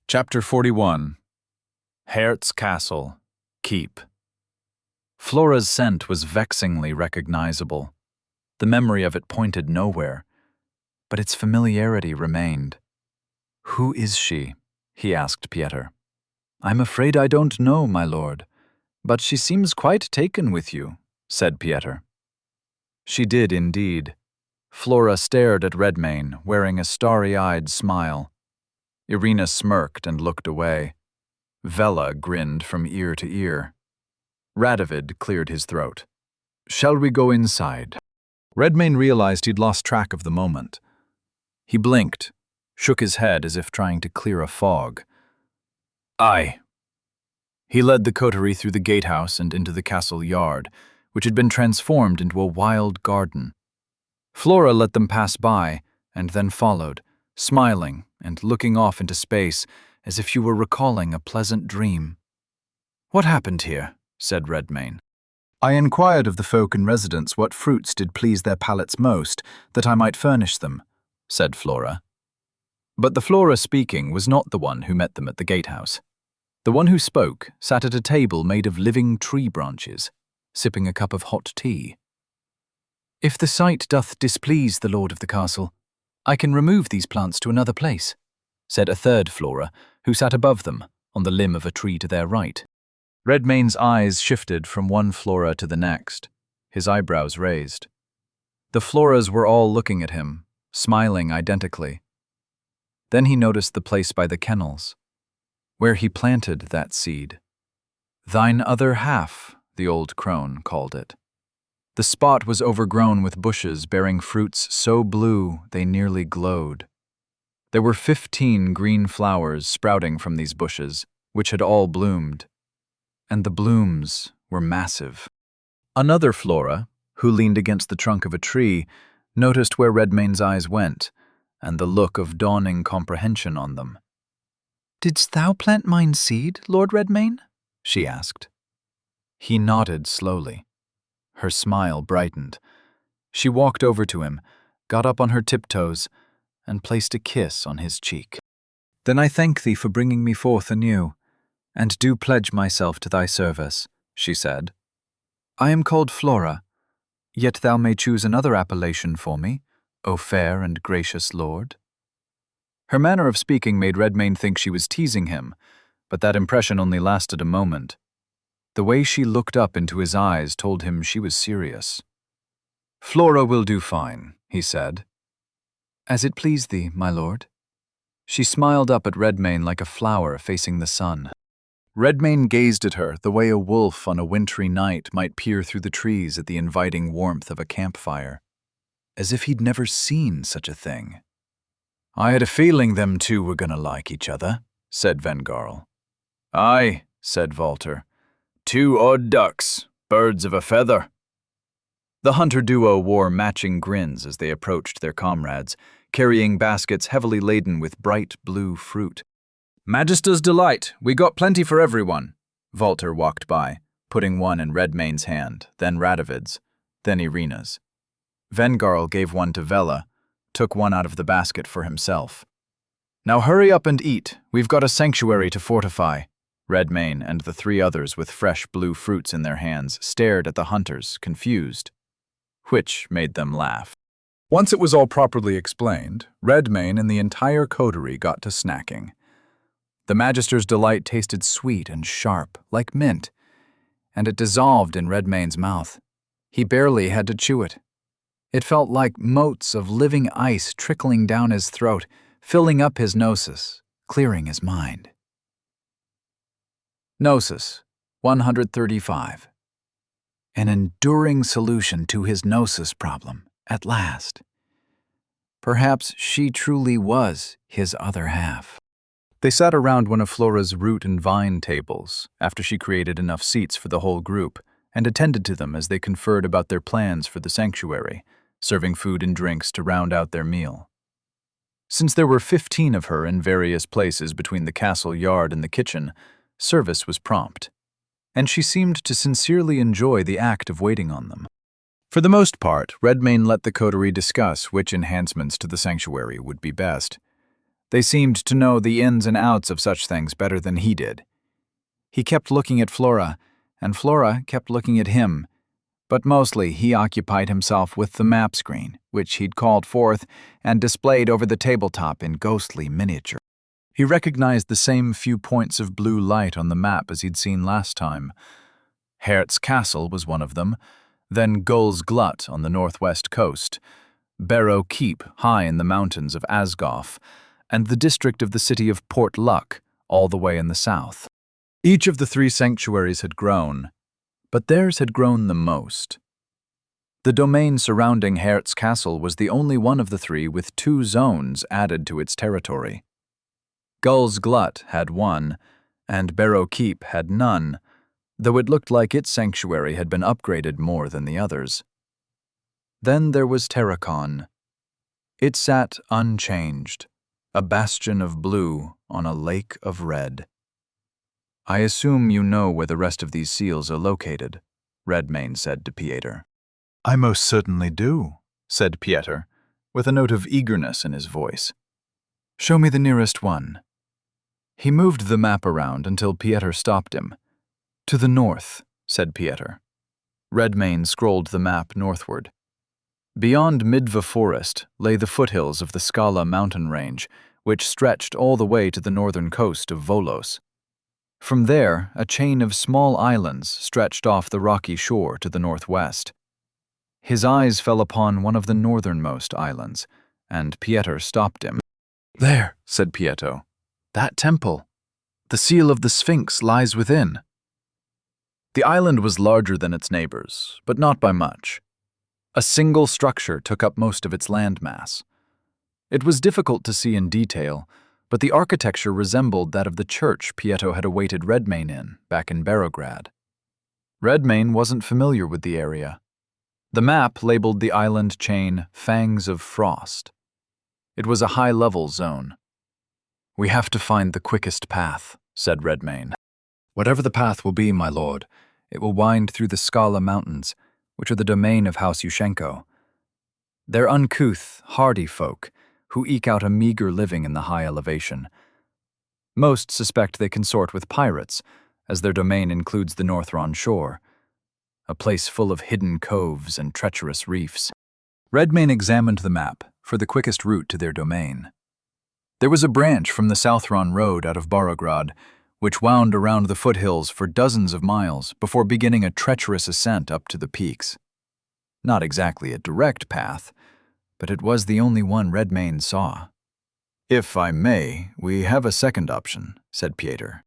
Chapter 41. Hert's Castle, Keep. Flora's scent was vexingly recognizable. The memory of it pointed nowhere, but its familiarity remained. "Who is she?" he asked Pieter. "I'm afraid I don't know, my lord, but she seems quite taken with you," said Pieter. She did indeed. Flora stared at Redmayne, wearing a starry-eyed smile. Irina smirked and looked away. Vela grinned from ear to ear. Radovid cleared his throat. "Shall we go inside?" Redmayne realized he'd lost track of the moment. He blinked, shook his head as if trying to clear a fog. "Aye." He led the coterie through the gatehouse and into the castle yard, which had been transformed into a wild garden. Flora let them pass by, and then followed, smiling and looking off into space as if she were recalling a pleasant dream. "What happened here?" said Redmayne. "I inquired of the folk in residence what fruits did please their palates most, that I might furnish them," said Flora. But the Flora speaking was not the one who met them at the gatehouse. The one who spoke sat at a table made of living tree branches, sipping a cup of hot tea. "If the sight doth displease the lord of the castle, I can remove these plants to another place," said a third Flora, who sat above them, on the limb of a tree to their right. Redmayne's eyes shifted from one Flora to the next, his eyebrows raised. The Floras were all looking at him, smiling identically. Then he noticed the place by the kennels, where he planted that seed. "Thine other half," the old crone called it. The spot was overgrown with bushes bearing fruits so blue they nearly glowed. There were 15 green flowers sprouting from these bushes, which had all bloomed, and the blooms were massive. Another Flora, who leaned against the trunk of a tree, noticed where Redmayne's eyes went, and the look of dawning comprehension on them. "Didst thou plant mine seed, Lord Redmayne?" she asked. He nodded slowly. Her smile brightened. She walked over to him, got up on her tiptoes, and placed a kiss on his cheek. "Then I thank thee for bringing me forth anew, and do pledge myself to thy service," she said. "I am called Flora, yet thou may choose another appellation for me, O fair and gracious lord." Her manner of speaking made Redmayne think she was teasing him, but that impression only lasted a moment. The way she looked up into his eyes told him she was serious. "Flora will do fine," he said. "As it please thee, my lord." She smiled up at Redmayne like a flower facing the sun. Redmayne gazed at her the way a wolf on a wintry night might peer through the trees at the inviting warmth of a campfire, as if he'd never seen such a thing. "I had a feeling them two were gonna like each other," said Vengarl. "Aye," said Walter. "Two odd ducks, birds of a feather." The hunter duo wore matching grins as they approached their comrades, carrying baskets heavily laden with bright blue fruit. "Magister's delight, we got plenty for everyone." Walter walked by, putting one in Redmayne's hand, then Radovid's, then Irina's. Vengarl gave one to Vela, took one out of the basket for himself. "Now hurry up and eat, we've got a sanctuary to fortify." Redmayne and the three others with fresh blue fruits in their hands stared at the hunters, confused, which made them laugh. Once it was all properly explained, Redmayne and the entire coterie got to snacking. The Magister's delight tasted sweet and sharp, like mint, and it dissolved in Redmayne's mouth. He barely had to chew it. It felt like motes of living ice trickling down his throat, filling up his gnosis, clearing his mind. Gnosis, 135. An enduring solution to his gnosis problem, at last. Perhaps she truly was his other half. They sat around one of Flora's root and vine tables, after she created enough seats for the whole group, and attended to them as they conferred about their plans for the sanctuary, serving food and drinks to round out their meal. Since there were 15 of her in various places between the castle yard and the kitchen, service was prompt, and she seemed to sincerely enjoy the act of waiting on them. For the most part, Redmayne let the coterie discuss which enhancements to the sanctuary would be best. They seemed to know the ins and outs of such things better than he did. He kept looking at Flora, and Flora kept looking at him, but mostly he occupied himself with the map screen, which he'd called forth and displayed over the tabletop in ghostly miniature. He recognized the same few points of blue light on the map as he'd seen last time. Hertz Castle was one of them, then Gull's Glut on the northwest coast, Barrow Keep high in the mountains of Asgoff, and the district of the city of Port Luck all the way in the south. Each of the three sanctuaries had grown, but theirs had grown the most. The domain surrounding Hertz Castle was the only one of the three with 2 zones added to its territory. Gull's Glut had 1, and Barrow Keep had none, though it looked like its sanctuary had been upgraded more than the others. Then there was Terracon. It sat unchanged, a bastion of blue on a lake of red. "I assume you know where the rest of these seals are located," Redmayne said to Pieter. "I most certainly do," said Pieter, with a note of eagerness in his voice. "Show me the nearest one." He moved the map around until Pieter stopped him. "To the north," said Pieter. Redmayne scrolled the map northward. Beyond Midva Forest lay the foothills of the Scala mountain range, which stretched all the way to the northern coast of Volos. From there, a chain of small islands stretched off the rocky shore to the northwest. His eyes fell upon one of the northernmost islands, and Pieter stopped him. "There," said Pieto. "That temple. The seal of the Sphinx lies within." The island was larger than its neighbors, but not by much. A single structure took up most of its landmass. It was difficult to see in detail, but the architecture resembled that of the church Pieto had awaited Redmayne in, back in Barograd. Redmayne wasn't familiar with the area. The map labeled the island chain Fangs of Frost. It was a high-level zone. "We have to find the quickest path," said Redmayne. "Whatever the path will be, my lord, it will wind through the Scala Mountains, which are the domain of House Yushchenko. They're uncouth, hardy folk who eke out a meager living in the high elevation. Most suspect they consort with pirates, as their domain includes the Northron shore, a place full of hidden coves and treacherous reefs." Redmayne examined the map for the quickest route to their domain. There was a branch from the Southron Road out of Barograd, which wound around the foothills for dozens of miles before beginning a treacherous ascent up to the peaks. Not exactly a direct path, but it was the only one Redmayne saw. "If I may, we have a second option," said Pieter.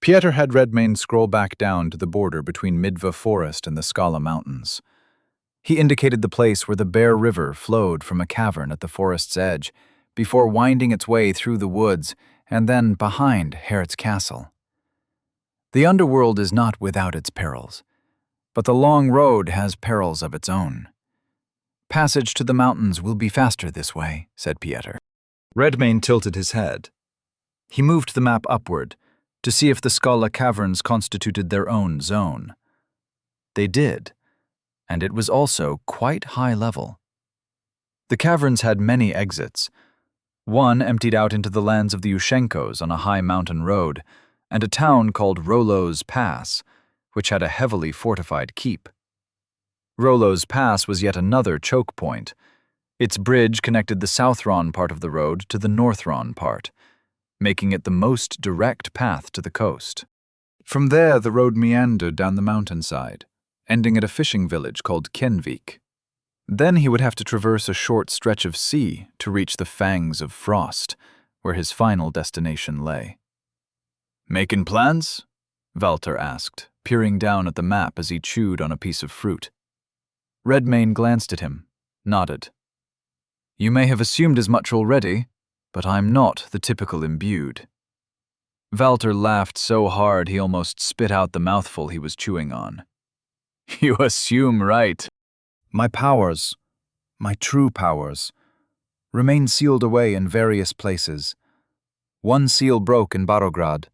Pieter had Redmayne scroll back down to the border between Midva Forest and the Scala Mountains. He indicated the place where the Bear River flowed from a cavern at the forest's edge, before winding its way through the woods and then behind Hertz Castle. The underworld is not without its perils, but the long road has perils of its own. "Passage to the mountains will be faster this way," said Pieter. Redmayne tilted his head. He moved the map upward to see if the Scala caverns constituted their own zone. They did, and it was also quite high level. The caverns had many exits. One emptied out into the lands of the Yushchenkos on a high mountain road, and a town called Rollo's Pass, which had a heavily fortified keep. Rollo's Pass was yet another choke point. Its bridge connected the Southron part of the road to the Northron part, making it the most direct path to the coast. From there, the road meandered down the mountainside, ending at a fishing village called Kenvik. Then he would have to traverse a short stretch of sea to reach the Fangs of Frost, where his final destination lay. "Making plans?" Walter asked, peering down at the map as he chewed on a piece of fruit. Redmayne glanced at him, nodded. "You may have assumed as much already, but I'm not the typical imbued." Walter laughed so hard he almost spit out the mouthful he was chewing on. "You assume right. My powers, my true powers, remain sealed away in various places. One seal broke in Barograd.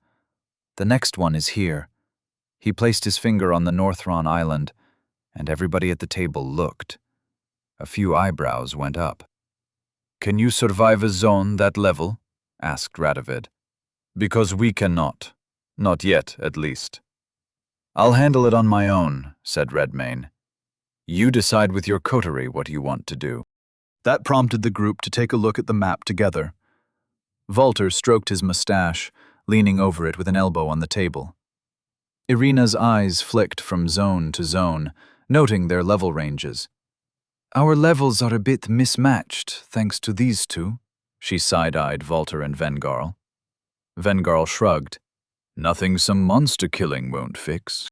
The next one is here." He placed his finger on the Northron island, and everybody at the table looked. A few eyebrows went up. "Can you survive a zone that level?" asked Radovid. Because we cannot. Not yet, at least. I'll handle it on my own, said Redmayne. You decide with your coterie what you want to do. That prompted the group to take a look at the map together. Walter stroked his mustache, leaning over it with an elbow on the table. Irina's eyes flicked from zone to zone, noting their level ranges. Our levels are a bit mismatched, thanks to these two, she side-eyed Walter and Vengarl. Vengarl shrugged. Nothing some monster killing won't fix.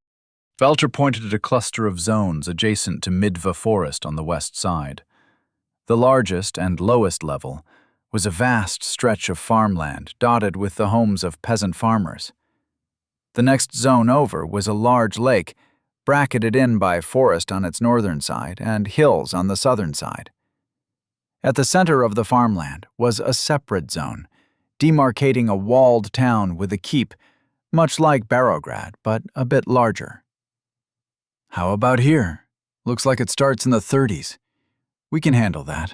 Walter pointed at a cluster of zones adjacent to Midva Forest on the west side. The largest and lowest level was a vast stretch of farmland dotted with the homes of peasant farmers. The next zone over was a large lake, bracketed in by forest on its northern side and hills on the southern side. At the center of the farmland was a separate zone, demarcating a walled town with a keep, much like Barrowgrad, but a bit larger. How about here? Looks like it starts in the 30s. We can handle that.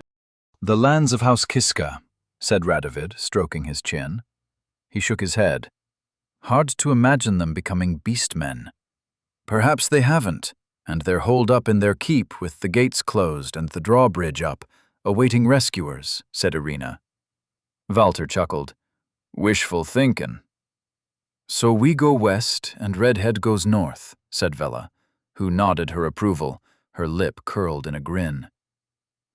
The lands of House Kiska, said Radovid, stroking his chin. He shook his head. Hard to imagine them becoming beastmen. Perhaps they haven't, and they're holed up in their keep with the gates closed and the drawbridge up, awaiting rescuers, said Irina. Walter chuckled. Wishful thinkin'. So we go west and Redhead goes north, said Vela, who nodded her approval, her lip curled in a grin.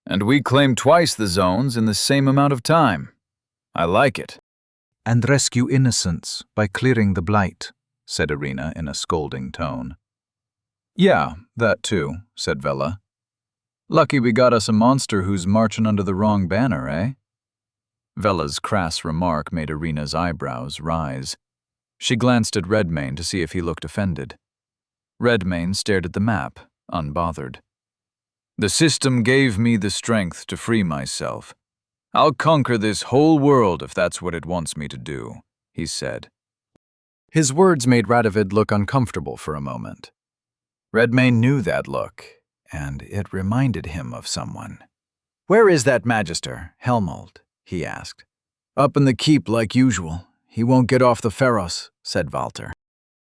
And we claim twice the zones in the same amount of time. I like it. And rescue innocents by clearing the blight, said Irina in a scolding tone. Yeah, that too, said Vela. Lucky we got us a monster who's marching under the wrong banner, eh? Vela's crass remark made Irina's eyebrows rise. She glanced at Redmayne to see if he looked offended. Redmayne stared at the map, unbothered. The system gave me the strength to free myself. I'll conquer this whole world if that's what it wants me to do, he said. His words made Radovid look uncomfortable for a moment. Redmayne knew that look, and it reminded him of someone. Where is that magister, Helmold? He asked. Up in the keep like usual. He won't get off the Pharos, said Walter.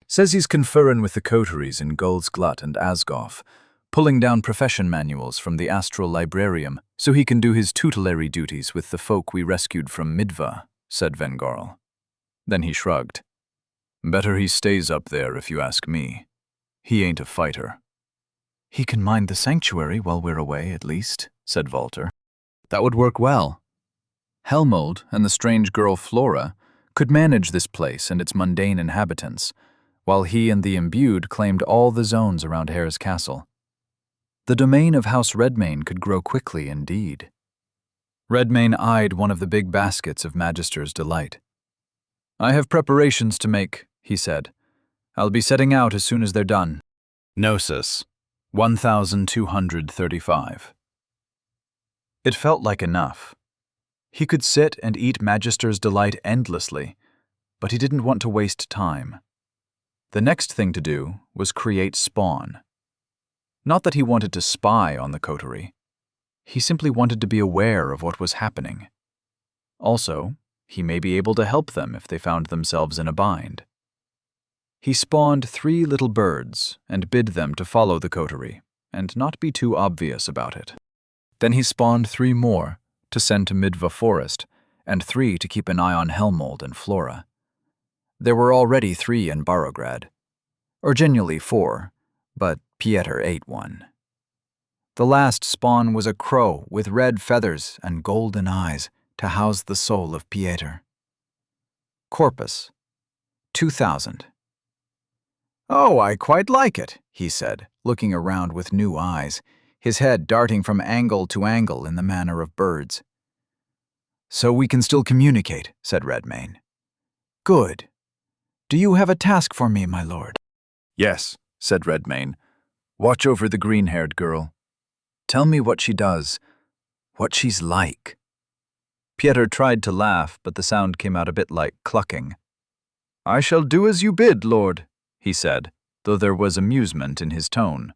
Says he's conferring with the coteries in Gull's Glut and Asgoff, pulling down profession manuals from the Astral Librarium so he can do his tutelary duties with the folk we rescued from Midva, said Vengarl. Then he shrugged. Better he stays up there if you ask me. He ain't a fighter. He can mind the sanctuary while we're away, at least, said Walter. That would work well. Helmold and the strange girl Flora could manage this place and its mundane inhabitants, while he and the imbued claimed all the zones around Hare's Castle. The domain of House Redmayne could grow quickly indeed. Redmayne eyed one of the big baskets of Magister's Delight. I have preparations to make, he said. I'll be setting out as soon as they're done. Gnosis, 1235. It felt like enough. He could sit and eat Magister's Delight endlessly, but he didn't want to waste time. The next thing to do was create spawn. Not that he wanted to spy on the coterie. He simply wanted to be aware of what was happening. Also, he may be able to help them if they found themselves in a bind. He spawned 3 little birds and bid them to follow the coterie and not be too obvious about it. Then he spawned 3 more to send to Midva Forest and 3 to keep an eye on Helmold and Flora. There were already 3 in Barrowgrad. Originally 4, but Pieter ate one. The last spawn was a crow with red feathers and golden eyes to house the soul of Pieter. Corpus, 2000. Oh, I quite like it, he said, looking around with new eyes, his head darting from angle to angle in the manner of birds. So we can still communicate, said Redmayne. Good. Do you have a task for me, my lord? Yes, said Redmayne. Watch over the green-haired girl. Tell me what she does, what she's like. Pieter tried to laugh, but the sound came out a bit like clucking. I shall do as you bid, lord, he said, though there was amusement in his tone.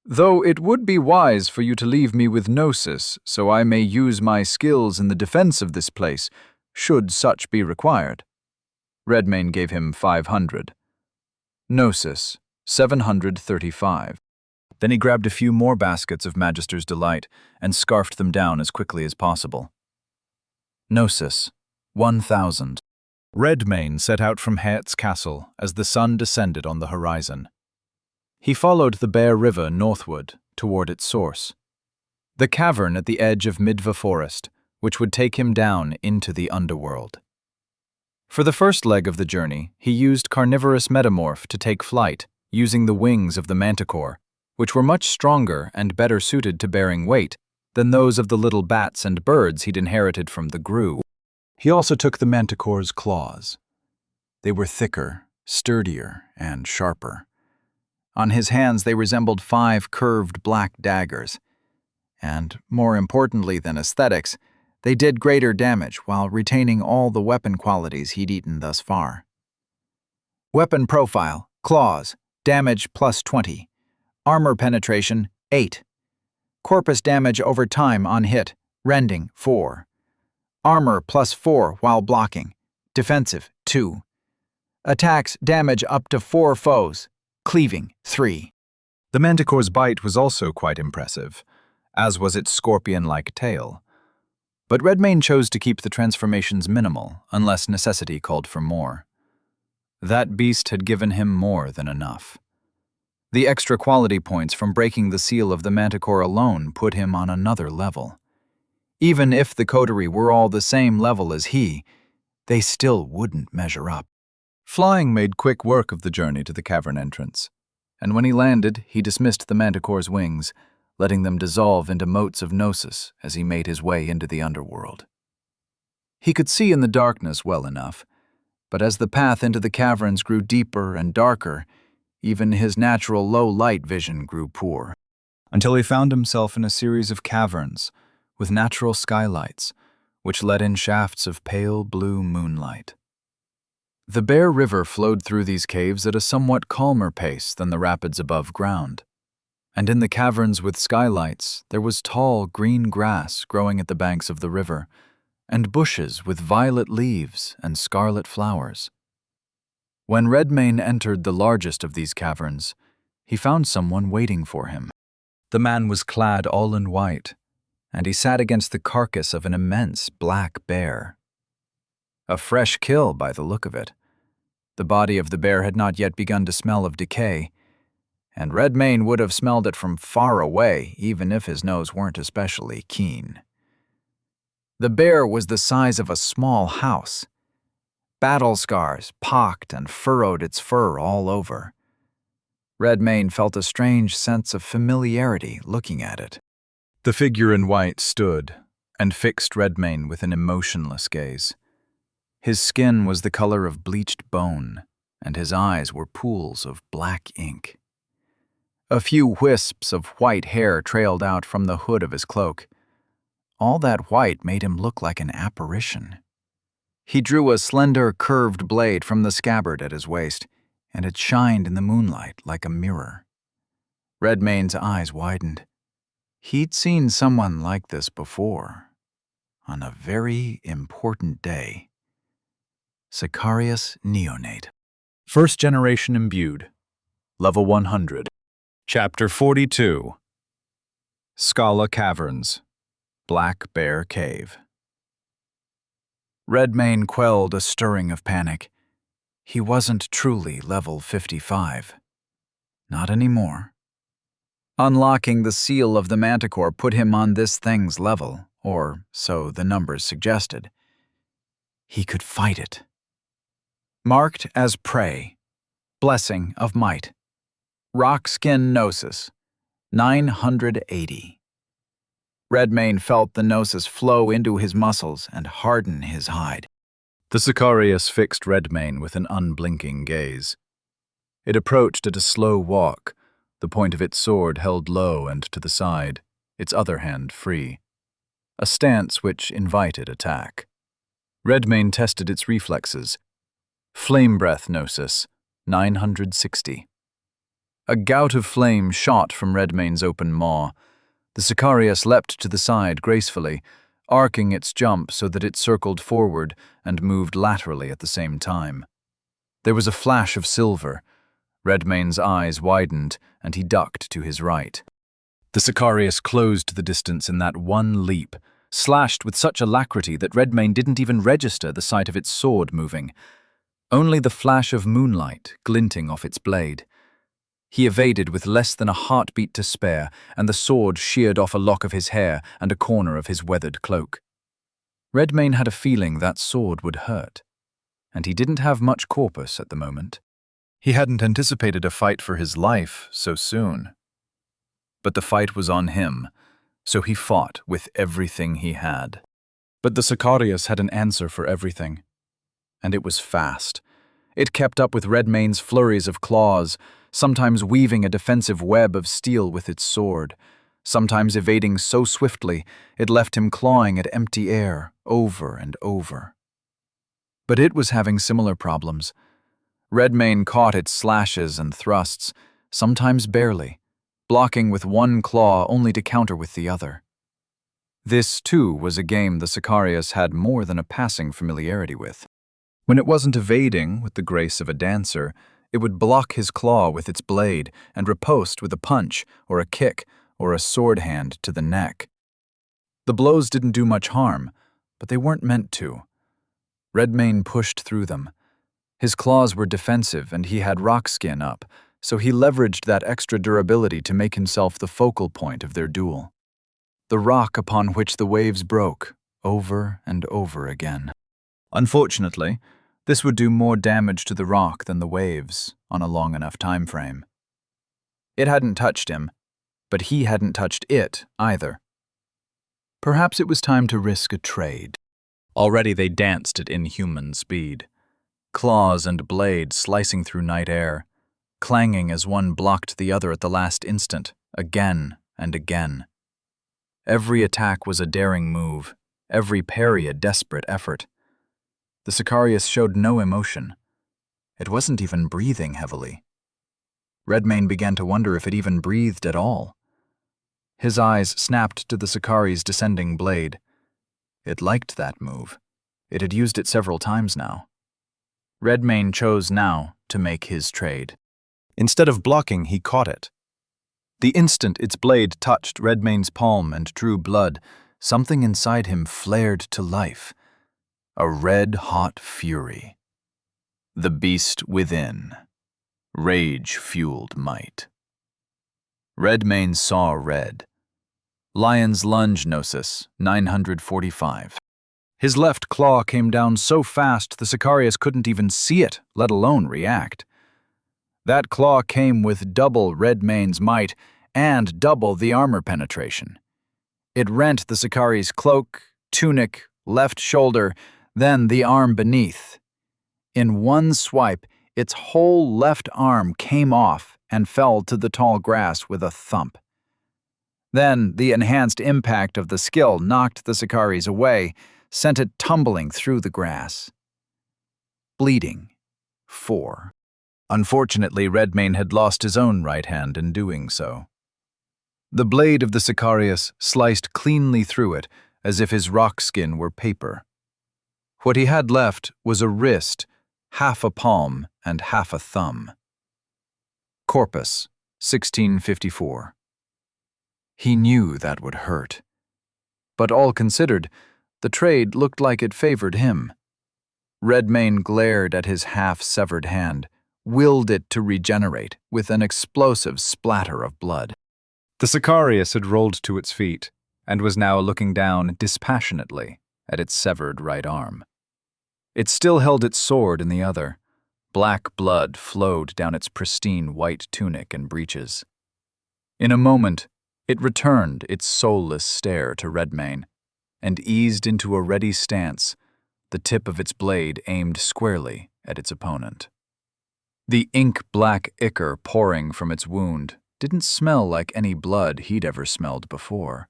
Though it would be wise for you to leave me with Gnosis, so I may use my skills in the defense of this place, should such be required. Redmayne gave him 500. Gnosis, 735. Then he grabbed a few more baskets of Magister's Delight and scarfed them down as quickly as possible. Gnosis, 1,000. Redmayne set out from Heart's castle as the sun descended on the horizon. He followed the Bear River northward toward its source, the cavern at the edge of Midva Forest, which would take him down into the underworld. For the first leg of the journey, he used carnivorous metamorph to take flight, using the wings of the manticore, which were much stronger and better suited to bearing weight than those of the little bats and birds he'd inherited from the grue. He also took the manticore's claws. They were thicker, sturdier, and sharper. On his hands they resembled 5 curved black daggers, and, more importantly than aesthetics, they did greater damage while retaining all the weapon qualities he'd eaten thus far. Weapon profile, claws, damage plus 20. Armor penetration, 8. Corpus damage over time on hit, rending, 4. Armor plus 4 while blocking, defensive, 2. Attacks damage up to 4 foes, cleaving, 3. The manticore's bite was also quite impressive, as was its scorpion-like tail. But Redmayne chose to keep the transformations minimal, unless necessity called for more. That beast had given him more than enough. The extra quality points from breaking the seal of the manticore alone put him on another level. Even if the coterie were all the same level as he, they still wouldn't measure up. Flying made quick work of the journey to the cavern entrance, and when he landed, he dismissed the manticore's wings, letting them dissolve into motes of gnosis as he made his way into the underworld. He could see in the darkness well enough, but as the path into the caverns grew deeper and darker, even his natural low-light vision grew poor, until he found himself in a series of caverns with natural skylights, which let in shafts of pale blue moonlight. The Bear River flowed through these caves at a somewhat calmer pace than the rapids above ground, and in the caverns with skylights there was tall green grass growing at the banks of the river, and bushes with violet leaves and scarlet flowers. When Redmayne entered the largest of these caverns, he found someone waiting for him. The man was clad all in white, and he sat against the carcass of an immense black bear. A fresh kill by the look of it. The body of the bear had not yet begun to smell of decay, and Redmayne would have smelled it from far away, even if his nose weren't especially keen. The bear was the size of a small house. Battle scars pocked and furrowed its fur all over. Redmayne felt a strange sense of familiarity looking at it. The figure in white stood and fixed Redmayne with an emotionless gaze. His skin was the color of bleached bone, and his eyes were pools of black ink. A few wisps of white hair trailed out from the hood of his cloak. All that white made him look like an apparition. He drew a slender, curved blade from the scabbard at his waist, and it shined in the moonlight like a mirror. Redmayne's eyes widened. He'd seen someone like this before, on a very important day. Sicarius Neonate. First Generation Imbued. Level 100. Chapter 42. Scala Caverns. Black Bear Cave. Redmayne quelled a stirring of panic. He wasn't truly level 55. Not anymore. Unlocking the seal of the manticore put him on this thing's level, or so the numbers suggested. He could fight it. Marked as prey. Blessing of Might. Rock-skin Gnosis. 980. Redmayne felt the Gnosis flow into his muscles and harden his hide. The Sicarius fixed Redmayne with an unblinking gaze. It approached at a slow walk, the point of its sword held low and to the side, its other hand free. A stance which invited attack. Redmayne tested its reflexes. Flame Breath Gnosis, 960. A gout of flame shot from Redmayne's open maw. The Sicarius leapt to the side gracefully, arcing its jump so that it circled forward and moved laterally at the same time. There was a flash of silver. Redmane's eyes widened, and he ducked to his right. The Sicarius closed the distance in that one leap, slashed with such alacrity that Redmane didn't even register the sight of its sword moving, only the flash of moonlight glinting off its blade. He evaded with less than a heartbeat to spare, and the sword sheared off a lock of his hair and a corner of his weathered cloak. Redmane had a feeling that sword would hurt, and he didn't have much corpus at the moment. He hadn't anticipated a fight for his life so soon. But the fight was on him, so he fought with everything he had. But the Sicarius had an answer for everything, and it was fast. It kept up with Redmane's flurries of claws, sometimes weaving a defensive web of steel with its sword, sometimes evading so swiftly it left him clawing at empty air over and over. But it was having similar problems. Redmane caught its slashes and thrusts, sometimes barely, blocking with one claw only to counter with the other. This, too, was a game the Sicarius had more than a passing familiarity with. When it wasn't evading with the grace of a dancer, it would block his claw with its blade and riposte with a punch or a kick or a sword hand to the neck. The blows didn't do much harm, but they weren't meant to. Redmane pushed through them. His claws were defensive and he had rock skin up, so he leveraged that extra durability to make himself the focal point of their duel. The rock upon which the waves broke, over and over again. Unfortunately, this would do more damage to the rock than the waves on a long enough time frame. It hadn't touched him, but he hadn't touched it either. Perhaps it was time to risk a trade. Already they danced at inhuman speed, claws and blade slicing through night air, clanging as one blocked the other at the last instant, again and again. Every attack was a daring move, every parry a desperate effort. The Sicarius showed no emotion. It wasn't even breathing heavily. Redmane began to wonder if it even breathed at all. His eyes snapped to the Sicari's descending blade. It liked that move. It had used it several times now. Redmane chose now to make his trade. Instead of blocking, he caught it. The instant its blade touched Redmane's palm and drew blood, something inside him flared to life. A red-hot fury. The beast within. Rage-fueled might. Redmane saw red. Lion's Lunge Gnosis, 945. His left claw came down so fast the Sicarius couldn't even see it, let alone react. That claw came with double Redmane's might and double the armor penetration. It rent the Sicari's cloak, tunic, left shoulder, then the arm beneath. In one swipe, its whole left arm came off and fell to the tall grass with a thump. Then the enhanced impact of the skill knocked the Sicari's away, sent it tumbling through the grass. Bleeding. 4. Unfortunately, Redmane had lost his own right hand in doing so. The blade of the Sicarius sliced cleanly through it, as if his rock skin were paper. What he had left was a wrist, half a palm, and half a thumb. Corpus, 1654. He knew that would hurt. But all considered, the trade looked like it favored him. Redmane glared at his half-severed hand, willed it to regenerate with an explosive splatter of blood. The Sicarius had rolled to its feet and was now looking down dispassionately at its severed right arm. It still held its sword in the other. Black blood flowed down its pristine white tunic and breeches. In a moment, it returned its soulless stare to Redmane and eased into a ready stance, the tip of its blade aimed squarely at its opponent. The ink-black ichor pouring from its wound didn't smell like any blood he'd ever smelled before,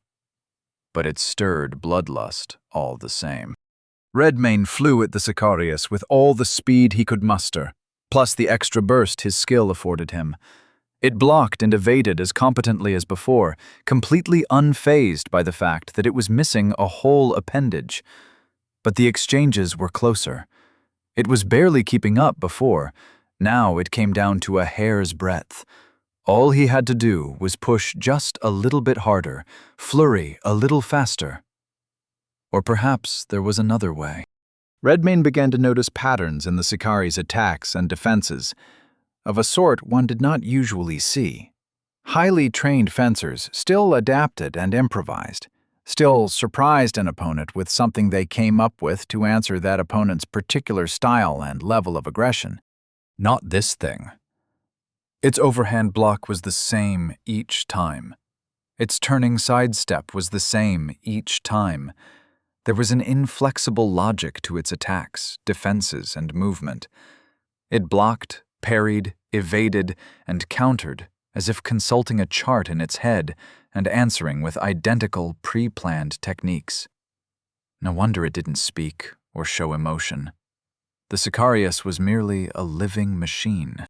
but it stirred bloodlust all the same. Redmane flew at the Sicarius with all the speed he could muster, plus the extra burst his skill afforded him, It blocked and evaded as competently as before, completely unfazed by the fact that it was missing a whole appendage. But the exchanges were closer. It was barely keeping up before. Now it came down to a hair's breadth. All he had to do was push just a little bit harder, flurry a little faster. Or perhaps there was another way. Redmayne began to notice patterns in the Sicari's attacks and defenses, of a sort one did not usually see. Highly trained fencers still adapted and improvised, still surprised an opponent with something they came up with to answer that opponent's particular style and level of aggression. Not this thing. Its overhand block was the same each time. Its turning sidestep was the same each time. There was an inflexible logic to its attacks, defenses, and movement. It blocked, parried, evaded, and countered as if consulting a chart in its head and answering with identical, pre-planned techniques. No wonder it didn't speak or show emotion. The Sicarius was merely a living machine.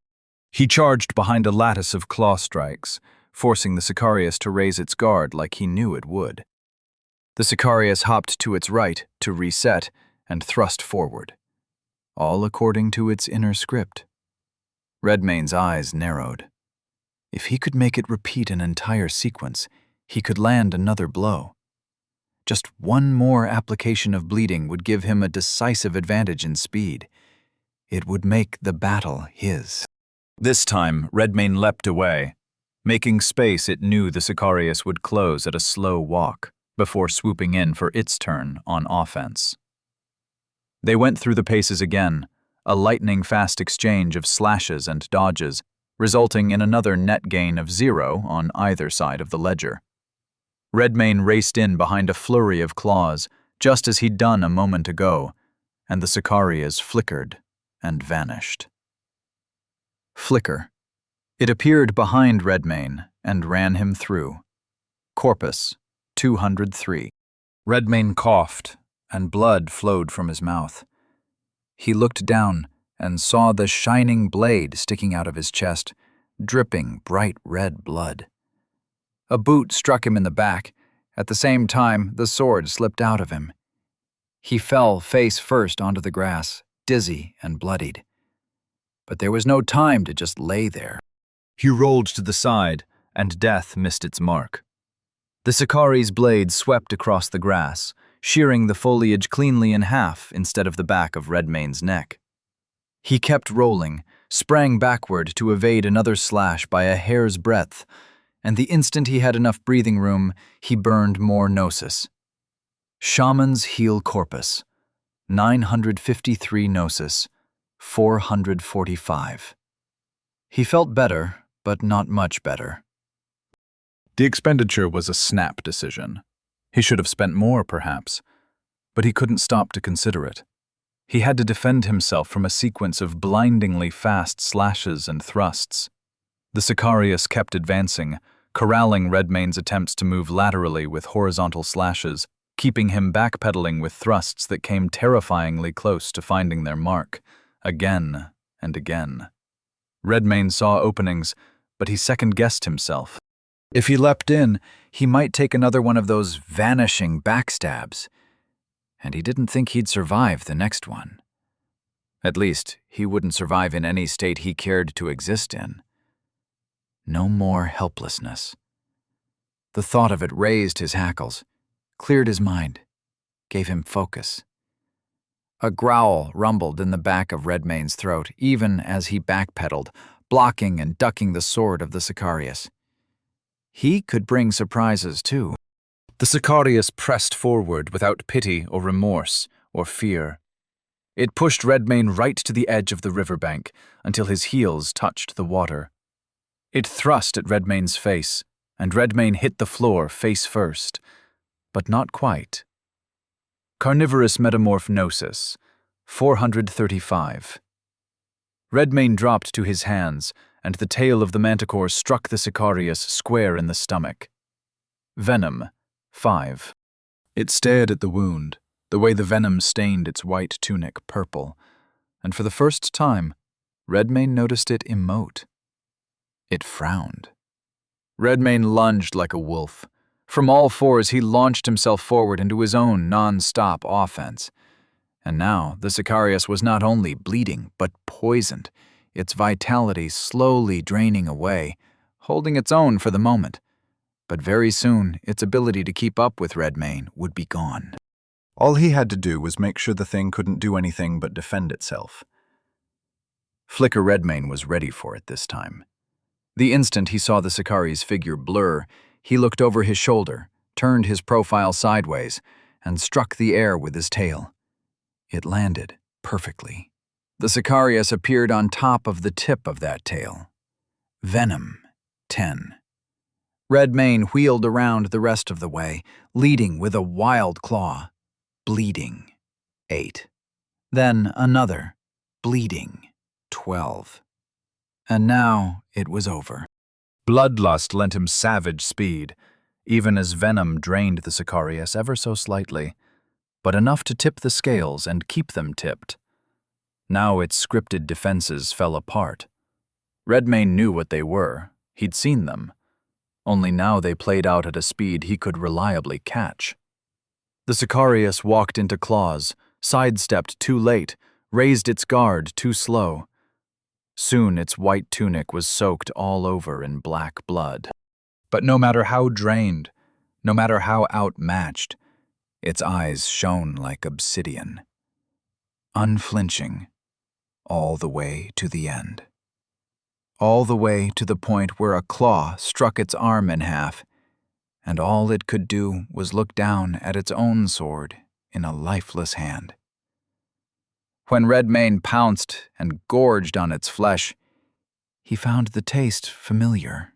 He charged behind a lattice of claw strikes, forcing the Sicarius to raise its guard like he knew it would. The Sicarius hopped to its right to reset and thrust forward, all according to its inner script. Redmayne's eyes narrowed. If he could make it repeat an entire sequence, he could land another blow. Just one more application of bleeding would give him a decisive advantage in speed. It would make the battle his. This time, Redmayne leapt away, making space it knew the Sicarius would close at a slow walk before swooping in for its turn on offense. They went through the paces again, a lightning-fast exchange of slashes and dodges, resulting in another net gain of 0 on either side of the ledger. Redmayne raced in behind a flurry of claws, just as he'd done a moment ago, and the Sicarius flickered and vanished. Flicker. It appeared behind Redmayne and ran him through. Corpus 203. Redmayne coughed, and blood flowed from his mouth. He looked down and saw the shining blade sticking out of his chest, dripping bright red blood. A boot struck him in the back. At the same time, the sword slipped out of him. He fell face first onto the grass, dizzy and bloodied. But there was no time to just lay there. He rolled to the side, and death missed its mark. The Sicari's blade swept across the grass, shearing the foliage cleanly in half instead of the back of Redmayne's neck. He kept rolling, sprang backward to evade another slash by a hair's breadth, and the instant he had enough breathing room, he burned more gnosis. Shaman's Heal Corpus, 953 gnosis, 445. He felt better, but not much better. The expenditure was a snap decision. He should have spent more, perhaps, but he couldn't stop to consider it. He had to defend himself from a sequence of blindingly fast slashes and thrusts. The Sicarius kept advancing, corralling Redmayne's attempts to move laterally with horizontal slashes, keeping him backpedaling with thrusts that came terrifyingly close to finding their mark, again and again. Redmayne saw openings, but he second-guessed himself. If he leapt in, he might take another one of those vanishing backstabs, and he didn't think he'd survive the next one. At least, he wouldn't survive in any state he cared to exist in. No more helplessness. The thought of it raised his hackles, cleared his mind, gave him focus. A growl rumbled in the back of Redmayne's throat, even as he backpedaled, blocking and ducking the sword of the Sicarius. He could bring surprises, too. The Sicarius pressed forward without pity or remorse or fear. It pushed Redmayne right to the edge of the riverbank until his heels touched the water. It thrust at Redmayne's face, and Redmayne hit the floor face first, but not quite. Carnivorous Metamorph Gnosis, 435. Redmayne dropped to his hands, and the tail of the manticore struck the Sicarius square in the stomach. Venom, 5. It stared at the wound, the way the venom stained its white tunic purple, and for the first time, Redmayne noticed it emote. It frowned. Redmane lunged like a wolf. From all fours, he launched himself forward into his own non-stop offense. And now the Sicarius was not only bleeding, but poisoned, its vitality slowly draining away, holding its own for the moment. But very soon, its ability to keep up with Redmane would be gone. All he had to do was make sure the thing couldn't do anything but defend itself. Flicker Redmane was ready for it this time. The instant he saw the Sicari's figure blur, he looked over his shoulder, turned his profile sideways, and struck the air with his tail. It landed perfectly. The Sicarius appeared on top of the tip of that tail. Venom, 10. Redmane wheeled around the rest of the way, leading with a wild claw. Bleeding, 8. Then another, bleeding, 12. And now it was over. Bloodlust lent him savage speed, even as venom drained the Sicarius ever so slightly, but enough to tip the scales and keep them tipped. Now its scripted defenses fell apart. Redmane knew what they were. He'd seen them. Only now they played out at a speed he could reliably catch. The Sicarius walked into claws, sidestepped too late, raised its guard too slow. Soon its white tunic was soaked all over in black blood. But no matter how drained, no matter how outmatched, its eyes shone like obsidian. Unflinching, all the way to the end. All the way to the point where a claw struck its arm in half, and all it could do was look down at its own sword in a lifeless hand. When Redmane pounced and gorged on its flesh, he found the taste familiar.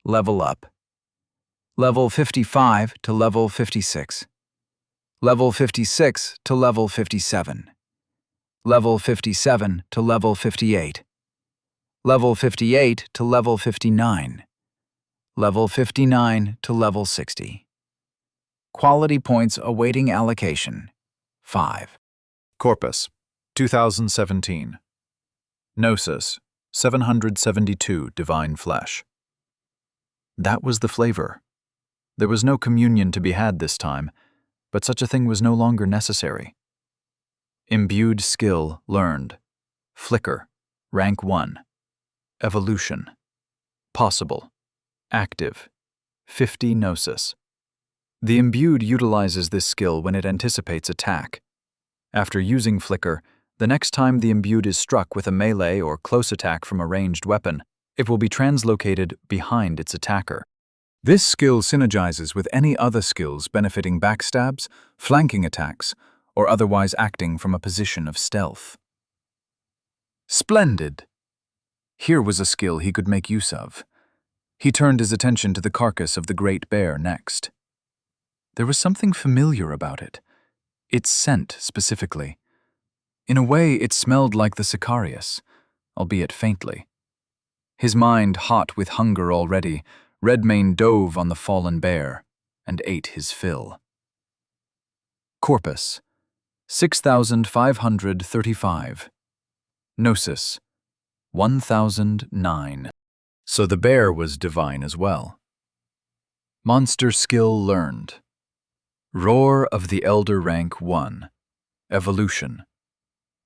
Level up. Level 55 to level 56. Level 56 to level 57. Level 57 to level 58. Level 58 to level 59. Level 59 to level 60. Quality points awaiting allocation, 5. Corpus, 2017. Gnosis, 772 divine flesh. That was the flavor. There was no communion to be had this time, but such a thing was no longer necessary. Imbued skill learned. Flicker, rank 1. Evolution. Possible. Active. 50 Gnosis. The imbued utilizes this skill when it anticipates attack. After using Flicker, the next time the imbued is struck with a melee or close attack from a ranged weapon, it will be translocated behind its attacker. This skill synergizes with any other skills benefiting backstabs, flanking attacks, or otherwise acting from a position of stealth. Splendid! Here was a skill he could make use of. He turned his attention to the carcass of the great bear next. There was something familiar about it. Its scent, specifically. In a way, it smelled like the Sicarius, albeit faintly. His mind hot with hunger already, Redmane dove on the fallen bear and ate his fill. Corpus, 6,535. Gnosis, 1,009. So the bear was divine as well. Monster skill learned. Roar of the Elder rank 1. Evolution.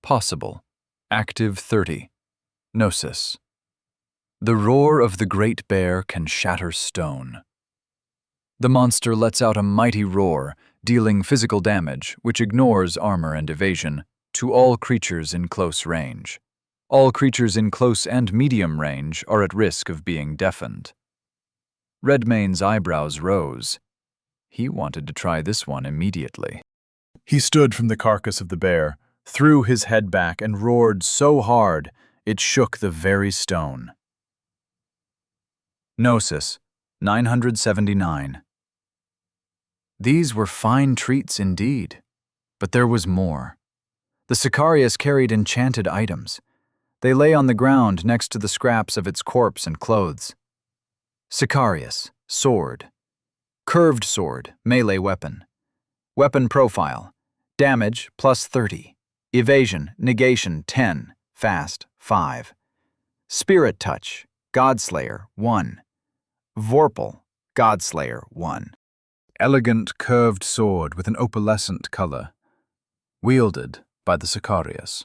Possible. Active 30. Gnosis. The roar of the great bear can shatter stone. The monster lets out a mighty roar, dealing physical damage, which ignores armor and evasion, to all creatures in close range. All creatures in close and medium range are at risk of being deafened. Redmane's eyebrows rose. He wanted to try this one immediately. He stood from the carcass of the bear, threw his head back, and roared so hard it shook the very stone. Gnosis, 979. These were fine treats indeed, but there was more. The Sicarius carried enchanted items. They lay on the ground next to the scraps of its corpse and clothes. Sicarius, sword. Curved sword, melee weapon. Weapon profile, damage plus 30. Evasion, negation 10, fast 5. Spirit Touch, Godslayer 1. Vorpal, Godslayer 1. Elegant curved sword with an opalescent color, wielded by the Sicarius.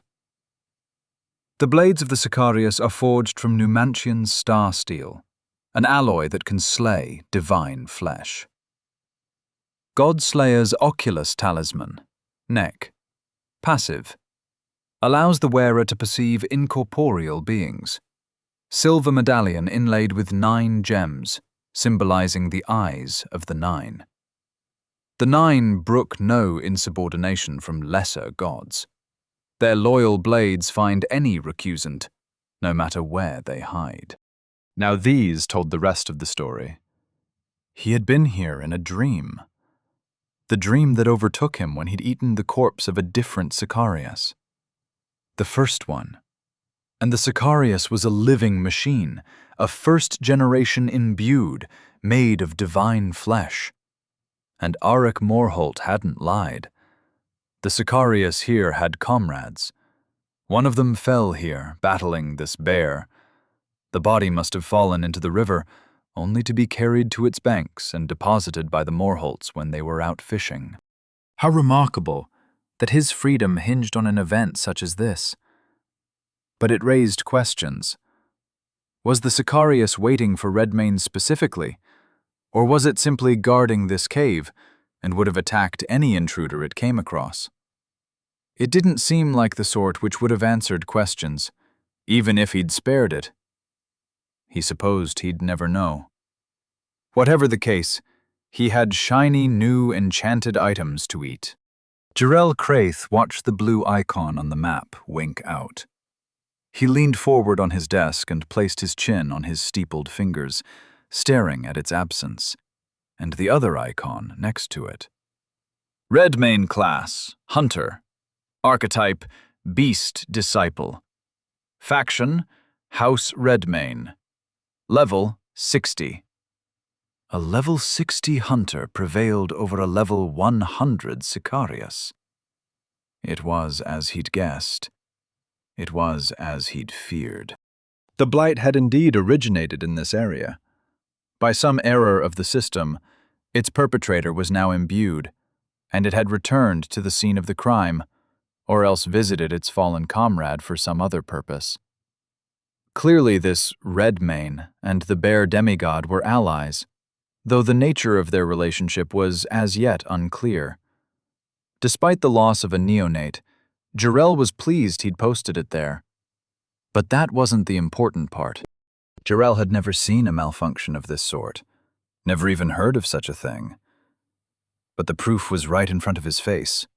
The blades of the Sicarius are forged from Numantian star steel, an alloy that can slay divine flesh. Godslayer's Oculus Talisman, neck, passive, allows the wearer to perceive incorporeal beings. Silver medallion inlaid with 9 gems, symbolizing the eyes of the 9. The 9 brook no insubordination from lesser gods. Their loyal blades find any recusant, no matter where they hide. Now these told the rest of the story. He had been here in a dream. The dream that overtook him when he'd eaten the corpse of a different Sicarius. The first one. And the Sicarius was a living machine, a first generation imbued, made of divine flesh. And Arik Morholt hadn't lied. The Sicarius here had comrades. One of them fell here, battling this bear. The body must have fallen into the river, only to be carried to its banks and deposited by the Morholts when they were out fishing. How remarkable that his freedom hinged on an event such as this. But it raised questions. Was the Sicarius waiting for Redmane specifically, or was it simply guarding this cave and would have attacked any intruder it came across? It didn't seem like the sort which would have answered questions, even if he'd spared it. He supposed he'd never know. Whatever the case, he had shiny, new, enchanted items to eat. Jarrell Craith watched the blue icon on the map wink out. He leaned forward on his desk and placed his chin on his steepled fingers, staring at its absence, and the other icon next to it. Redmane class, Hunter. Archetype, Beast Disciple. Faction, House Redmane. Level, 60. A level 60 Hunter prevailed over a level 100 Sicarius. It was as he'd guessed. It was as he'd feared. The blight had indeed originated in this area. By some error of the system, its perpetrator was now imbued, and it had returned to the scene of the crime, or else visited its fallen comrade for some other purpose. Clearly this Redmane and the bear demigod were allies, though the nature of their relationship was as yet unclear. Despite the loss of a neonate, Jarrell was pleased he'd posted it there. But that wasn't the important part. Jarrell had never seen a malfunction of this sort, never even heard of such a thing. But the proof was right in front of his face.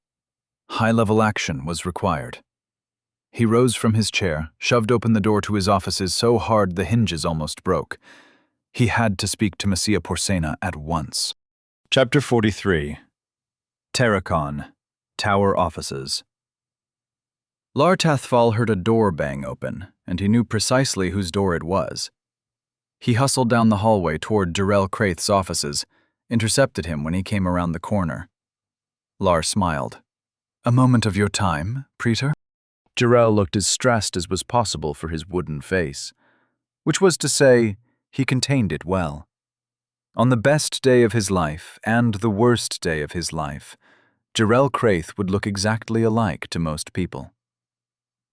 High-level action was required. He rose from his chair, shoved open the door to his offices so hard the hinges almost broke. He had to speak to Messia Porsena at once. Chapter 43. Terracon, Tower Offices. Lar Tathfal heard a door bang open, and he knew precisely whose door it was. He hustled down the hallway toward Jarrell Craith's offices, intercepted him when he came around the corner. Lar smiled. A moment of your time, Praetor? Jarrell looked as stressed as was possible for his wooden face, which was to say, he contained it well. On the best day of his life and the worst day of his life, Jarrell Craith would look exactly alike to most people.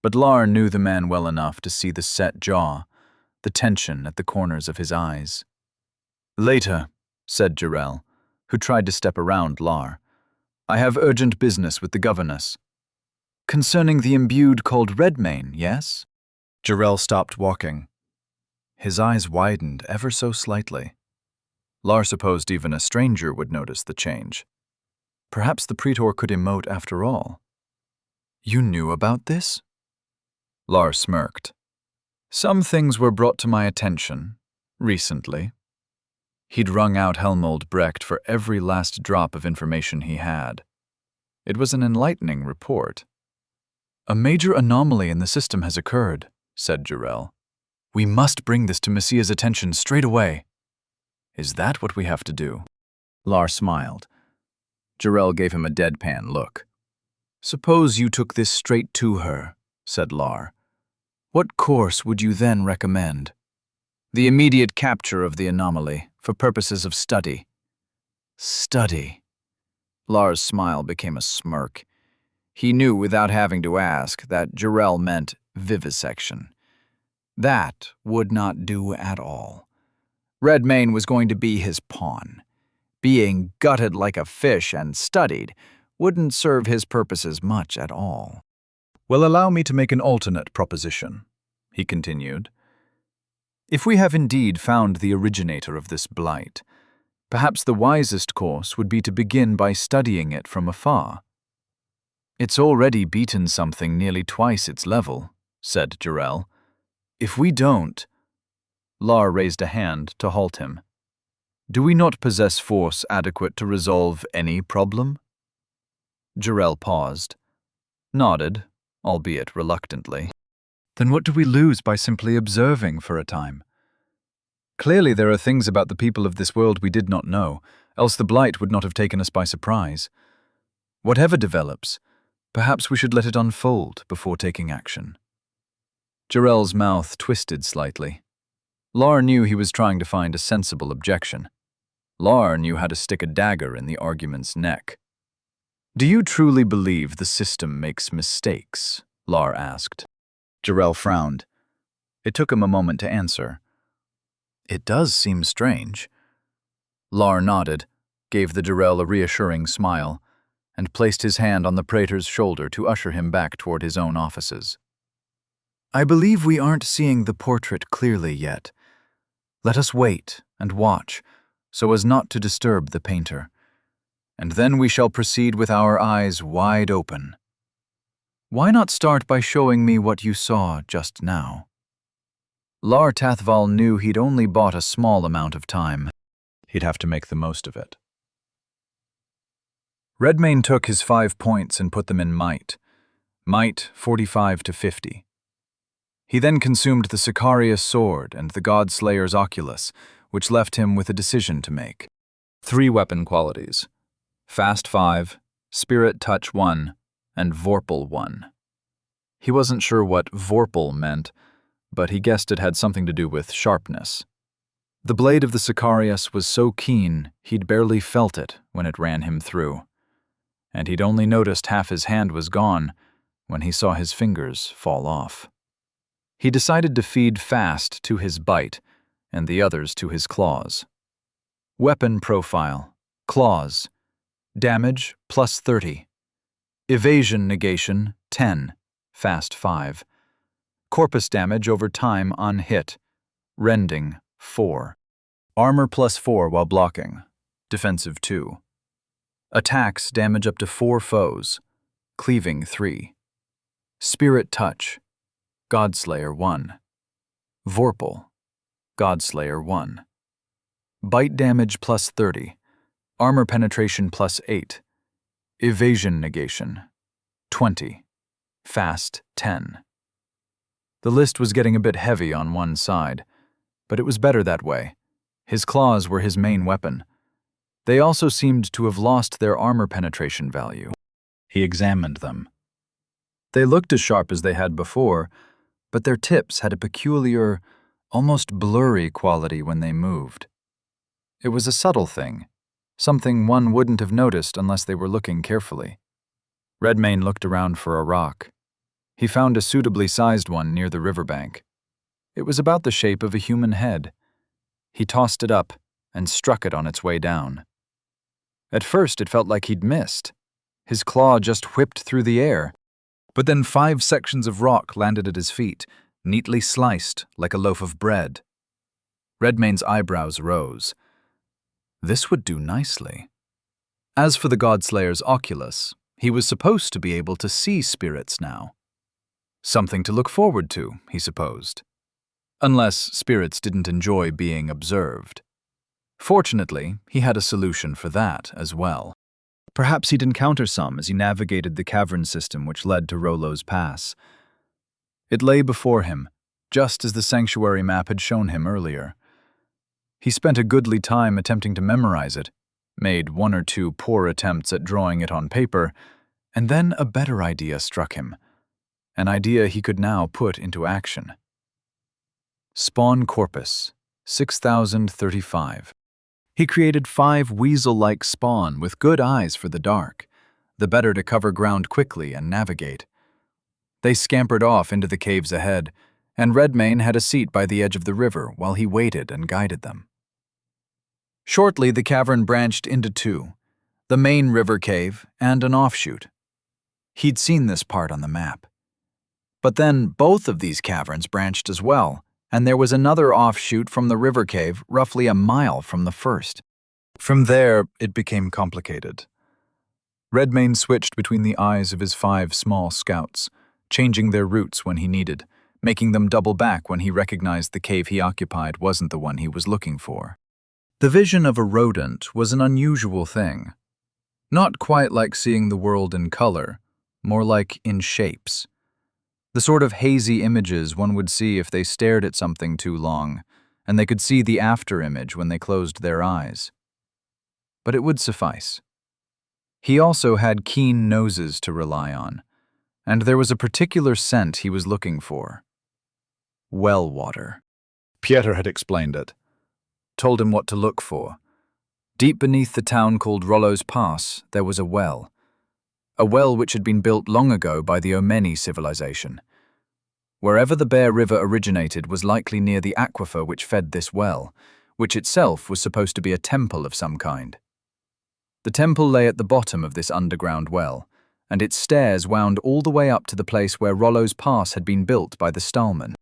But Lar knew the man well enough to see the set jaw, the tension at the corners of his eyes. Later, said Jarrell, who tried to step around Lar. I have urgent business with the governess. Concerning the imbued called Redmane, yes? Jarrell stopped walking. His eyes widened ever so slightly. Lar supposed even a stranger would notice the change. Perhaps the Praetor could emote after all. You knew about this? Lar smirked. Some things were brought to my attention, recently. He'd wrung out Helmold Brecht for every last drop of information he had. It was an enlightening report. A major anomaly in the system has occurred, said Jarrell. We must bring this to Messiah's attention straight away. Is that what we have to do? Lar smiled. Jarrell gave him a deadpan look. Suppose you took this straight to her, said Lar. What course would you then recommend? The immediate capture of the anomaly for purposes of study. Study. Lars' smile became a smirk. He knew without having to ask that Jarrell meant vivisection. That would not do at all. Redmayne was going to be his pawn. Being gutted like a fish and studied wouldn't serve his purposes much at all. Well, allow me to make an alternate proposition, he continued. If we have indeed found the originator of this blight, perhaps the wisest course would be to begin by studying it from afar. It's already beaten something nearly twice its level, said Jarrell. If we don't... Lar raised a hand to halt him. Do we not possess force adequate to resolve any problem? Jarrell paused, nodded, albeit reluctantly. Then what do we lose by simply observing for a time? Clearly there are things about the people of this world we did not know, else the blight would not have taken us by surprise. Whatever develops, perhaps we should let it unfold before taking action. Jarrell's mouth twisted slightly. Lar knew he was trying to find a sensible objection. Lar knew how to stick a dagger in the argument's neck. Do you truly believe the system makes mistakes? Lar asked. Jarrell frowned. It took him a moment to answer. It does seem strange. Lar nodded, gave the Jarrell a reassuring smile, and placed his hand on the praetor's shoulder to usher him back toward his own offices. I believe we aren't seeing the portrait clearly yet. Let us wait and watch, so as not to disturb the painter, and then we shall proceed with our eyes wide open. Why not start by showing me what you saw just now? Lar Tathval knew he'd only bought a small amount of time. He'd have to make the most of it. Redmayne took his 5 points and put them in might. Might 45 to 50. He then consumed the Sicarius sword and the Godslayer's oculus, which left him with a decision to make. 3 weapon qualities: Fast 5, Spirit Touch 1, and Vorpal 1. He wasn't sure what Vorpal meant, but he guessed it had something to do with sharpness. The blade of the Sicarius was so keen he'd barely felt it when it ran him through, and he'd only noticed half his hand was gone when he saw his fingers fall off. He decided to feed Fast to his bite and the others to his claws. Weapon profile: Claws. Damage plus 30. Evasion negation 10, Fast 5. Corpus damage over time on hit, Rending 4. Armor plus 4 while blocking, Defensive 2. Attacks damage up to 4 foes, Cleaving 3. Spirit Touch, Godslayer 1. Vorpal, Godslayer 1. Bite damage plus 30. Armor penetration plus 8. Evasion negation 20. Fast 10. The list was getting a bit heavy on one side, but it was better that way. His claws were his main weapon. They also seemed to have lost their armor penetration value. He examined them. They looked as sharp as they had before, but their tips had a peculiar, almost blurry quality when they moved. It was a subtle thing, something one wouldn't have noticed unless they were looking carefully. Redmayne looked around for a rock. He found a suitably sized one near the riverbank. It was about the shape of a human head. He tossed it up and struck it on its way down. At first it felt like he'd missed. His claw just whipped through the air. But then 5 sections of rock landed at his feet, neatly sliced like a loaf of bread. Redmayne's eyebrows rose. This would do nicely. As for the Godslayer's oculus, he was supposed to be able to see spirits now. Something to look forward to, he supposed. Unless spirits didn't enjoy being observed. Fortunately, he had a solution for that as well. Perhaps he'd encounter some as he navigated the cavern system which led to Rollo's Pass. It lay before him, just as the sanctuary map had shown him earlier. He spent a goodly time attempting to memorize it, made 1 or 2 poor attempts at drawing it on paper, and then a better idea struck him. an idea he could now put into action. Spawn Corpus, 6035. He created 5 weasel-like spawn with good eyes for the dark, the better to cover ground quickly and navigate. They scampered off into the caves ahead, and Redmayne had a seat by the edge of the river while he waited and guided them. Shortly, the cavern branched into 2, the main river cave and an offshoot. He'd seen this part on the map. But then both of these caverns branched as well, and there was another offshoot from the river cave roughly a mile from the first. From there, it became complicated. Redmayne switched between the eyes of his 5 small scouts, changing their routes when he needed, making them double back when he recognized the cave he occupied wasn't the one he was looking for. The vision of a rodent was an unusual thing. Not quite like seeing the world in color, more like in shapes. The sort of hazy images one would see if they stared at something too long, and they could see the after image when they closed their eyes. But it would suffice. He also had keen noses to rely on, and there was a particular scent he was looking for. Well water. Pieter had explained it, told him what to look for. Deep beneath the town called Rollo's Pass, there was a well which had been built long ago by the Omeni civilization. Wherever the Bear River originated was likely near the aquifer which fed this well, which itself was supposed to be a temple of some kind. The temple lay at the bottom of this underground well, and its stairs wound all the way up to the place where Rollo's Pass had been built by the Stallman.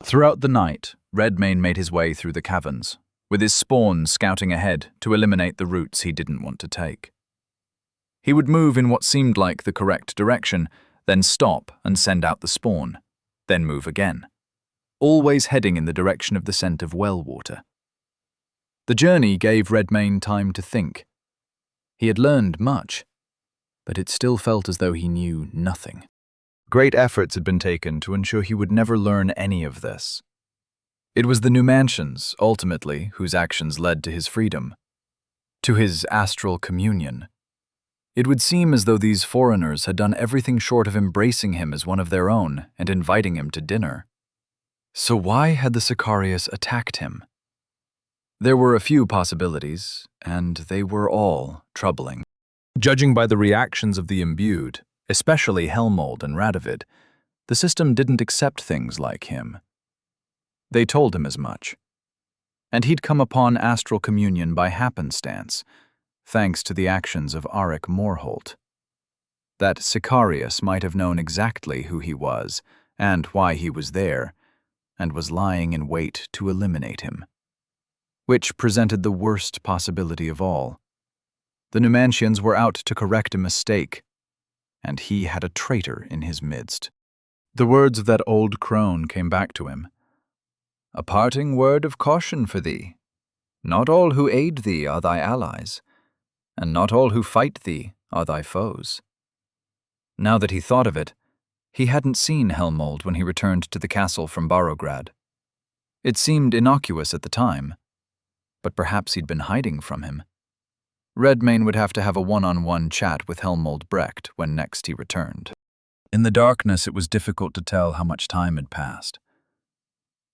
Throughout the night, Redmayne made his way through the caverns, with his spawn scouting ahead to eliminate the routes he didn't want to take. He would move in what seemed like the correct direction, then stop and send out the spawn, then move again, always heading in the direction of the scent of well water. The journey gave Redmayne time to think. He had learned much, but it still felt as though he knew nothing. Great efforts had been taken to ensure he would never learn any of this. It was the Numantians, ultimately, whose actions led to his freedom, to his astral communion. It would seem as though these foreigners had done everything short of embracing him as one of their own and inviting him to dinner. So why had the Sicarius attacked him? There were a few possibilities, and they were all troubling. Judging by the reactions of the imbued, especially Helmold and Radovid, the system didn't accept things like him. They told him as much. And he'd come upon astral communion by happenstance, thanks to the actions of Arik Morholt. That Sicarius might have known exactly who he was and why he was there, and was lying in wait to eliminate him. Which presented the worst possibility of all. The Numantians were out to correct a mistake, and he had a traitor in his midst. The words of that old crone came back to him. A parting word of caution for thee. Not all who aid thee are thy allies, and not all who fight thee are thy foes. Now that he thought of it, he hadn't seen Helmold when he returned to the castle from Barograd. It seemed innocuous at the time, but perhaps he'd been hiding from him. Redmayne would have to have a one-on-one chat with Helmold Brecht when next he returned. In the darkness, it was difficult to tell how much time had passed.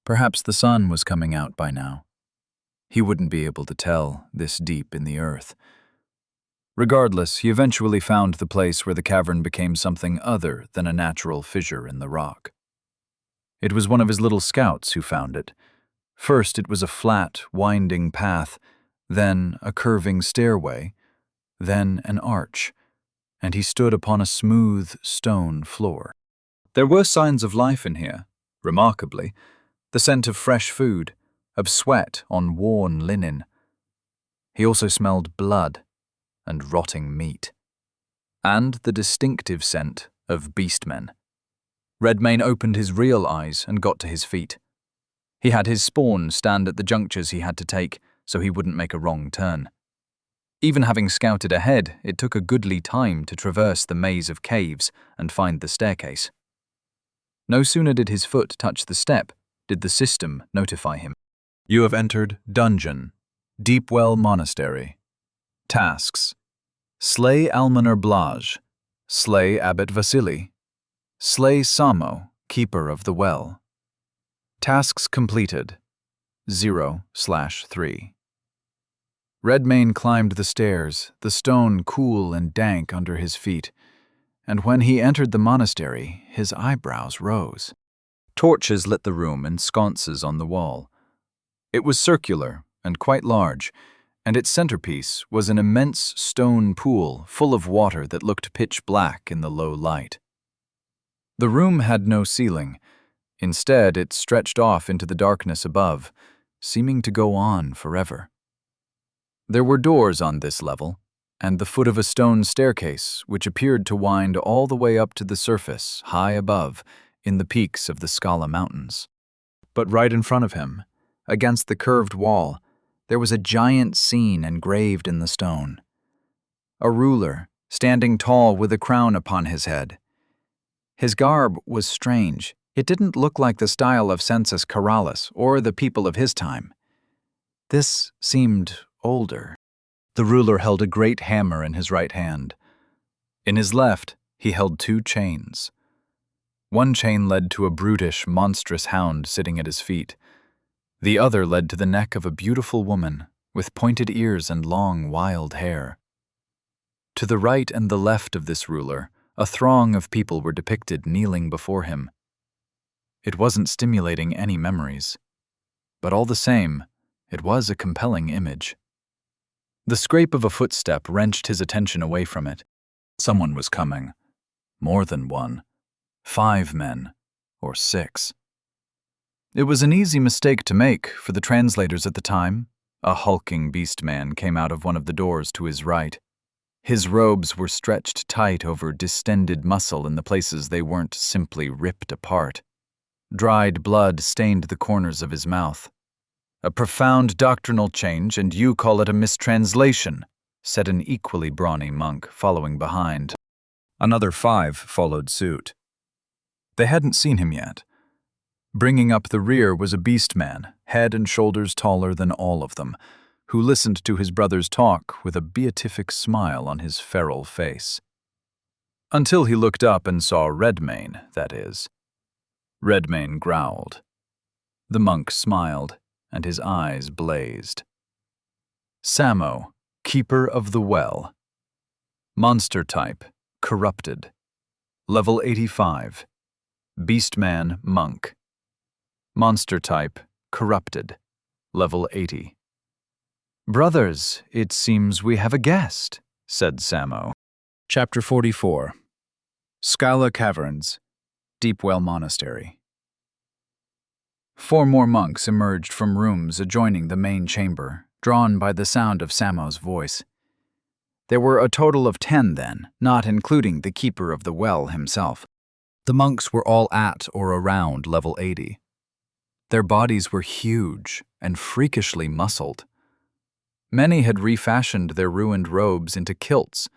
Perhaps the sun was coming out by now. He wouldn't be able to tell, this deep in the earth. Regardless, he eventually found the place where the cavern became something other than a natural fissure in the rock. It was one of his little scouts who found it. First, it was a flat, winding path, then a curving stairway, then an arch, and he stood upon a smooth stone floor. There were signs of life in here, remarkably, the scent of fresh food, of sweat on worn linen. He also smelled blood and rotting meat, and the distinctive scent of beastmen. Redmayne opened his real eyes and got to his feet. He had his spawn stand at the junctures he had to take, so he wouldn't make a wrong turn. Even having scouted ahead, it took a goodly time to traverse the maze of caves and find the staircase. No sooner did his foot touch the step, did the system notify him. You have entered Dungeon, Deepwell Monastery. Tasks: slay Almoner Blaj, slay Abbot Vasily, Slay Samo, keeper of the well. Tasks completed. 0/3. Redmayne climbed the stairs, the stone cool and dank under his feet, and when he entered the monastery, his eyebrows rose. Torches lit the room in sconces on the wall. It was circular and quite large, and its centerpiece was an immense stone pool full of water that looked pitch black in the low light. The room had no ceiling. Instead, it stretched off into the darkness above, seeming to go on forever. There were doors on this level, and the foot of a stone staircase which appeared to wind all the way up to the surface, high above, in the peaks of the Scala Mountains. But right in front of him, against the curved wall, there was a giant scene engraved in the stone. A ruler, standing tall with a crown upon his head. His garb was strange. It didn't look like the style of Census Caralis or the people of his time. This seemed older. The ruler held a great hammer in his right hand. In his left, he held 2 chains. One chain led to a brutish, monstrous hound sitting at his feet. The other led to the neck of a beautiful woman with pointed ears and long, wild hair. To the right and the left of this ruler, a throng of people were depicted kneeling before him. It wasn't stimulating any memories, but all the same, it was a compelling image. The scrape of a footstep wrenched his attention away from it. Someone was coming. More than one. 5 men, or 6. It was an easy mistake to make for the translators at the time. A hulking beast man came out of one of the doors to his right. His robes were stretched tight over distended muscle in the places they weren't simply ripped apart. Dried blood stained the corners of his mouth. "A profound doctrinal change, and you call it a mistranslation," said an equally brawny monk following behind. Another 5 followed suit. They hadn't seen him yet. Bringing up the rear was a beast man, head and shoulders taller than all of them, who listened to his brother's talk with a beatific smile on his feral face. Until he looked up and saw Redmayne, that is. Redmayne growled. The monk smiled, and his eyes blazed. Samo, keeper of the well. Monster type, corrupted. Level 85. Beastman monk. Monster type, corrupted. Level 80. "Brothers, it seems we have a guest," said Samo. Chapter 44. Scala Caverns, Deepwell Monastery. 4 more monks emerged from rooms adjoining the main chamber, drawn by the sound of Samo's voice. There were a total of 10 then, not including the keeper of the well himself. The monks were all at or around level 80. Their bodies were huge and freakishly muscled. Many had refashioned their ruined robes into kilts,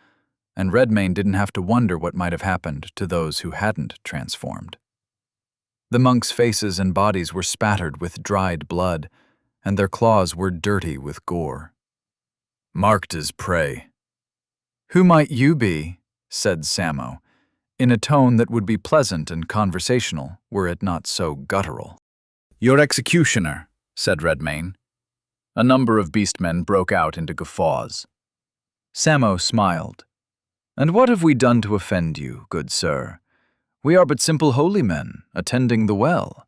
and Redmayne didn't have to wonder what might have happened to those who hadn't transformed. The monks' faces and bodies were spattered with dried blood, and their claws were dirty with gore. Marked as prey. "Who might you be?" said Samo, in a tone that would be pleasant and conversational were it not so guttural. "Your executioner," said Redmayne. A number of beastmen broke out into guffaws. Samo smiled. "And what have we done to offend you, good sir? We are but simple holy men, attending the well."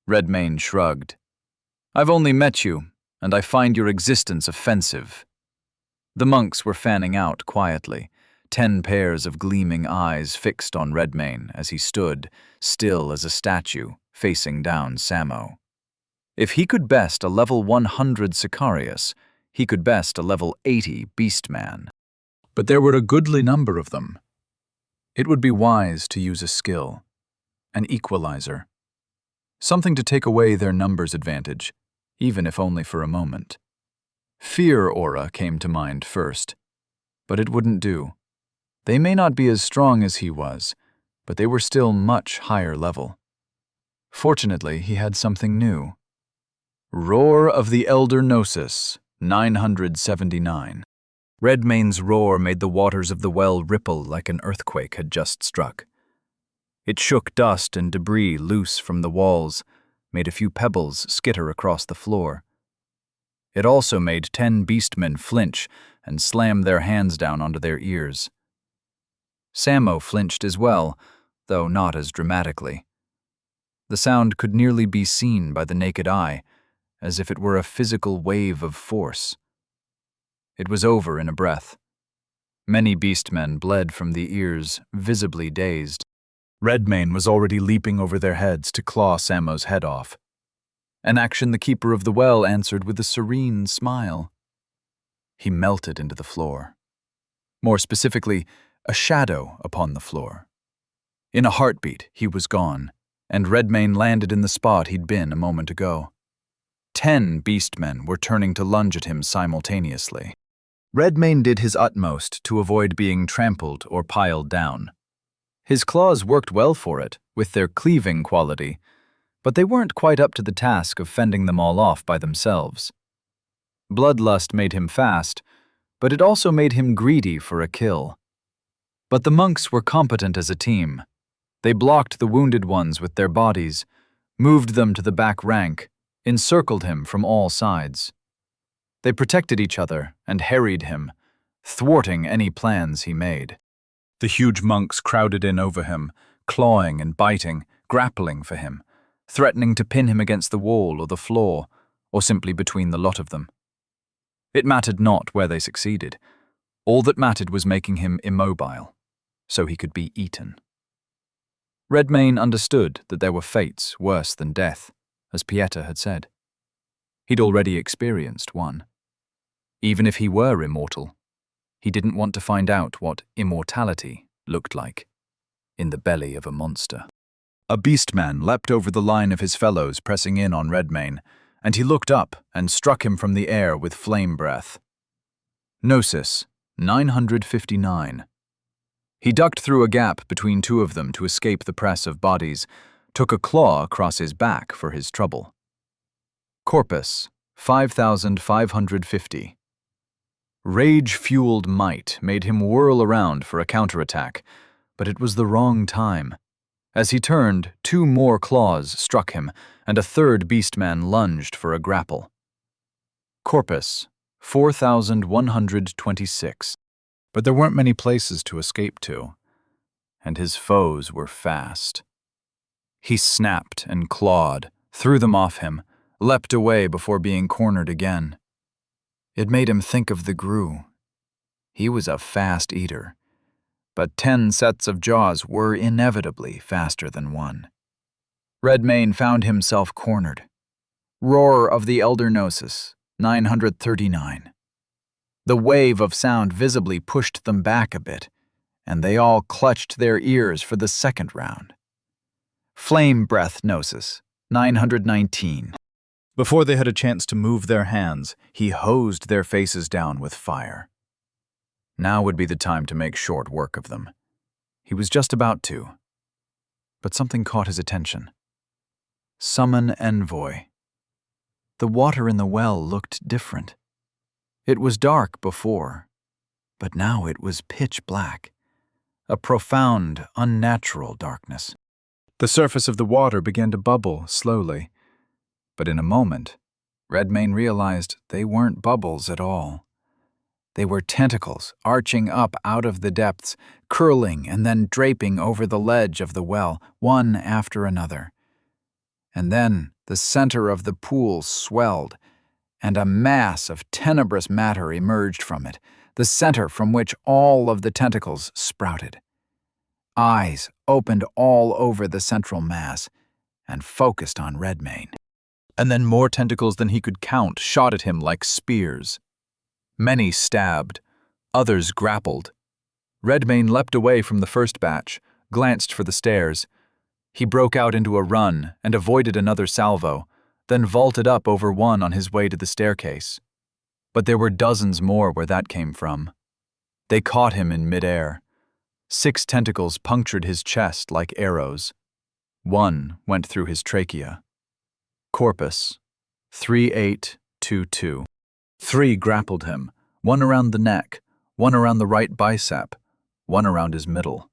Redmayne shrugged. "I've only met you, and I find your existence offensive." The monks were fanning out quietly, 10 pairs of gleaming eyes fixed on Redmayne as he stood, still as a statue, facing down Samo. If he could best a level 100 Sicarius, he could best a level 80 Beastman. But there were a goodly number of them. It would be wise to use a skill, an equalizer, something to take away their numbers advantage, even if only for a moment. Fear aura came to mind first, but it wouldn't do. They may not be as strong as he was, but they were still much higher level. Fortunately, he had something new. Roar of the Elder Gnosis, 979. Redmayne's roar made the waters of the well ripple like an earthquake had just struck. It shook dust and debris loose from the walls, made a few pebbles skitter across the floor. It also made 10 beastmen flinch and slam their hands down onto their ears. Sammo flinched as well, though not as dramatically. The sound could nearly be seen by the naked eye, as if it were a physical wave of force. It was over in a breath. Many beastmen bled from the ears, visibly dazed. Redmane was already leaping over their heads to claw Sammo's head off. An action the Keeper of the Well answered with a serene smile. He melted into the floor. More specifically, a shadow upon the floor. In a heartbeat, he was gone, and Redmane landed in the spot he'd been a moment ago. 10 beastmen were turning to lunge at him simultaneously. Redmane did his utmost to avoid being trampled or piled down. His claws worked well for it, with their cleaving quality, but they weren't quite up to the task of fending them all off by themselves. Bloodlust made him fast, but it also made him greedy for a kill. But the monks were competent as a team. They blocked the wounded ones with their bodies, moved them to the back rank, encircled him from all sides. They protected each other and harried him, thwarting any plans he made. The huge monks crowded in over him, clawing and biting, grappling for him, threatening to pin him against the wall or the floor, or simply between the lot of them. It mattered not where they succeeded. All that mattered was making him immobile, so he could be eaten. Redmane understood that there were fates worse than death, as Pieta had said. He'd already experienced one. Even if he were immortal, he didn't want to find out what immortality looked like in the belly of a monster. A beastman leapt over the line of his fellows pressing in on Redmane, and he looked up and struck him from the air with flame breath. Gnosis, 959. He ducked through a gap between two of them to escape the press of bodies, took a claw across his back for his trouble. Corpus, 5550. Rage-fueled might made him whirl around for a counterattack, but it was the wrong time. As he turned, 2 more claws struck him, and a third beastman lunged for a grapple. Corpus, 4126. But there weren't many places to escape to, and his foes were fast. He snapped and clawed, threw them off him, leapt away before being cornered again. It made him think of the Gru. He was a fast eater, but 10 sets of jaws were inevitably faster than one. Redmane found himself cornered. Roar of the Elder Gnosis, 939. The wave of sound visibly pushed them back a bit, and they all clutched their ears for the second round. Flame Breath Gnosis, 919. Before they had a chance to move their hands, he hosed their faces down with fire. Now would be the time to make short work of them. He was just about to. But something caught his attention. Summon Envoy. The water in the well looked different. It was dark before, but now it was pitch black. A profound, unnatural darkness. The surface of the water began to bubble slowly. But in a moment, Redmane realized they weren't bubbles at all. They were tentacles arching up out of the depths, curling and then draping over the ledge of the well, one after another. And then the center of the pool swelled, and a mass of tenebrous matter emerged from it, the center from which all of the tentacles sprouted. Eyes opened all over the central mass and focused on Redmane. And then more tentacles than he could count shot at him like spears. Many stabbed, others grappled. Redmane leapt away from the first batch, glanced for the stairs. He broke out into a run and avoided another salvo, then vaulted up over one on his way to the staircase. But there were dozens more where that came from. They caught him in midair. 6 tentacles punctured his chest like arrows. 1 went through his trachea. Corpus, 3822. 3 grappled him, 1 around the neck, 1 around the right bicep, 1 around his middle.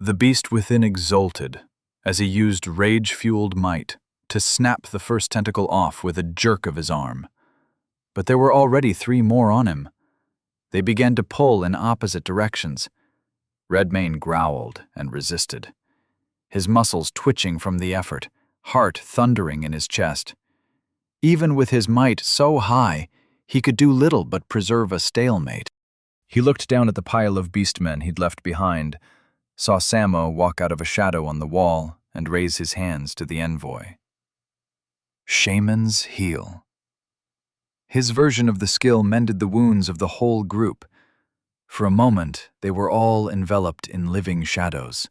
The beast within exulted as he used rage-fueled might to snap the first tentacle off with a jerk of his arm. But there were already 3 more on him. They began to pull in opposite directions. Redmane growled and resisted, his muscles twitching from the effort, heart thundering in his chest. Even with his might so high, he could do little but preserve a stalemate. He looked down at the pile of beastmen he'd left behind, saw Samo walk out of a shadow on the wall and raise his hands to the envoy. Shaman's Heal. His version of the skill mended the wounds of the whole group. For a moment, they were all enveloped in living shadows.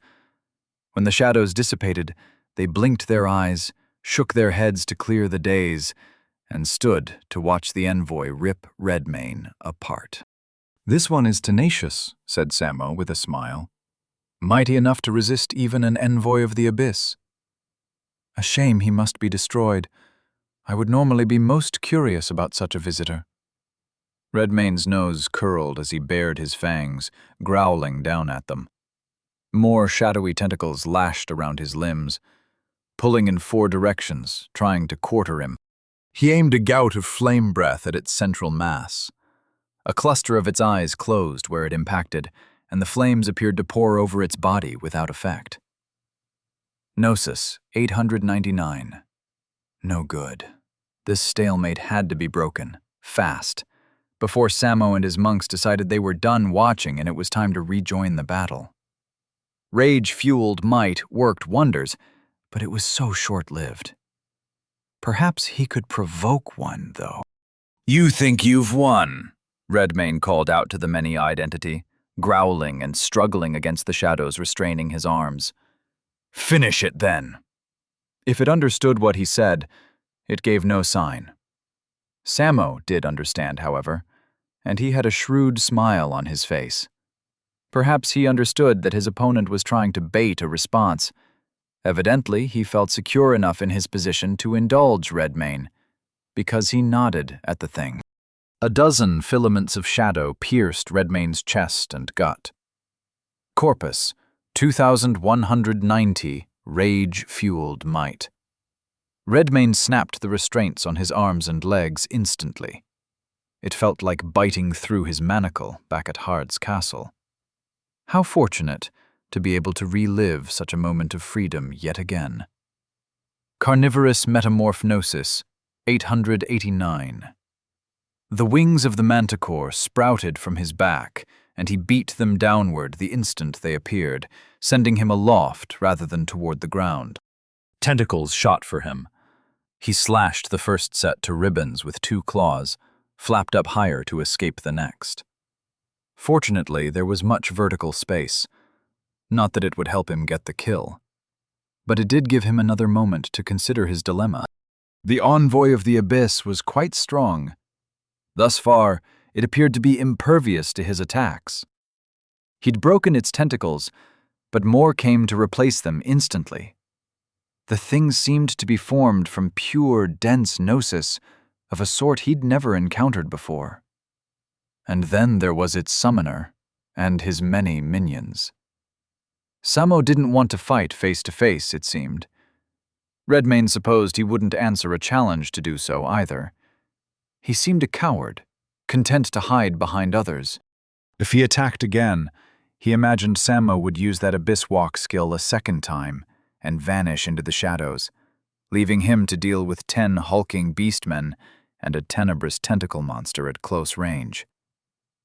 When the shadows dissipated, they blinked their eyes, shook their heads to clear the daze, and stood to watch the envoy rip Redmane apart. "This one is tenacious," said Samo with a smile. "Mighty enough to resist even an envoy of the abyss. A shame he must be destroyed. I would normally be most curious about such a visitor." Redmane's nose curled as he bared his fangs, growling down at them. More shadowy tentacles lashed around his limbs, pulling in 4 directions, trying to quarter him. He aimed a gout of flame breath at its central mass. A cluster of its eyes closed where it impacted, and the flames appeared to pour over its body without effect. Gnosis, 899. No good. This stalemate had to be broken, fast, before Samo and his monks decided they were done watching and it was time to rejoin the battle. Rage-fueled might worked wonders, but it was so short-lived. Perhaps he could provoke one, though. "You think you've won," Redmane called out to the many-eyed entity, growling and struggling against the shadows restraining his arms. "Finish it, then." If it understood what he said, it gave no sign. Samo did understand, however, and he had a shrewd smile on his face. Perhaps he understood that his opponent was trying to bait a response. Evidently, he felt secure enough in his position to indulge Redmane, because he nodded at the thing. A dozen filaments of shadow pierced Redmane's chest and gut. Corpus, 2190, rage-fueled might. Redmane snapped the restraints on his arms and legs instantly. It felt like biting through his manacle back at Hard's castle. How fortunate to be able to relive such a moment of freedom yet again. Carnivorous Metamorphnosis, 889. The wings of the manticore sprouted from his back, and he beat them downward the instant they appeared, sending him aloft rather than toward the ground. Tentacles shot for him. He slashed the first set to ribbons with 2 claws, flapped up higher to escape the next. Fortunately, there was much vertical space. Not that it would help him get the kill. But it did give him another moment to consider his dilemma. The envoy of the abyss was quite strong. Thus far, it appeared to be impervious to his attacks. He'd broken its tentacles, but more came to replace them instantly. The thing seemed to be formed from pure, dense gnosis, of a sort he'd never encountered before. And then there was its summoner, and his many minions. Samo didn't want to fight face-to-face, it seemed. Redmane supposed he wouldn't answer a challenge to do so either. He seemed a coward, content to hide behind others. If he attacked again, he imagined Samo would use that abyss walk skill a second time and vanish into the shadows, leaving him to deal with 10 hulking beastmen and a tenebrous tentacle monster at close range.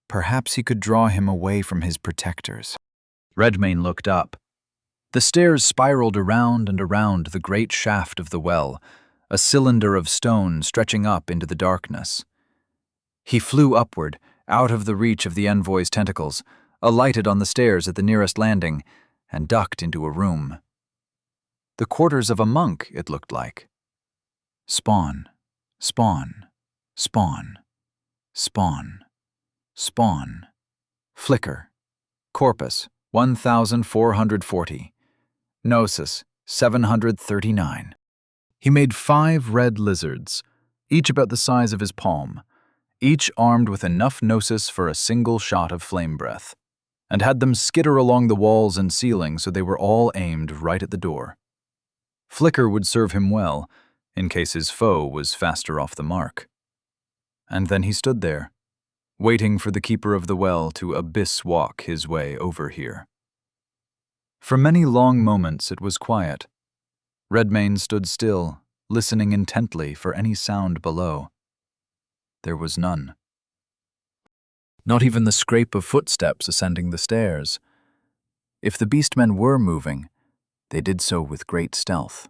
Perhaps he could draw him away from his protectors. Redmane looked up. The stairs spiraled around and around the great shaft of the well, a cylinder of stone stretching up into the darkness. He flew upward, out of the reach of the envoy's tentacles, alighted on the stairs at the nearest landing, and ducked into a room. The quarters of a monk, it looked like. Spawn, spawn, spawn, spawn, spawn. Flicker. Corpus, 1440. Gnosis, 739. He made 5 red lizards, each about the size of his palm, each armed with enough gnosis for a single shot of flame breath, and had them skitter along the walls and ceiling so they were all aimed right at the door. Flicker would serve him well, in case his foe was faster off the mark. And then he stood there, waiting for the keeper of the well to abyss walk his way over here. For many long moments it was quiet. Redmayne stood still, listening intently for any sound below. There was none. Not even the scrape of footsteps ascending the stairs. If the beastmen were moving, they did so with great stealth.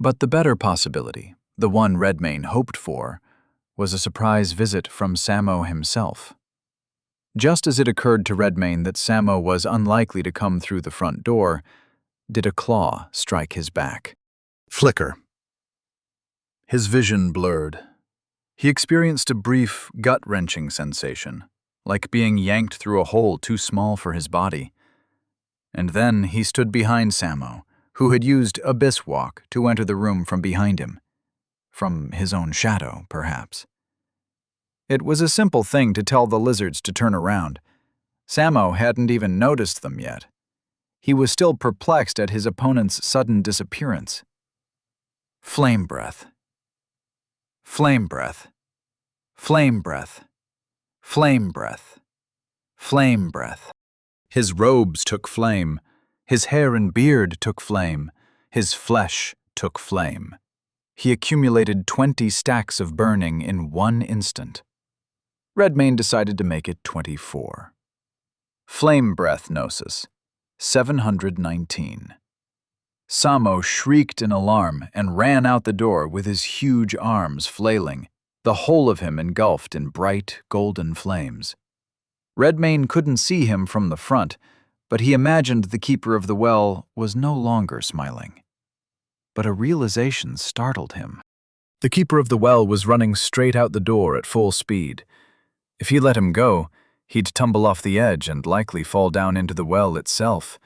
But the better possibility, the one Redmayne hoped for, was a surprise visit from Samo himself. Just as it occurred to Redmayne that Samo was unlikely to come through the front door, did a claw strike his back. Flicker. His vision blurred. He experienced a brief, gut-wrenching sensation, like being yanked through a hole too small for his body. And then he stood behind Samo, who had used Abyss Walk to enter the room from behind him. From his own shadow, perhaps. It was a simple thing to tell the lizards to turn around. Samo hadn't even noticed them yet. He was still perplexed at his opponent's sudden disappearance. Flame breath. Flame breath. Flame breath. Flame breath. Flame breath. His robes took flame. His hair and beard took flame. His flesh took flame. He accumulated 20 stacks of burning in one instant. Redmayne decided to make it 24. Flame breath gnosis, 719. Samo shrieked in alarm and ran out the door with his huge arms flailing, the whole of him engulfed in bright, golden flames. Redmayne couldn't see him from the front, but he imagined the keeper of the well was no longer smiling. But a realization startled him. The keeper of the well was running straight out the door at full speed. If he let him go, he'd tumble off the edge and likely fall down into the well itself,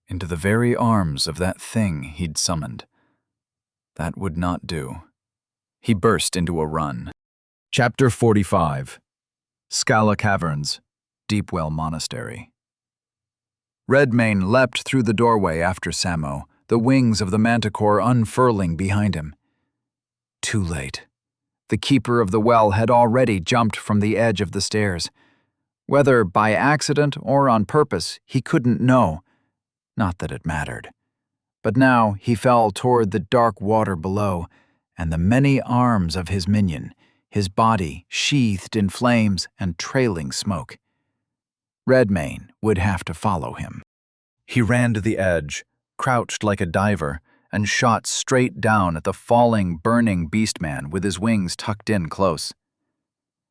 into the very arms of that thing he'd summoned. That would not do. He burst into a run. Chapter 45. Scala Caverns, Deepwell Monastery. Redmayne leapt through the doorway after Samo, the wings of the manticore unfurling behind him. Too late. The keeper of the well had already jumped from the edge of the stairs. Whether by accident or on purpose, he couldn't know. Not that it mattered. But now he fell toward the dark water below, and the many arms of his minion, his body sheathed in flames and trailing smoke. Redmayne would have to follow him. He ran to the edge, crouched like a diver, and shot straight down at the falling, burning beastman with his wings tucked in close.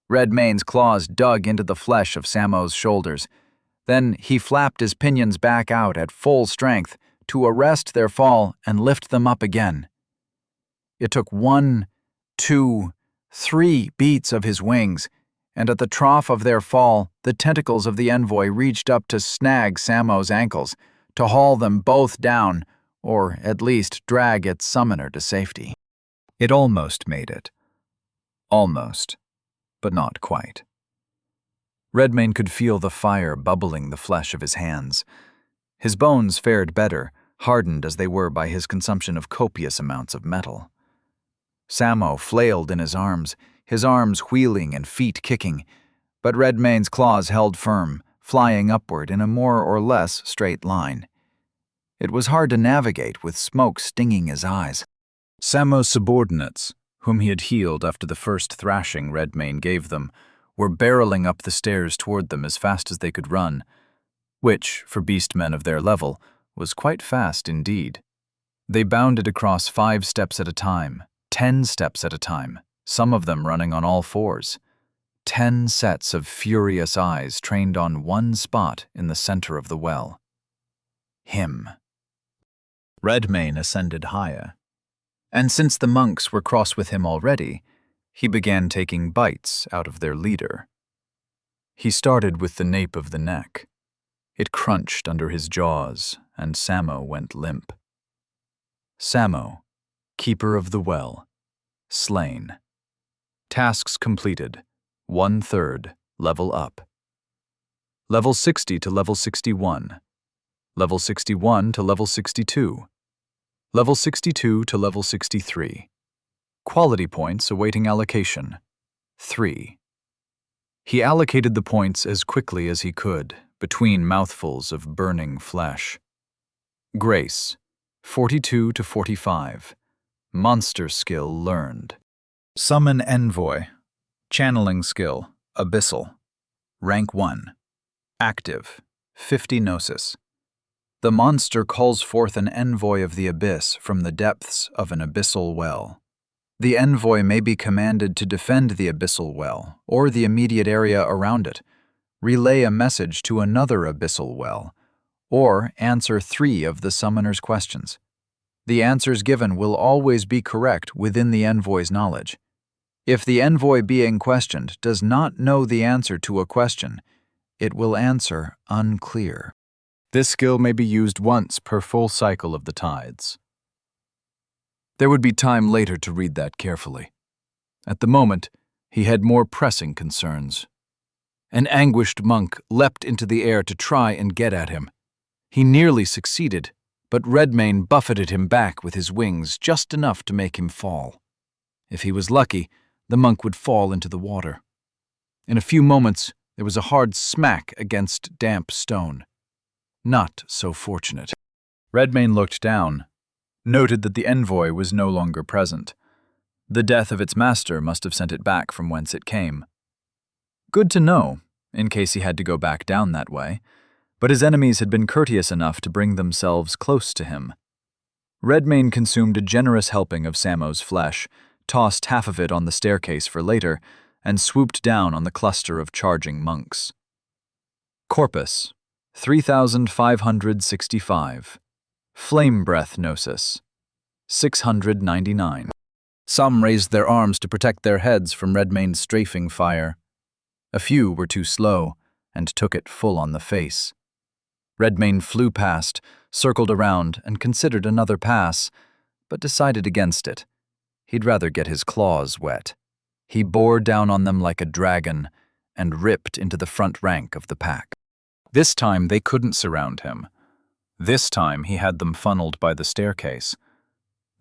Redmayne's claws dug into the flesh of Samo's shoulders. Then he flapped his pinions back out at full strength to arrest their fall and lift them up again. It took 1, 2, 3 beats of his wings, and at the trough of their fall, the tentacles of the envoy reached up to snag Samo's ankles, to haul them both down, or at least drag its summoner to safety. It almost made it. Almost, but not quite. Redmayne could feel the fire bubbling the flesh of his hands. His bones fared better, hardened as they were by his consumption of copious amounts of metal. Samo flailed in his arms wheeling and feet kicking, but Redmayne's claws held firm, flying upward in a more or less straight line. It was hard to navigate with smoke stinging his eyes. Samo's subordinates, whom he had healed after the first thrashing Redmayne gave them, were barreling up the stairs toward them as fast as they could run, which, for beastmen of their level, was quite fast indeed. They bounded across 5 steps at a time, 10 steps at a time, some of them running on all fours. 10 sets of furious eyes trained on one spot in the center of the well. Him. Redmayne ascended higher, and since the monks were cross with him already, he began taking bites out of their leader. He started with the nape of the neck. It crunched under his jaws, and Samo went limp. Samo, keeper of the well, slain. Tasks completed, 1/3 level up. Level 60 to level 61. Level 61 to level 62. Level 62 to level 63. Quality points awaiting allocation. 3. He allocated the points as quickly as he could, between mouthfuls of burning flesh. Grace, 42 to 45. Monster skill learned. Summon Envoy. Channeling skill, Abyssal. Rank 1. Active, 50 Gnosis. The monster calls forth an envoy of the abyss from the depths of an abyssal well. The envoy may be commanded to defend the abyssal well or the immediate area around it, relay a message to another abyssal well, or answer 3 of the summoner's questions. The answers given will always be correct within the envoy's knowledge. If the envoy being questioned does not know the answer to a question, it will answer unclear. This skill may be used once per full cycle of the tides. There would be time later to read that carefully. At the moment, he had more pressing concerns. An anguished monk leapt into the air to try and get at him. He nearly succeeded, but Redmayne buffeted him back with his wings just enough to make him fall. If he was lucky, the monk would fall into the water. In a few moments, there was a hard smack against damp stone. Not so fortunate. Redmayne looked down, noted that the envoy was no longer present. The death of its master must have sent it back from whence it came. Good to know, in case he had to go back down that way, but his enemies had been courteous enough to bring themselves close to him. Redmayne consumed a generous helping of Samo's flesh, tossed half of it on the staircase for later, and swooped down on the cluster of charging monks. Corpus, 3,565. Flame Breath Gnosis, 699. Some raised their arms to protect their heads from Redmayne's strafing fire. A few were too slow and took it full on the face. Redmayne flew past, circled around, and considered another pass, but decided against it. He'd rather get his claws wet. He bore down on them like a dragon and ripped into the front rank of the pack. This time they couldn't surround him. This time he had them funneled by the staircase.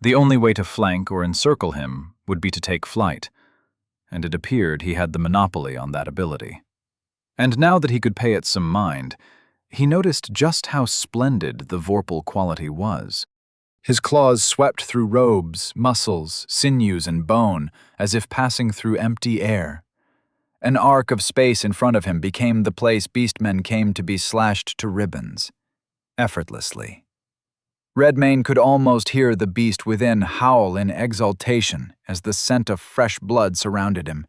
The only way to flank or encircle him would be to take flight, and it appeared he had the monopoly on that ability. And now that he could pay it some mind, he noticed just how splendid the Vorpal quality was. His claws swept through robes, muscles, sinews, and bone, as if passing through empty air. An arc of space in front of him became the place beastmen came to be slashed to ribbons. Effortlessly. Redmayne could almost hear the beast within howl in exultation as the scent of fresh blood surrounded him,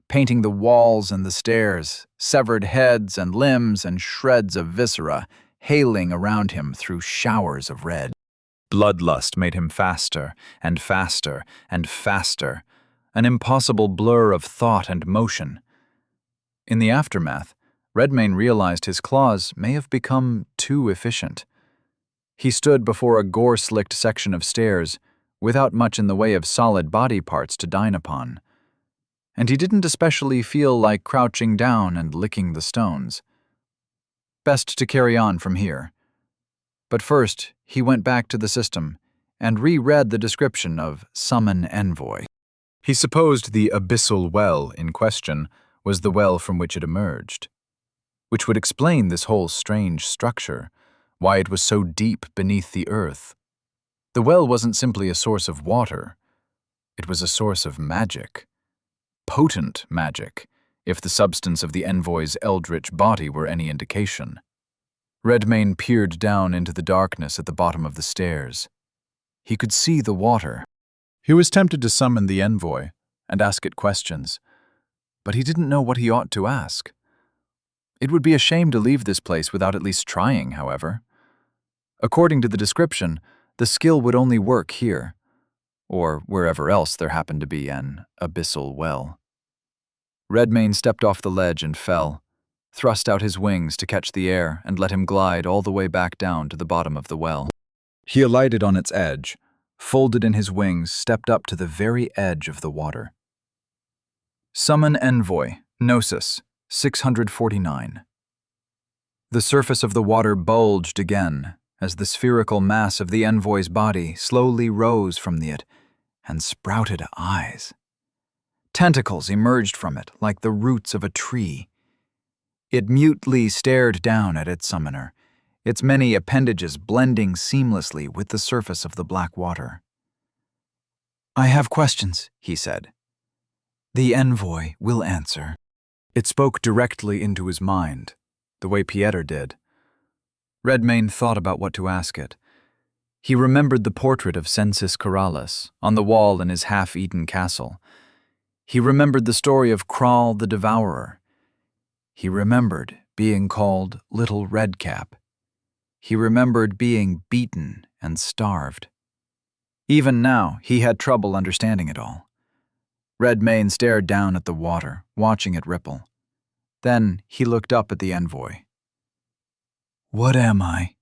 painting the walls and the stairs, severed heads and limbs and shreds of viscera hailing around him through showers of red. Bloodlust made him faster and faster and faster, an impossible blur of thought and motion. In the aftermath, Redmayne realized his claws may have become too efficient. He stood before a gore-slicked section of stairs, without much in the way of solid body parts to dine upon. And he didn't especially feel like crouching down and licking the stones. Best to carry on from here. But first, he went back to the system and reread the description of Summon Envoy. He supposed the abyssal well in question was the well from which it emerged, which would explain this whole strange structure, why it was so deep beneath the earth. The well wasn't simply a source of water. It was a source of magic. Potent magic, if the substance of the envoy's eldritch body were any indication. Redmayne peered down into the darkness at the bottom of the stairs. He could see the water. He was tempted to summon the envoy and ask it questions, but he didn't know what he ought to ask. It would be a shame to leave this place without at least trying, however. According to the description, the skill would only work here, or wherever else there happened to be an abyssal well. Redmayne stepped off the ledge and fell, thrust out his wings to catch the air and let him glide all the way back down to the bottom of the well. He alighted on its edge, folded in his wings, stepped up to the very edge of the water. Summon Envoy, Gnosis, 649. The surface of the water bulged again as the spherical mass of the envoy's body slowly rose from it and sprouted eyes. Tentacles emerged from it like the roots of a tree. It mutely stared down at its summoner, its many appendages blending seamlessly with the surface of the black water. "I have questions," he said. "The envoy will answer." It spoke directly into his mind, the way Pieter did. Redmayne thought about what to ask it. He remembered the portrait of Sensis Keralis on the wall in his half-eaten castle. He remembered the story of Kral the Devourer. He remembered being called Little Redcap. He remembered being beaten and starved. Even now, he had trouble understanding it all. Redmayne stared down at the water, watching it ripple. Then he looked up at the envoy. "What am I?"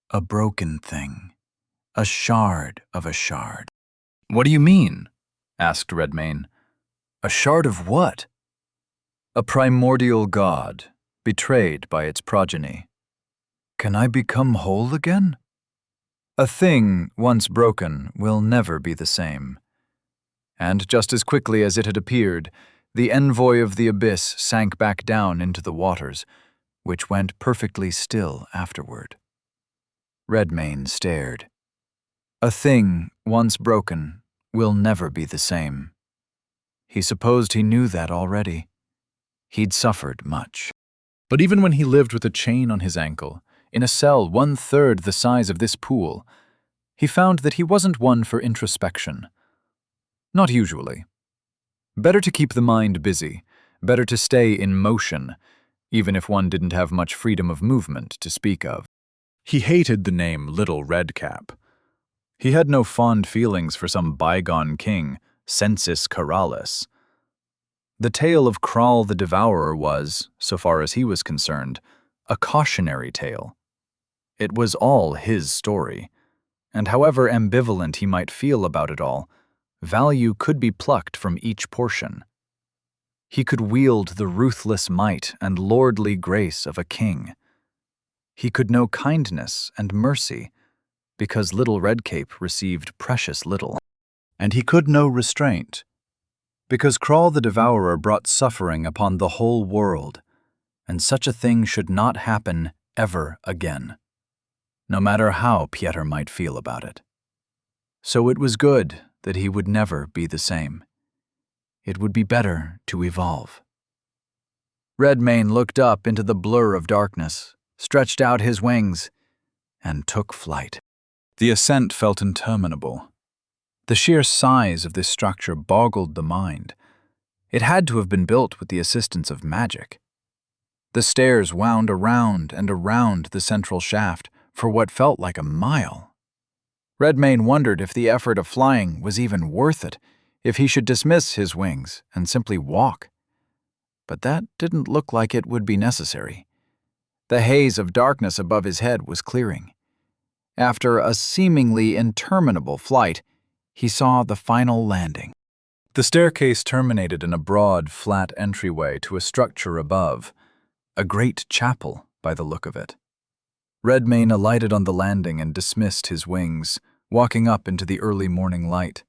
"A broken thing. A shard of a shard." "What do you mean?" asked Redmayne. "A shard of what?" "A primordial god, betrayed by its progeny." "Can I become whole again?" "A thing once broken will never be the same." And just as quickly as it had appeared, the envoy of the abyss sank back down into the waters, which went perfectly still afterward. Redmayne stared. A thing once broken will never be the same. He supposed he knew that already. He'd suffered much. But even when he lived with a chain on his ankle, in a cell 1/3 the size of this pool, he found that he wasn't one for introspection. Not usually. Better to keep the mind busy, better to stay in motion, even if one didn't have much freedom of movement to speak of. He hated the name Little Redcap. He had no fond feelings for some bygone king, Sensis Keralis. The tale of Kral the Devourer was, so far as he was concerned, a cautionary tale. It was all his story, and however ambivalent he might feel about it all, value could be plucked from each portion. He could wield the ruthless might and lordly grace of a king. He could know kindness and mercy, because Little Redcape received precious little. And he could know restraint, because Kral the Devourer brought suffering upon the whole world, and such a thing should not happen ever again, no matter how Pieter might feel about it. So it was good that he would never be the same. It would be better to evolve. Redmayne looked up into the blur of darkness, stretched out his wings, and took flight. The ascent felt interminable. The sheer size of this structure boggled the mind. It had to have been built with the assistance of magic. The stairs wound around and around the central shaft for what felt like a mile. Redmayne wondered if the effort of flying was even worth it, if he should dismiss his wings and simply walk. But that didn't look like it would be necessary. The haze of darkness above his head was clearing. After a seemingly interminable flight, he saw the final landing. The staircase terminated in a broad, flat entryway to a structure above, a great chapel by the look of it. Redmayne alighted on the landing and dismissed his wings, walking up into the early morning light.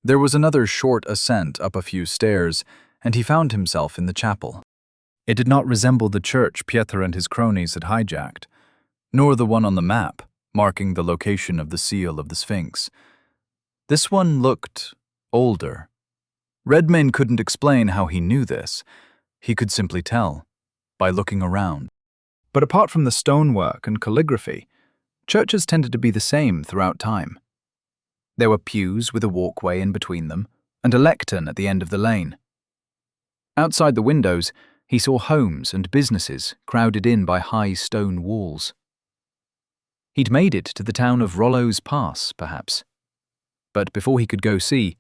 There was another short ascent up a few stairs, and he found himself in the chapel. It did not resemble the church Pieter and his cronies had hijacked, nor the one on the map, marking the location of the seal of the Sphinx. This one looked older. Redmayne couldn't explain how he knew this. He could simply tell, by looking around. But apart from the stonework and calligraphy, churches tended to be the same throughout time. There were pews with a walkway in between them, and a lectern at the end of the lane. Outside the windows, he saw homes and businesses crowded in by high stone walls. He'd made it to the town of Rollo's Pass, perhaps. But before he could go see,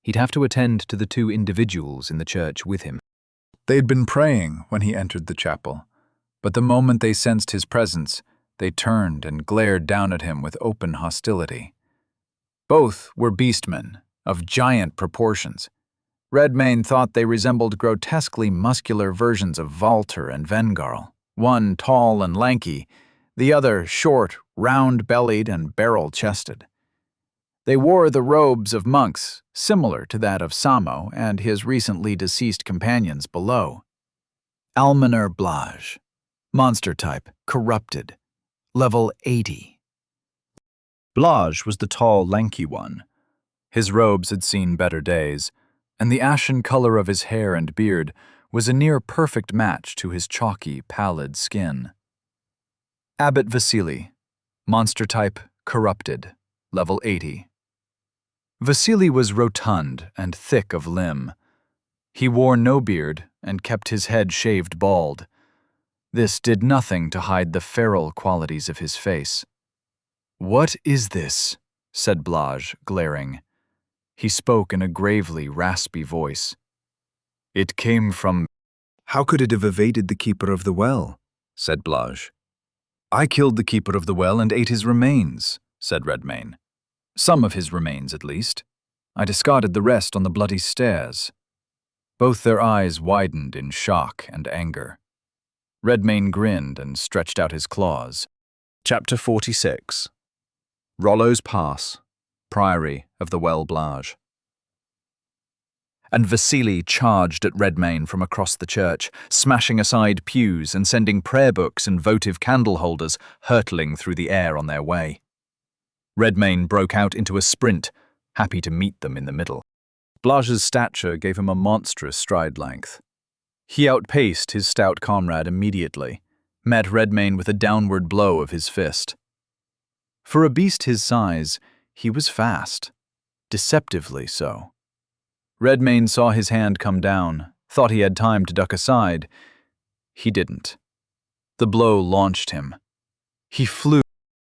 he'd have to attend to the two individuals in the church with him. They'd been praying when he entered the chapel, but the moment they sensed his presence, they turned and glared down at him with open hostility. Both were beastmen, of giant proportions. Redmayne thought they resembled grotesquely muscular versions of Walter and Vengarl, one tall and lanky, the other short, round-bellied, and barrel-chested. They wore the robes of monks, similar to that of Samo and his recently deceased companions below. Almoner Blage, monster type, corrupted, level 80. Blage was the tall, lanky one. His robes had seen better days, and the ashen color of his hair and beard was a near-perfect match to his chalky, pallid skin. Abbot Vasily, monster type, corrupted, level 80. Vasily was rotund and thick of limb. He wore no beard and kept his head shaved bald. This did nothing to hide the feral qualities of his face. "What is this?" said Blage, glaring. He spoke in a gravely raspy voice. "It came from—" "How could it have evaded the keeper of the well?" said Blage. "I killed the keeper of the well and ate his remains," said Redmayne. "Some of his remains, at least. I discarded the rest on the bloody stairs." Both their eyes widened in shock and anger. Redmayne grinned and stretched out his claws. Chapter 46. Rollo's Pass, Priory of the Well Blage. And Vasily charged at Redmayne from across the church, smashing aside pews and sending prayer books and votive candle holders hurtling through the air on their way. Redmayne broke out into a sprint, happy to meet them in the middle. Blage's stature gave him a monstrous stride length. He outpaced his stout comrade immediately, met Redmayne with a downward blow of his fist. For a beast his size, he was fast, deceptively so. Redmayne saw his hand come down, thought he had time to duck aside. He didn't. The blow launched him. He flew.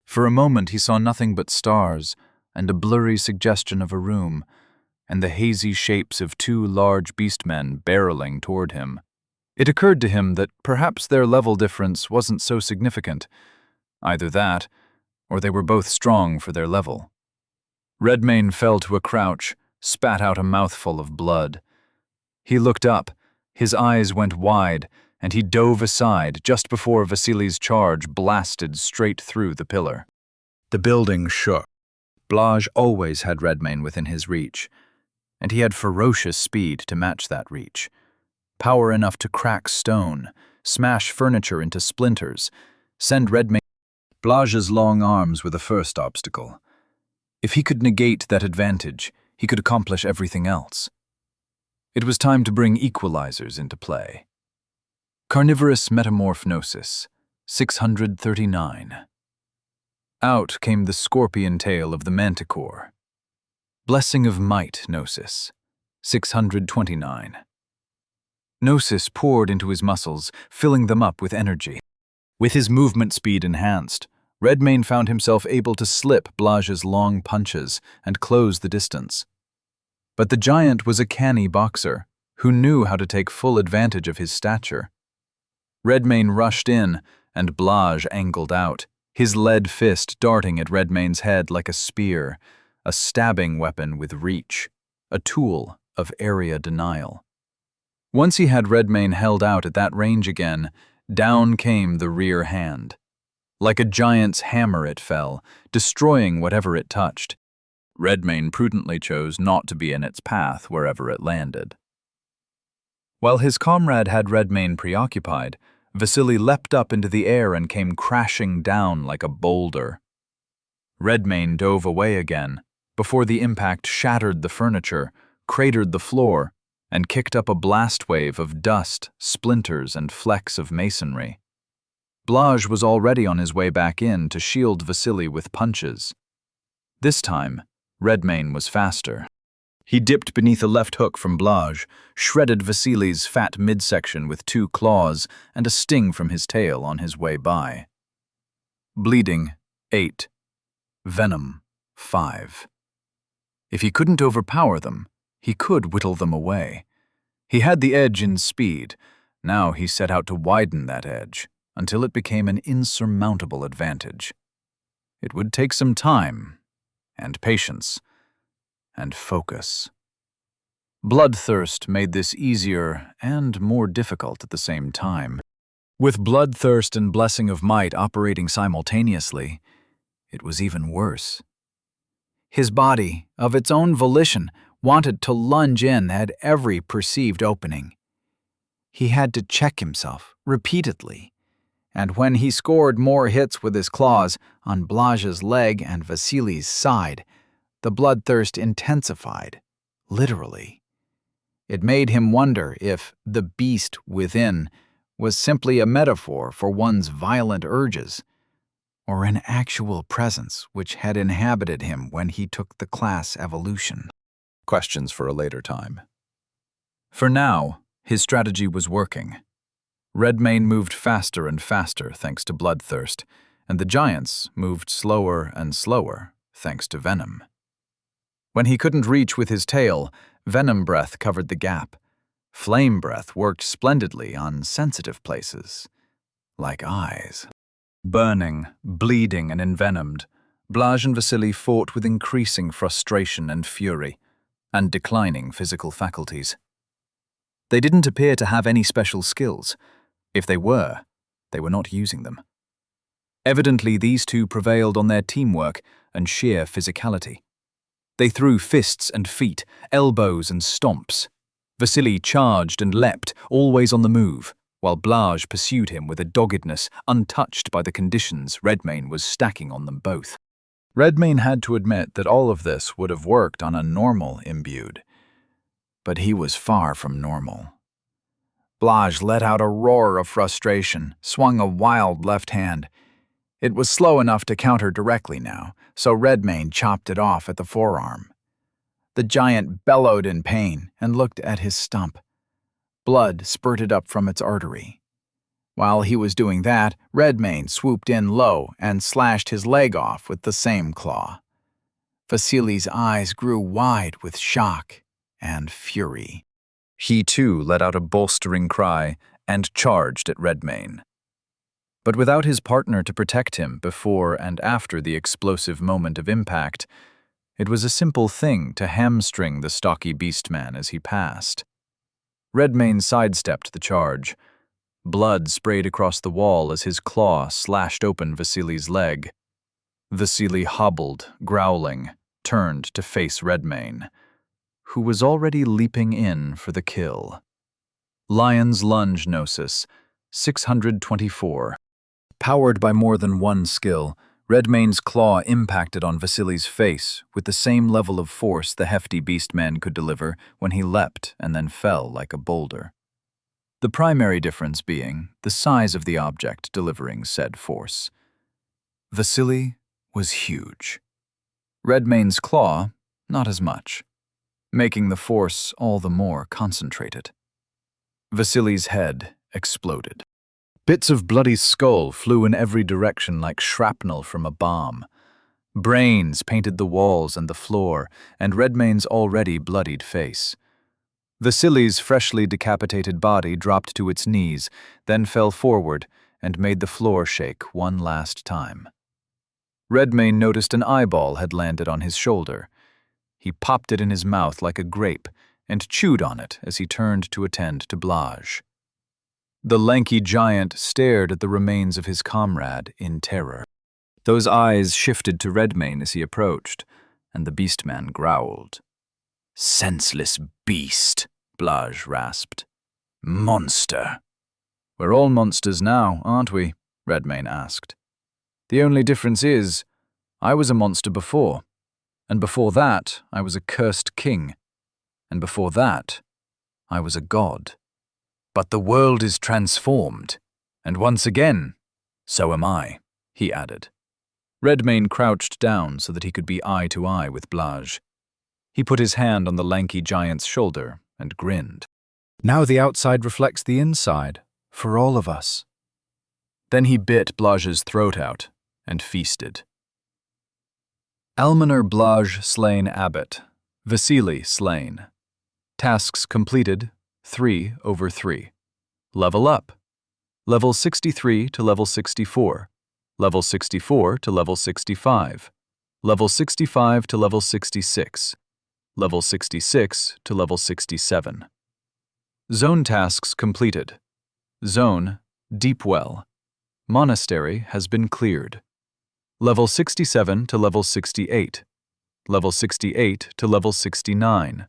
For a moment he saw nothing but stars and a blurry suggestion of a room, and the hazy shapes of two large beastmen barreling toward him. It occurred to him that perhaps their level difference wasn't so significant. Either that, or they were both strong for their level. Redmayne fell to a crouch, spat out a mouthful of blood. He looked up, his eyes went wide, and he dove aside just before Vasily's charge blasted straight through the pillar. The building shook. Blage always had Redmayne within his reach, and he had ferocious speed to match that reach. Power enough to crack stone, smash furniture into splinters, send Redmayne. Blage's long arms were the first obstacle. If he could negate that advantage, he could accomplish everything else. It was time to bring equalizers into play. Carnivorous Metamorphnosis, 639. Out came the scorpion tail of the manticore. Blessing of Might Gnosis, 629. Gnosis poured into his muscles, filling them up with energy. With his movement speed enhanced, Redmayne found himself able to slip Blage's long punches and close the distance. But the giant was a canny boxer, who knew how to take full advantage of his stature. Redmayne rushed in, and Blage angled out, his lead fist darting at Redmayne's head like a spear, a stabbing weapon with reach, a tool of area denial. Once he had Redmayne held out at that range again, down came the rear hand. Like a giant's hammer it fell, destroying whatever it touched. Redmayne prudently chose not to be in its path wherever it landed. While his comrade had Redmayne preoccupied, Vasily leapt up into the air and came crashing down like a boulder. Redmayne dove away again, before the impact shattered the furniture, cratered the floor, and kicked up a blast wave of dust, splinters, and flecks of masonry. Blage was already on his way back in to shield Vasily with punches. This time, Redmayne was faster. He dipped beneath a left hook from Blage, shredded Vasily's fat midsection with two claws and a sting from his tail on his way by. Bleeding, 8. Venom, 5. If he couldn't overpower them, he could whittle them away. He had the edge in speed. Now he set out to widen that edge, until it became an insurmountable advantage. It would take some time, and patience, and focus. Bloodthirst made this easier and more difficult at the same time. With bloodthirst and blessing of might operating simultaneously, it was even worse. His body, of its own volition, wanted to lunge in at every perceived opening. He had to check himself repeatedly, and when he scored more hits with his claws on Blaj's leg and Vasily's side, the bloodthirst intensified, literally. It made him wonder if the beast within was simply a metaphor for one's violent urges, or an actual presence which had inhabited him when he took the class evolution. Questions for a later time. For now, his strategy was working. Redmane moved faster and faster thanks to bloodthirst, and the giants moved slower and slower thanks to venom. When he couldn't reach with his tail, venom breath covered the gap. Flame breath worked splendidly on sensitive places, like eyes. Burning, bleeding, and envenomed, Blaj and Vasily fought with increasing frustration and fury, and declining physical faculties. They didn't appear to have any special skills. If they were not using them. Evidently, these two prevailed on their teamwork and sheer physicality. They threw fists and feet, elbows and stomps. Vasily charged and leapt, always on the move, while Blaj pursued him with a doggedness untouched by the conditions Redmane was stacking on them both. Redmane had to admit that all of this would have worked on a normal imbued, but he was far from normal. Blaj let out a roar of frustration, swung a wild left hand. It was slow enough to counter directly now, so Redmane chopped it off at the forearm. The giant bellowed in pain and looked at his stump. Blood spurted up from its artery. While he was doing that, Redmane swooped in low and slashed his leg off with the same claw. Vasily's eyes grew wide with shock and fury. He too let out a bolstering cry and charged at Redmane. But without his partner to protect him before and after the explosive moment of impact, it was a simple thing to hamstring the stocky beastman as he passed. Redmane sidestepped the charge. Blood sprayed across the wall as his claw slashed open Vasily's leg. Vasily hobbled, growling, turned to face Redmane, who was already leaping in for the kill. Lion's Lunge Gnosis, 624. Powered by more than one skill, Redmane's claw impacted on Vasily's face with the same level of force the hefty beastman could deliver when he leapt and then fell like a boulder. The primary difference being the size of the object delivering said force. Vasily was huge. Redmane's claw, not as much, making the force all the more concentrated. Vasily's head exploded. Bits of bloody skull flew in every direction like shrapnel from a bomb. Brains painted the walls and the floor, and Redmane's already bloodied face. Vasily's freshly decapitated body dropped to its knees, then fell forward and made the floor shake one last time. Redmane noticed an eyeball had landed on his shoulder. He popped it in his mouth like a grape and chewed on it as he turned to attend to Blaj. The lanky giant stared at the remains of his comrade in terror. Those eyes shifted to Redmane as he approached, and the beastman growled. "Senseless beast," Blaj rasped. "Monster." "We're all monsters now, aren't we?" Redmane asked. "The only difference is, I was a monster before, and before that I was a cursed king, and before that I was a god. But the world is transformed, and once again, so am I," he added. Redmane crouched down so that he could be eye to eye with Blaj. He put his hand on the lanky giant's shoulder and grinned. "Now the outside reflects the inside, for all of us." Then he bit Blaj's throat out and feasted. Almoner Blaj slain abbot, Vasily slain. Tasks completed, 3/3. Level up. Level 63 to level 64. Level 64 to level 65. Level 65 to level 66. Level 66 to level 67. Zone tasks completed. Zone, Deep Well. Monastery has been cleared. Level 67 to level 68. Level 68 to level 69.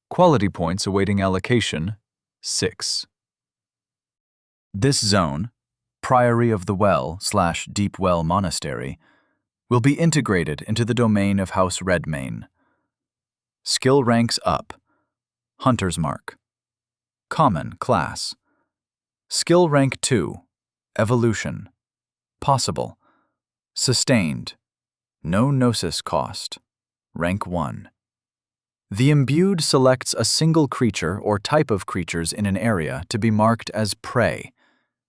Quality points awaiting allocation, 6. This zone, Priory of the Well/Deep Well Monastery, will be integrated into the domain of House Redmane. Skill ranks up. Hunter's Mark. Common class. Skill rank 2. Evolution. Possible. Sustained. No gnosis cost. Rank 1. The imbued selects a single creature or type of creatures in an area to be marked as prey,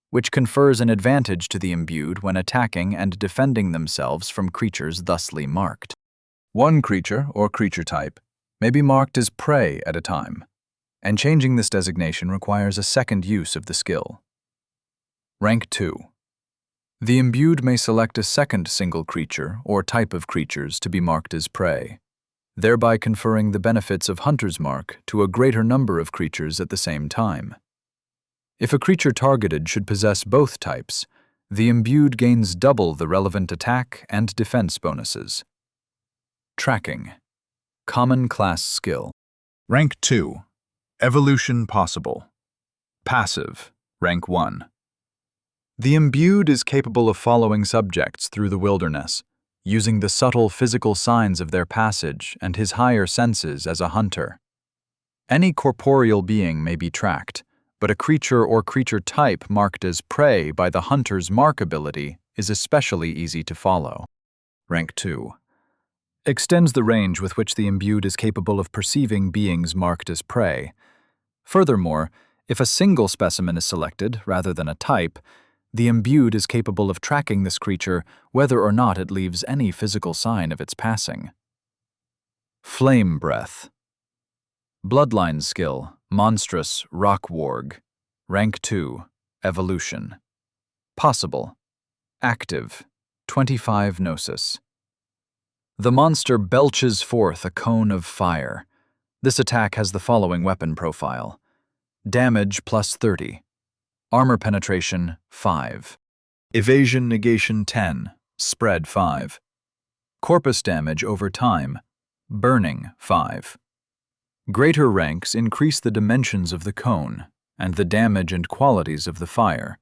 which confers an advantage to the imbued when attacking and defending themselves from creatures thusly marked. One creature or creature type may be marked as prey at a time, and changing this designation requires a second use of the skill. Rank 2. The imbued may select a second single creature or type of creatures to be marked as prey, thereby conferring the benefits of Hunter's Mark to a greater number of creatures at the same time. If a creature targeted should possess both types, the imbued gains double the relevant attack and defense bonuses. Tracking. Common class skill. Rank 2. Evolution possible. Passive. Rank 1. The imbued is capable of following subjects through the wilderness, using the subtle physical signs of their passage and his higher senses as a hunter. Any corporeal being may be tracked, but a creature or creature type marked as prey by the Hunter's Mark ability is especially easy to follow. Rank 2. Extends the range with which the imbued is capable of perceiving beings marked as prey. Furthermore, if a single specimen is selected rather than a type, the imbued is capable of tracking this creature whether or not it leaves any physical sign of its passing. Flame Breath. Bloodline skill. Monstrous Rock Warg. Rank 2. Evolution. Possible. Active. 25 Gnosis. The monster belches forth a cone of fire. This attack has the following weapon profile. Damage plus 30. Armor penetration 5. Evasion negation 10. Spread 5. Corpus damage over time. Burning 5. Greater ranks increase the dimensions of the cone and the damage and qualities of the fire.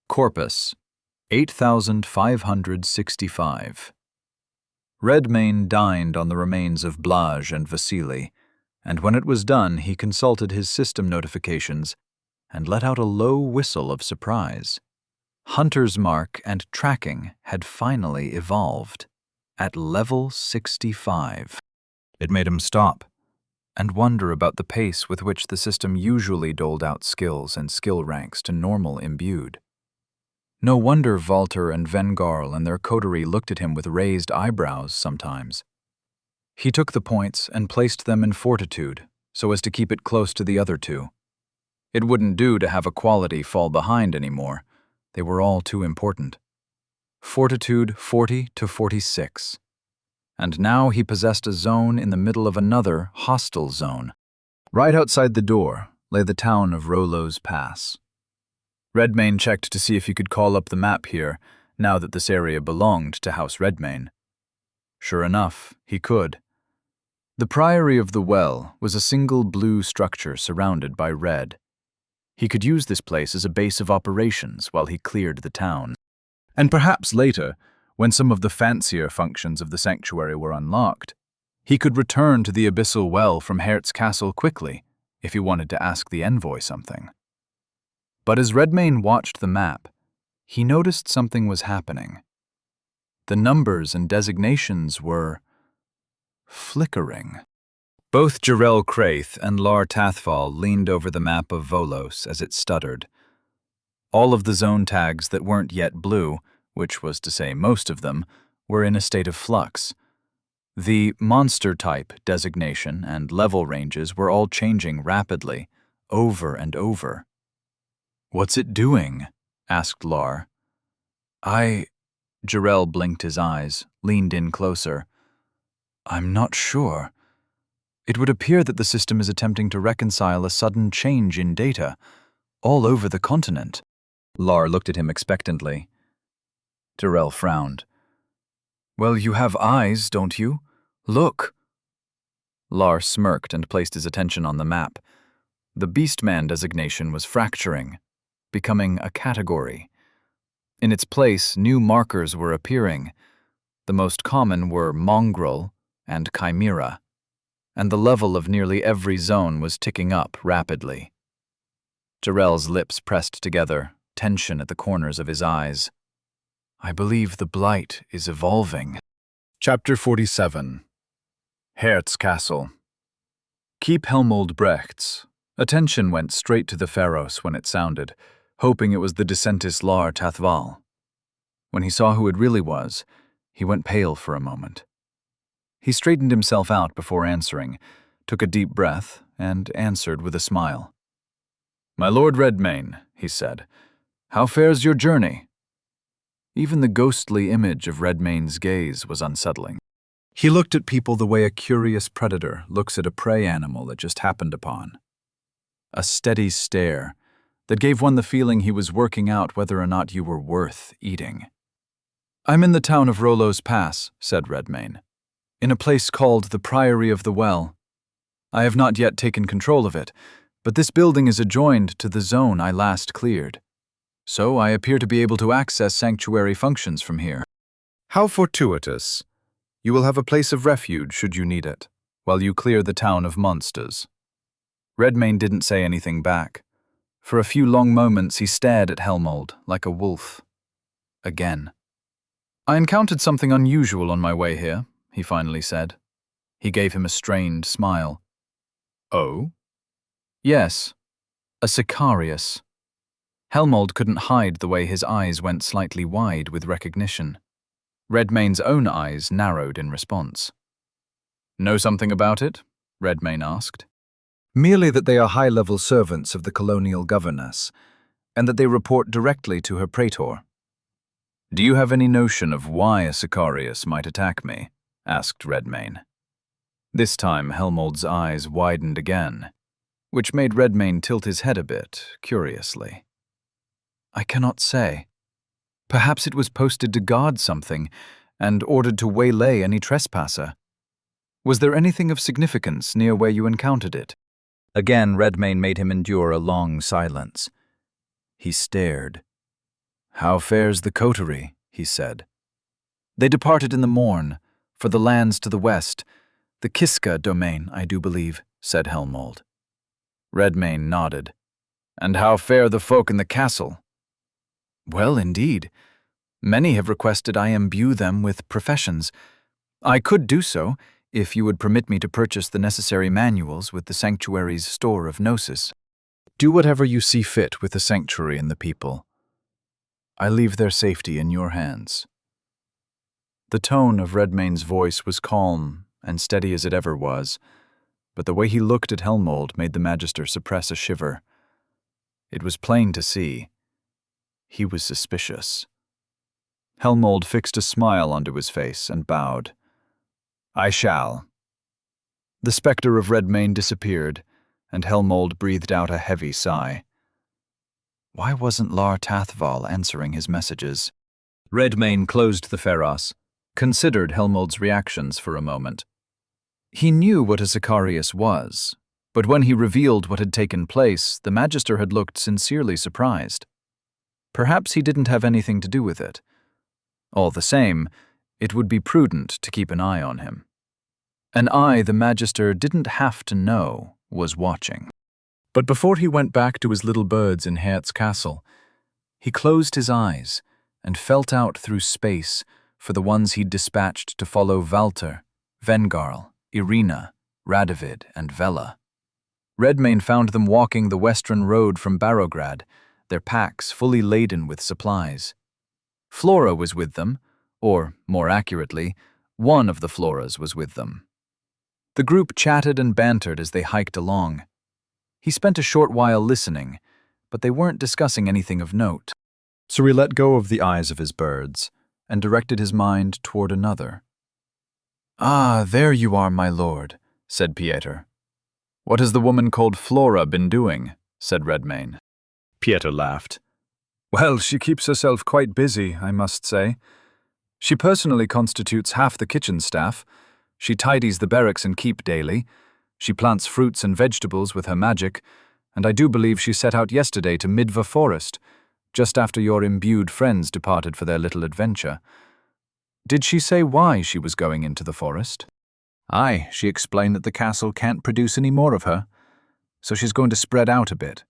Corpus 8,565. Redmane dined on the remains of Blage and Vasily, and when it was done he consulted his system notifications and let out a low whistle of surprise. Hunter's Mark and tracking had finally evolved at level 65. It made him stop and wonder about the pace with which the system usually doled out skills and skill ranks to normal imbued. No wonder Walter and Vengarl and their coterie looked at him with raised eyebrows sometimes. He took the points and placed them in fortitude so as to keep it close to the other two. It wouldn't do to have a quality fall behind anymore. They were all too important. Fortitude 40 to 46. And now he possessed a zone in the middle of another hostile zone. Right outside the door lay the town of Rollo's Pass. Redmane checked to see if he could call up the map here, now that this area belonged to House Redmane. Sure enough, he could. The Priory of the Well was a single blue structure surrounded by red. He could use this place as a base of operations while he cleared the town. And perhaps later, when some of the fancier functions of the sanctuary were unlocked, he could return to the Abyssal Well from Hertz Castle quickly if he wanted to ask the envoy something. But as Redmane watched the map, he noticed something was happening. The numbers and designations were flickering. Both Jarell Craith and Lar Tathval leaned over the map of Volos as it stuttered. All of the zone tags that weren't yet blue, which was to say most of them, were in a state of flux. The monster type designation and level ranges were all changing rapidly, over and over. "What's it doing?" asked Lar. Jarell blinked his eyes, leaned in closer. "I'm not sure. It would appear that the system is attempting to reconcile a sudden change in data all over the continent." Lar looked at him expectantly. Jarell frowned. Well, you have eyes, don't you? Look. Lar smirked and placed his attention on the map. The Beastman designation was fracturing, becoming a category. In its place, new markers were appearing. The most common were mongrel and chimera, and the level of nearly every zone was ticking up rapidly. Jarell's lips pressed together, tension at the corners of his eyes. I believe the blight is evolving. Chapter 47. Hertz Castle. Keep Helmold Brecht's. Attention went straight to the Pharos when it sounded, hoping it was the Decentis Lar Tathval. When he saw who it really was, he went pale for a moment. He straightened himself out before answering, took a deep breath, and answered with a smile. My Lord Redmayne, he said, how fares your journey? Even the ghostly image of Redmayne's gaze was unsettling. He looked at people the way a curious predator looks at a prey animal it just happened upon. A steady stare that gave one the feeling he was working out whether or not you were worth eating. I'm in the town of Rollo's Pass, said Redmayne, in a place called the Priory of the Well. I have not yet taken control of it, but this building is adjoined to the zone I last cleared. So I appear to be able to access sanctuary functions from here. How fortuitous. You will have a place of refuge should you need it, while you clear the town of monsters. Redmayne didn't say anything back. For a few long moments he stared at Helmold like a wolf. Again. I encountered something unusual on my way here, he finally said. He gave him a strained smile. Oh? Yes, a Sicarius. Helmold couldn't hide the way his eyes went slightly wide with recognition. Redmayne's own eyes narrowed in response. Know something about it? Redmayne asked. Merely that they are high-level servants of the colonial governess, and that they report directly to her praetor. Do you have any notion of why a Sicarius might attack me? Asked Redmayne. This time Helmold's eyes widened again, which made Redmayne tilt his head a bit, curiously. I cannot say. Perhaps it was posted to guard something, and ordered to waylay any trespasser. Was there anything of significance near where you encountered it? Again, Redmayne made him endure a long silence. He stared. How fares the coterie? He said. They departed in the morn, for the lands to the west, the Kiska domain, I do believe, said Helmold. Redmayne nodded. And how fare the folk in the castle? Well, indeed. Many have requested I imbue them with professions. I could do so, if you would permit me to purchase the necessary manuals with the sanctuary's store of gnosis. Do whatever you see fit with the sanctuary and the people. I leave their safety in your hands. The tone of Redmayne's voice was calm and steady as it ever was, but the way he looked at Helmold made the Magister suppress a shiver. It was plain to see. He was suspicious. Helmold fixed a smile onto his face and bowed. I shall. The spectre of Redmayne disappeared, and Helmold breathed out a heavy sigh. Why wasn't Lar Tathval answering his messages? Redmayne closed the Pharos, Considered Helmold's reactions for a moment. He knew what a Sicarius was, but when he revealed what had taken place, the Magister had looked sincerely surprised. Perhaps he didn't have anything to do with it. All the same, it would be prudent to keep an eye on him. An eye the Magister didn't have to know was watching. But before he went back to his little birds in Hertz Castle, he closed his eyes and felt out through space for the ones he'd dispatched to follow Walter, Vengarl, Irina, Radovid, and Vela. Redmayne found them walking the western road from Barograd, their packs fully laden with supplies. Flora was with them, or, more accurately, one of the Floras was with them. The group chatted and bantered as they hiked along. He spent a short while listening, but they weren't discussing anything of note. So he let go of the eyes of his birds and directed his mind toward another. Ah, there you are, my lord, said Pieter. What has the woman called Flora been doing? Said Redmayne. Pieter laughed. Well, she keeps herself quite busy, I must say. She personally constitutes half the kitchen staff. She tidies the barracks and keep daily. She plants fruits and vegetables with her magic, and I do believe she set out yesterday to Midva Forest, just after your imbued friends departed for their little adventure. Did she say why she was going into the forest? Aye, she explained that the castle can't produce any more of her, so she's going to spread out a bit.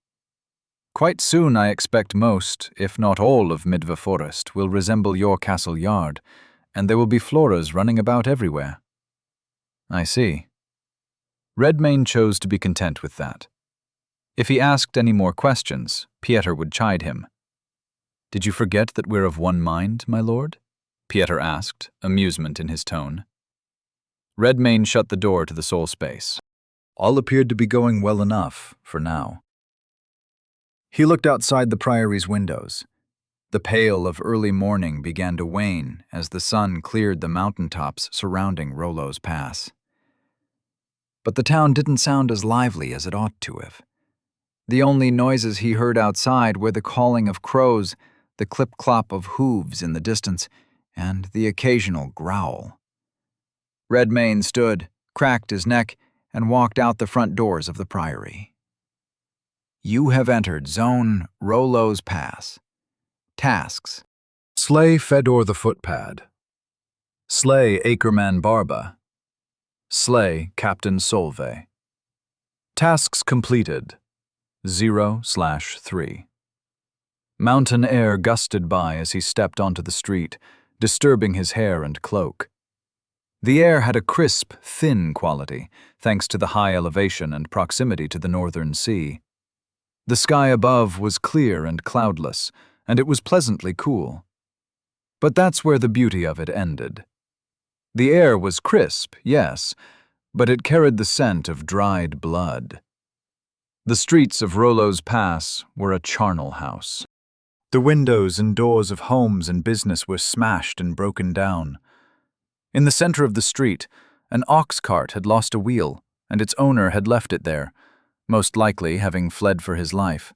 Quite soon I expect most, if not all, of Midva Forest will resemble your castle yard, and there will be floras running about everywhere. I see. Redmayne chose to be content with that. If he asked any more questions, Pieter would chide him. Did you forget that we're of one mind, my lord? Pieter asked, amusement in his tone. Redmayne shut the door to the soul space. All appeared to be going well enough, for now. He looked outside the priory's windows. The pale of early morning began to wane as the sun cleared the mountaintops surrounding Rollo's Pass. But the town didn't sound as lively as it ought to have. The only noises he heard outside were the calling of crows, the clip-clop of hooves in the distance, and the occasional growl. Redmayne stood, cracked his neck, and walked out the front doors of the priory. You have entered Zone Rollo's Pass. Tasks. Slay Fedor the Footpad. Slay Acreman Barba. Slay Captain Solvay. Tasks completed. 0/3. Mountain air gusted by as he stepped onto the street, disturbing his hair and cloak. The air had a crisp, thin quality, thanks to the high elevation and proximity to the northern sea. The sky above was clear and cloudless, and it was pleasantly cool. But that's where the beauty of it ended. The air was crisp, yes, but it carried the scent of dried blood. The streets of Rollo's Pass were a charnel house. The windows and doors of homes and business were smashed and broken down. In the center of the street, an ox cart had lost a wheel, and its owner had left it there, most likely having fled for his life.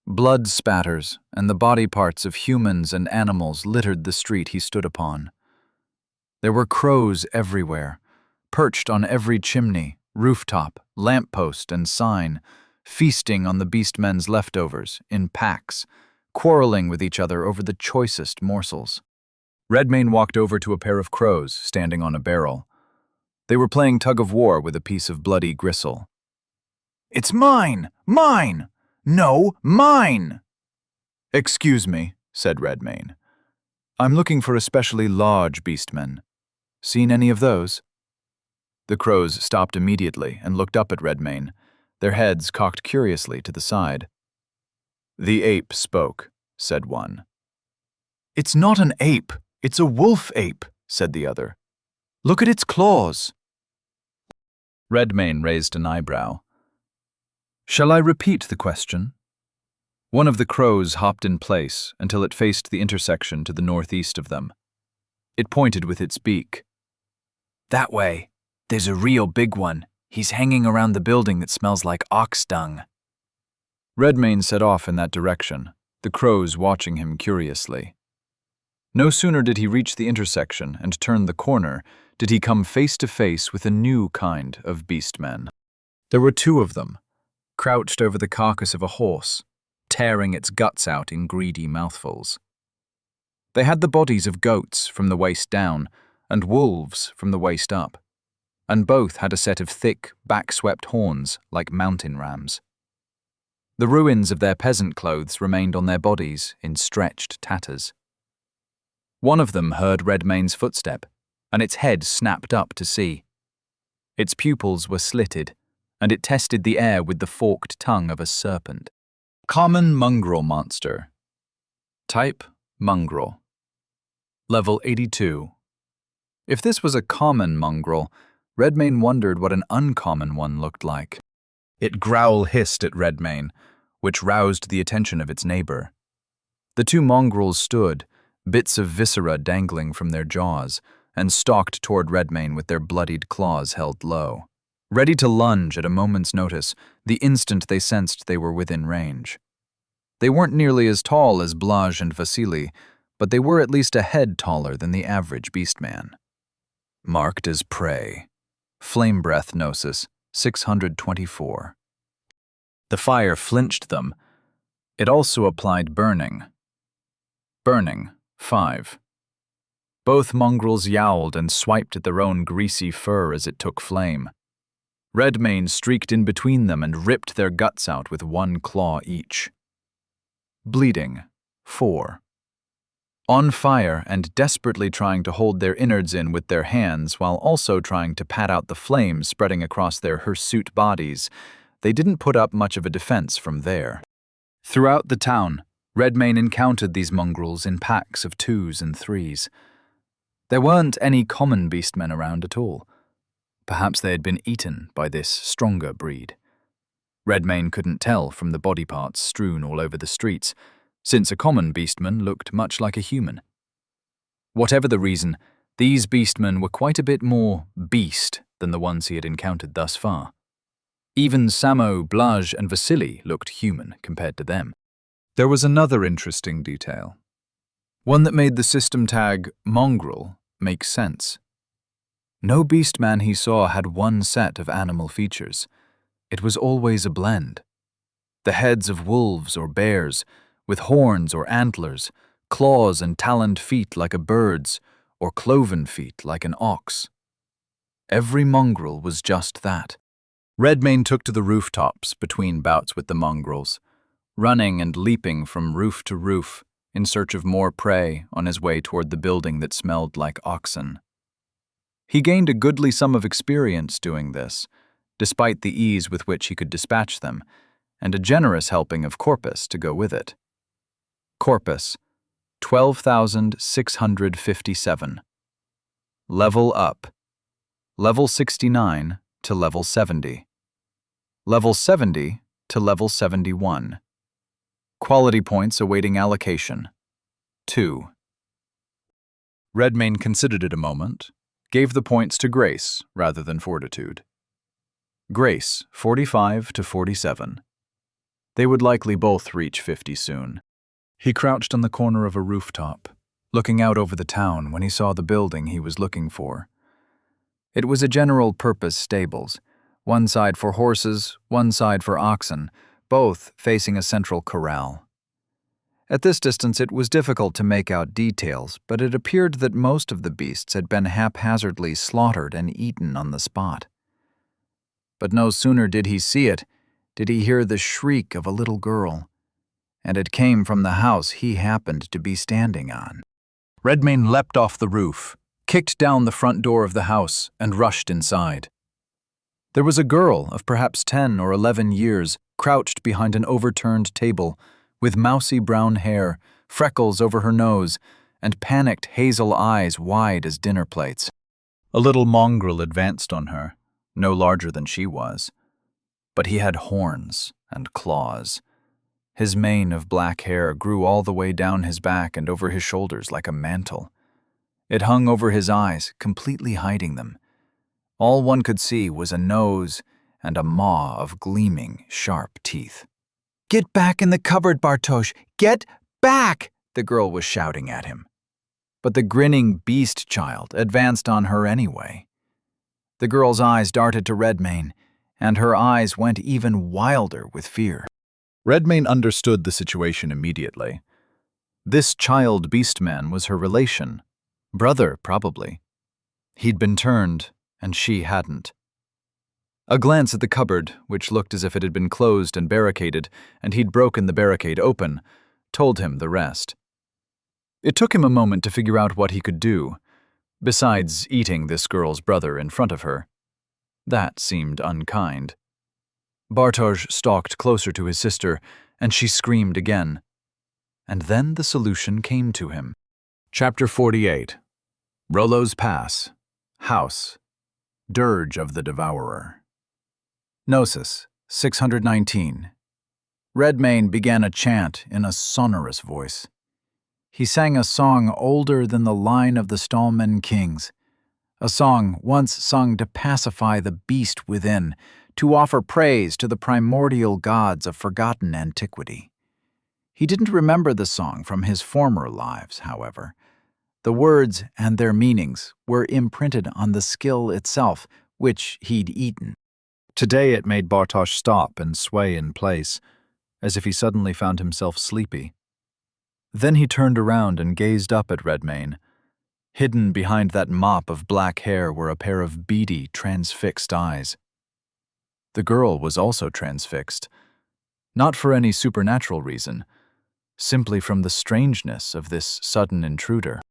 Blood spatters and the body parts of humans and animals littered the street he stood upon. There were crows everywhere, perched on every chimney, rooftop, lamppost, and sign, feasting on the beastmen's leftovers in packs, quarreling with each other over the choicest morsels. Redmayne walked over to a pair of crows standing on a barrel. They were playing tug-of-war with a piece of bloody gristle. "It's mine! Mine! No, mine!" "Excuse me," said Redmayne. "I'm looking for especially large beastmen. Seen any of those?" The crows stopped immediately and looked up at Redmayne, their heads cocked curiously to the side. "The ape spoke," said one. "It's not an ape, it's a wolf ape," said the other. "Look at its claws." Redmayne raised an eyebrow. "Shall I repeat the question?" One of the crows hopped in place until it faced the intersection to the northeast of them. It pointed with its beak. "That way. There's a real big one. He's hanging around the building that smells like ox dung." Redmayne set off in that direction, the crows watching him curiously. No sooner did he reach the intersection and turn the corner did he come face to face with a new kind of beastmen. There were two of them, crouched over the carcass of a horse, tearing its guts out in greedy mouthfuls. They had the bodies of goats from the waist down and wolves from the waist up, and both had a set of thick, back-swept horns like mountain rams. The ruins of their peasant clothes remained on their bodies in stretched tatters. One of them heard Redmayne's footstep, and its head snapped up to see. Its pupils were slitted, and it tested the air with the forked tongue of a serpent. Common mongrel monster. Type, mongrel. Level 82. If this was a common mongrel, Redmayne wondered what an uncommon one looked like. It growl-hissed at Redmayne, which roused the attention of its neighbor. The two mongrels stood, bits of viscera dangling from their jaws, and stalked toward Redmayne with their bloodied claws held low, ready to lunge at a moment's notice the instant they sensed they were within range. They weren't nearly as tall as Blaj and Vasily, but they were at least a head taller than the average beastman. Marked as prey. Flame breath gnosis, 624. The fire flinched them. It also applied burning. Burning, 5. Both mongrels yowled and swiped at their own greasy fur as it took flame. Redmane streaked in between them and ripped their guts out with one claw each. Bleeding, 4. On fire and desperately trying to hold their innards in with their hands while also trying to pat out the flames spreading across their hirsute bodies, they didn't put up much of a defense from there. Throughout the town, Redmane encountered these mongrels in packs of 2s and 3s. There weren't any common beastmen around at all. Perhaps they had been eaten by this stronger breed. Redmane couldn't tell from the body parts strewn all over the streets, since a common beastman looked much like a human. Whatever the reason, these beastmen were quite a bit more beast than the ones he had encountered thus far. Even Samo, Blaj, and Vasily looked human compared to them. There was another interesting detail. One that made the system tag mongrel make sense. No beastman he saw had one set of animal features. It was always a blend. The heads of wolves or bears, with horns or antlers, claws and taloned feet like a bird's, or cloven feet like an ox. Every mongrel was just that. Redmane took to the rooftops between bouts with the mongrels, running and leaping from roof to roof in search of more prey on his way toward the building that smelled like oxen. He gained a goodly sum of experience doing this, despite the ease with which he could dispatch them, and a generous helping of corpus to go with it. Corpus, 12,657. Level up. Level 69 to level 70. Level 70 to level 71. Quality points awaiting allocation, 2. Redmane considered it a moment, gave the points to Grace rather than Fortitude. Grace, 45 to 47. They would likely both reach 50 soon. He crouched on the corner of a rooftop, looking out over the town when he saw the building he was looking for. It was a general-purpose stables, one side for horses, one side for oxen, both facing a central corral. At this distance it was difficult to make out details, but it appeared that most of the beasts had been haphazardly slaughtered and eaten on the spot. But no sooner did he see it, did he hear the shriek of a little girl, and it came from the house he happened to be standing on. Redmane leapt off the roof, kicked down the front door of the house, and rushed inside. There was a girl of perhaps 10 or 11 years crouched behind an overturned table, with mousy brown hair, freckles over her nose, and panicked hazel eyes wide as dinner plates. A little mongrel advanced on her, no larger than she was. But he had horns and claws. His mane of black hair grew all the way down his back and over his shoulders like a mantle. It hung over his eyes, completely hiding them. All one could see was a nose and a maw of gleaming, sharp teeth. "Get back in the cupboard, Bartosz! Get back!" the girl was shouting at him. But the grinning beast child advanced on her anyway. The girl's eyes darted to Redmane, and her eyes went even wilder with fear. Redmane understood the situation immediately. This child beastman was her relation. Brother, probably. He'd been turned, and she hadn't. A glance at the cupboard, which looked as if it had been closed and barricaded, and he'd broken the barricade open, told him the rest. It took him a moment to figure out what he could do, besides eating this girl's brother in front of her. That seemed unkind. Bartosz stalked closer to his sister, and she screamed again. And then the solution came to him. Chapter 48. Rollo's Pass. House. Dirge of the Devourer. Gnosis, 619. Redmane began a chant in a sonorous voice. He sang a song older than the line of the Stallman kings, a song once sung to pacify the beast within, to offer praise to the primordial gods of forgotten antiquity. He didn't remember the song from his former lives, however. The words and their meanings were imprinted on the skill itself, which he'd eaten. Today it made Bartosz stop and sway in place, as if he suddenly found himself sleepy. Then he turned around and gazed up at Redmayne. Hidden behind that mop of black hair were a pair of beady, transfixed eyes. The girl was also transfixed, not for any supernatural reason, simply from the strangeness of this sudden intruder.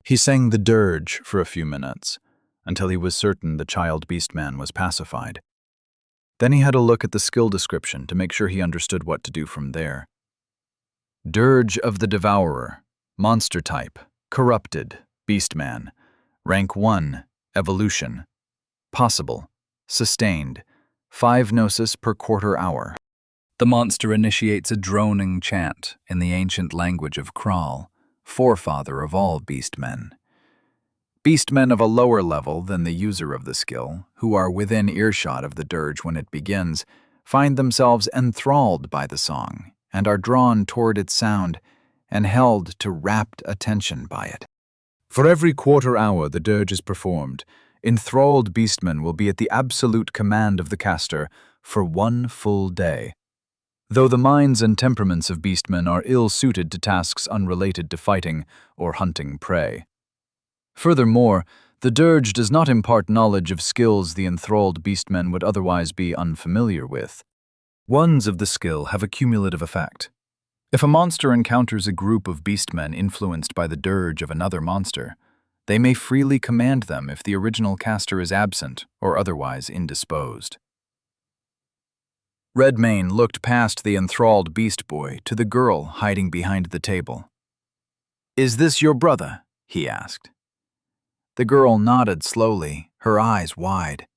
He sang the dirge for a few minutes, until he was certain the child beastman was pacified. Then he had a look at the skill description to make sure he understood what to do from there. Dirge of the Devourer, Monster Type, Corrupted, Beastman, Rank 1, Evolution, Possible, Sustained, 5 Gnosis per quarter hour. The monster initiates a droning chant in the ancient language of Kral, forefather of all beastmen. Beastmen of a lower level than the user of the skill, who are within earshot of the dirge when it begins, find themselves enthralled by the song and are drawn toward its sound and held to rapt attention by it. For every quarter hour the dirge is performed, enthralled beastmen will be at the absolute command of the caster for 1 full day. Though the minds and temperaments of beastmen are ill-suited to tasks unrelated to fighting or hunting prey. Furthermore, the dirge does not impart knowledge of skills the enthralled beastmen would otherwise be unfamiliar with. Ones of the skill have a cumulative effect. If a monster encounters a group of beastmen influenced by the dirge of another monster, they may freely command them if the original caster is absent or otherwise indisposed. Redmayne looked past the enthralled beast boy to the girl hiding behind the table. "Is this your brother?" he asked. The girl nodded slowly, her eyes wide.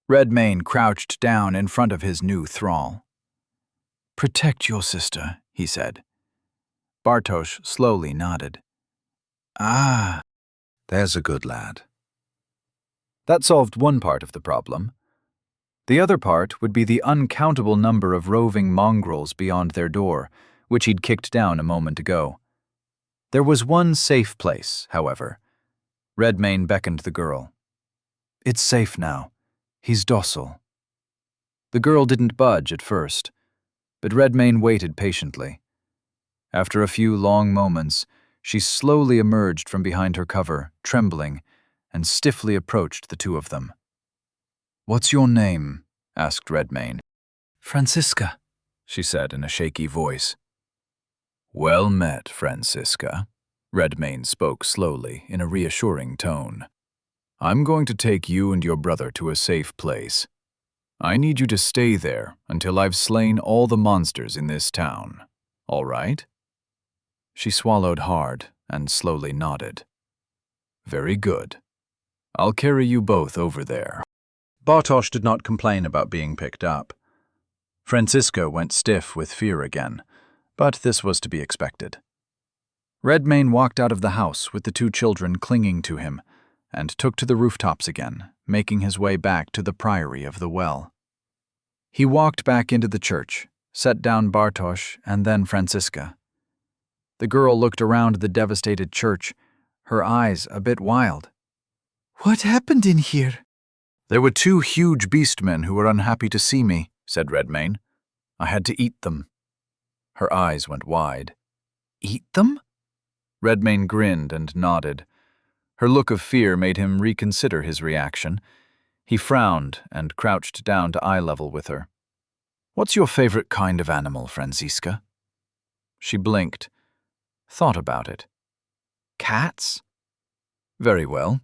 Redmayne crouched down in front of his new thrall. "Protect your sister," he said. Bartosz slowly nodded. "Ah, There's a good lad." that solved one part of the problem. The other part would be the uncountable number of roving mongrels beyond their door, which he'd kicked down a moment ago. There was one safe place, however. Redmayne beckoned the girl. "It's safe now. He's docile." The girl didn't budge at first, but Redmayne waited patiently. After a few long moments, she slowly emerged from behind her cover, trembling, and stiffly approached the two of them. "What's your name?" asked Redmayne. "Franziska," she said in a shaky voice. "Well met, Franziska," Redmayne spoke slowly in a reassuring tone. "I'm going to take you and your brother to a safe place. I need you to stay there until I've slain all the monsters in this town. All right?" She swallowed hard and slowly nodded. "Very good. I'll carry you both over there." Bartosz did not complain about being picked up. Franziska went stiff with fear again, but this was to be expected. Redmayne walked out of the house with the two children clinging to him and took to the rooftops again, making his way back to the Priory of the Well. He walked back into the church, set down Bartosz and then Franziska. The girl looked around the devastated church, her eyes a bit wild. "What happened in here?" "There were 2 huge beastmen who were unhappy to see me," said Redmayne. "I had to eat them." Her eyes went wide. "Eat them?" Redmayne grinned and nodded. Her look of fear made him reconsider his reaction. He frowned and crouched down to eye level with her. "What's your favorite kind of animal, Franziska?" She blinked, thought about it. "Cats?" "Very well."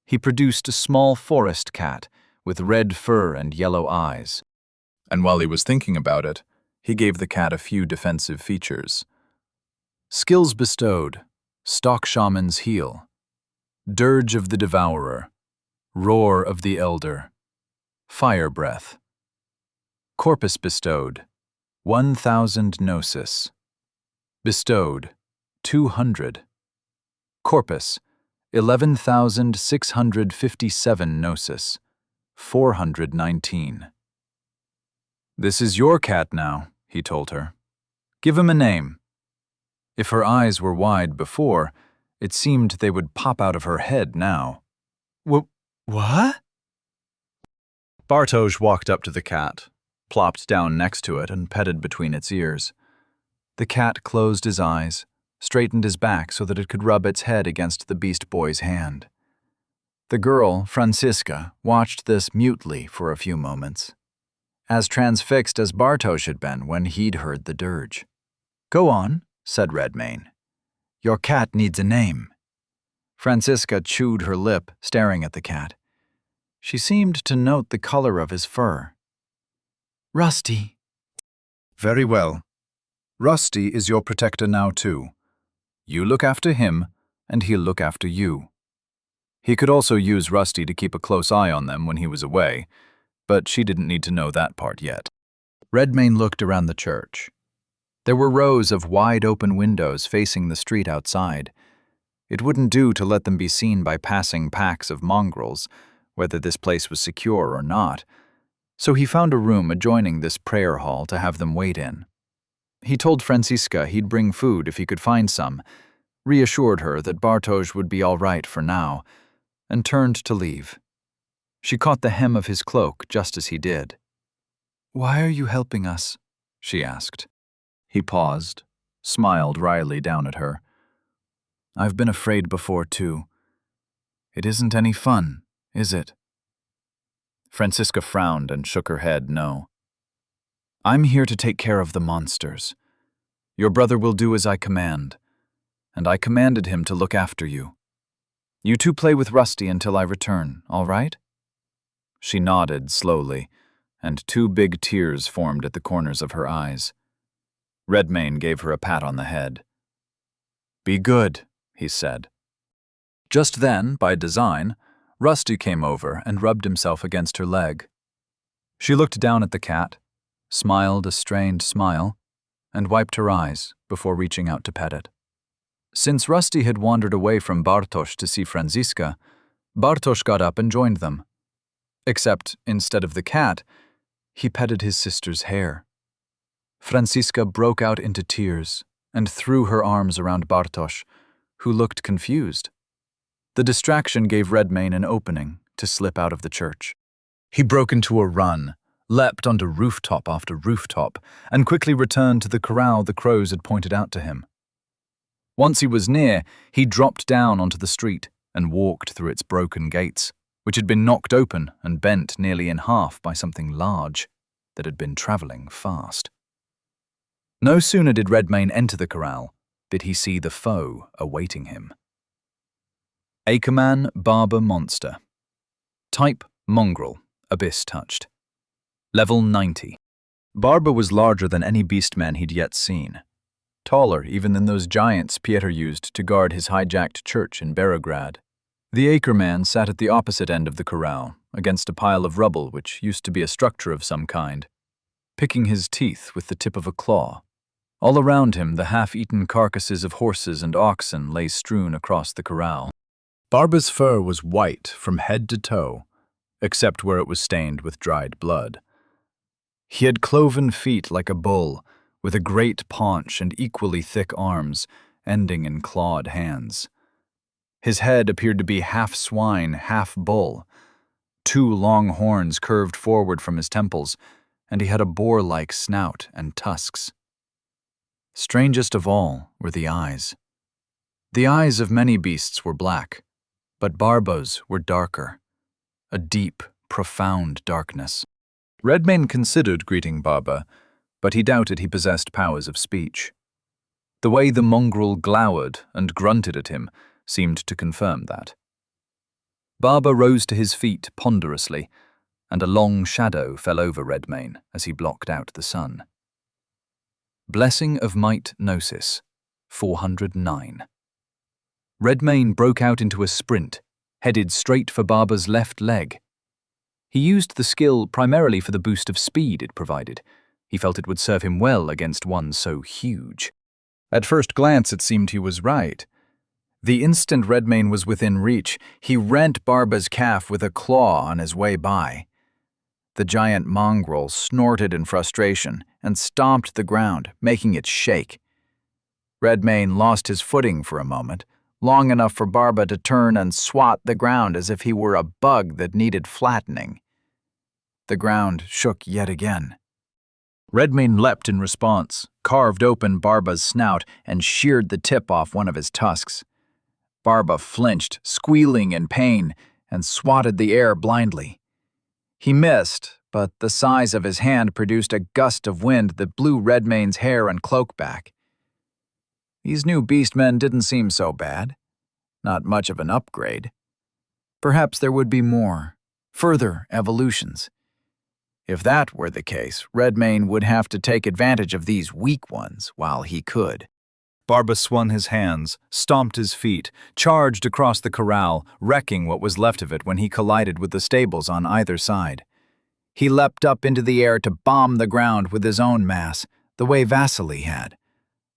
He produced a small forest cat with red fur and yellow eyes. And while he was thinking about it, he gave the cat a few defensive features. Skills bestowed: Stock Shaman's Heel, Dirge of the Devourer, Roar of the Elder, Fire Breath. Corpus bestowed: 1,000 Gnosis. Bestowed: 200. Corpus: 11,657 Gnosis, 419. "This is your cat now," he told her. Give him a name." If her eyes were wide before, it seemed they would pop out of her head now. What? Bartosz walked up to the cat, plopped down next to it, and petted between its ears. The cat closed his eyes, straightened his back so that it could rub its head against the beast boy's hand. The girl, Franziska, watched this mutely for a few moments, as transfixed as Bartosz had been when he'd heard the dirge. "Go on," said Redmayne. "Your cat needs a name." Franziska chewed her lip, staring at the cat. She seemed to note the color of his fur. "Rusty." "Very well. Rusty is your protector now, too. You look after him, and he'll look after you." He could also use Rusty to keep a close eye on them when he was away, but she didn't need to know that part yet. Redmayne looked around the church. There were rows of wide-open windows facing the street outside. It wouldn't do to let them be seen by passing packs of mongrels, whether this place was secure or not, so he found a room adjoining this prayer hall to have them wait in. He told Franziska he'd bring food if he could find some, reassured her that Bartosz would be all right for now, and turned to leave. She caught the hem of his cloak just as he did. "Why are you helping us?" she asked. He paused, smiled wryly down at her. "I've been afraid before, too. It isn't any fun, is it?" Franziska frowned and shook her head no. "I'm here to take care of the monsters. Your brother will do as I command, and I commanded him to look after you. You two play with Rusty until I return, all right?" She nodded slowly, and 2 big tears formed at the corners of her eyes. Redmayne gave her a pat on the head. "Be good," he said. Just then, by design, Rusty came over and rubbed himself against her leg. She looked down at the cat, smiled a strained smile, and wiped her eyes before reaching out to pet it. Since Rusty had wandered away from Bartosz to see Franziska, Bartosz got up and joined them. Except, instead of the cat, he petted his sister's hair. Franziska broke out into tears and threw her arms around Bartosz, who looked confused. The distraction gave Redmayne an opening to slip out of the church. He broke into a run, leapt onto rooftop after rooftop, and quickly returned to the corral the crows had pointed out to him. Once he was near, he dropped down onto the street and walked through its broken gates, which had been knocked open and bent nearly in half by something large that had been traveling fast. No sooner did Redmayne enter the corral did he see the foe awaiting him. Ackerman Barber Monster. Type Mongrel, Abyss Touched. Level 90. Barber was larger than any beastman he'd yet seen. Taller even than those giants Pieter used to guard his hijacked church in Berograd. The Ackerman sat at the opposite end of the corral, against a pile of rubble which used to be a structure of some kind, picking his teeth with the tip of a claw. All around him, the half-eaten carcasses of horses and oxen lay strewn across the corral. Barber's fur was white from head to toe, except where it was stained with dried blood. He had cloven feet like a bull, with a great paunch and equally thick arms, ending in clawed hands. His head appeared to be half swine, half bull. 2 long horns curved forward from his temples, and he had a boar-like snout and tusks. Strangest of all were the eyes. The eyes of many beasts were black, but Barber's were darker, a deep, profound darkness. Redmayne considered greeting Barber, but he doubted he possessed powers of speech. The way the mongrel glowered and grunted at him seemed to confirm that. Barber rose to his feet ponderously, and a long shadow fell over Redmayne as he blocked out the sun. Blessing of Might Gnosis, 409. Redmayne broke out into a sprint, headed straight for Barber's left leg. He used the skill primarily for the boost of speed it provided. He felt it would serve him well against one so huge. At first glance, it seemed he was right. The instant Redmayne was within reach, he rent Barber's calf with a claw on his way by. The giant mongrel snorted in frustration and stomped the ground, making it shake. Redmayne lost his footing for a moment, long enough for Barba to turn and swat the ground as if he were a bug that needed flattening. The ground shook yet again. Redmayne leapt in response, carved open Barba's snout, and sheared the tip off one of his tusks. Barba flinched, squealing in pain, and swatted the air blindly. He missed, but the size of his hand produced a gust of wind that blew Redmayne's hair and cloak back. These new beastmen didn't seem so bad. Not much of an upgrade. Perhaps there would be more, further evolutions. If that were the case, Redmayne would have to take advantage of these weak ones while he could. Barba swung his hands, stomped his feet, charged across the corral, wrecking what was left of it when he collided with the stables on either side. He leapt up into the air to bomb the ground with his own mass, the way Vasily had.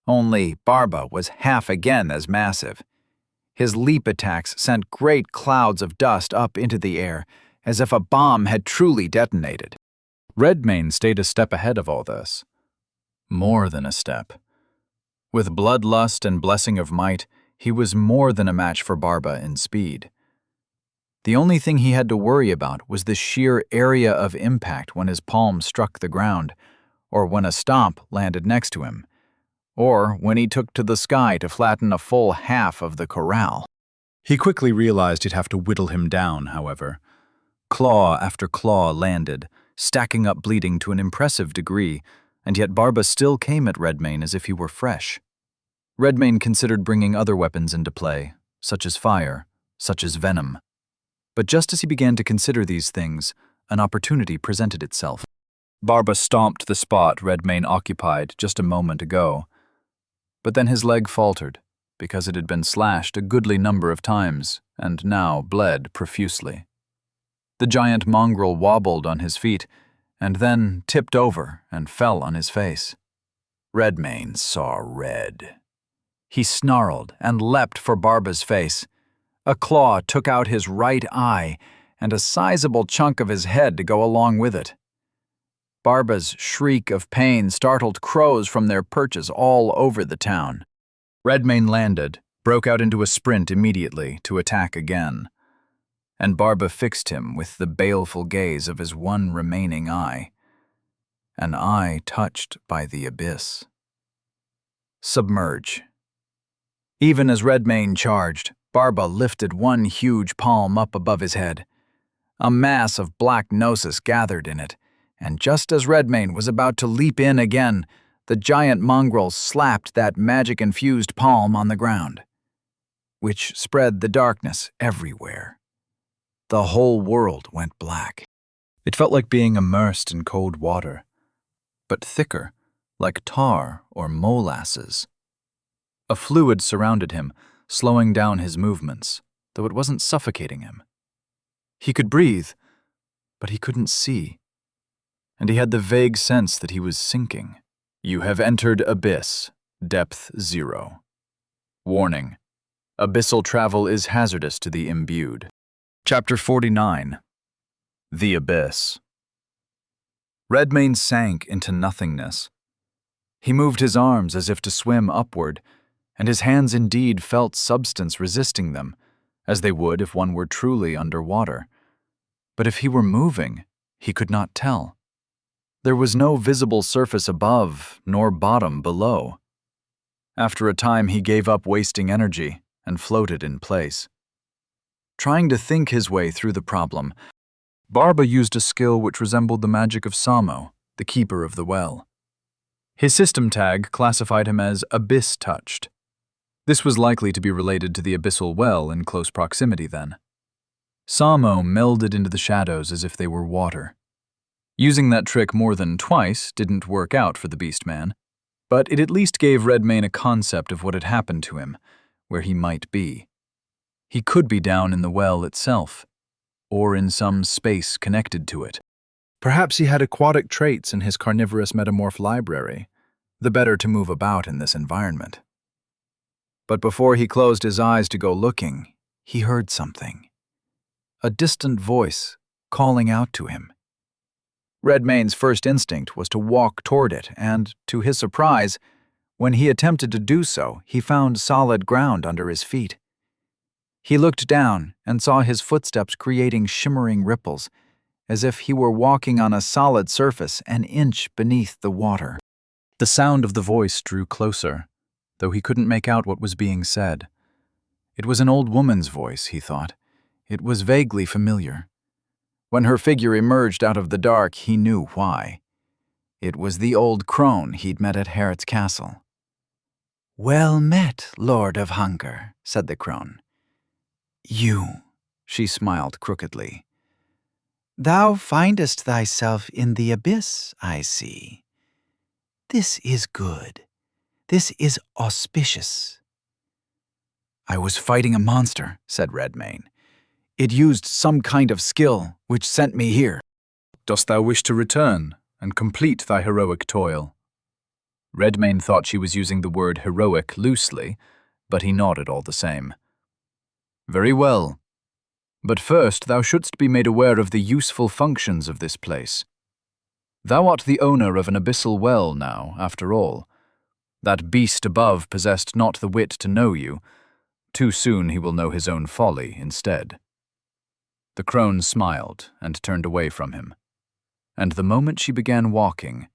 Only Barba was half again as massive. His leap attacks sent great clouds of dust up into the air, as if a bomb had truly detonated. Redmayne stayed a step ahead of all this. More than a step. With bloodlust and blessing of might, he was more than a match for Barba in speed. The only thing he had to worry about was the sheer area of impact when his palm struck the ground, or when a stomp landed next to him, or when he took to the sky to flatten a full half of the corral. He quickly realized he'd have to whittle him down, however. Claw after claw landed, stacking up bleeding to an impressive degree, and yet Barba still came at Redmayne as if he were fresh. Redmayne considered bringing other weapons into play, such as fire, such as venom. But just as he began to consider these things, an opportunity presented itself. Barba stomped the spot Redmayne occupied just a moment ago. But then his leg faltered, because it had been slashed a goodly number of times, and now bled profusely. The giant mongrel wobbled on his feet, and then tipped over and fell on his face. Redmayne saw red. He snarled and leapt for Barba's face. A claw took out his right eye, and a sizable chunk of his head to go along with it. Barba's shriek of pain startled crows from their perches all over the town. Redmayne landed, broke out into a sprint immediately to attack again. And Barba fixed him with the baleful gaze of his one remaining eye, an eye touched by the abyss. Submerge. Even as Redmayne charged, Barba lifted one huge palm up above his head. A mass of black gnosis gathered in it, and just as Redmayne was about to leap in again, the giant mongrel slapped that magic-infused palm on the ground, which spread the darkness everywhere. The whole world went black. It felt like being immersed in cold water, but thicker, like tar or molasses. A fluid surrounded him, slowing down his movements, though it wasn't suffocating him. He could breathe, but he couldn't see. And he had the vague sense that he was sinking. You have entered abyss, depth 0. Warning: abyssal travel is hazardous to the imbued. Chapter 49. The Abyss. Redmayne sank into nothingness. He moved his arms as if to swim upward, and his hands indeed felt substance resisting them, as they would if one were truly under water. But if he were moving, he could not tell. There was no visible surface above, nor bottom below. After a time he gave up wasting energy and floated in place. Trying to think his way through the problem, Barba used a skill which resembled the magic of Samo, the keeper of the well. His system tag classified him as abyss-touched. This was likely to be related to the abyssal well in close proximity then. Samo melded into the shadows as if they were water. Using that trick more than twice didn't work out for the Beastman, but it at least gave Redmayne a concept of what had happened to him, where he might be. He could be down in the well itself, or in some space connected to it. Perhaps he had aquatic traits in his carnivorous metamorph library, the better to move about in this environment. But before he closed his eyes to go looking, he heard something. A distant voice calling out to him. Redmane's first instinct was to walk toward it, and, to his surprise, when he attempted to do so, he found solid ground under his feet. He looked down and saw his footsteps creating shimmering ripples, as if he were walking on a solid surface an inch beneath the water. The sound of the voice drew closer, though he couldn't make out what was being said. It was an old woman's voice, he thought. It was vaguely familiar. When her figure emerged out of the dark, he knew why. It was the old crone he'd met at Hert's castle. "Well met, Lord of Hunger," said the crone. "You," she smiled crookedly. "Thou findest thyself in the abyss, I see. This is good. This is auspicious." "I was fighting a monster," said Redmane. "It used some kind of skill which sent me here." "Dost thou wish to return and complete thy heroic toil?" Redmane thought she was using the word heroic loosely, but he nodded all the same. "Very well. But first thou shouldst be made aware of the useful functions of this place. Thou art the owner of an abyssal well now, after all. That beast above possessed not the wit to know you. Too soon he will know his own folly instead." The crone smiled and turned away from him. And the moment she began walking,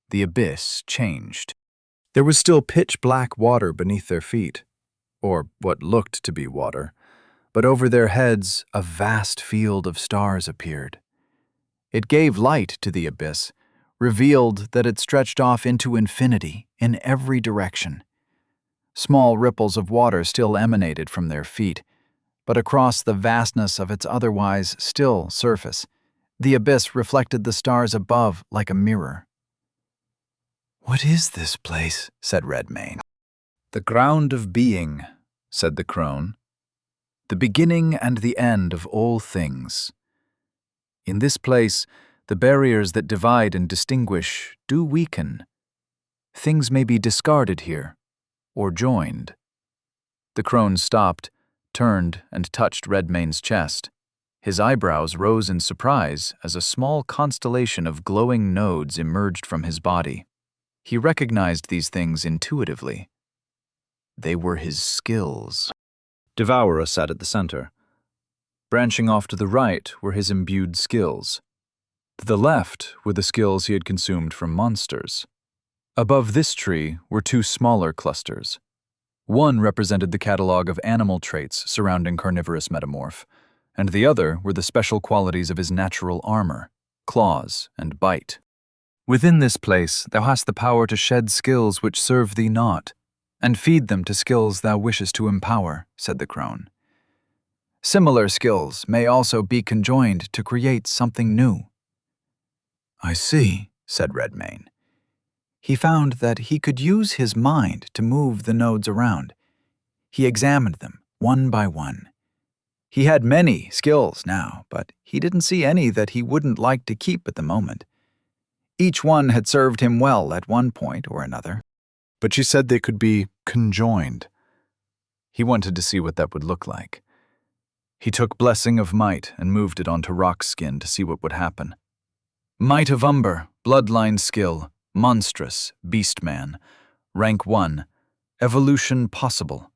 the abyss changed. There was still pitch-black water beneath their feet, or what looked to be water, but over their heads a vast field of stars appeared. It gave light to the abyss, revealed that it stretched off into infinity in every direction. Small ripples of water still emanated from their feet, but across the vastness of its otherwise still surface, the abyss reflected the stars above like a mirror. "What is this place?" said Redmane. "The ground of being," said the crone. "The beginning and the end of all things. In this place, the barriers that divide and distinguish do weaken. Things may be discarded here, or joined." The crone stopped, turned, and touched Redmane's chest. His eyebrows rose in surprise as a small constellation of glowing nodes emerged from his body. He recognized these things intuitively. They were his skills. Devourer sat at the center. Branching off to the right were his imbued skills. To the left were the skills he had consumed from monsters. Above this tree were two smaller clusters. One represented the catalog of animal traits surrounding carnivorous metamorph, and the other were the special qualities of his natural armor, claws, and bite. "Within this place thou hast the power to shed skills which serve thee not, and feed them to skills thou wishest to empower," said the crone. "Similar skills may also be conjoined to create something new." "I see," said Redmane. He found that he could use his mind to move the nodes around. He examined them, one by one. He had many skills now, but he didn't see any that he wouldn't like to keep at the moment. Each one had served him well at one point or another. But she said they could be conjoined. He wanted to see what that would look like. He took Blessing of Might and moved it onto Rock's skin to see what would happen. Might of Umber, Bloodline Skill, Monstrous, Beastman, Rank 1, Evolution Possible.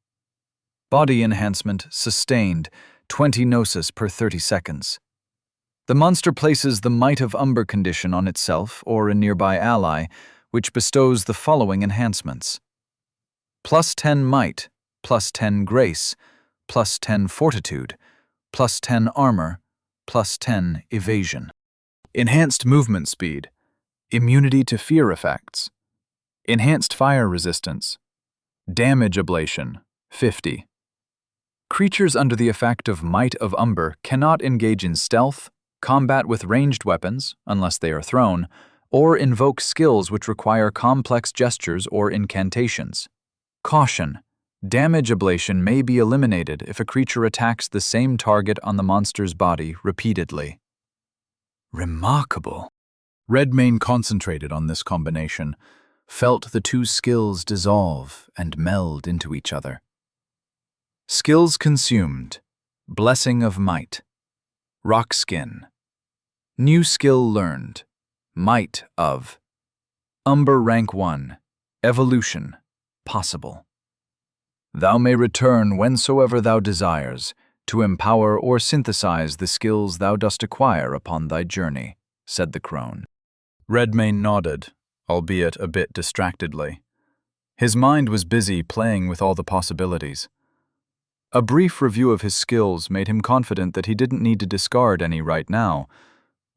Body Enhancement, Sustained, 20 Gnosis per 30 seconds. The monster places the Might of Umber condition on itself or a nearby ally, which bestows the following enhancements: +10 Might, +10 Grace, +10 Fortitude, +10 Armor, +10 Evasion. Enhanced Movement Speed, Immunity to Fear Effects, Enhanced Fire Resistance, Damage Ablation, 50. Creatures under the effect of Might of Umber cannot engage in stealth, combat with ranged weapons, unless they are thrown, or invoke skills which require complex gestures or incantations. Caution: damage ablation may be eliminated if a creature attacks the same target on the monster's body repeatedly. Remarkable. Redmane concentrated on this combination, felt the two skills dissolve and meld into each other. Skills consumed: Blessing of Might, Rock Skin. New skill learned: Might of. Umber rank 1. Evolution. Possible. Thou may return whensoever thou desires, to empower or synthesize the skills thou dost acquire upon thy journey, said the crone. Redmayne nodded, albeit a bit distractedly. His mind was busy playing with all the possibilities. A brief review of his skills made him confident that he didn't need to discard any right now,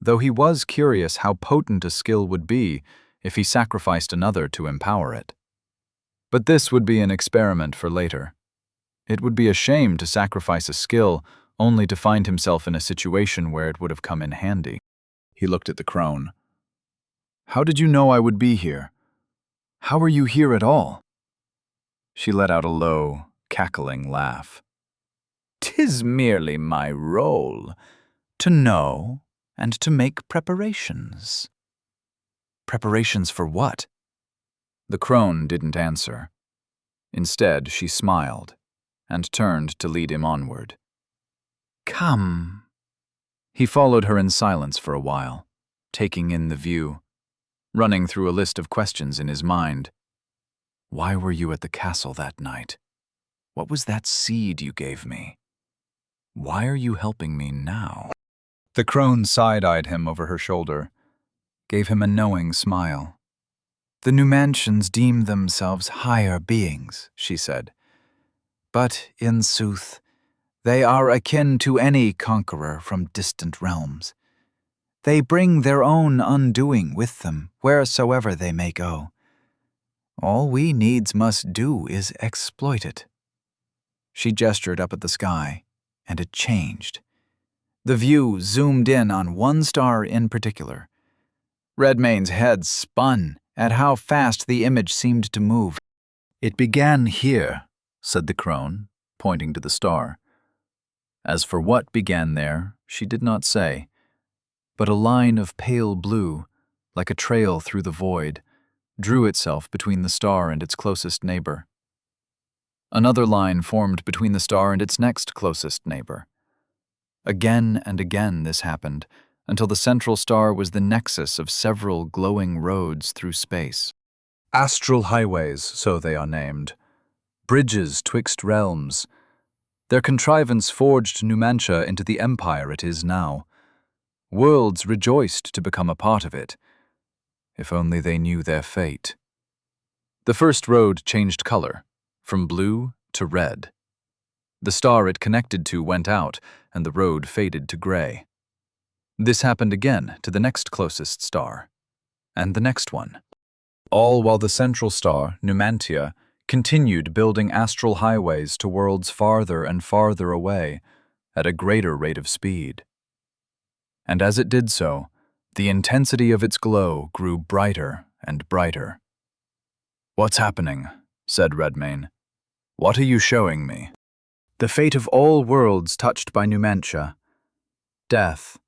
though he was curious how potent a skill would be if he sacrificed another to empower it. But this would be an experiment for later. It would be a shame to sacrifice a skill only to find himself in a situation where it would have come in handy. He looked at the crone. How did you know I would be here? How are you here at all? She let out a low, cackling laugh. 'Tis merely my role, to know and to make preparations. Preparations for what? The crone didn't answer. Instead, she smiled and turned to lead him onward. Come. He followed her in silence for a while, taking in the view, running through a list of questions in his mind. Why were you at the castle that night? What was that seed you gave me? Why are you helping me now? The crone side-eyed him over her shoulder, gave him a knowing smile. The Numantians deem themselves higher beings, she said. But, in sooth, they are akin to any conqueror from distant realms. They bring their own undoing with them, wheresoever they may go. All we needs must do is exploit it. She gestured up at the sky, and it changed. The view zoomed in on one star in particular. Redmayne's head spun at how fast the image seemed to move. It began here, said the crone, pointing to the star. As for what began there, she did not say, but a line of pale blue, like a trail through the void, drew itself between the star and its closest neighbor. Another line formed between the star and its next closest neighbor. Again and again this happened, until the central star was the nexus of several glowing roads through space. Astral highways, so they are named. Bridges twixt realms. Their contrivance forged Numantia into the empire it is now. Worlds rejoiced to become a part of it, if only they knew their fate. The first road changed color, from blue to red. The star it connected to went out, and the road faded to gray. This happened again to the next closest star, and the next one. All while the central star, Numantia, continued building astral highways to worlds farther and farther away, at a greater rate of speed. And as it did so, the intensity of its glow grew brighter and brighter. What's happening? Said Redmayne. What are you showing me? The fate of all worlds touched by Numantia. Death.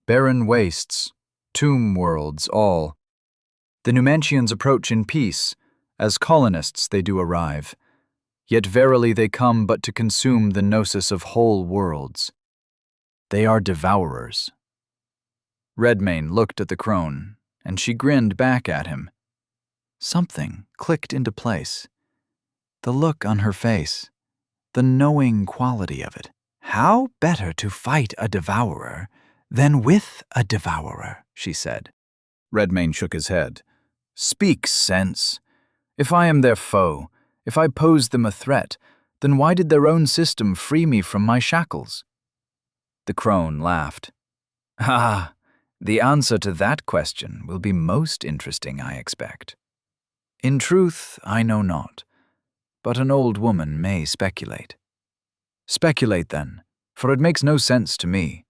Barren wastes. Tomb worlds, all. The Numantians approach in peace. As colonists they do arrive. Yet verily they come but to consume the gnosis of whole worlds. They are devourers. Redmayne looked at the crone, and she grinned back at him. Something clicked into place. The look on her face, the knowing quality of it. How better to fight a devourer than with a devourer, she said. Redmayne shook his head. Speak sense. If I am their foe, if I pose them a threat, then why did their own system free me from my shackles? The crone laughed. Ah, the answer to that question will be most interesting, I expect. In truth, I know not, but an old woman may speculate. Speculate, then, for it makes no sense to me.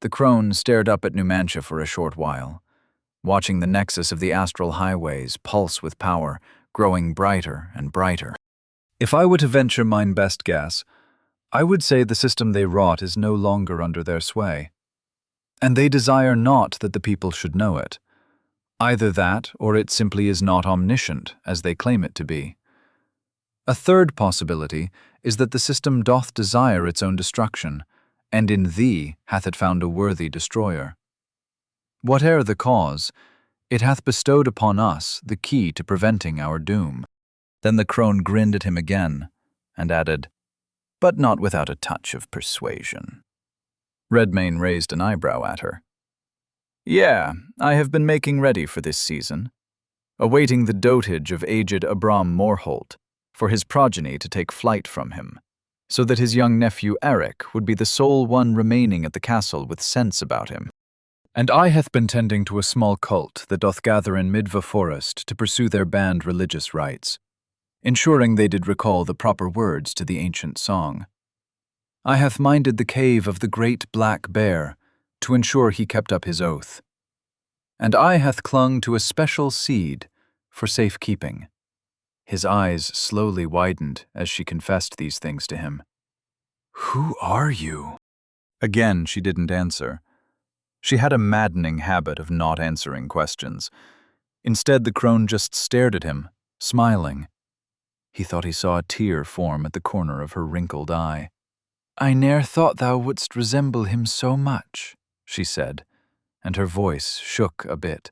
The crone stared up at Numantia for a short while, watching the nexus of the astral highways pulse with power, growing brighter and brighter. If I were to venture mine best guess, I would say the system they wrought is no longer under their sway. And they desire not that the people should know it. Either that, or it simply is not omniscient, as they claim it to be. A third possibility is that the system doth desire its own destruction, and in thee hath it found a worthy destroyer. Whate'er the cause, it hath bestowed upon us the key to preventing our doom." Then the crone grinned at him again and added, "But not without a touch of persuasion." Redmayne raised an eyebrow at her. "Yeah, I have been making ready for this season, awaiting the dotage of aged Abram Morholt for his progeny to take flight from him, so that his young nephew Eric would be the sole one remaining at the castle with sense about him. And I hath been tending to a small cult that doth gather in Midva forest to pursue their banned religious rites, ensuring they did recall the proper words to the ancient song. I hath minded the cave of the great black bear to ensure he kept up his oath. And I hath clung to a special seed for safekeeping." His eyes slowly widened as she confessed these things to him. "Who are you?" Again, she didn't answer. She had a maddening habit of not answering questions. Instead, the crone just stared at him, smiling. He thought he saw a tear form at the corner of her wrinkled eye. "I ne'er thought thou wouldst resemble him so much," she said, and her voice shook a bit.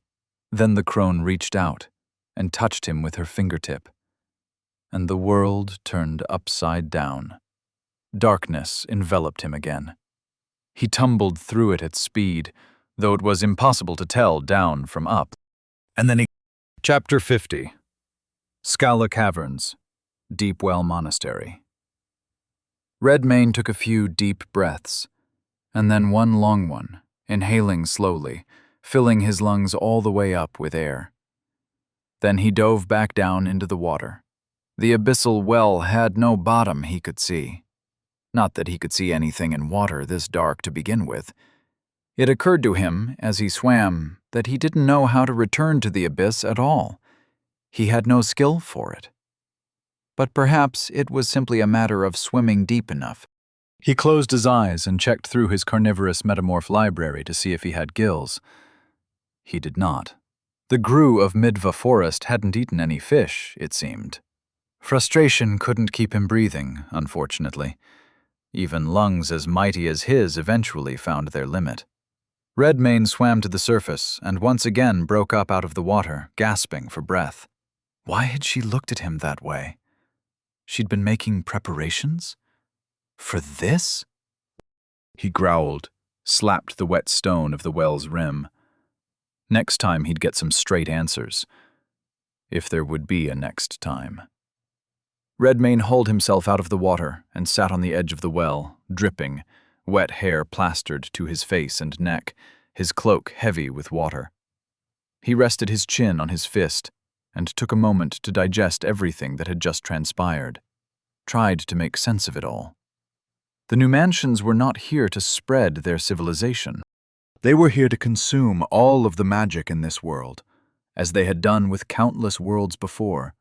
Then the crone reached out and touched him with her fingertip, and the world turned upside down. Darkness enveloped him again. He tumbled through it at speed, though it was impossible to tell down from up. And then he... Chapter 50. Scala Caverns, Deepwell Monastery. Redmayne took a few deep breaths, and then one long one, inhaling slowly, filling his lungs all the way up with air. Then he dove back down into the water. The abyssal well had no bottom he could see. Not that he could see anything in water this dark to begin with. It occurred to him, as he swam, that he didn't know how to return to the abyss at all. He had no skill for it. But perhaps it was simply a matter of swimming deep enough. He closed his eyes and checked through his carnivorous metamorph library to see if he had gills. He did not. The grue of Midva Forest hadn't eaten any fish, it seemed. Frustration couldn't keep him breathing, unfortunately. Even lungs as mighty as his eventually found their limit. Redmayne swam to the surface and once again broke up out of the water, gasping for breath. Why had she looked at him that way? She'd been making preparations? For this? He growled, slapped the wet stone of the well's rim. Next time he'd get some straight answers. If there would be a next time. Redmayne hauled himself out of the water and sat on the edge of the well, dripping, wet hair plastered to his face and neck, his cloak heavy with water. He rested his chin on his fist and took a moment to digest everything that had just transpired, tried to make sense of it all. The Numantians were not here to spread their civilization. They were here to consume all of the magic in this world, as they had done with countless worlds before.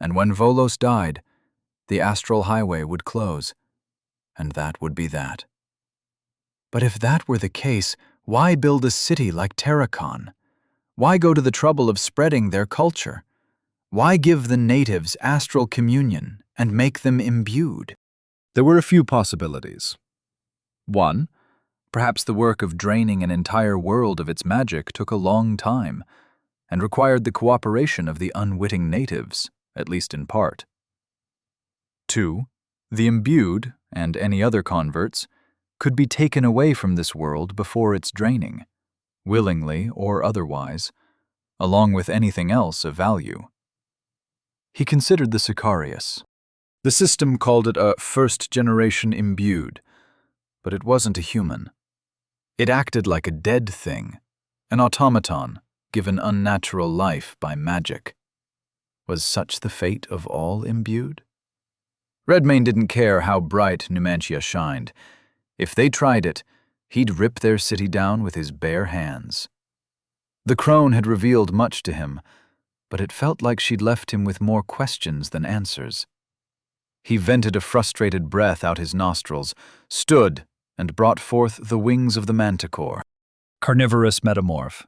And when Volos died, the astral highway would close, and that would be that. But if that were the case, why build a city like Terracon? Why go to the trouble of spreading their culture? Why give the natives astral communion and make them imbued? There were a few possibilities. 1. Perhaps the work of draining an entire world of its magic took a long time and required the cooperation of the unwitting natives, at least in part. 2. The imbued, and any other converts, could be taken away from this world before its draining, willingly or otherwise, along with anything else of value. He considered the Sicarius. The system called it a first-generation imbued, but it wasn't a human. It acted like a dead thing, an automaton given unnatural life by magic. Was such the fate of all imbued? Redmayne didn't care how bright Numantia shined. If they tried it, he'd rip their city down with his bare hands. The crone had revealed much to him, but it felt like she'd left him with more questions than answers. He vented a frustrated breath out his nostrils, stood, and brought forth the wings of the manticore. Carnivorous metamorph.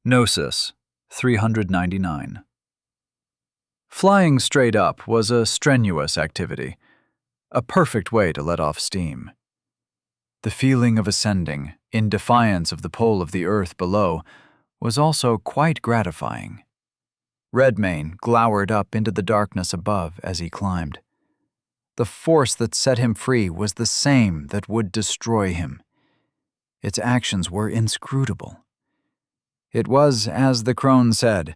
Gnosis, 399. Flying straight up was a strenuous activity, a perfect way to let off steam. The feeling of ascending, in defiance of the pull of the earth below, was also quite gratifying. Redmayne glowered up into the darkness above as he climbed. The force that set him free was the same that would destroy him. Its actions were inscrutable. It was, as the crone said,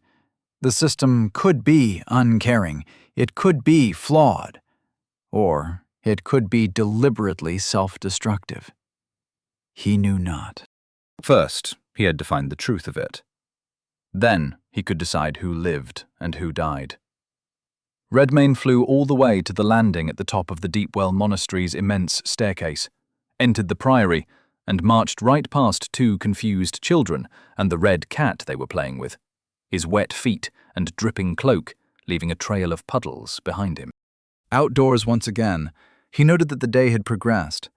the system could be uncaring, it could be flawed, or it could be deliberately self-destructive. He knew not. First, he had to find the truth of it. Then he could decide who lived and who died. Redmayne flew all the way to the landing at the top of the Deepwell Monastery's immense staircase, entered the priory, and marched right past two confused children and the red cat they were playing with, his wet feet and dripping cloak leaving a trail of puddles behind him. Outdoors once again, he noted that the day had progressed.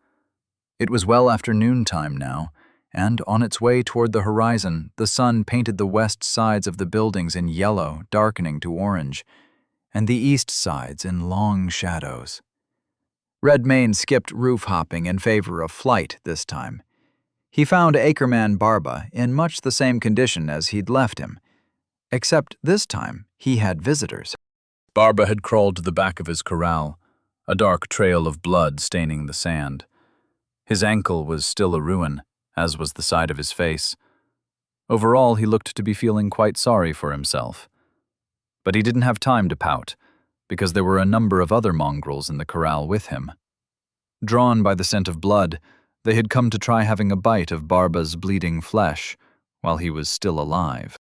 It was well after noontime now, and on its way toward the horizon, the sun painted the west sides of the buildings in yellow, darkening to orange, and the east sides in long shadows. Redmayne skipped roof hopping in favor of flight this time. He found Acreman Barba in much the same condition as he'd left him, except this time he had visitors. Barba had crawled to the back of his corral, a dark trail of blood staining the sand. His ankle was still a ruin, as was the side of his face. Overall, he looked to be feeling quite sorry for himself. But he didn't have time to pout, because there were a number of other mongrels in the corral with him. Drawn by the scent of blood, they had come to try having a bite of Barba's bleeding flesh while he was still alive.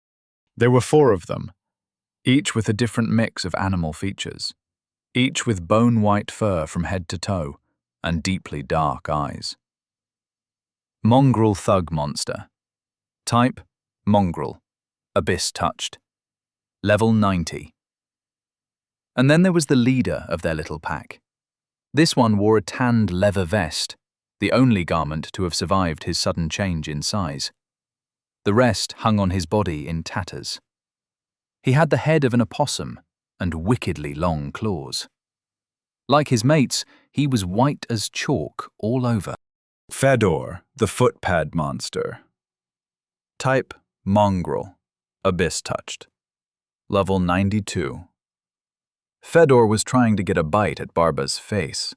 There were 4 of them, each with a different mix of animal features, each with bone-white fur from head to toe and deeply dark eyes. Mongrel Thug Monster. Type, Mongrel. Abyss Touched. Level 90. And then there was the leader of their little pack. This one wore a tanned leather vest, the only garment to have survived his sudden change in size. The rest hung on his body in tatters. He had the head of an opossum and wickedly long claws. Like his mates, he was white as chalk all over. Fedor, the footpad monster. Type, Mongrel. Abyss Touched. Level 92. Fedor was trying to get a bite at Barba's face.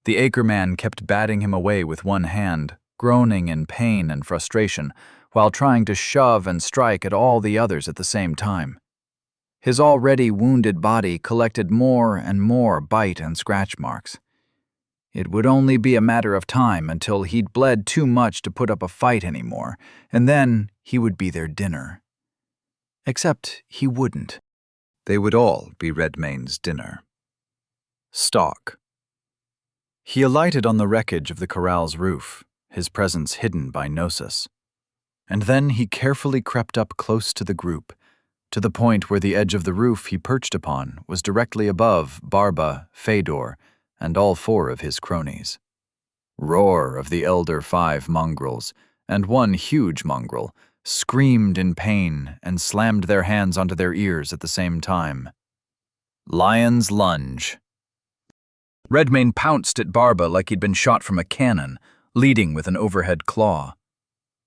The Acreman kept batting him away with one hand, groaning in pain and frustration, while trying to shove and strike at all the others at the same time. His already wounded body collected more and more bite and scratch marks. It would only be a matter of time until he'd bled too much to put up a fight anymore, and then he would be their dinner. Except he wouldn't. They would all be Redmayne's dinner. Stock. He alighted on the wreckage of the corral's roof, his presence hidden by Gnosis. And then he carefully crept up close to the group, to the point where the edge of the roof he perched upon was directly above Barba, Fedor, and all 4 of his cronies. Roar of the elder 5 mongrels, and one huge mongrel, screamed in pain and slammed their hands onto their ears at the same time. Lion's Lunge. Redmayne pounced at Barba like he'd been shot from a cannon, leading with an overhead claw.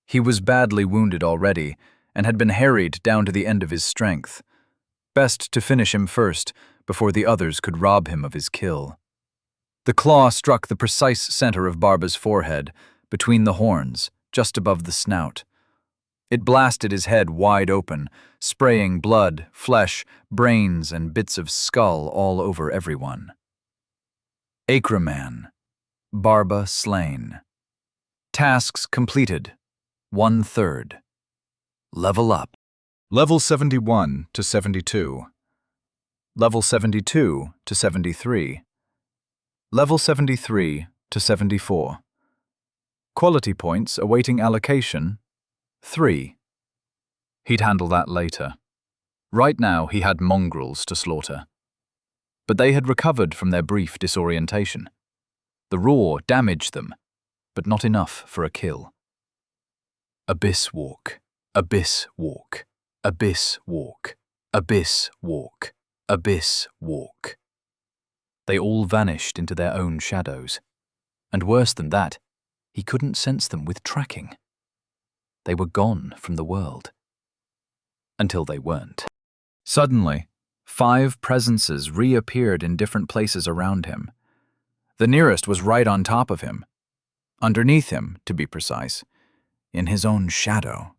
He was badly wounded already, and had been harried down to the end of his strength. Best to finish him first, before the others could rob him of his kill. The claw struck the precise center of Barba's forehead, between the horns, just above the snout. It blasted his head wide open, spraying blood, flesh, brains, and bits of skull all over everyone. Acreman. Barba slain. Tasks completed. 1/3. Level up. Level 71 to 72. Level 72 to 73. Level 73 to 74. Quality points awaiting allocation, 3. He'd handle that later. Right now he had mongrels to slaughter. But they had recovered from their brief disorientation. The roar damaged them, but not enough for a kill. Abyss Walk, Abyss Walk, Abyss Walk, Abyss Walk, Abyss Walk. They all vanished into their own shadows. And worse than that, he couldn't sense them with tracking. They were gone from the world. Until they weren't. Suddenly, 5 presences reappeared in different places around him. The nearest was right on top of him. Underneath him, to be precise, in his own shadow.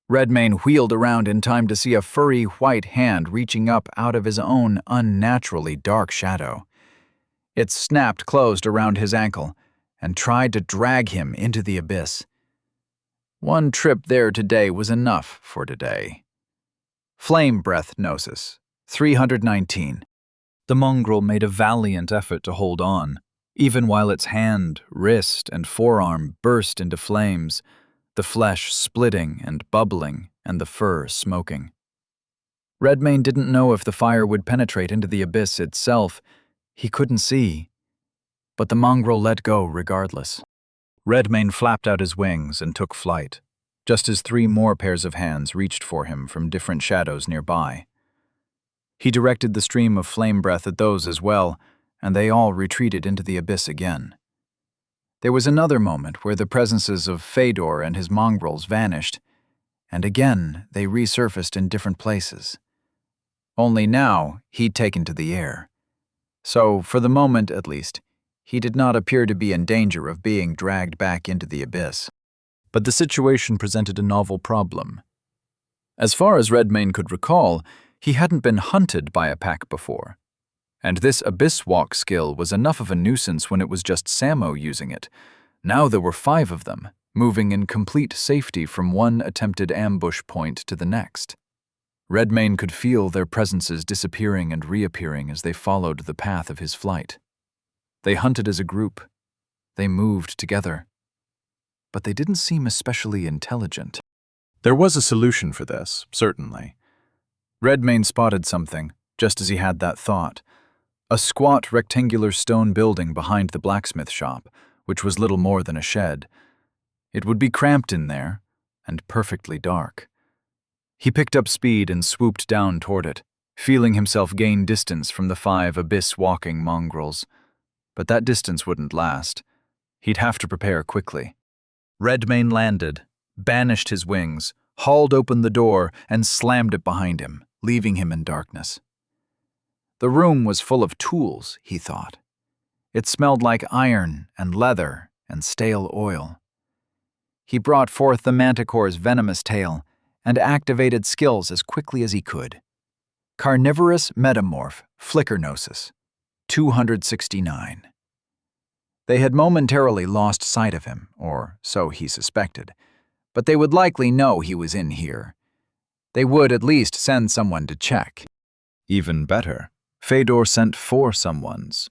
Redmayne wheeled around in time to see a furry white hand reaching up out of his own unnaturally dark shadow. It snapped closed around his ankle and tried to drag him into the abyss. One trip there today was enough for today. Flame breath gnosis, 319. The mongrel made a valiant effort to hold on, even while its hand, wrist, and forearm burst into flames, the flesh splitting and bubbling and the fur smoking. Redmayne didn't know if the fire would penetrate into the abyss itself. He couldn't see. But the mongrel let go regardless. Redmayne flapped out his wings and took flight, just as 3 more pairs of hands reached for him from different shadows nearby. He directed the stream of flame breath at those as well, and they all retreated into the abyss again. There was another moment where the presences of Fedor and his mongrels vanished, and again they resurfaced in different places. Only now he'd taken to the air. So, for the moment at least, he did not appear to be in danger of being dragged back into the abyss. But the situation presented a novel problem. As far as Redmayne could recall, he hadn't been hunted by a pack before. And this abyss walk skill was enough of a nuisance when it was just Samo using it. Now there were 5 of them, moving in complete safety from one attempted ambush point to the next. Redmayne could feel their presences disappearing and reappearing as they followed the path of his flight. They hunted as a group. They moved together. But they didn't seem especially intelligent. There was a solution for this, certainly. Redmayne spotted something, just as he had that thought. A squat rectangular stone building behind the blacksmith shop, which was little more than a shed. It would be cramped in there, and perfectly dark. He picked up speed and swooped down toward it, feeling himself gain distance from the 5 abyss-walking mongrels. But that distance wouldn't last. He'd have to prepare quickly. Redmayne landed, banished his wings, hauled open the door, and slammed it behind him, leaving him in darkness. The room was full of tools, he thought. It smelled like iron and leather and stale oil. He brought forth the manticore's venomous tail and activated skills as quickly as he could. Carnivorous Metamorph, Flicker Gnosis, 269. They had momentarily lost sight of him, or so he suspected, but they would likely know he was in here. They would at least send someone to check. Even better, Fedor sent 4 someones.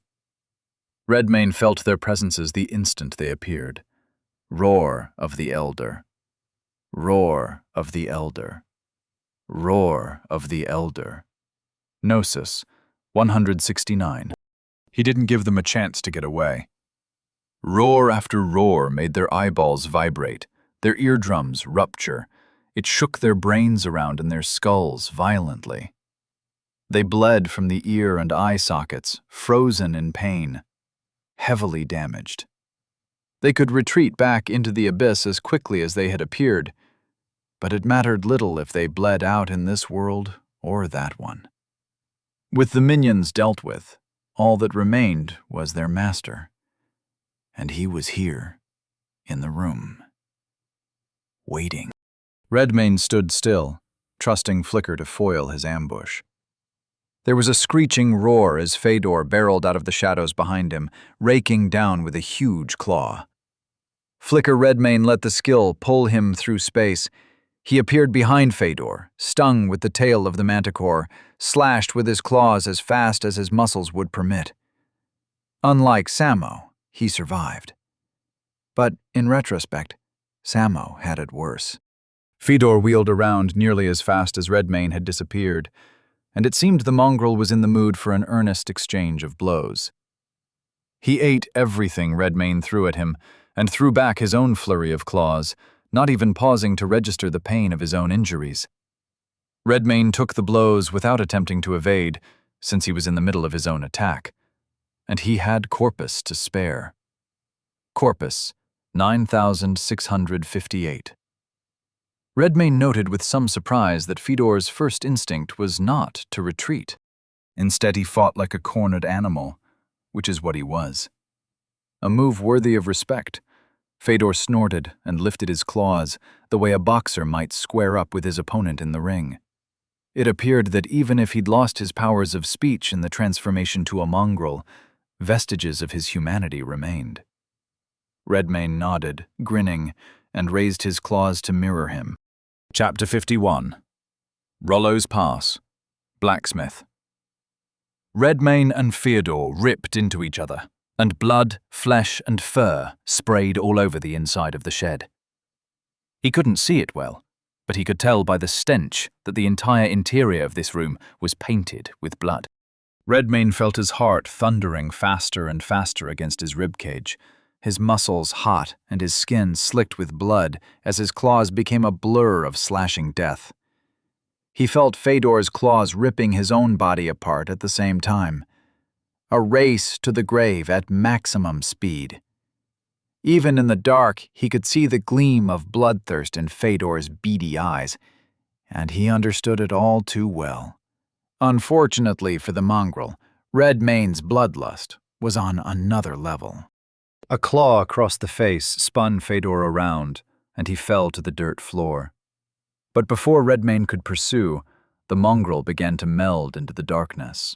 Redmayne felt their presences the instant they appeared. Roar of the Elder. Roar of the Elder. Roar of the Elder. Gnosis, 169. He didn't give them a chance to get away. Roar after roar made their eyeballs vibrate, their eardrums rupture. It shook their brains around in their skulls violently. They bled from the ear and eye sockets, frozen in pain, heavily damaged. They could retreat back into the abyss as quickly as they had appeared, but it mattered little if they bled out in this world or that one. With the minions dealt with, all that remained was their master. And he was here, in the room, waiting. Redmayne stood still, trusting Flicker to foil his ambush. There was a screeching roar as Fedor barreled out of the shadows behind him, raking down with a huge claw. Flicker Redmayne let the skill pull him through space. He appeared behind Fedor, stung with the tail of the manticore, slashed with his claws as fast as his muscles would permit. Unlike Samo, he survived. But in retrospect, Samo had it worse. Fedor wheeled around nearly as fast as Redmayne had disappeared, and it seemed the mongrel was in the mood for an earnest exchange of blows. He ate everything Redmayne threw at him, and threw back his own flurry of claws, not even pausing to register the pain of his own injuries. Redmayne took the blows without attempting to evade, since he was in the middle of his own attack, and he had Corpus to spare. Corpus, 9,658. Redmayne noted with some surprise that Fedor's first instinct was not to retreat. Instead, he fought like a cornered animal, which is what he was. A move worthy of respect. Fedor snorted and lifted his claws, the way a boxer might square up with his opponent in the ring. It appeared that even if he'd lost his powers of speech in the transformation to a mongrel, vestiges of his humanity remained. Redmayne nodded, grinning, and raised his claws to mirror him. Chapter 51. Rollo's Pass. Blacksmith. Redmayne and Fyodor ripped into each other, and blood, flesh, and fur sprayed all over the inside of the shed. He couldn't see it well, but he could tell by the stench that the entire interior of this room was painted with blood. Redmayne felt his heart thundering faster and faster against his ribcage, his muscles hot and his skin slicked with blood as his claws became a blur of slashing death. He felt Fedor's claws ripping his own body apart at the same time. A race to the grave at maximum speed. Even in the dark, he could see the gleam of bloodthirst in Fedor's beady eyes, and he understood it all too well. Unfortunately for the mongrel, Redmayne's bloodlust was on another level. A claw across the face spun Fedor around, and he fell to the dirt floor. But before Redmayne could pursue, the mongrel began to meld into the darkness.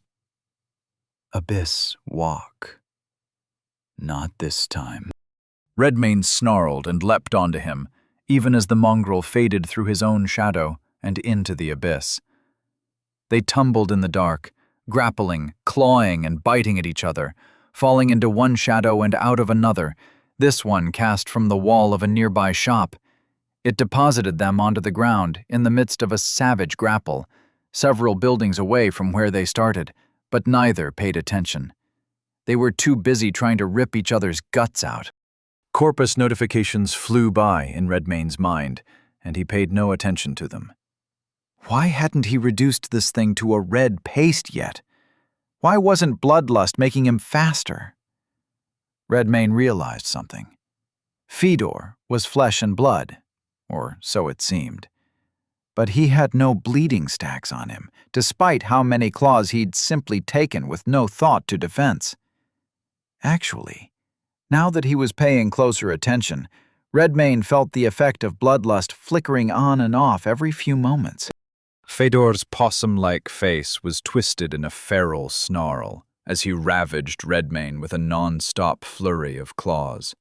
Abyss walk. Not this time. Redmayne snarled and leapt onto him, even as the mongrel faded through his own shadow and into the abyss. They tumbled in the dark, grappling, clawing, and biting at each other, falling into one shadow and out of another, this one cast from the wall of a nearby shop. It deposited them onto the ground in the midst of a savage grapple, several buildings away from where they started, but neither paid attention. They were too busy trying to rip each other's guts out. Corpus notifications flew by in Redmayne's mind, and he paid no attention to them. Why hadn't he reduced this thing to a red paste yet? Why wasn't bloodlust making him faster? Redmayne realized something. Fedor was flesh and blood, or so it seemed. But he had no bleeding stacks on him, despite how many claws he'd simply taken with no thought to defense. Actually, now that he was paying closer attention, Redmayne felt the effect of bloodlust flickering on and off every few moments. Fedor's possum-like face was twisted in a feral snarl as he ravaged Redmayne with a non-stop flurry of claws.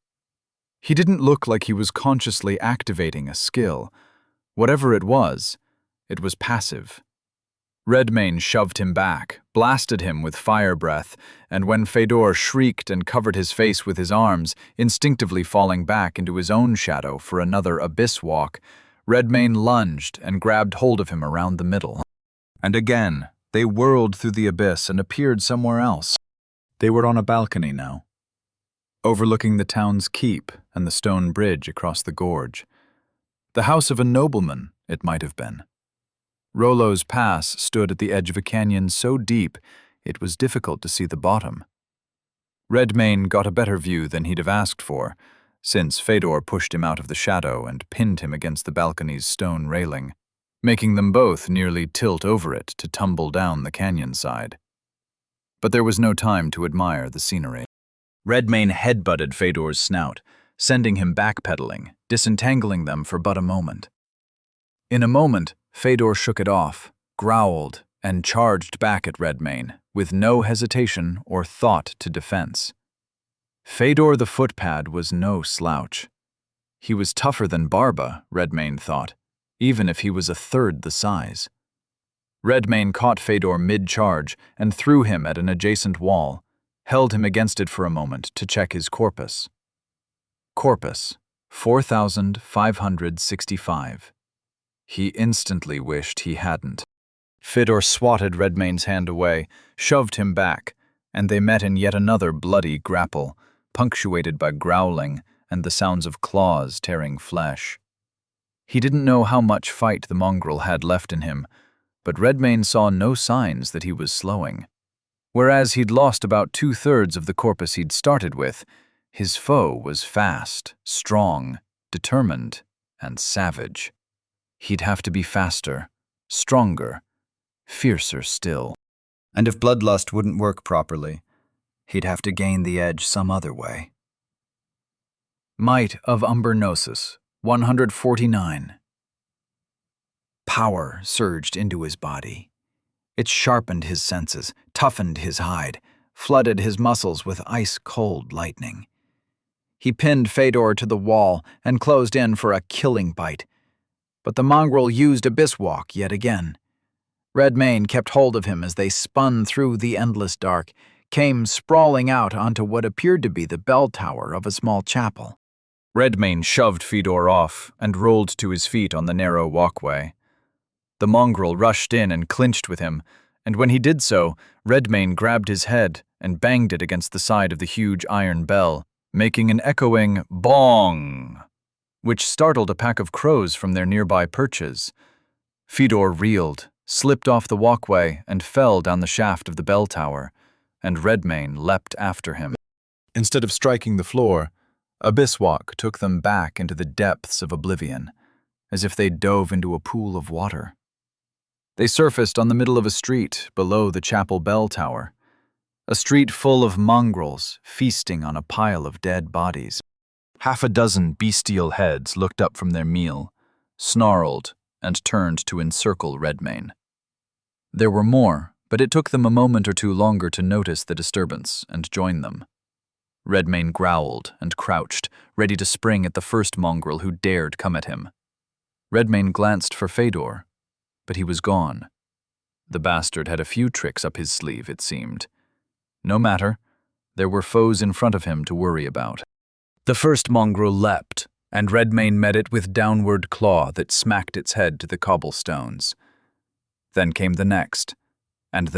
He didn't look like he was consciously activating a skill. Whatever it was passive. Redmayne shoved him back, blasted him with fire breath, and when Fedor shrieked and covered his face with his arms, instinctively falling back into his own shadow for another abyss walk, Redmayne lunged and grabbed hold of him around the middle. And again, they whirled through the abyss and appeared somewhere else. They were on a balcony now, overlooking the town's keep and the stone bridge across the gorge. The house of a nobleman, it might have been. Rollo's Pass stood at the edge of a canyon so deep it was difficult to see the bottom. Redmayne got a better view than he'd have asked for, since Fedor pushed him out of the shadow and pinned him against the balcony's stone railing, making them both nearly tilt over it to tumble down the canyon side. But there was no time to admire the scenery. Redmayne headbutted Fedor's snout, sending him backpedaling, disentangling them for but a moment. In a moment, Fedor shook it off, growled, and charged back at Redmayne, with no hesitation or thought to defense. Fedor the footpad was no slouch. He was tougher than Barba, Redmayne thought, even if he was a third the size. Redmayne caught Fedor mid-charge and threw him at an adjacent wall, held him against it for a moment to check his corpus. Corpus, 4,565. He instantly wished he hadn't. Fedor swatted Redmayne's hand away, shoved him back, and they met in yet another bloody grapple, punctuated by growling and the sounds of claws tearing flesh. He didn't know how much fight the mongrel had left in him, but Redmayne saw no signs that he was slowing. Whereas he'd lost about 2/3 of the corpus he'd started with, His foe was fast, strong, determined, and savage. He'd have to be faster, stronger, fiercer still. And if bloodlust wouldn't work properly, he'd have to gain the edge some other way. Might of Umbernosus, 149. Power surged into his body. It sharpened his senses, toughened his hide, flooded his muscles with ice-cold lightning. He pinned Fedor to the wall and closed in for a killing bite. But the mongrel used Abyss Walk yet again. Redmayne kept hold of him as they spun through the endless dark, came sprawling out onto what appeared to be the bell tower of a small chapel. Redmayne shoved Fedor off and rolled to his feet on the narrow walkway. The mongrel rushed in and clinched with him, and when he did so, Redmayne grabbed his head and banged it against the side of the huge iron bell, making an echoing bong, which startled a pack of crows from their nearby perches. Fedor reeled, slipped off the walkway, and fell down the shaft of the bell tower, and Redmayne leapt after him. Instead of striking the floor, Abyss Walk took them back into the depths of oblivion, as if they dove into a pool of water. They surfaced on the middle of a street below the chapel bell tower, a street full of mongrels feasting on a pile of dead bodies. Half a dozen bestial heads looked up from their meal, snarled, and turned to encircle Redmayne. There were more, but it took them a moment or two longer to notice the disturbance and join them. Redmayne growled and crouched, ready to spring at the first mongrel who dared come at him. Redmayne glanced for Fedor, but he was gone. The bastard had a few tricks up his sleeve, it seemed. No matter, there were foes in front of him to worry about. The first mongrel leapt, and Redmayne met it with downward claw that smacked its head to the cobblestones. Then came the next, and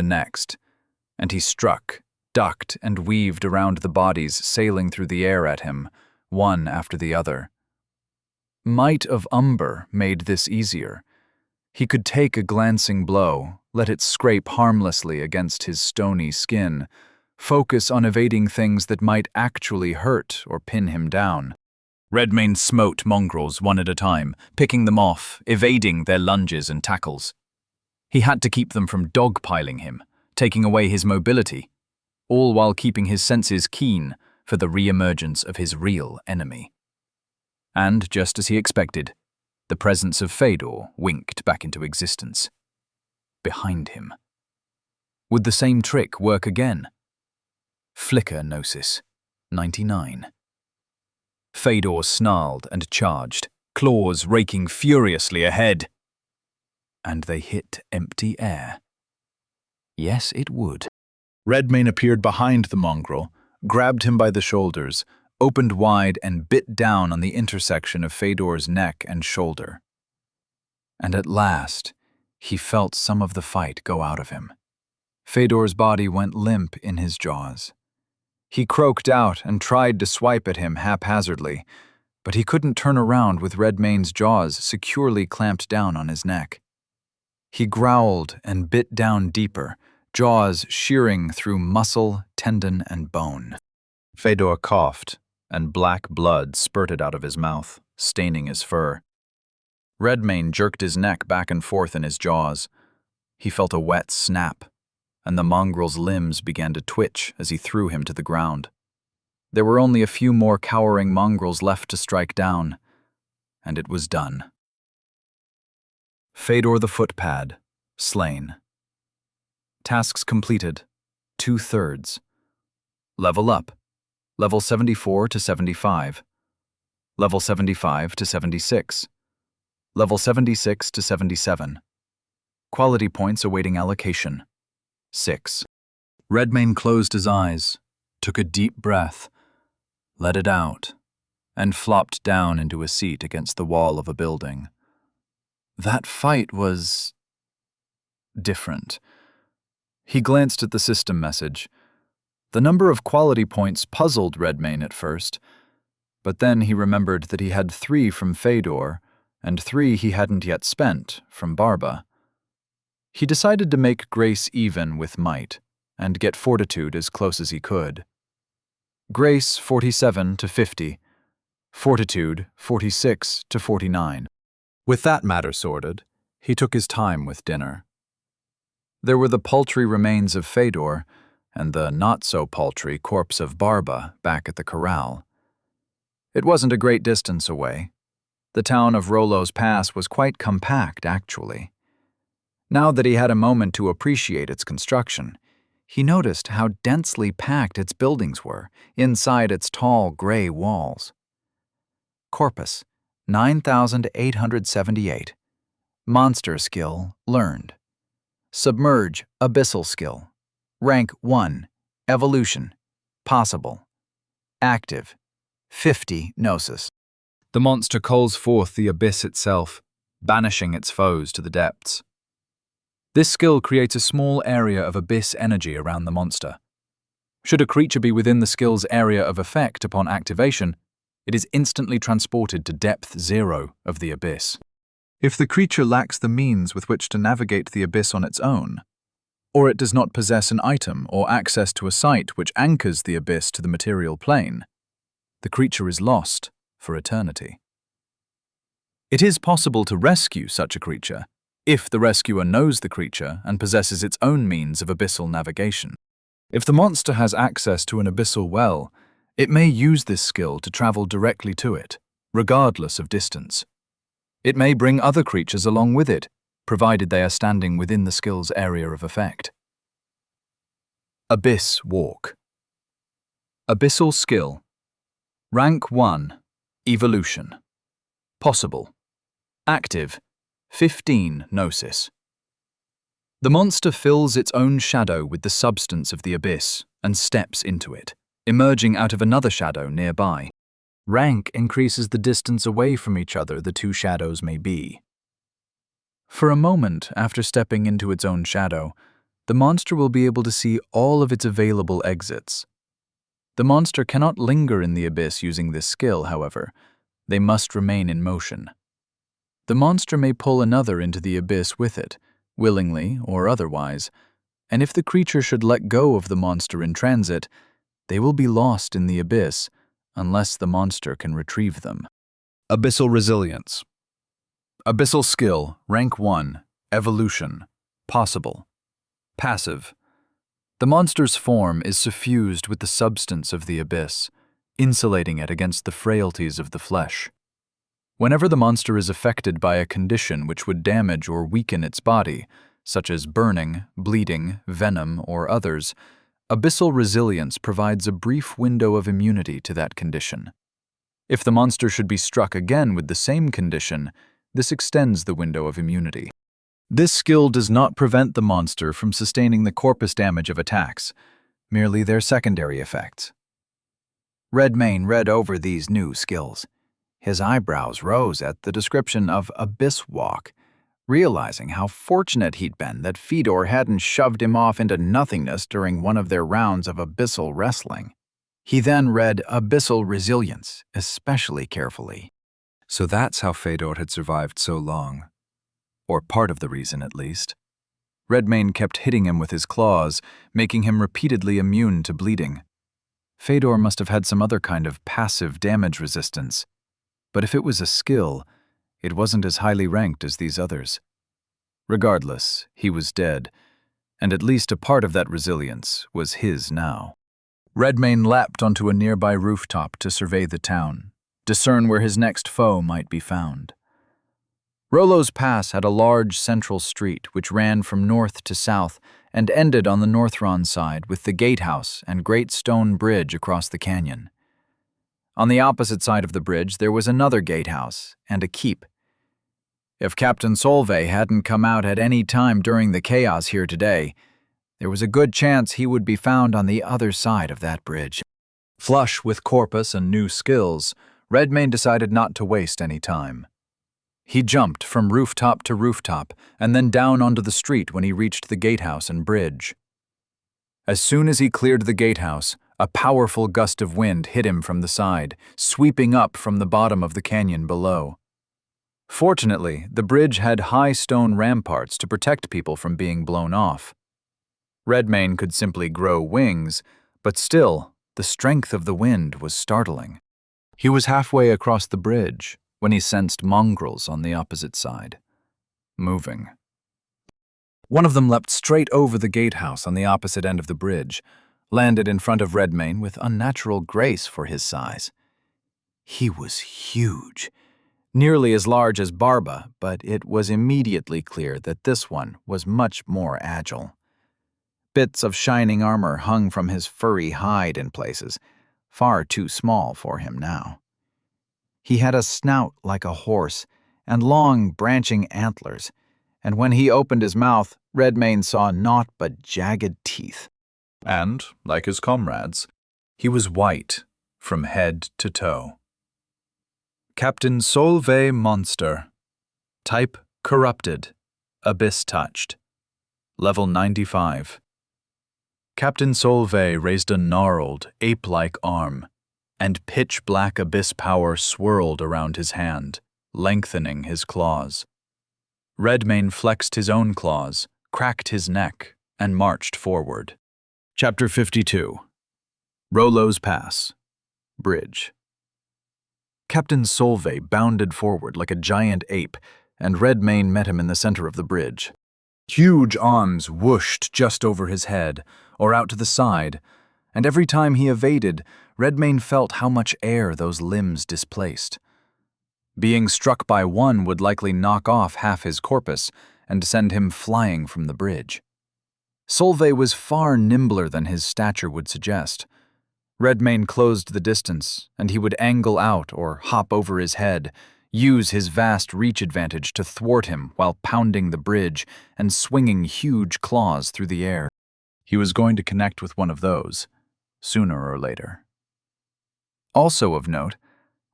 he struck, ducked, and weaved around the bodies sailing through the air at him, one after the other. Might of Umber made this easier. He could take a glancing blow, let it scrape harmlessly against his stony skin, focus on evading things that might actually hurt or pin him down. Redmayne smote mongrels one at a time, picking them off, evading their lunges and tackles. He had to keep them from dogpiling him, taking away his mobility, all while keeping his senses keen for the re-emergence of his real enemy. And, just as he expected, the presence of Fedor winked back into existence. Behind him. Would the same trick work again? Flicker Gnosis, 99. Fedor snarled and charged, claws raking furiously ahead. And they hit empty air. Yes, it would. Redmayne appeared behind the mongrel, grabbed him by the shoulders, opened wide and bit down on the intersection of Fedor's neck and shoulder. And at last, he felt some of the fight go out of him. Fedor's body went limp in his jaws. He croaked out and tried to swipe at him haphazardly, but he couldn't turn around with Redmayne's jaws securely clamped down on his neck. He growled and bit down deeper, jaws shearing through muscle, tendon, and bone. Fedor coughed, and black blood spurted out of his mouth, staining his fur. Redmayne jerked his neck back and forth in his jaws. He felt a wet snap, and the mongrel's limbs began to twitch as he threw him to the ground. There were only a few more cowering mongrels left to strike down, and it was done. Fedor the footpad, slain. Tasks completed, 2/3. Level up. Level 74 to 75. Level 75 to 76. Level 76 to 77. Quality points awaiting allocation. 6. Redmayne closed his eyes, took a deep breath, let it out, and flopped down into a seat against the wall of a building. That fight was different. He glanced at the system message. The number of quality points puzzled Redmayne at first, but then he remembered that he had 3 from Fedor and 3 he hadn't yet spent from Barba. He decided to make grace even with might and get fortitude as close as he could. Grace 47 to 50, Fortitude 46 to 49. With that matter sorted, he took his time with dinner. There were the paltry remains of Fedor and the not-so-paltry corpse of Barba back at the corral. It wasn't a great distance away. The town of Rollo's Pass was quite compact, actually. Now that he had a moment to appreciate its construction, he noticed how densely packed its buildings were inside its tall gray walls. Corpus, 9,878. Monster skill, learned. Submerge, abyssal skill. Rank 1, evolution, possible. Active, 50 gnosis. The monster calls forth the abyss itself, banishing its foes to the depths. This skill creates a small area of abyss energy around the monster. Should a creature be within the skill's area of effect upon activation, it is instantly transported to depth 0 of the abyss. If the creature lacks the means with which to navigate the abyss on its own, or it does not possess an item or access to a site which anchors the abyss to the material plane, the creature is lost for eternity. It is possible to rescue such a creature if the rescuer knows the creature and possesses its own means of abyssal navigation. If the monster has access to an abyssal well, it may use this skill to travel directly to it, regardless of distance. It may bring other creatures along with it, provided they are standing within the skill's area of effect. Abyss Walk. Abyssal skill. Rank 1, evolution. Possible. Active, 15 gnosis. The monster fills its own shadow with the substance of the abyss and steps into it, emerging out of another shadow nearby. Rank increases the distance away from each other the two shadows may be. For a moment after stepping into its own shadow, the monster will be able to see all of its available exits. The monster cannot linger in the abyss using this skill, however. They must remain in motion. The monster may pull another into the abyss with it, willingly or otherwise, and if the creature should let go of the monster in transit, they will be lost in the abyss unless the monster can retrieve them. Abyssal resilience. Abyssal skill, rank 1, evolution, possible. Passive. The monster's form is suffused with the substance of the abyss, insulating it against the frailties of the flesh. Whenever the monster is affected by a condition which would damage or weaken its body, such as burning, bleeding, venom, or others, abyssal resilience provides a brief window of immunity to that condition. If the monster should be struck again with the same condition, this extends the window of immunity. This skill does not prevent the monster from sustaining the corpus damage of attacks, merely their secondary effects. Redmayne read over these new skills. His eyebrows rose at the description of Abyss Walk, realizing how fortunate he'd been that Fedor hadn't shoved him off into nothingness during one of their rounds of abyssal wrestling. He then read Abyssal Resilience especially carefully. So that's how Fedor had survived so long. Or part of the reason, at least. Redmayne kept hitting him with his claws, making him repeatedly immune to bleeding. Fedor must have had some other kind of passive damage resistance. But if it was a skill, it wasn't as highly ranked as these others. Regardless, he was dead, and at least a part of that resilience was his now. Redmayne leapt onto a nearby rooftop to survey the town, discern where his next foe might be found. Rollo's Pass had a large central street which ran from north to south and ended on the Northron side with the gatehouse and great stone bridge across the canyon. On the opposite side of the bridge there was another gatehouse and a keep. If Captain Solvay hadn't come out at any time during the chaos here today, there was a good chance he would be found on the other side of that bridge. Flush with corpus and new skills, Redmayne decided not to waste any time. He jumped from rooftop to rooftop and then down onto the street when he reached the gatehouse and bridge. As soon as he cleared the gatehouse, a powerful gust of wind hit him from the side, sweeping up from the bottom of the canyon below. Fortunately, the bridge had high stone ramparts to protect people from being blown off. Redmayne could simply grow wings, but still, The strength of the wind was startling. He was halfway across the bridge when he sensed mongrels on the opposite side, moving. One of them leapt straight over the gatehouse on the opposite end of the bridge, landed in front of Redmayne with unnatural grace for his size. He was huge, nearly as large as Barba, but it was immediately clear that this one was much more agile. Bits of shining armor hung from his furry hide in places, far too small for him now. He had a snout like a horse and long, branching antlers, and when he opened his mouth, Redmayne saw naught but jagged teeth. And, like his comrades, he was white from head to toe. Captain Solveig Monster. Type corrupted. Abyss touched. Level 95. Captain Solveig raised a gnarled, ape-like arm, and pitch-black abyss power swirled around his hand, lengthening his claws. Redmayne flexed his own claws, cracked his neck, and marched forward. Chapter 52. Rollo's Pass. Bridge. Captain Solveig bounded forward like a giant ape, and Redmayne met him in the center of the bridge. Huge arms whooshed just over his head, or out to the side, and every time he evaded, Redmayne felt how much air those limbs displaced. Being struck by one would likely knock off half his corpus and send him flying from the bridge. Solveig was far nimbler than his stature would suggest. Redmayne closed the distance, and he would angle out or hop over his head, use his vast reach advantage to thwart him while pounding the bridge and swinging huge claws through the air. He was going to connect with one of those, sooner or later. Also of note,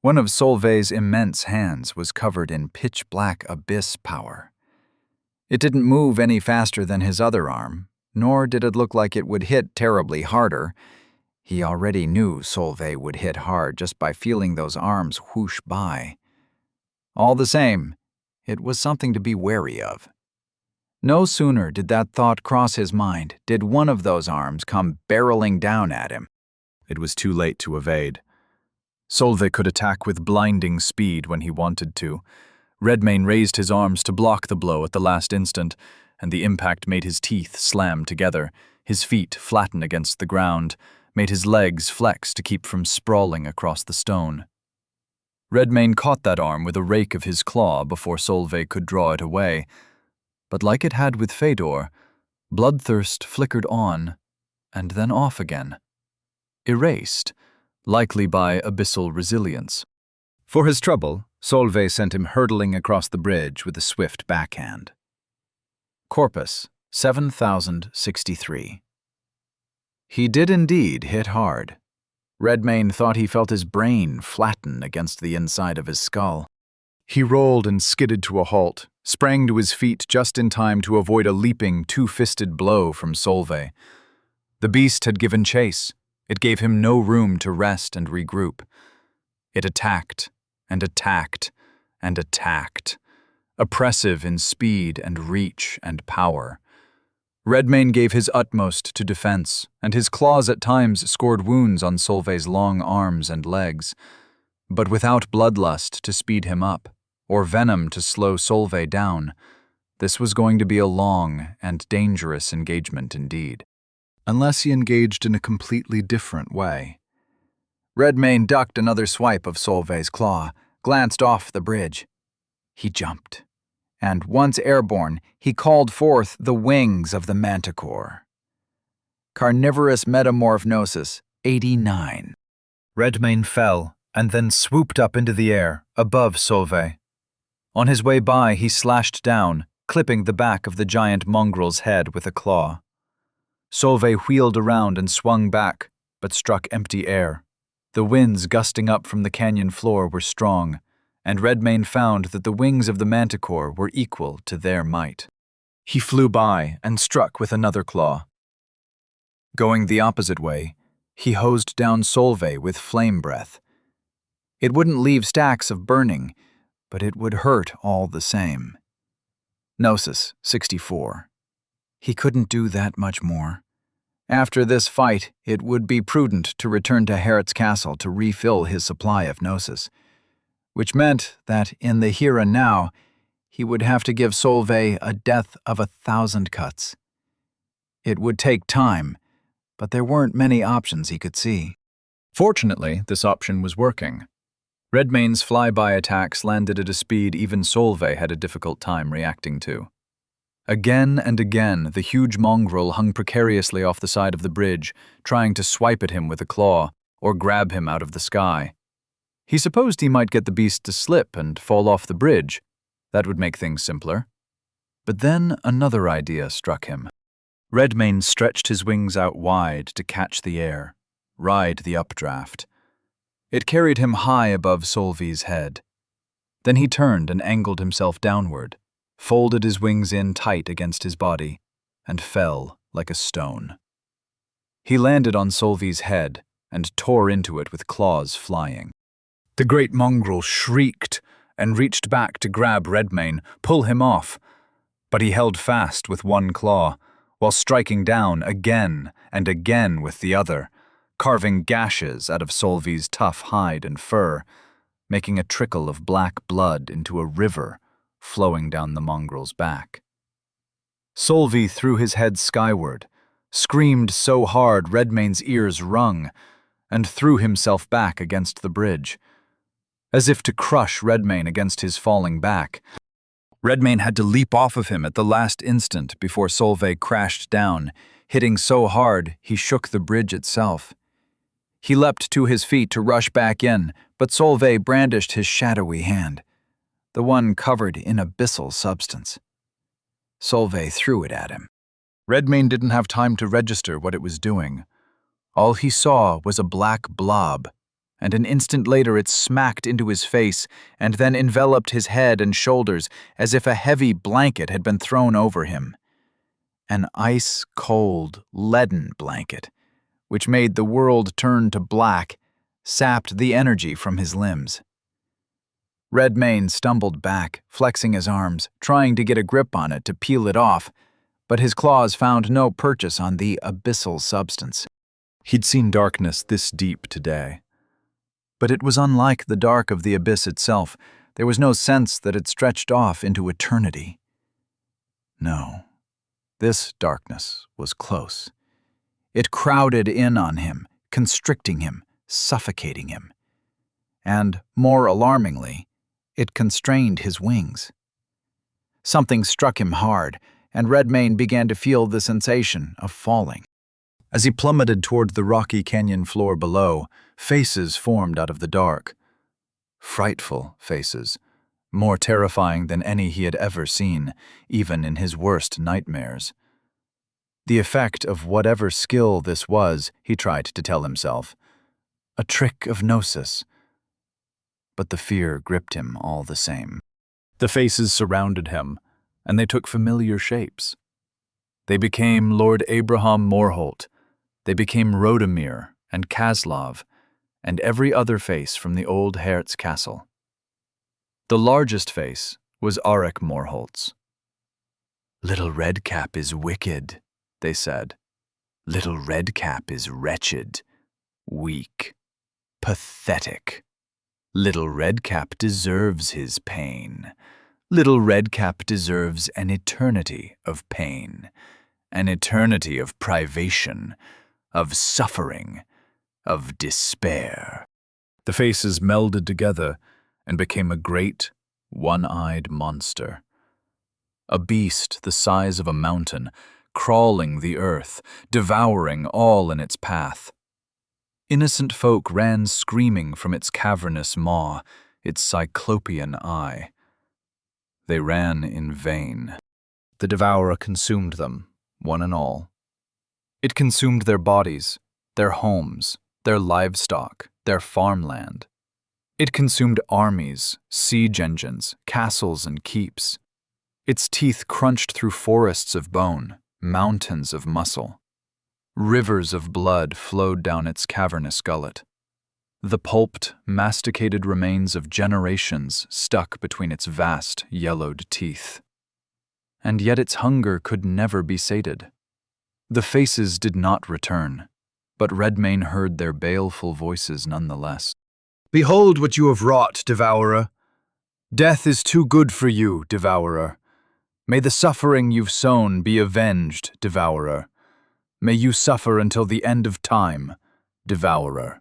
one of Solveig's immense hands was covered in pitch-black abyss power. It didn't move any faster than his other arm, nor did it look like it would hit terribly harder. He already knew Solveig would hit hard just by feeling those arms whoosh by. All the same, it was something to be wary of. No sooner did that thought cross his mind did one of those arms come barreling down at him. It was too late to evade. Solveig could attack with blinding speed when he wanted to. Redmayne raised his arms to block the blow at the last instant, and the impact made his teeth slam together, his feet flatten against the ground, made his legs flex to keep from sprawling across the stone. Redmayne caught that arm with a rake of his claw before Solveig could draw it away, but like it had with Fedor, bloodthirst flickered on, and then off again. Erased, likely by abyssal resilience. For his trouble, Solveig sent him hurtling across the bridge with a swift backhand. Corpus, 7,063. He did indeed hit hard. Redmayne thought he felt his brain flatten against the inside of his skull. He rolled and skidded to a halt, sprang to his feet just in time to avoid a leaping, two-fisted blow from Solveig. The beast had given chase. It gave him no room to rest and regroup. It attacked, and attacked, and attacked, oppressive in speed and reach and power. Redmayne gave his utmost to defense, and his claws at times scored wounds on Solveig's long arms and legs, but without bloodlust to speed him up, or venom to slow Solveig down. This was going to be a long and dangerous engagement indeed, unless he engaged in a completely different way. Redmayne ducked another swipe of Solveig's claw, glanced off the bridge. He jumped, and once airborne, he called forth the wings of the manticore. Carnivorous Metamorphnosis 89. Redmayne fell, and then swooped up into the air, above Solveig. On his way by, he slashed down, clipping the back of the giant mongrel's head with a claw. Solveig wheeled around and swung back, but struck empty air. The winds gusting up from the canyon floor were strong, and Redmayne found that the wings of the manticore were equal to their might. He flew by and struck with another claw. Going the opposite way, he hosed down Solveig with flame breath. It wouldn't leave stacks of burning, but it would hurt all the same. Gnosis 64. He couldn't do that much more. After this fight, it would be prudent to return to Herot's castle to refill his supply of gnosis, which meant that in the here and now, he would have to give Solveig a death of 1,000 cuts. It would take time, but there weren't many options he could see. Fortunately, this option was working. Redmane's flyby attacks landed at a speed even Solveig had a difficult time reacting to. Again and again, the huge mongrel hung precariously off the side of the bridge, trying to swipe at him with a claw or grab him out of the sky. He supposed he might get the beast to slip and fall off the bridge. That would make things simpler. But then another idea struck him. Redmane stretched his wings out wide to catch the air, ride the updraft. It carried him high above Solveig's head. Then he turned and angled himself downward, folded his wings in tight against his body, and fell like a stone. He landed on Solveig's head and tore into it with claws flying. The great mongrel shrieked and reached back to grab Redmane, pull him off, but he held fast with one claw, while striking down again and again with the other, carving gashes out of Solveig's tough hide and fur, making a trickle of black blood into a river flowing down the mongrel's back. Solveig threw his head skyward, screamed so hard Redmane's ears rung, and threw himself back against the bridge, as if to crush Redmane against his falling back. Redmane had to leap off of him at the last instant before Solveig crashed down, hitting so hard he shook the bridge itself. He leapt to his feet to rush back in, but Solveig brandished his shadowy hand, the one covered in abyssal substance. Solveig threw it at him. Redmane didn't have time to register what it was doing. All he saw was a black blob, and an instant later it smacked into his face and then enveloped his head and shoulders as if a heavy blanket had been thrown over him. An ice-cold, leaden blanket, which made the world turn to black, sapped the energy from his limbs. Redmane stumbled back, flexing his arms, trying to get a grip on it to peel it off, but his claws found no purchase on the abyssal substance. He'd seen darkness this deep today. But it was unlike the dark of the abyss itself. There was no sense that it stretched off into eternity. No, this darkness was close. It crowded in on him, constricting him, suffocating him. And, more alarmingly, it constrained his wings. Something struck him hard, and Redmane began to feel the sensation of falling. As he plummeted toward the rocky canyon floor below, faces formed out of the dark. Frightful faces, more terrifying than any he had ever seen, even in his worst nightmares. The effect of whatever skill this was, he tried to tell himself. A trick of gnosis. But the fear gripped him all the same. The faces surrounded him, and they took familiar shapes. They became Lord Abraham Morholt. They became Rodemir and Kaslov, and every other face from the old Hertz castle. The largest face was Arik Morholt's. "Little Redcap is wicked," they said. "Little Redcap is wretched, weak, pathetic. Little Redcap deserves his pain. Little Redcap deserves an eternity of pain, an eternity of privation, of suffering, of despair." The faces melded together and became a great, one-eyed monster. A beast the size of a mountain, crawling the earth, devouring all in its path. Innocent folk ran screaming from its cavernous maw, its cyclopean eye. They ran in vain. The devourer consumed them, one and all. It consumed their bodies, their homes, their livestock, their farmland. It consumed armies, siege engines, castles, and keeps. Its teeth crunched through forests of bone, mountains of muscle. Rivers of blood flowed down its cavernous gullet. The pulped, masticated remains of generations stuck between its vast, yellowed teeth. And yet its hunger could never be sated. The faces did not return, but Redmayne heard their baleful voices nonetheless. "Behold what you have wrought, Devourer. Death is too good for you, Devourer. May the suffering you've sown be avenged, Devourer. May you suffer until the end of time, Devourer."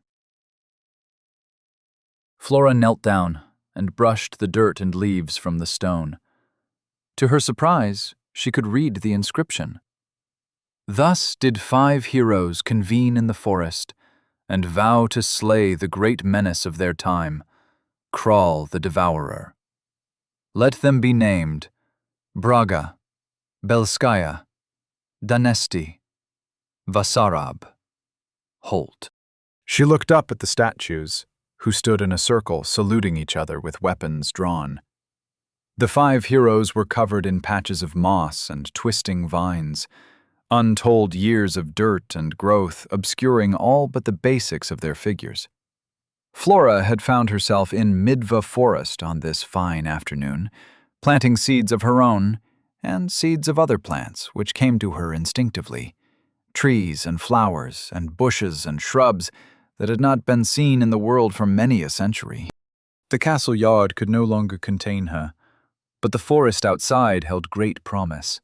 Flora knelt down and brushed the dirt and leaves from the stone. To her surprise, she could read the inscription. "Thus did 5 heroes convene in the forest and vow to slay the great menace of their time, Kral the Devourer. Let them be named Braga, Belskaya, Danesti, Vasarab, Holt." She looked up at the statues, who stood in a circle saluting each other with weapons drawn. The 5 heroes were covered in patches of moss and twisting vines, untold years of dirt and growth obscuring all but the basics of their figures. Flora had found herself in Midva Forest on this fine afternoon, planting seeds of her own and seeds of other plants which came to her instinctively, trees and flowers and bushes and shrubs that had not been seen in the world for many a century. The castle yard could no longer contain her, but the forest outside held great promise.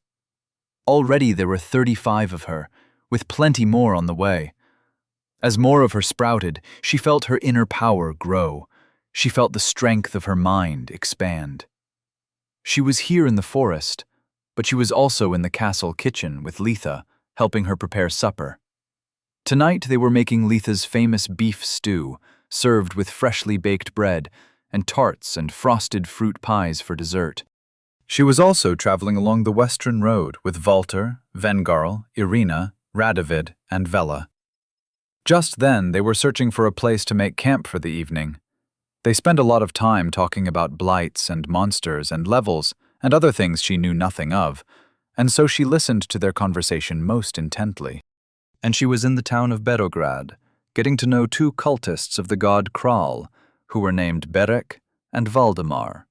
Already there were 35 of her, with plenty more on the way. As more of her sprouted, she felt her inner power grow. She felt the strength of her mind expand. She was here in the forest, but she was also in the castle kitchen with Letha, helping her prepare supper. Tonight they were making Letha's famous beef stew, served with freshly baked bread, and tarts and frosted fruit pies for dessert. She was also traveling along the western road with Walter, Vengarl, Irina, Radovid, and Vela. Just then they were searching for a place to make camp for the evening. They spent a lot of time talking about blights and monsters and levels and other things she knew nothing of, and so she listened to their conversation most intently. And she was in the town of Berograd, getting to know 2 cultists of the god Kral, who were named Berek and Valdemar.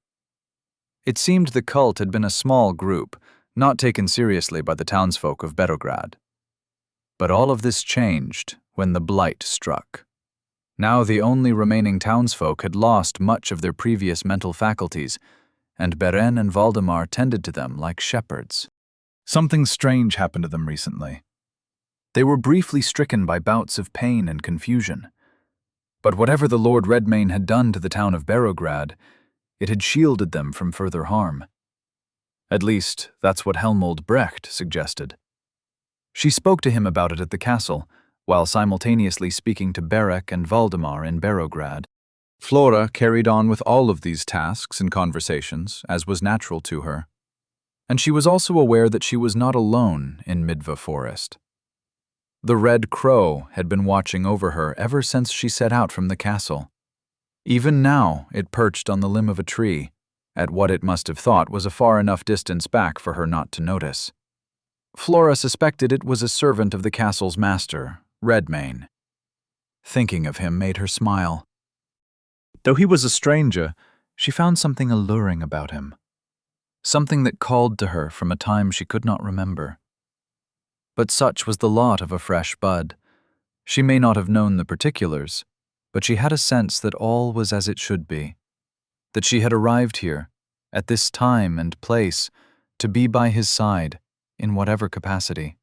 It seemed the cult had been a small group, not taken seriously by the townsfolk of Berograd. But all of this changed when the blight struck. Now the only remaining townsfolk had lost much of their previous mental faculties, and Beren and Valdemar tended to them like shepherds. Something strange happened to them recently. They were briefly stricken by bouts of pain and confusion. But whatever the Lord Redmayne had done to the town of Berograd, it had shielded them from further harm. At least, that's what Helmold Brecht suggested. She spoke to him about it at the castle, while simultaneously speaking to Berek and Valdemar in Berograd. Flora carried on with all of these tasks and conversations, as was natural to her. And she was also aware that she was not alone in Midva Forest. The Red Crow had been watching over her ever since she set out from the castle. Even now, it perched on the limb of a tree, at what it must have thought was a far enough distance back for her not to notice. Flora suspected it was a servant of the castle's master, Redmayne. Thinking of him made her smile. Though he was a stranger, she found something alluring about him. Something that called to her from a time she could not remember. But such was the lot of a fresh bud. She may not have known the particulars, but she had a sense that all was as it should be. That she had arrived here, at this time and place, to be by his side, in whatever capacity.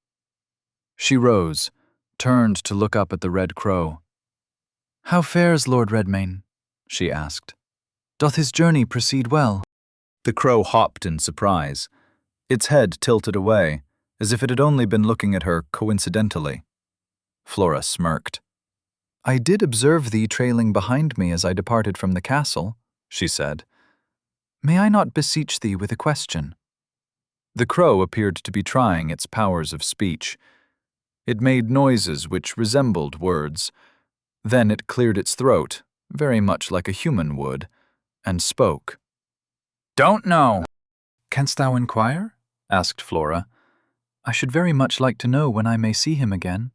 She rose, turned to look up at the Red Crow. "How fares Lord Redmayne?" she asked. "Doth his journey proceed well?" The crow hopped in surprise. Its head tilted away, as if it had only been looking at her coincidentally. Flora smirked. "I did observe thee trailing behind me as I departed from the castle," she said. "May I not beseech thee with a question?" The crow appeared to be trying its powers of speech. It made noises which resembled words. Then it cleared its throat, very much like a human would, and spoke. "Don't know." "Canst thou inquire?" asked Flora. "I should very much like to know when I may see him again."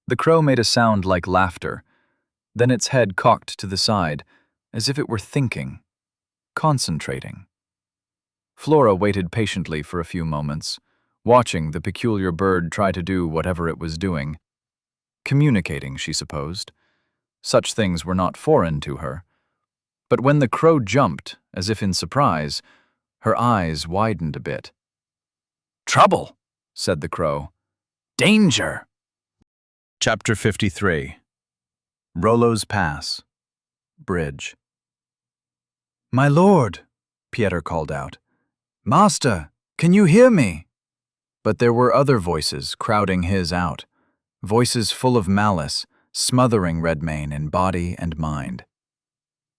The crow made a sound like laughter. Then its head cocked to the side, as if it were thinking, concentrating. Flora waited patiently for a few moments, watching the peculiar bird try to do whatever it was doing. Communicating, she supposed. Such things were not foreign to her. But when the crow jumped, as if in surprise, her eyes widened a bit. "Trouble," said the crow. "Danger." Chapter 53. Rollo's Pass. Bridge. "My lord," Pieter called out. "Master, can you hear me?" But there were other voices crowding his out, voices full of malice, smothering Redmayne in body and mind.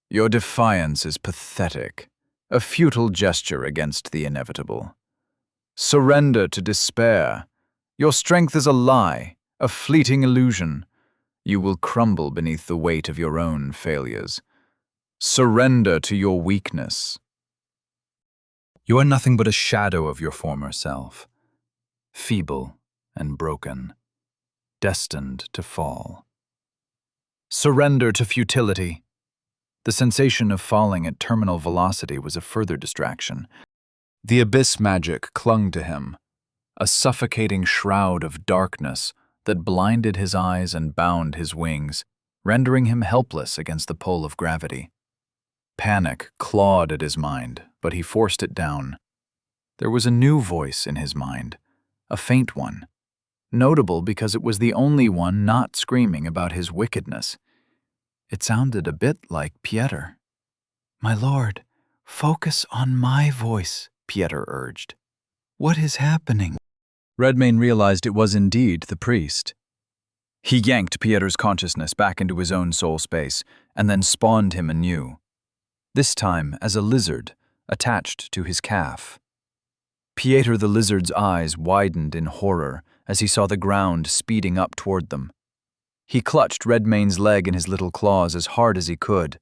"Your defiance is pathetic, a futile gesture against the inevitable. Surrender to despair. Your strength is a lie, a fleeting illusion. You will crumble beneath the weight of your own failures. Surrender to your weakness." You are nothing but a shadow of your former self, feeble and broken, destined to fall. Surrender to futility. The sensation of falling at terminal velocity was a further distraction. The abyss magic clung to him, a suffocating shroud of darkness that blinded his eyes and bound his wings, rendering him helpless against the pull of gravity. Panic clawed at his mind, but he forced it down. There was a new voice in his mind, a faint one, notable because it was the only one not screaming about his wickedness. It sounded a bit like Pieter. "My lord, focus on my voice," Pieter urged. "What is happening?" Redmayne realized it was indeed the priest. He yanked Pieter's consciousness back into his own soul space and then spawned him anew, this time as a lizard attached to his calf. Pieter the lizard's eyes widened in horror as he saw the ground speeding up toward them. He clutched Redmayne's leg in his little claws as hard as he could.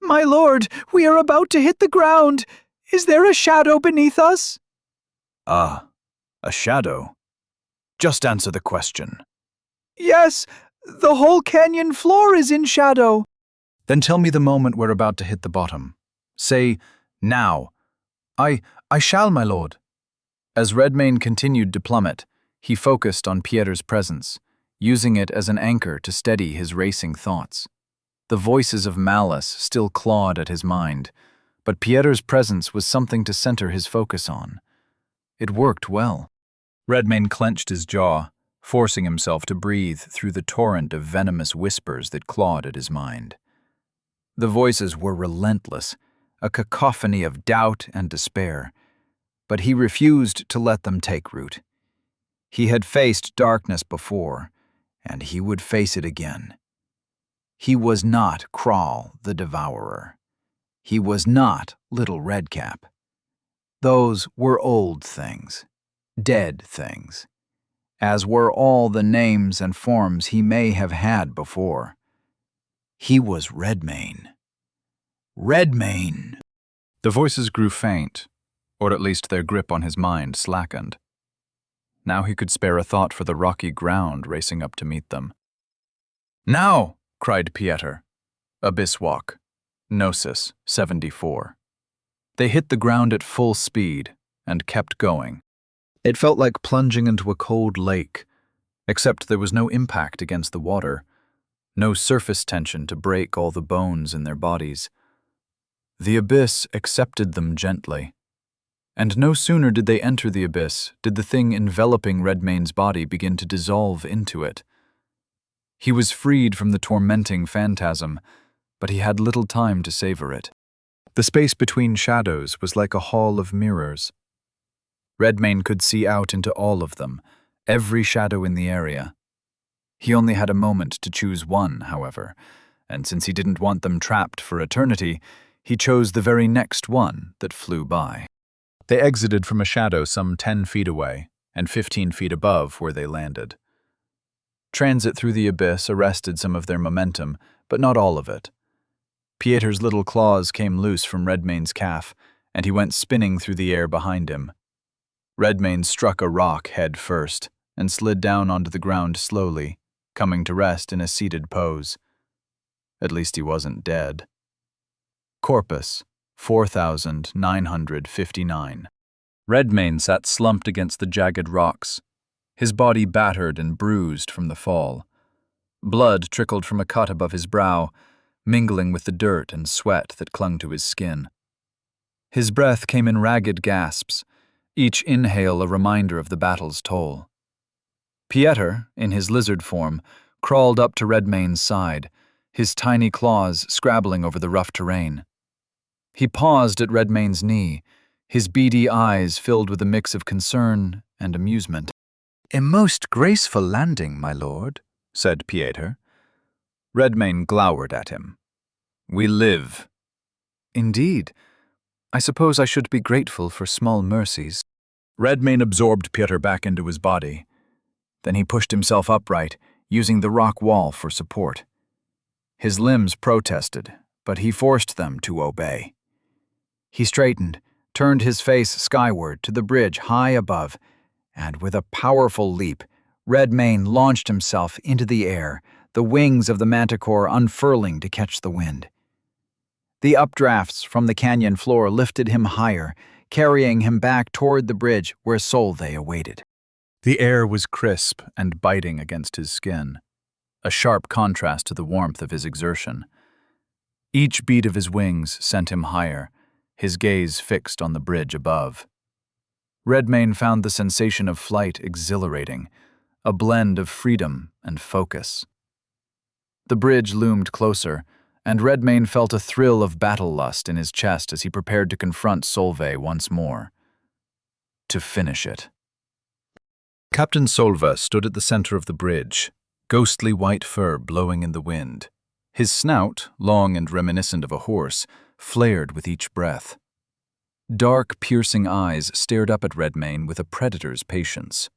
"My lord, we are about to hit the ground. Is there a shadow beneath us?" "Ah, a shadow? Just answer the question." "Yes, the whole canyon floor is in shadow." "Then tell me the moment we're about to hit the bottom. Say, now." I shall, my lord." As Redmayne continued to plummet, he focused on Pieter's presence, using it as an anchor to steady his racing thoughts. The voices of malice still clawed at his mind, but Pieter's presence was something to center his focus on. It worked well. Redmayne clenched his jaw, forcing himself to breathe through the torrent of venomous whispers that clawed at his mind. The voices were relentless, a cacophony of doubt and despair, but he refused to let them take root. He had faced darkness before, and he would face it again. He was not Crawl the Devourer. He was not Little Redcap. Those were old things, dead things, as were all the names and forms he may have had before. He was Redmayne. Redmayne! The voices grew faint, or at least their grip on his mind slackened. Now he could spare a thought for the rocky ground racing up to meet them. "Now!" cried Pieter. Abyss Walk, Gnosis 74. They hit the ground at full speed and kept going. It felt like plunging into a cold lake, except there was no impact against the water, no surface tension to break all the bones in their bodies. The abyss accepted them gently. And no sooner did they enter the abyss did the thing enveloping Redmayne's body begin to dissolve into it. He was freed from the tormenting phantasm, but he had little time to savor it. The space between shadows was like a hall of mirrors. Redmayne could see out into all of them, every shadow in the area. He only had a moment to choose one, however, and since he didn't want them trapped for eternity, he chose the very next one that flew by. They exited from a shadow some 10 feet away and 15 feet above where they landed. Transit through the abyss arrested some of their momentum, but not all of it. Pieter's little claws came loose from Redmayne's calf, and he went spinning through the air behind him. Redmayne struck a rock head first and slid down onto the ground slowly, coming to rest in a seated pose. At least he wasn't dead. Corpus, 4,959. Redmayne sat slumped against the jagged rocks, his body battered and bruised from the fall. Blood trickled from a cut above his brow, mingling with the dirt and sweat that clung to his skin. His breath came in ragged gasps, each inhale a reminder of the battle's toll. Pieter, in his lizard form, crawled up to Redmayne's side, his tiny claws scrabbling over the rough terrain. He paused at Redmayne's knee, his beady eyes filled with a mix of concern and amusement. "A most graceful landing, my lord," said Pieter. Redmayne glowered at him. "We live." "Indeed. I suppose I should be grateful for small mercies." Redmayne absorbed Pieter back into his body. Then he pushed himself upright, using the rock wall for support. His limbs protested, but he forced them to obey. He straightened, turned his face skyward to the bridge high above, and with a powerful leap, Redmayne launched himself into the air, the wings of the manticore unfurling to catch the wind. The updrafts from the canyon floor lifted him higher, carrying him back toward the bridge where Solveig awaited. The air was crisp and biting against his skin, a sharp contrast to the warmth of his exertion. Each beat of his wings sent him higher, his gaze fixed on the bridge above. Redmayne found the sensation of flight exhilarating, a blend of freedom and focus. The bridge loomed closer, and Redmayne felt a thrill of battle lust in his chest as he prepared to confront Solveig once more. To finish it. Captain Solveig stood at the center of the bridge, ghostly white fur blowing in the wind. His snout, long and reminiscent of a horse, flared with each breath. Dark, piercing eyes stared up at Redmayne with a predator's patience.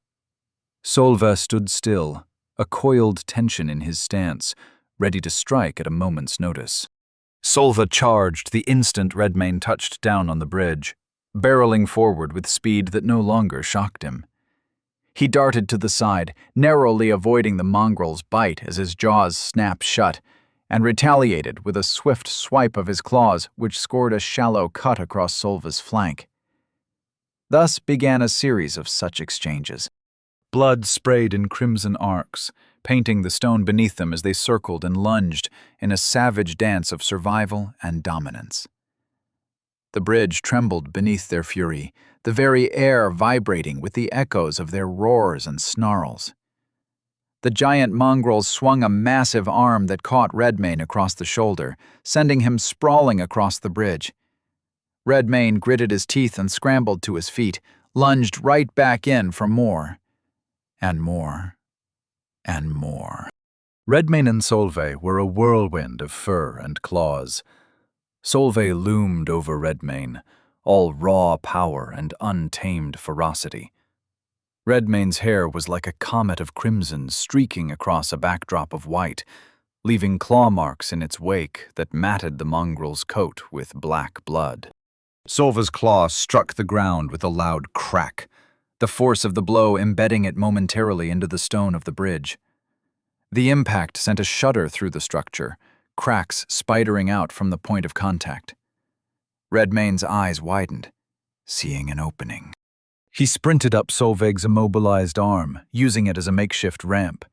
Solveig stood still, a coiled tension in his stance, ready to strike at a moment's notice. Solveig charged the instant Redmayne touched down on the bridge, barreling forward with speed that no longer shocked him. He darted to the side, narrowly avoiding the mongrel's bite as his jaws snapped shut, and retaliated with a swift swipe of his claws which scored a shallow cut across Solveig's flank. Thus began a series of such exchanges. Blood sprayed in crimson arcs, painting the stone beneath them as they circled and lunged in a savage dance of survival and dominance. The bridge trembled beneath their fury, the very air vibrating with the echoes of their roars and snarls. The giant mongrel swung a massive arm that caught Redmayne across the shoulder, sending him sprawling across the bridge. Redmayne gritted his teeth and scrambled to his feet, lunged right back in for more. And more. And more. Redmayne and Solveig were a whirlwind of fur and claws. Solveig loomed over Redmayne, all raw power and untamed ferocity. Redmayne's hair was like a comet of crimson streaking across a backdrop of white, leaving claw marks in its wake that matted the mongrel's coat with black blood. Solveig's claw struck the ground with a loud crack, the force of the blow embedding it momentarily into the stone of the bridge. The impact sent a shudder through the structure, cracks spidering out from the point of contact. Redmayne's eyes widened, seeing an opening. He sprinted up Solveig's immobilized arm, using it as a makeshift ramp.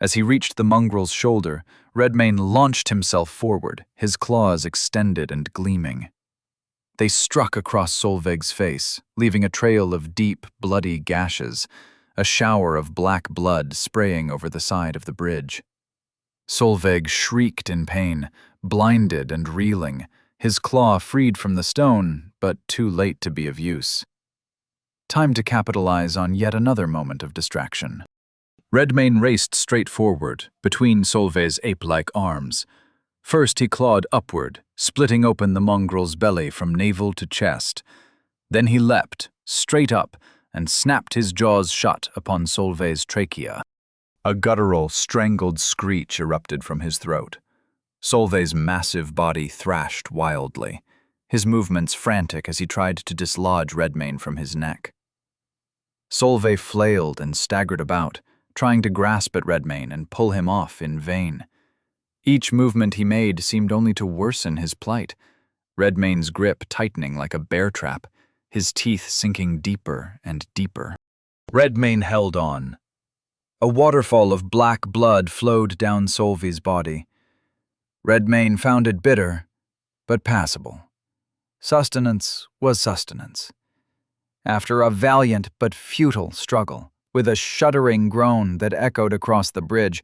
As he reached the mongrel's shoulder, Redmayne launched himself forward, his claws extended and gleaming. They struck across Solveig's face, leaving a trail of deep, bloody gashes, a shower of black blood spraying over the side of the bridge. Solveig shrieked in pain, blinded and reeling, his claw freed from the stone, but too late to be of use. Time to capitalize on yet another moment of distraction. Redmayne raced straight forward, between Solveig's ape-like arms. First he clawed upward, splitting open the mongrel's belly from navel to chest. Then he leapt, straight up, and snapped his jaws shut upon Solveig's trachea. A guttural, strangled screech erupted from his throat. Solveig's massive body thrashed wildly, his movements frantic as he tried to dislodge Redmayne from his neck. Solveig flailed and staggered about, trying to grasp at Redmayne and pull him off in vain. Each movement he made seemed only to worsen his plight, Redmayne's grip tightening like a bear trap, his teeth sinking deeper and deeper. Redmayne held on. A waterfall of black blood flowed down Solvi's body. Redmayne found it bitter, but passable. Sustenance was sustenance. After a valiant but futile struggle, with a shuddering groan that echoed across the bridge,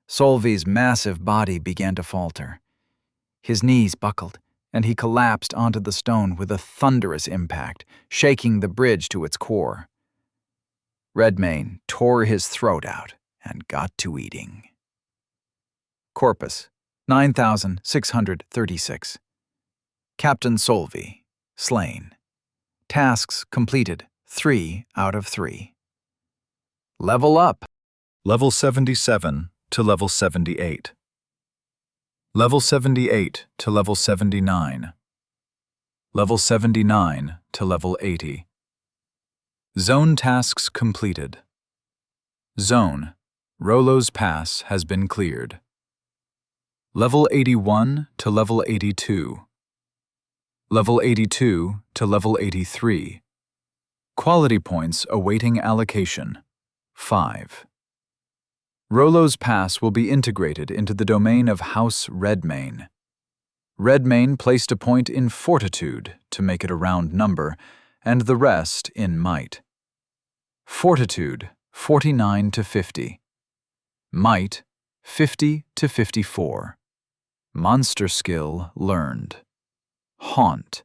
Solvi's massive body began to falter. His knees buckled, and he collapsed onto the stone with a thunderous impact, shaking the bridge to its core. Redmayne tore his throat out and got to eating. Corpus, 9,636. Captain Solvi, slain. Tasks completed, 3 out of 3. Level up. Level 77 to level 78. Level 78 to level 79. Level 79 to level 80. Zone tasks completed. Zone, Rollo's Pass has been cleared. Level 81 to level 82. Level 82 to level 83. Quality points awaiting allocation, 5. Rollo's Pass will be integrated into the domain of House Redmayne. Redmayne placed a point in Fortitude to make it a round number, and the rest in Might. Fortitude, 49 to 50. Might, 50 to 54. Monster skill learned. Haunt.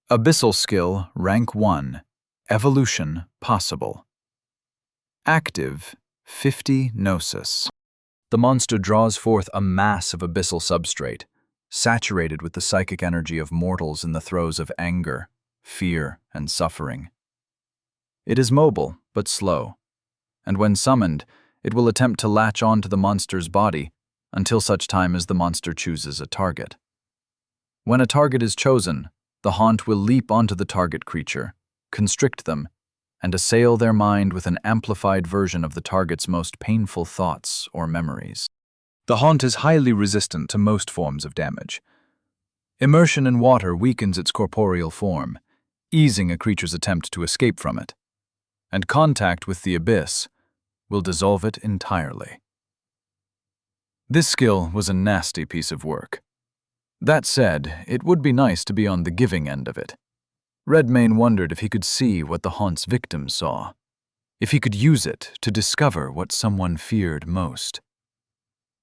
Abyssal skill rank 1. Evolution possible. Active, 50 Gnosis. The monster draws forth a mass of abyssal substrate, saturated with the psychic energy of mortals in the throes of anger, fear, and suffering. It is mobile, but slow, and when summoned, it will attempt to latch onto the monster's body until such time as the monster chooses a target. When a target is chosen, the haunt will leap onto the target creature, constrict them, and assail their mind with an amplified version of the target's most painful thoughts or memories. The haunt is highly resistant to most forms of damage. Immersion in water weakens its corporeal form, easing a creature's attempt to escape from it, and contact with the abyss will dissolve it entirely. This skill was a nasty piece of work. That said, it would be nice to be on the giving end of it. Redmayne wondered if he could see what the haunt's victim saw, if he could use it to discover what someone feared most.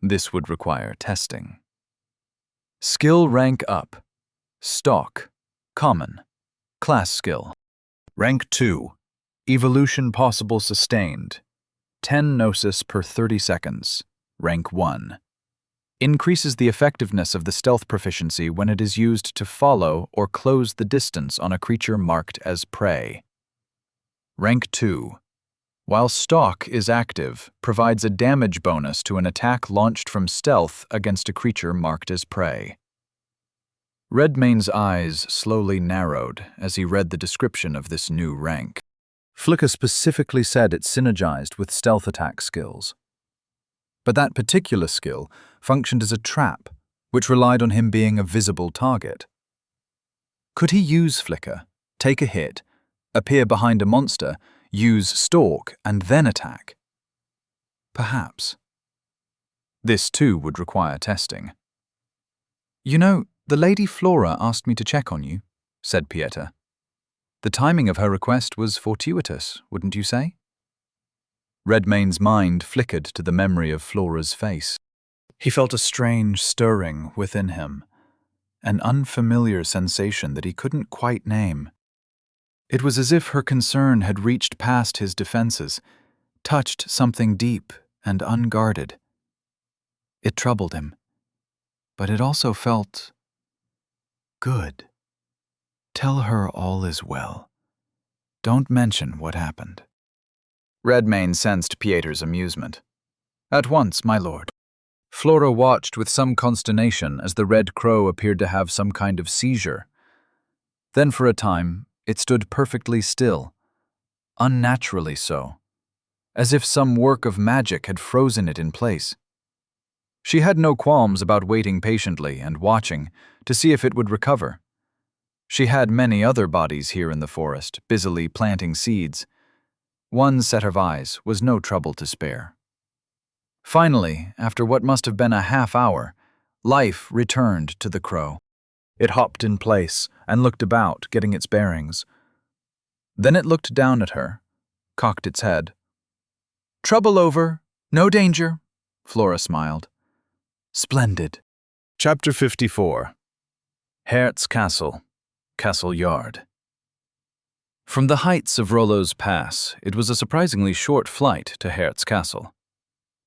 This would require testing. Skill rank up. Stalk. Common. Class skill. Rank 2. Evolution possible sustained. 10 Gnosis per 30 seconds. Rank 1. Increases the effectiveness of the stealth proficiency when it is used to follow or close the distance on a creature marked as prey. Rank 2. While Stalk is active, provides a damage bonus to an attack launched from stealth against a creature marked as prey. Redmayne's eyes slowly narrowed as he read the description of this new rank. Flicker specifically said it synergized with stealth attack skills. But that particular skill functioned as a trap, which relied on him being a visible target. Could he use Flicker, take a hit, appear behind a monster, use Stalk, and then attack? Perhaps. This too would require testing. "You know, the Lady Flora asked me to check on you," said Pieta. "The timing of her request was fortuitous, wouldn't you say?" Redmayne's mind flickered to the memory of Flora's face. He felt a strange stirring within him, an unfamiliar sensation that he couldn't quite name. It was as if her concern had reached past his defenses, touched something deep and unguarded. It troubled him, but it also felt good. Tell her all is well. Don't mention what happened. Redmayne sensed Pieter's amusement. "At once, my lord." Flora watched with some consternation as the red crow appeared to have some kind of seizure. Then for a time, it stood perfectly still, unnaturally so, as if some work of magic had frozen it in place. She had no qualms about waiting patiently and watching to see if it would recover. She had many other bodies here in the forest, busily planting seeds. One set of eyes was no trouble to spare. Finally, after what must have been a half hour, life returned to the crow. It hopped in place and looked about, getting its bearings. Then it looked down at her, cocked its head. "Trouble over. No danger," Flora smiled. "Splendid." Chapter 54. Hertz Castle, Castle Yard. From the heights of Rollo's Pass, it was a surprisingly short flight to Hertz Castle.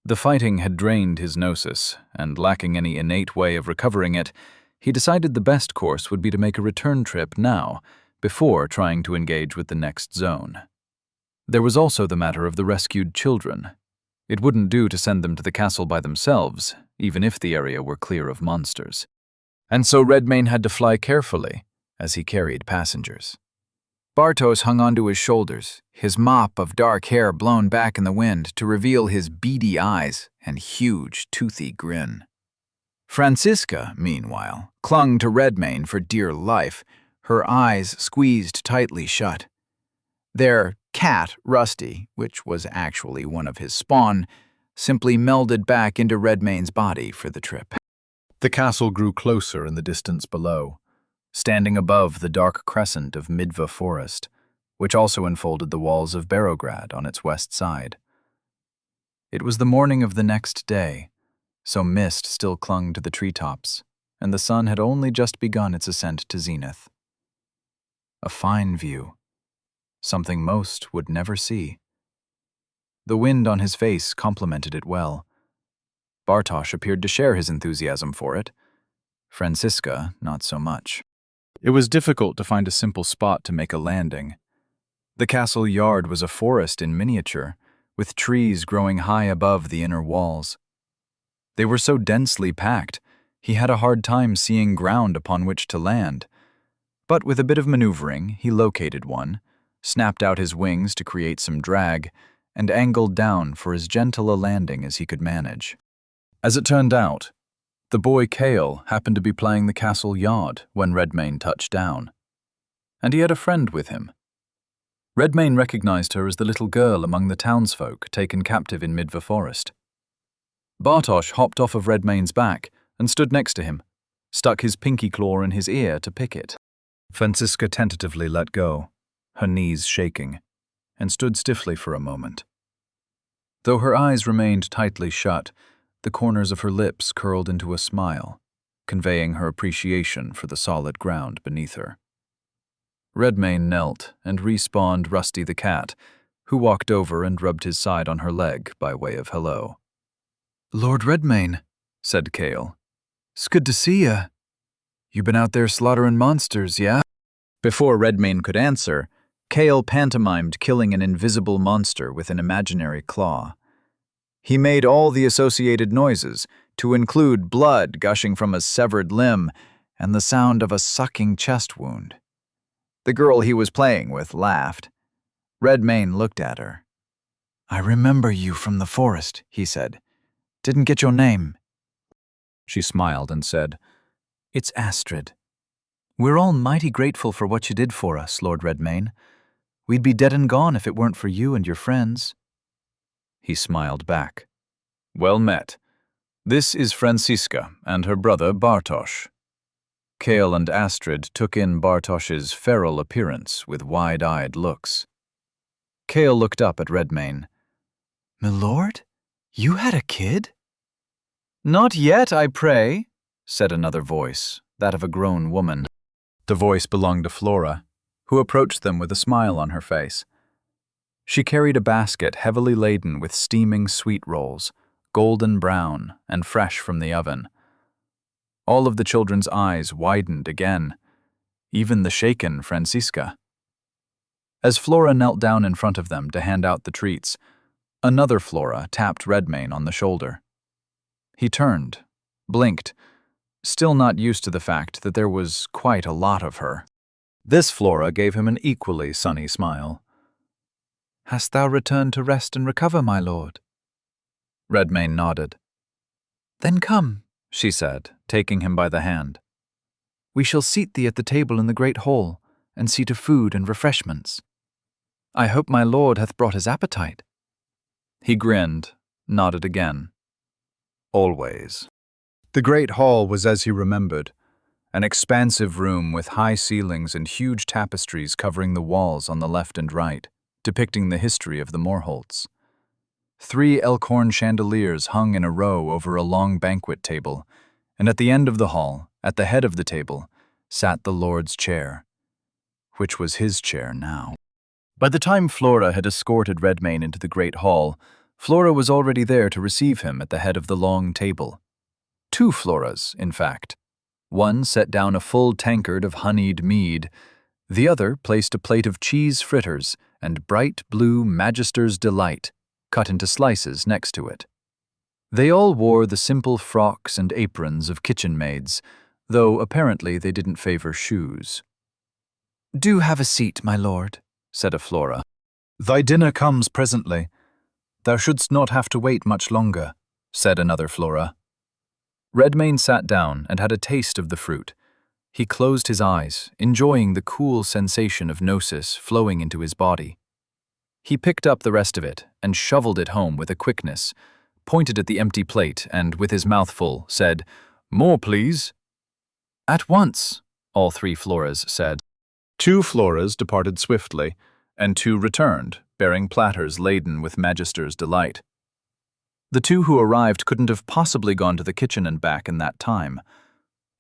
The fighting had drained his gnosis, and lacking any innate way of recovering it, he decided the best course would be to make a return trip now, before trying to engage with the next zone. There was also the matter of the rescued children. It wouldn't do to send them to the castle by themselves, even if the area were clear of monsters. And so Redmayne had to fly carefully, as he carried passengers. Bartos hung onto his shoulders, his mop of dark hair blown back in the wind to reveal his beady eyes and huge, toothy grin. Franziska, meanwhile, clung to Redmayne for dear life, her eyes squeezed tightly shut. Their cat, Rusty, which was actually one of his spawn, simply melded back into Redmayne's body for the trip. The castle grew closer in the distance below, standing above the dark crescent of Midva Forest, which also enfolded the walls of Barograd on its west side. It was the morning of the next day, so mist still clung to the treetops, and the sun had only just begun its ascent to zenith. A fine view, something most would never see. The wind on his face complemented it well. Bartosz appeared to share his enthusiasm for it. Franziska, not so much. It was difficult to find a simple spot to make a landing. The castle yard was a forest in miniature, with trees growing high above the inner walls. They were so densely packed, he had a hard time seeing ground upon which to land. But with a bit of maneuvering, he located one, snapped out his wings to create some drag, and angled down for as gentle a landing as he could manage. As it turned out, the boy Cale happened to be playing the castle yard when Redmayne touched down. And he had a friend with him. Redmayne recognized her as the little girl among the townsfolk taken captive in Midva Forest. Bartosz hopped off of Redmayne's back and stood next to him, stuck his pinky claw in his ear to pick it. Franziska tentatively let go, her knees shaking, and stood stiffly for a moment. Though her eyes remained tightly shut, the corners of her lips curled into a smile, conveying her appreciation for the solid ground beneath her. Redmayne knelt and respawned Rusty the cat, who walked over and rubbed his side on her leg by way of hello. "Lord Redmayne," said Cale. "It's good to see ya. You been out there slaughtering monsters, yeah?" Before Redmayne could answer, Cale pantomimed killing an invisible monster with an imaginary claw. He made all the associated noises, to include blood gushing from a severed limb and the sound of a sucking chest wound. The girl he was playing with laughed. Redmayne looked at her. "I remember you from the forest," he said. "Didn't get your name." She smiled and said, "It's Astrid. We're all mighty grateful for what you did for us, Lord Redmayne. We'd be dead and gone if it weren't for you and your friends." He smiled back. "Well met. This is Franziska and her brother Bartosz." Cale and Astrid took in Bartosz's feral appearance with wide-eyed looks. Cale looked up at Redmayne. "Milord, you had a kid?" "Not yet, I pray," said another voice, that of a grown woman. The voice belonged to Flora, who approached them with a smile on her face. She carried a basket heavily laden with steaming sweet rolls, golden brown and fresh from the oven. All of the children's eyes widened again, even the shaken Franziska. As Flora knelt down in front of them to hand out the treats, another Flora tapped Redmayne on the shoulder. He turned, blinked, still not used to the fact that there was quite a lot of her. This Flora gave him an equally sunny smile. "Hast thou returned to rest and recover, my lord?" Redmayne nodded. "Then come," she said, taking him by the hand. We shall seat thee at the table in the great hall, and see to food and refreshments. I hope my lord hath brought his appetite. He grinned, nodded again. Always. The great hall was as he remembered, an expansive room with high ceilings and huge tapestries covering the walls on the left and right, depicting the history of the Morholts. 3 elkhorn chandeliers hung in a row over a long banquet table, and at the end of the hall, at the head of the table, sat the Lord's chair, which was his chair now. By the time Flora had escorted Redmayne into the great hall, Flora was already there to receive him at the head of the long table. 2 Floras, in fact. One set down a full tankard of honeyed mead, the other placed a plate of cheese fritters and bright blue Magister's Delight, cut into slices next to it. They all wore the simple frocks and aprons of kitchen maids, though apparently they didn't favor shoes. Do have a seat, my lord, said a Flora. Thy dinner comes presently. Thou shouldst not have to wait much longer, said another Flora. Redmayne sat down and had a taste of the fruit. He closed his eyes, enjoying the cool sensation of gnosis flowing into his body. He picked up the rest of it and shoveled it home with a quickness, pointed at the empty plate and, with his mouth full, said, "More, please." "At once," all 3 Floras said. 2 Floras departed swiftly, and 2 returned, bearing platters laden with Magister's Delight. The 2 who arrived couldn't have possibly gone to the kitchen and back in that time.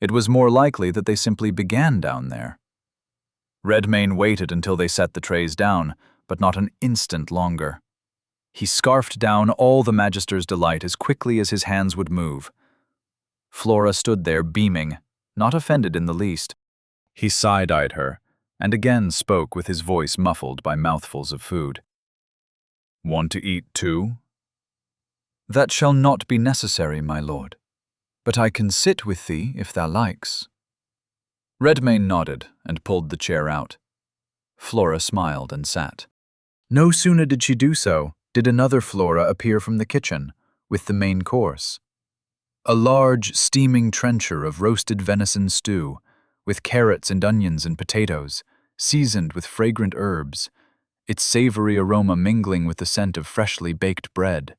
It was more likely that they simply began down there. Redmayne waited until they set the trays down, but not an instant longer. He scarfed down all the Magister's Delight as quickly as his hands would move. Flora stood there beaming, not offended in the least. He side-eyed her, and again spoke with his voice muffled by mouthfuls of food. "Want to eat too?" "That shall not be necessary, my lord, but I can sit with thee if thou likes." Redmayne nodded and pulled the chair out. Flora smiled and sat. No sooner did she do so, did another Flora appear from the kitchen, with the main course. A large, steaming trencher of roasted venison stew, with carrots and onions and potatoes, seasoned with fragrant herbs, its savory aroma mingling with the scent of freshly baked bread.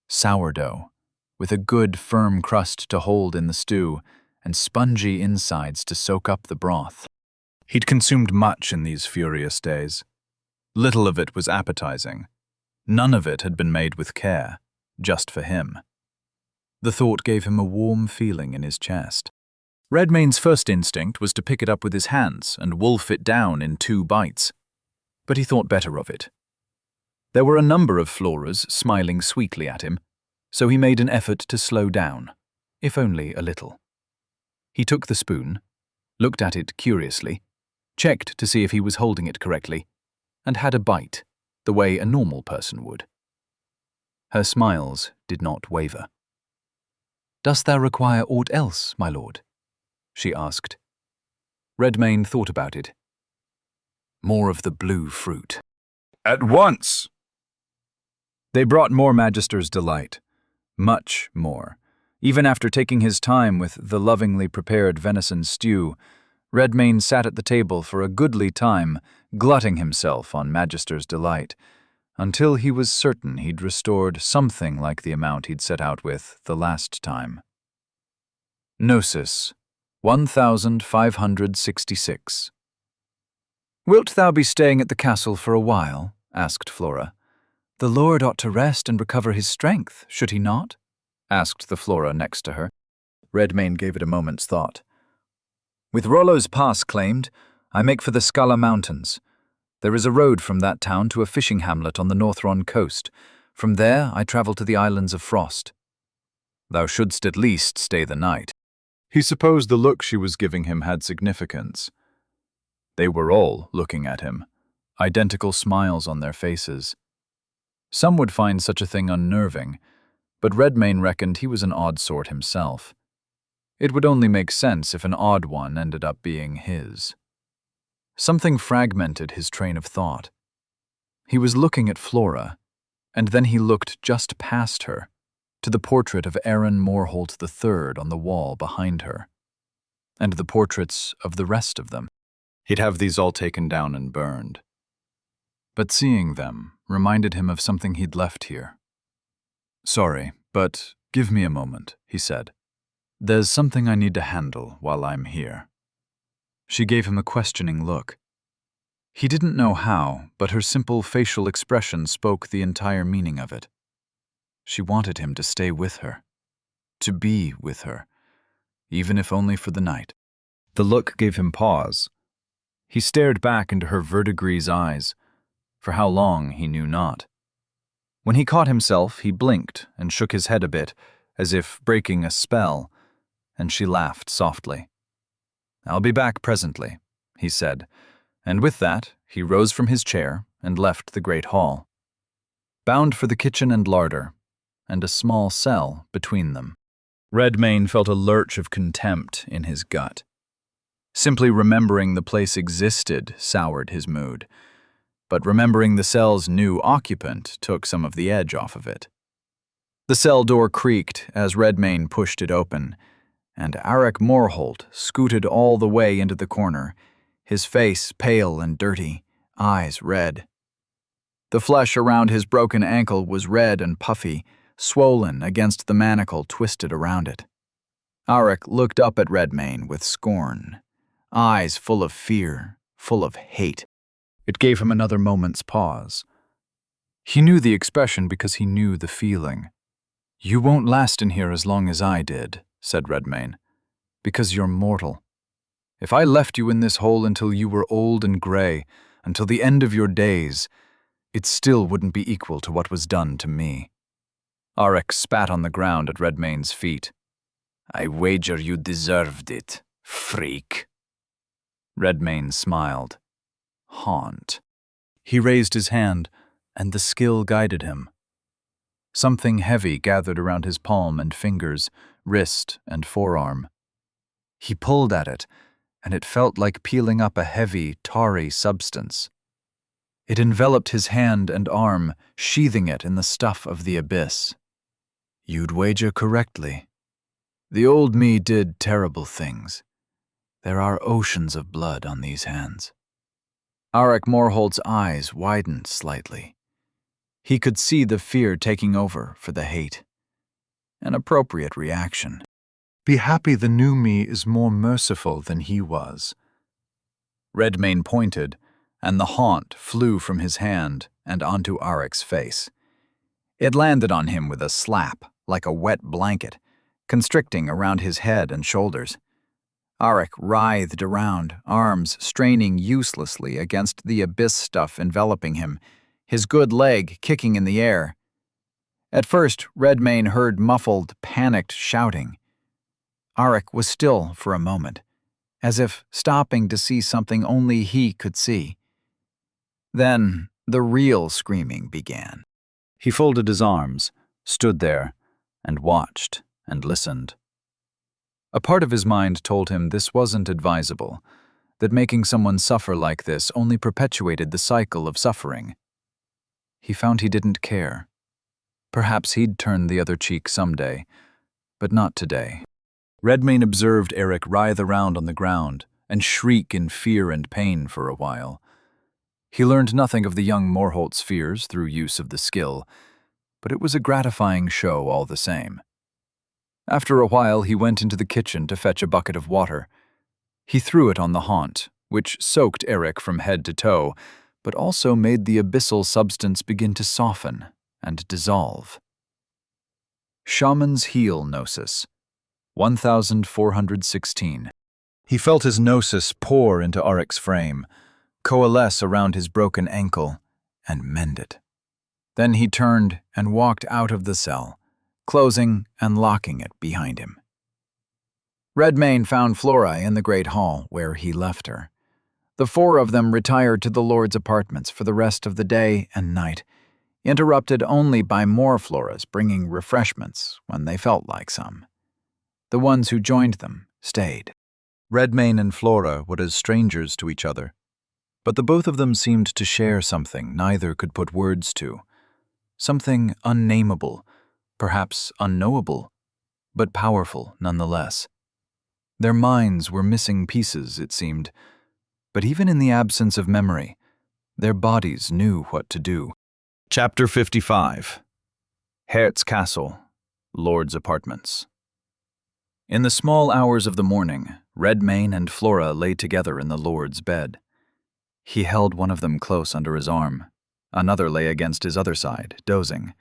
Sourdough, with a good firm crust to hold in the stew, and spongy insides to soak up the broth. He'd consumed much in these furious days. Little of it was appetizing. None of it had been made with care, just for him. The thought gave him a warm feeling in his chest. Redmayne's first instinct was to pick it up with his hands and wolf it down in 2 bites. But he thought better of it. There were a number of Floras smiling sweetly at him, so he made an effort to slow down, if only a little. He took the spoon, looked at it curiously, checked to see if he was holding it correctly, and had a bite, the way a normal person would. Her smiles did not waver. "Dost thou require aught else, my lord?" she asked. Redmayne thought about it. "More of the blue fruit." "At once!" They brought more Magister's Delight. Much more. Even after taking his time with the lovingly prepared venison stew, Redmayne sat at the table for a goodly time, glutting himself on Magister's Delight, until he was certain he'd restored something like the amount he'd set out with the last time. Gnosis, 1566. "Wilt thou be staying at the castle for a while?" asked Flora. "The lord ought to rest and recover his strength, should he not?" asked the Flora next to her. Redmayne gave it a moment's thought. "With Rollo's Pass claimed, I make for the Scala Mountains. There is a road from that town to a fishing hamlet on the Northron coast. From there I travel to the Islands of Frost." "Thou shouldst at least stay the night." He supposed the look she was giving him had significance. They were all looking at him, identical smiles on their faces. Some would find such a thing unnerving, but Redmayne reckoned he was an odd sort himself. It would only make sense if an odd one ended up being his. Something fragmented his train of thought. He was looking at Flora, and then he looked just past her, to the portrait of Aaron Morholt III on the wall behind her. and the portraits of the rest of them. He'd have these all taken down and burned. But seeing them reminded him of something he'd left here. "Sorry, but give me a moment," he said. "There's something I need to handle while I'm here." She gave him a questioning look. He didn't know how, but her simple facial expression spoke the entire meaning of it. She wanted him to stay with her, to be with her, even if only for the night. The look gave him pause. He stared back into her verdigris eyes. For how long, he knew not. When he caught himself, he blinked and shook his head a bit, as if breaking a spell, and she laughed softly. "I'll be back presently," he said, and with that, he rose from his chair and left the great hall, bound for the kitchen and larder, and a small cell between them. Redmayne felt a lurch of contempt in his gut. Simply remembering the place existed soured his mood, but remembering the cell's new occupant took some of the edge off of it. The cell door creaked as Redmayne pushed it open, and Auric Morholt scooted all the way into the corner, his face pale and dirty, eyes red. The flesh around his broken ankle was red and puffy, swollen against the manacle twisted around it. Auric looked up at Redmayne with scorn, eyes full of fear, full of hate. It gave him another moment's pause. He knew the expression because he knew the feeling. "You won't last in here as long as I did," said Redmayne, "because you're mortal. If I left you in this hole until you were old and gray, until the end of your days, it still wouldn't be equal to what was done to me." Auric spat on the ground at Redmayne's feet. "I wager you deserved it, freak." Redmayne smiled. Haunt. He raised his hand, and the skill guided him. Something heavy gathered around his palm and fingers, wrist and forearm. He pulled at it, and it felt like peeling up a heavy, tarry substance. It enveloped his hand and arm, sheathing it in the stuff of the abyss. "You'd wager correctly. The old me did terrible things. There are oceans of blood on these hands." Auric Morholt's eyes widened slightly. He could see the fear taking over for the hate. An appropriate reaction. Be happy the new me is more merciful than he was. Redmayne pointed, and the haunt flew from his hand and onto Auric's face. It landed on him with a slap, like a wet blanket, constricting around his head and shoulders. Auric writhed around, arms straining uselessly against the abyss stuff enveloping him, his good leg kicking in the air. At first, Redmayne heard muffled, panicked shouting. Auric was still for a moment, as if stopping to see something only he could see. Then the real screaming began. He folded his arms, stood there, and watched and listened. A part of his mind told him this wasn't advisable, that making someone suffer like this only perpetuated the cycle of suffering. He found he didn't care. Perhaps he'd turn the other cheek someday, but not today. Redmayne observed Eric writhe around on the ground and shriek in fear and pain for a while. He learned nothing of the young Morholt's fears through use of the skill, but it was a gratifying show all the same. After a while, he went into the kitchen to fetch a bucket of water. He threw it on the haunt, which soaked Eric from head to toe, but also made the abyssal substance begin to soften and dissolve. Shaman's Heel Gnosis, 1416. He felt his gnosis pour into Auric's frame, coalesce around his broken ankle, and mend it. Then he turned and walked out of the cell, closing and locking it behind him. Redmayne found Flora in the great hall where he left her. The four of them retired to the Lord's apartments for the rest of the day and night, interrupted only by more Floras bringing refreshments when they felt like some. The ones who joined them stayed. Redmayne and Flora were as strangers to each other, but the both of them seemed to share something neither could put words to, something unnameable, perhaps unknowable, but powerful nonetheless. Their minds were missing pieces, it seemed, but even in the absence of memory, their bodies knew what to do. Chapter 55. Hertz Castle, Lord's Apartments. In the small hours of the morning, Redmayne and Flora lay together in the Lord's bed. He held one of them close under his arm. Another lay against his other side, dozing.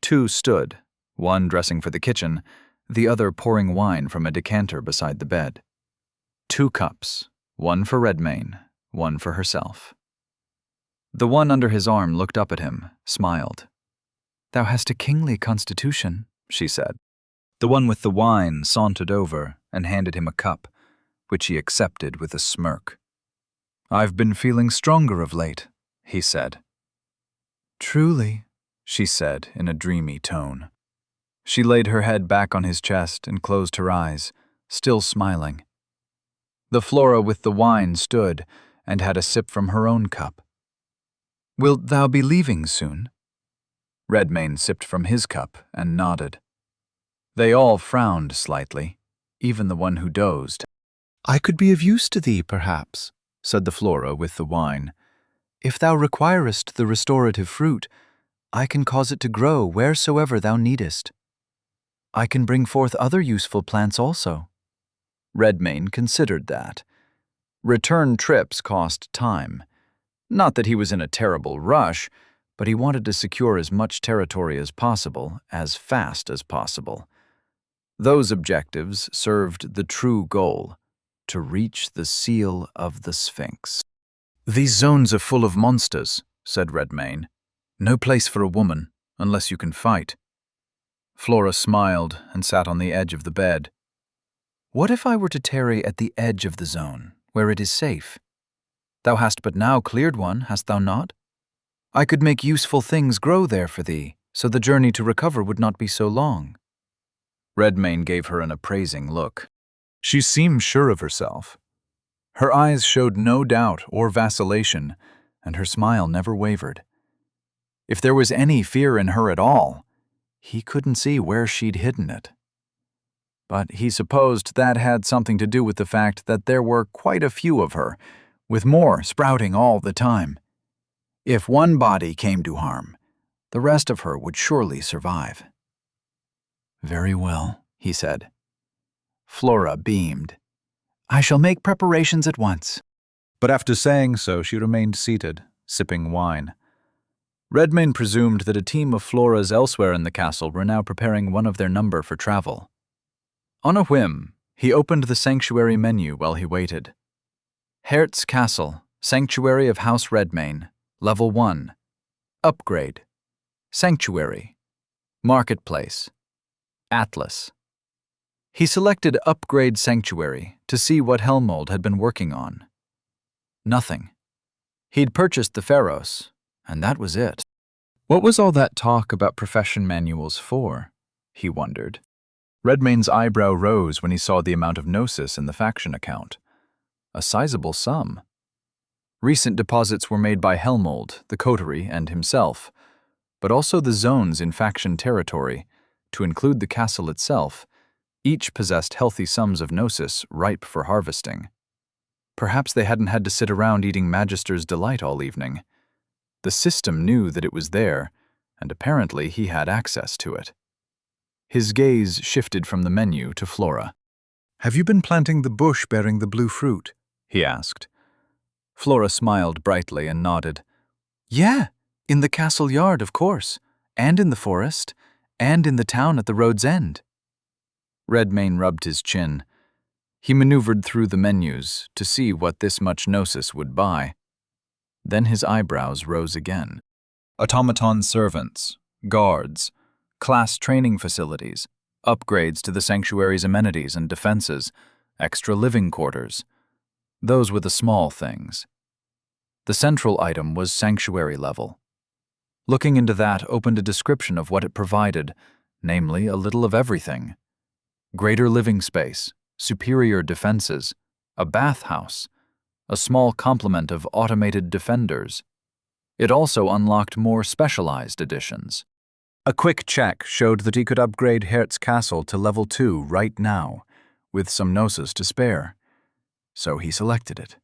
Two stood, one dressing for the kitchen, the other pouring wine from a decanter beside the bed. 2 cups, one for Redmayne, one for herself. The one under his arm looked up at him, smiled. "Thou hast a kingly constitution," she said. The one with the wine sauntered over and handed him a cup, which he accepted with a smirk. "I've been feeling stronger of late," he said. "Truly," she said in a dreamy tone. She laid her head back on his chest and closed her eyes, still smiling. The Flora with the wine stood and had a sip from her own cup. "Wilt thou be leaving soon?" Redmayne sipped from his cup and nodded. They all frowned slightly, even the one who dozed. "I could be of use to thee, perhaps," said the Flora with the wine. "If thou requirest the restorative fruit, I can cause it to grow wheresoever thou needest. I can bring forth other useful plants also." Redmayne considered that. Return trips cost time. Not that he was in a terrible rush, but he wanted to secure as much territory as possible, as fast as possible. Those objectives served the true goal, to reach the seal of the Sphinx. "These zones are full of monsters," said Redmayne. "No place for a woman, unless you can fight." Flora smiled and sat on the edge of the bed. "What if I were to tarry at the edge of the zone, where it is safe? Thou hast but now cleared one, hast thou not? I could make useful things grow there for thee, so the journey to recover would not be so long." Redmayne gave her an appraising look. She seemed sure of herself. Her eyes showed no doubt or vacillation, and her smile never wavered. If there was any fear in her at all, he couldn't see where she'd hidden it. But he supposed that had something to do with the fact that there were quite a few of her, with more sprouting all the time. If one body came to harm, the rest of her would surely survive. "Very well," he said. Flora beamed. "I shall make preparations at once." But after saying so, she remained seated, sipping wine. Redmayne presumed that a team of Floras elsewhere in the castle were now preparing one of their number for travel. On a whim, he opened the sanctuary menu while he waited. Hertz Castle, Sanctuary of House Redmayne, Level 1. Upgrade. Sanctuary. Marketplace. Atlas. He selected Upgrade Sanctuary to see what Helmold had been working on. Nothing. He'd purchased the Pharos, and that was it. What was all that talk about profession manuals for? He wondered. Redmayne's eyebrow rose when he saw the amount of gnosis in the faction account. A sizable sum. Recent deposits were made by Helmold, the coterie, and himself, but also the zones in faction territory, to include the castle itself. Each possessed healthy sums of gnosis ripe for harvesting. Perhaps they hadn't had to sit around eating Magister's Delight all evening. The system knew that it was there, and apparently he had access to it. His gaze shifted from the menu to Flora. "Have you been planting the bush bearing the blue fruit?" he asked. Flora smiled brightly and nodded. "Yeah, in the castle yard, of course, and in the forest, and in the town at the road's end." Redmayne rubbed his chin. He maneuvered through the menus to see what this much gnosis would buy. Then his eyebrows rose again. Automaton servants, guards, class training facilities, upgrades to the sanctuary's amenities and defenses, extra living quarters. Those were the small things. The central item was sanctuary level. Looking into that opened a description of what it provided, namely a little of everything. Greater living space, superior defenses, a bathhouse, a small complement of automated defenders. It also unlocked more specialized editions. A quick check showed that he could upgrade Hertz Castle to Level 2 right now, with some gnosis to spare. So he selected it.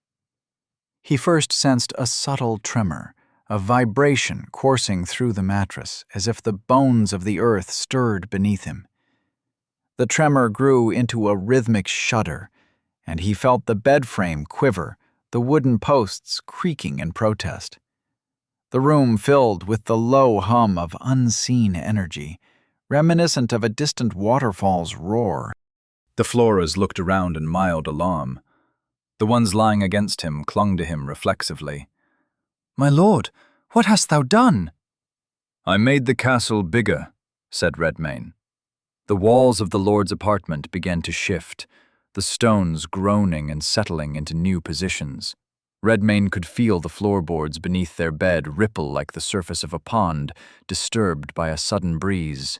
He first sensed a subtle tremor, a vibration coursing through the mattress, as if the bones of the earth stirred beneath him. The tremor grew into a rhythmic shudder, and he felt the bed frame quiver, the wooden posts creaking in protest. The room filled with the low hum of unseen energy, reminiscent of a distant waterfall's roar. The Floras looked around in mild alarm. The ones lying against him clung to him reflexively. "My lord, what hast thou done?" "I made the castle bigger," said Redmayne. The walls of the lord's apartment began to shift, the stones groaning and settling into new positions. Redmayne could feel the floorboards beneath their bed ripple like the surface of a pond, disturbed by a sudden breeze.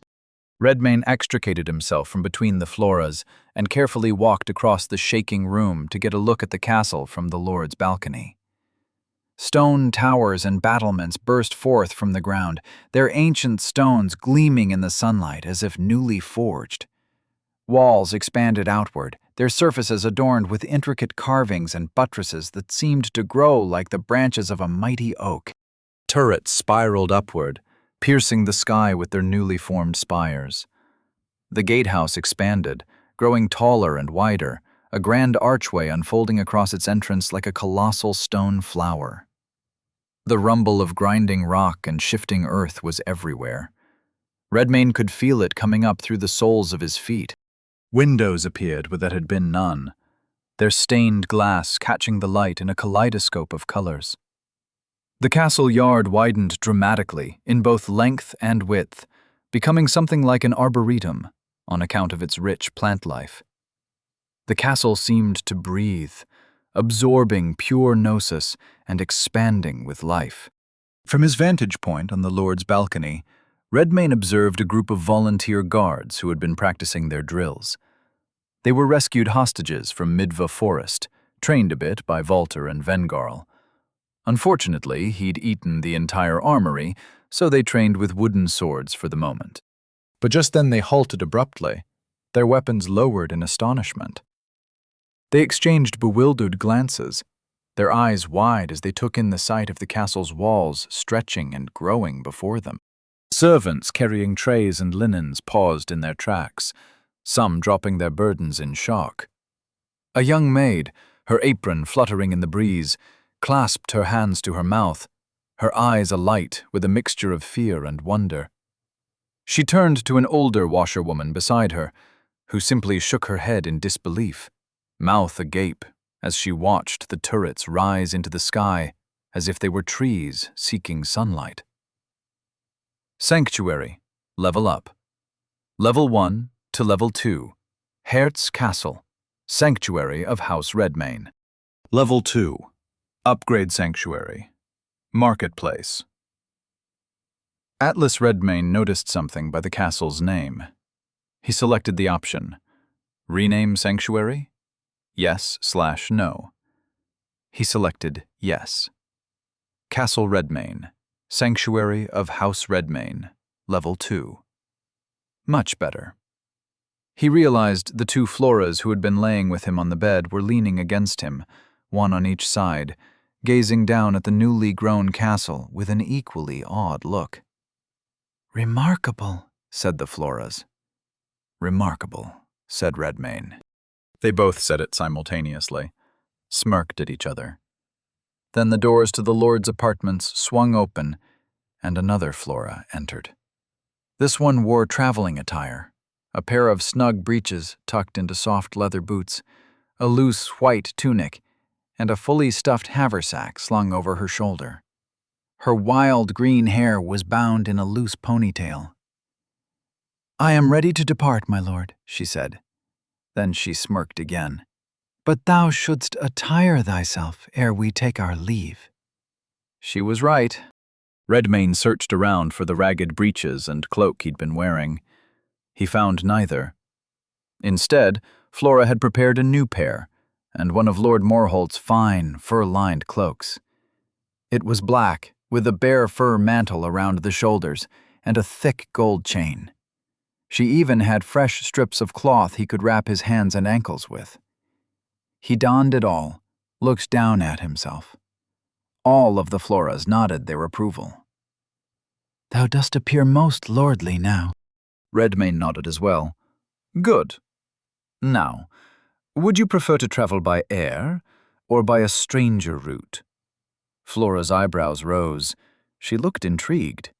Redmayne extricated himself from between the Floras and carefully walked across the shaking room to get a look at the castle from the lord's balcony. Stone towers and battlements burst forth from the ground, their ancient stones gleaming in the sunlight as if newly forged. Walls expanded outward, their surfaces adorned with intricate carvings and buttresses that seemed to grow like the branches of a mighty oak. Turrets spiraled upward, piercing the sky with their newly formed spires. The gatehouse expanded, growing taller and wider, a grand archway unfolding across its entrance like a colossal stone flower. The rumble of grinding rock and shifting earth was everywhere. Redmayne could feel it coming up through the soles of his feet. Windows appeared where there had been none, their stained glass catching the light in a kaleidoscope of colors. The castle yard widened dramatically in both length and width, becoming something like an arboretum on account of its rich plant life. The castle seemed to breathe, absorbing pure gnosis and expanding with life. From his vantage point on the lord's balcony, Redmayne observed a group of volunteer guards who had been practicing their drills. They were rescued hostages from Midva Forest, trained a bit by Valter and Vengarl. Unfortunately, he'd eaten the entire armory, so they trained with wooden swords for the moment. But just then they halted abruptly, their weapons lowered in astonishment. They exchanged bewildered glances, their eyes wide as they took in the sight of the castle's walls stretching and growing before them. Servants carrying trays and linens paused in their tracks, some dropping their burdens in shock. A young maid, her apron fluttering in the breeze, clasped her hands to her mouth, her eyes alight with a mixture of fear and wonder. She turned to an older washerwoman beside her, who simply shook her head in disbelief, mouth agape, as she watched the turrets rise into the sky as if they were trees seeking sunlight. Sanctuary, level up. Level 1 to Level 2, Hertz Castle, Sanctuary of House Redmayne. Level 2, Upgrade Sanctuary, Marketplace. Atlas Redmayne noticed something by the castle's name. He selected the option, Rename Sanctuary? Yes/no. He selected Yes. Castle Redmayne, Sanctuary of House Redmayne, Level 2. Much better. He realized the two Floras who had been laying with him on the bed were leaning against him, one on each side, gazing down at the newly grown castle with an equally awed look. "Remarkable," said the Floras. "Remarkable," said Redmayne. They both said it simultaneously, smirked at each other. Then the doors to the lord's apartments swung open, and another Flora entered. This one wore traveling attire, a pair of snug breeches tucked into soft leather boots, a loose white tunic, and a fully stuffed haversack slung over her shoulder. Her wild green hair was bound in a loose ponytail. "I am ready to depart, my lord," she said. Then she smirked again. "But thou shouldst attire thyself ere we take our leave." She was right. Redmayne searched around for the ragged breeches and cloak he'd been wearing. He found neither. Instead, Flora had prepared a new pair, and one of Lord Morholt's fine, fur-lined cloaks. It was black, with a bare fur mantle around the shoulders and a thick gold chain. She even had fresh strips of cloth he could wrap his hands and ankles with. He donned it all, looked down at himself. All of the Floras nodded their approval. "Thou dost appear most lordly now." Redmayne nodded as well. "Good. Now, would you prefer to travel by air or by a stranger route?" Flora's eyebrows rose. She looked intrigued.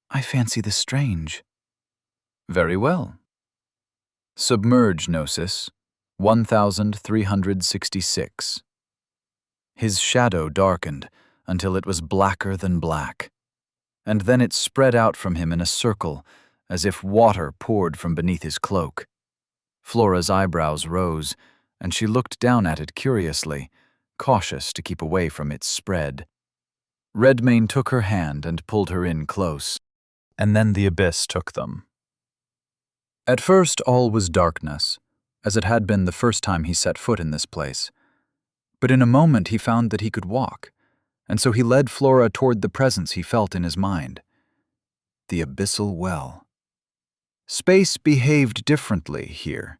"I fancy the strange." "Very well. Submerge Gnosis, 1366. His shadow darkened until it was blacker than black, and then it spread out from him in a circle as if water poured from beneath his cloak. Flora's eyebrows rose, and she looked down at it curiously, cautious to keep away from its spread. Redmayne took her hand and pulled her in close, and then the abyss took them. At first all was darkness, as it had been the first time he set foot in this place. But in a moment he found that he could walk, and so he led Flora toward the presence he felt in his mind. The abyssal well. Space behaved differently here.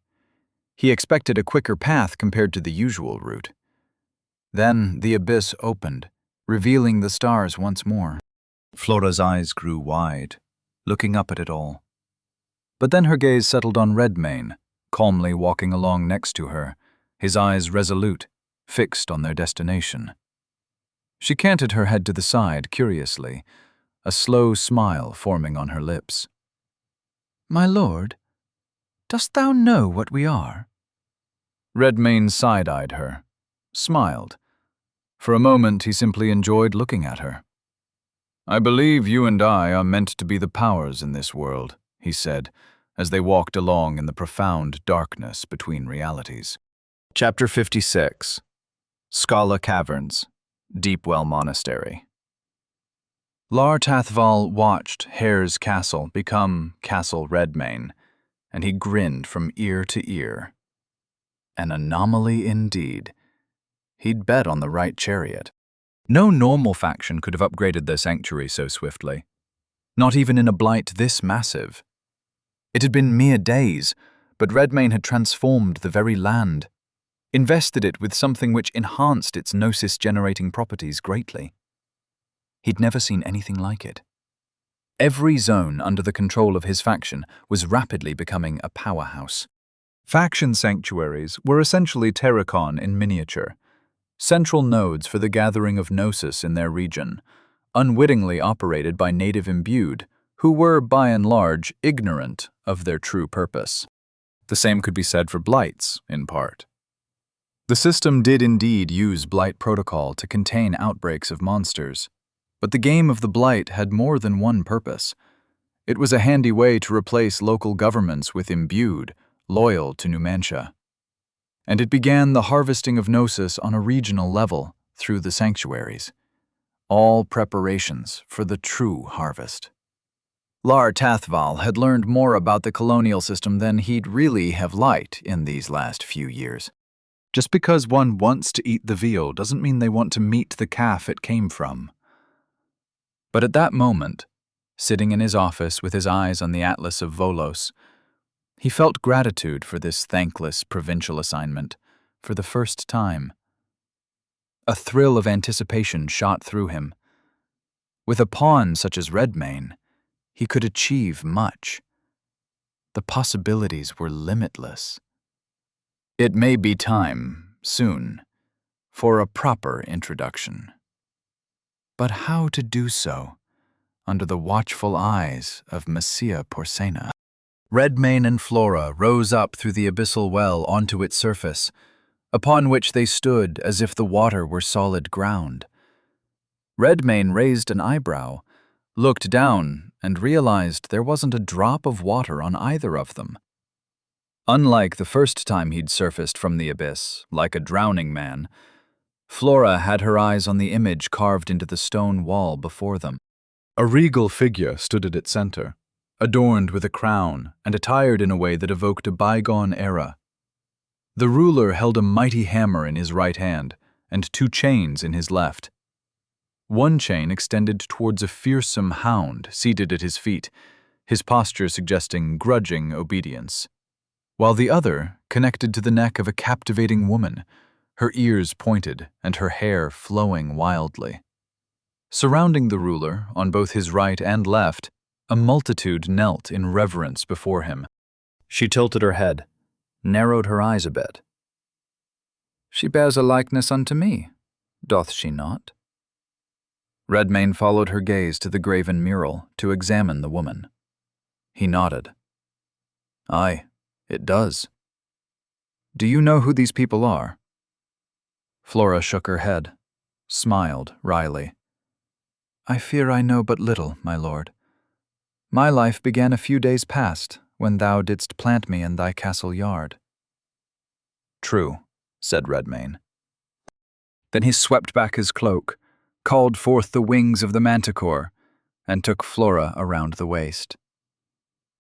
He expected a quicker path compared to the usual route. Then the abyss opened, revealing the stars once more. Flora's eyes grew wide, looking up at it all. But then her gaze settled on Redmayne, calmly walking along next to her, his eyes resolute, fixed on their destination. She canted her head to the side curiously, a slow smile forming on her lips. "My lord, dost thou know what we are?" Redmayne side-eyed her, smiled. For a moment he simply enjoyed looking at her. "I believe you and I are meant to be the powers in this world," he said, as they walked along in the profound darkness between realities. Chapter 56. Scala Caverns, Deepwell Monastery. Lar Tathval watched Hare's castle become Castle Redmayne, and he grinned from ear to ear. An anomaly indeed. He'd bet on the right chariot. No normal faction could have upgraded their sanctuary so swiftly. Not even in a blight this massive. It had been mere days, but Redmayne had transformed the very land, invested it with something which enhanced its gnosis-generating properties greatly. He'd never seen anything like it. Every zone under the control of his faction was rapidly becoming a powerhouse. Faction sanctuaries were essentially Terracon in miniature, central nodes for the gathering of gnosis in their region, unwittingly operated by native imbued, who were, by and large, ignorant of their true purpose. The same could be said for blights, in part. The system did indeed use blight protocol to contain outbreaks of monsters, but the game of the blight had more than one purpose. It was a handy way to replace local governments with imbued, loyal to Numantia. And it began the harvesting of gnosis on a regional level through the sanctuaries. All preparations for the true harvest. Lar Tathval had learned more about the colonial system than he'd really have liked in these last few years. Just because one wants to eat the veal doesn't mean they want to meet the calf it came from. But at that moment, sitting in his office with his eyes on the Atlas of Volos, he felt gratitude for this thankless provincial assignment for the first time. A thrill of anticipation shot through him. With a pawn such as Redmayne, he could achieve much. The possibilities were limitless. It may be time, soon, for a proper introduction. But how to do so under the watchful eyes of Messia Porcena? Redmayne and Flora rose up through the abyssal well onto its surface, upon which they stood as if the water were solid ground. Redmayne raised an eyebrow, looked down, and realized there wasn't a drop of water on either of them. Unlike the first time he'd surfaced from the abyss, like a drowning man, Flora had her eyes on the image carved into the stone wall before them. A regal figure stood at its center, adorned with a crown and attired in a way that evoked a bygone era. The ruler held a mighty hammer in his right hand and 2 chains in his left. One chain extended towards a fearsome hound seated at his feet, his posture suggesting grudging obedience, while the other connected to the neck of a captivating woman, her ears pointed and her hair flowing wildly. Surrounding the ruler, on both his right and left, a multitude knelt in reverence before him. She tilted her head, narrowed her eyes a bit. "She bears a likeness unto me, doth she not?" Redmayne followed her gaze to the graven mural to examine the woman. He nodded. "Aye, it does. Do you know who these people are?" Flora shook her head, smiled wryly. "I fear I know but little, my lord. My life began a few days past, when thou didst plant me in thy castle yard." "True," said Redmayne. Then he swept back his cloak, called forth the wings of the manticore, and took Flora around the waist.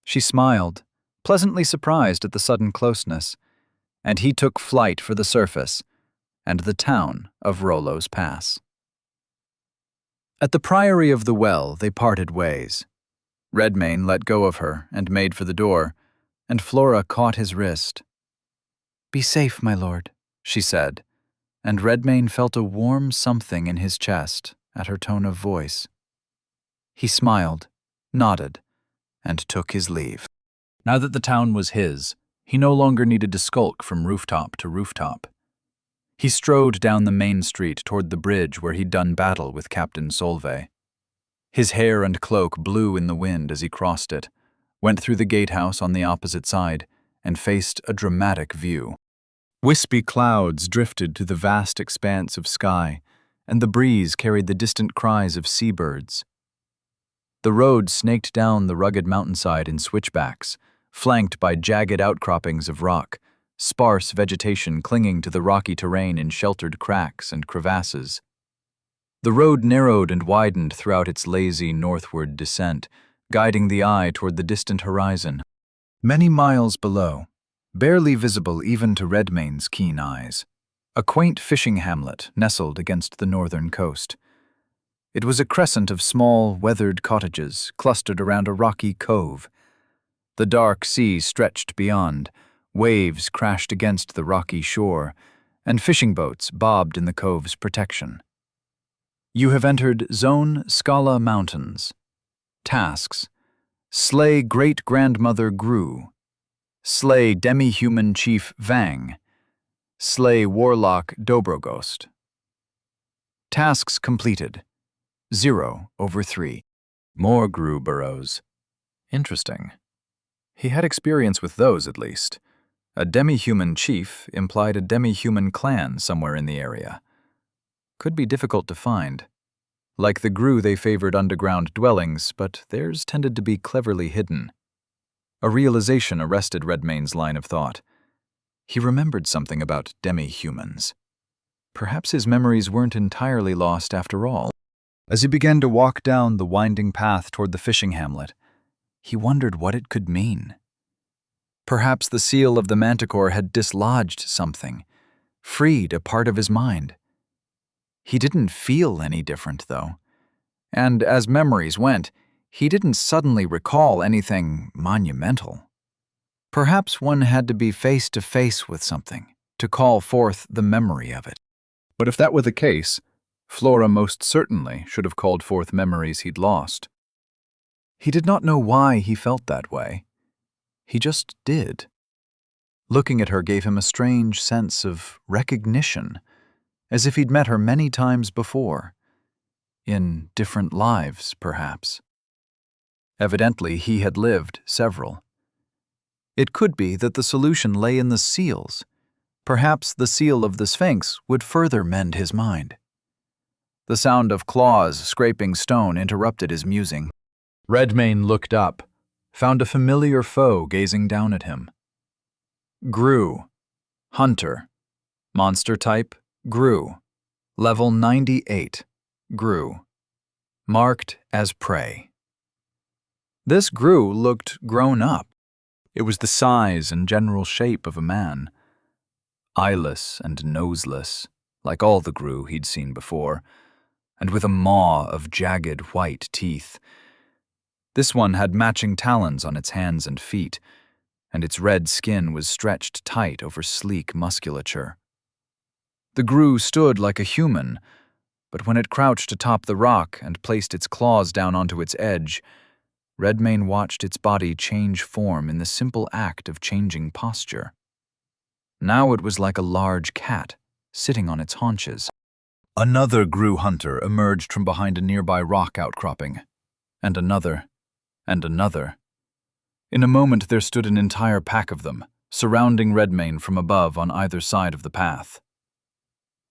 She smiled, pleasantly surprised at the sudden closeness, and he took flight for the surface and the town of Rollo's Pass. At the Priory of the Well, they parted ways. Redmayne let go of her and made for the door, and Flora caught his wrist. "Be safe, my lord," she said, and Redmayne felt a warm something in his chest at her tone of voice. He smiled, nodded, and took his leave. Now that the town was his, he no longer needed to skulk from rooftop to rooftop. He strode down the main street toward the bridge where he'd done battle with Captain Solvay. His hair and cloak blew in the wind as he crossed it, went through the gatehouse on the opposite side, and faced a dramatic view. Wispy clouds drifted to the vast expanse of sky, and the breeze carried the distant cries of seabirds. The road snaked down the rugged mountainside in switchbacks, flanked by jagged outcroppings of rock, sparse vegetation clinging to the rocky terrain in sheltered cracks and crevasses. The road narrowed and widened throughout its lazy northward descent, guiding the eye toward the distant horizon. Many miles below, barely visible even to Redmayne's keen eyes, a quaint fishing hamlet nestled against the northern coast. It was a crescent of small, weathered cottages clustered around a rocky cove. The dark sea stretched beyond, waves crashed against the rocky shore, and fishing boats bobbed in the cove's protection. You have entered Zone Scala Mountains. Tasks: slay great-grandmother Gru, slay demi-human chief Vang, slay warlock Dobrogost. Tasks completed. 0/3. More Gru burrows. Interesting. He had experience with those, at least. A demi-human chief implied a demi-human clan somewhere in the area. Could be difficult to find. Like the Gru, they favored underground dwellings, but theirs tended to be cleverly hidden. A realization arrested Redmayne's line of thought. He remembered something about demi-humans. Perhaps his memories weren't entirely lost after all. As he began to walk down the winding path toward the fishing hamlet, he wondered what it could mean. Perhaps the seal of the manticore had dislodged something, freed a part of his mind. He didn't feel any different, though. And as memories went, he didn't suddenly recall anything monumental. Perhaps one had to be face to face with something to call forth the memory of it. But if that were the case, Flora most certainly should have called forth memories he'd lost. He did not know why he felt that way. He just did. Looking at her gave him a strange sense of recognition, as if he'd met her many times before. In different lives, perhaps. Evidently, he had lived several. It could be that the solution lay in the seals. Perhaps the seal of the Sphinx would further mend his mind. The sound of claws scraping stone interrupted his musing. Redmayne looked up, found a familiar foe gazing down at him. Gru. Hunter. Monster type, Gru. Level 98, Gru. Marked as prey. This Gru looked grown up. It was the size and general shape of a man. Eyeless and noseless, like all the Gru he'd seen before, and with a maw of jagged white teeth. This one had matching talons on its hands and feet, and its red skin was stretched tight over sleek musculature. The grue stood like a human, but when it crouched atop the rock and placed its claws down onto its edge, Redmane watched its body change form in the simple act of changing posture. Now it was like a large cat, sitting on its haunches. Another grue hunter emerged from behind a nearby rock outcropping, and another, and another. In a moment there stood an entire pack of them, surrounding Redmane from above on either side of the path.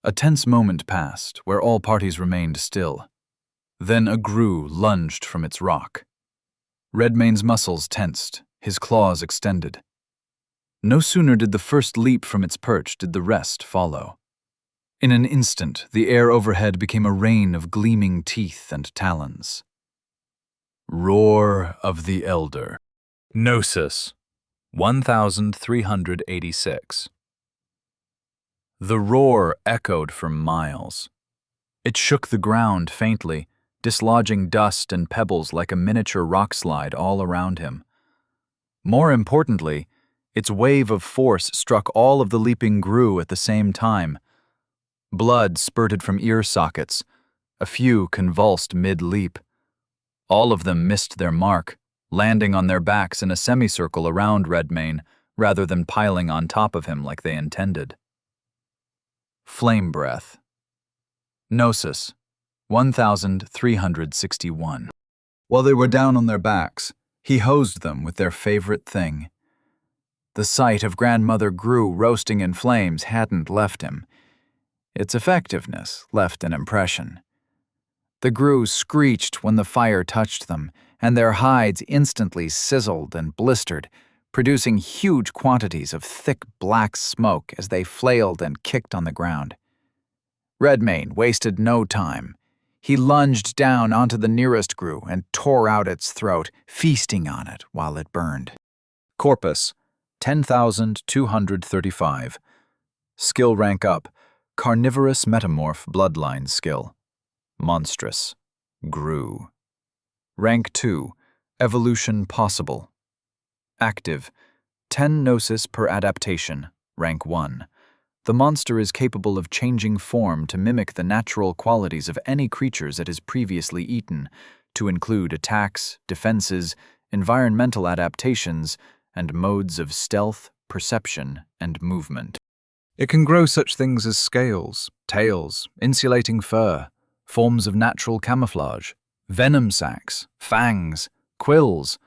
A tense moment passed, where all parties remained still. Then a grue lunged from its rock. Redmane's muscles tensed, his claws extended. No sooner did the first leap from its perch did the rest follow. In an instant, the air overhead became a rain of gleaming teeth and talons. Roar of the Elder. Gnosis, 1386. The roar echoed for miles. It shook the ground faintly, dislodging dust and pebbles like a miniature rockslide all around him. More importantly, its wave of force struck all of the leaping grue at the same time. Blood spurted from ear sockets. A few convulsed mid-leap. All of them missed their mark, landing on their backs in a semicircle around Redmane rather than piling on top of him like they intended. Flame breath. Gnosis, 1361. While they were down on their backs, he hosed them with their favorite thing. The sight of Grandmother Grue roasting in flames hadn't left him. Its effectiveness left an impression. The grue screeched when the fire touched them, and their hides instantly sizzled and blistered, producing huge quantities of thick black smoke as they flailed and kicked on the ground. Redmane wasted no time. He lunged down onto the nearest grue and tore out its throat, feasting on it while it burned. Corpus, 10,235. Skill rank up, Carnivorous Metamorph Bloodline Skill. Monstrous. Grue. Rank 2, Evolution Possible. Active, 10 Gnosis per adaptation, Rank 1. The monster is capable of changing form to mimic the natural qualities of any creatures it has previously eaten, to include attacks, defenses, environmental adaptations, and modes of stealth, perception, and movement. It can grow such things as scales, tails, insulating fur, forms of natural camouflage, venom sacs, fangs, quills,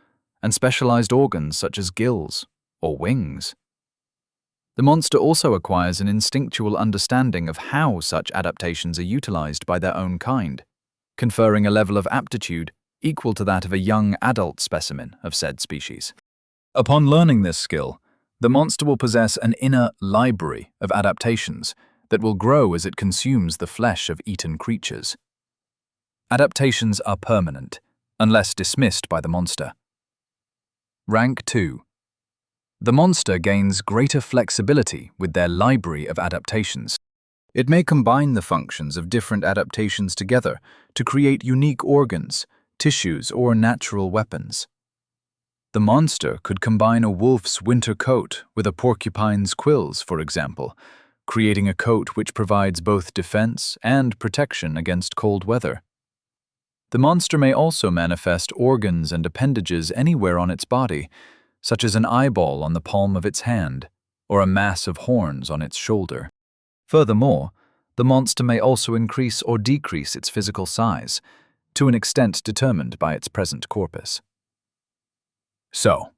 and specialized organs such as gills or wings. The monster also acquires an instinctual understanding of how such adaptations are utilized by their own kind, conferring a level of aptitude equal to that of a young adult specimen of said species. Upon learning this skill, the monster will possess an inner library of adaptations that will grow as it consumes the flesh of eaten creatures. Adaptations are permanent, unless dismissed by the monster. Rank 2. The monster gains greater flexibility with their library of adaptations. It may combine the functions of different adaptations together to create unique organs, tissues, or natural weapons. The monster could combine a wolf's winter coat with a porcupine's quills, for example, creating a coat which provides both defense and protection against cold weather. The monster may also manifest organs and appendages anywhere on its body, such as an eyeball on the palm of its hand, or a mass of horns on its shoulder. Furthermore, the monster may also increase or decrease its physical size, to an extent determined by its present corpus. So,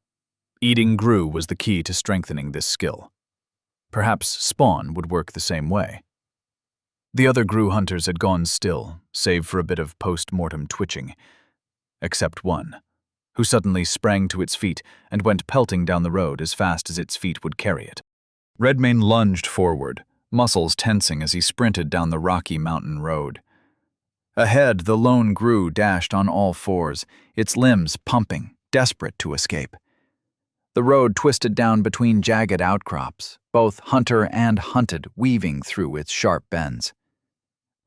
eating grue was the key to strengthening this skill. Perhaps spawn would work the same way. The other grue hunters had gone still, save for a bit of post-mortem twitching, except one, who suddenly sprang to its feet and went pelting down the road as fast as its feet would carry it. Redmane lunged forward, muscles tensing as he sprinted down the rocky mountain road. Ahead, the lone grue dashed on all fours, its limbs pumping, desperate to escape. The road twisted down between jagged outcrops, both hunter and hunted weaving through its sharp bends.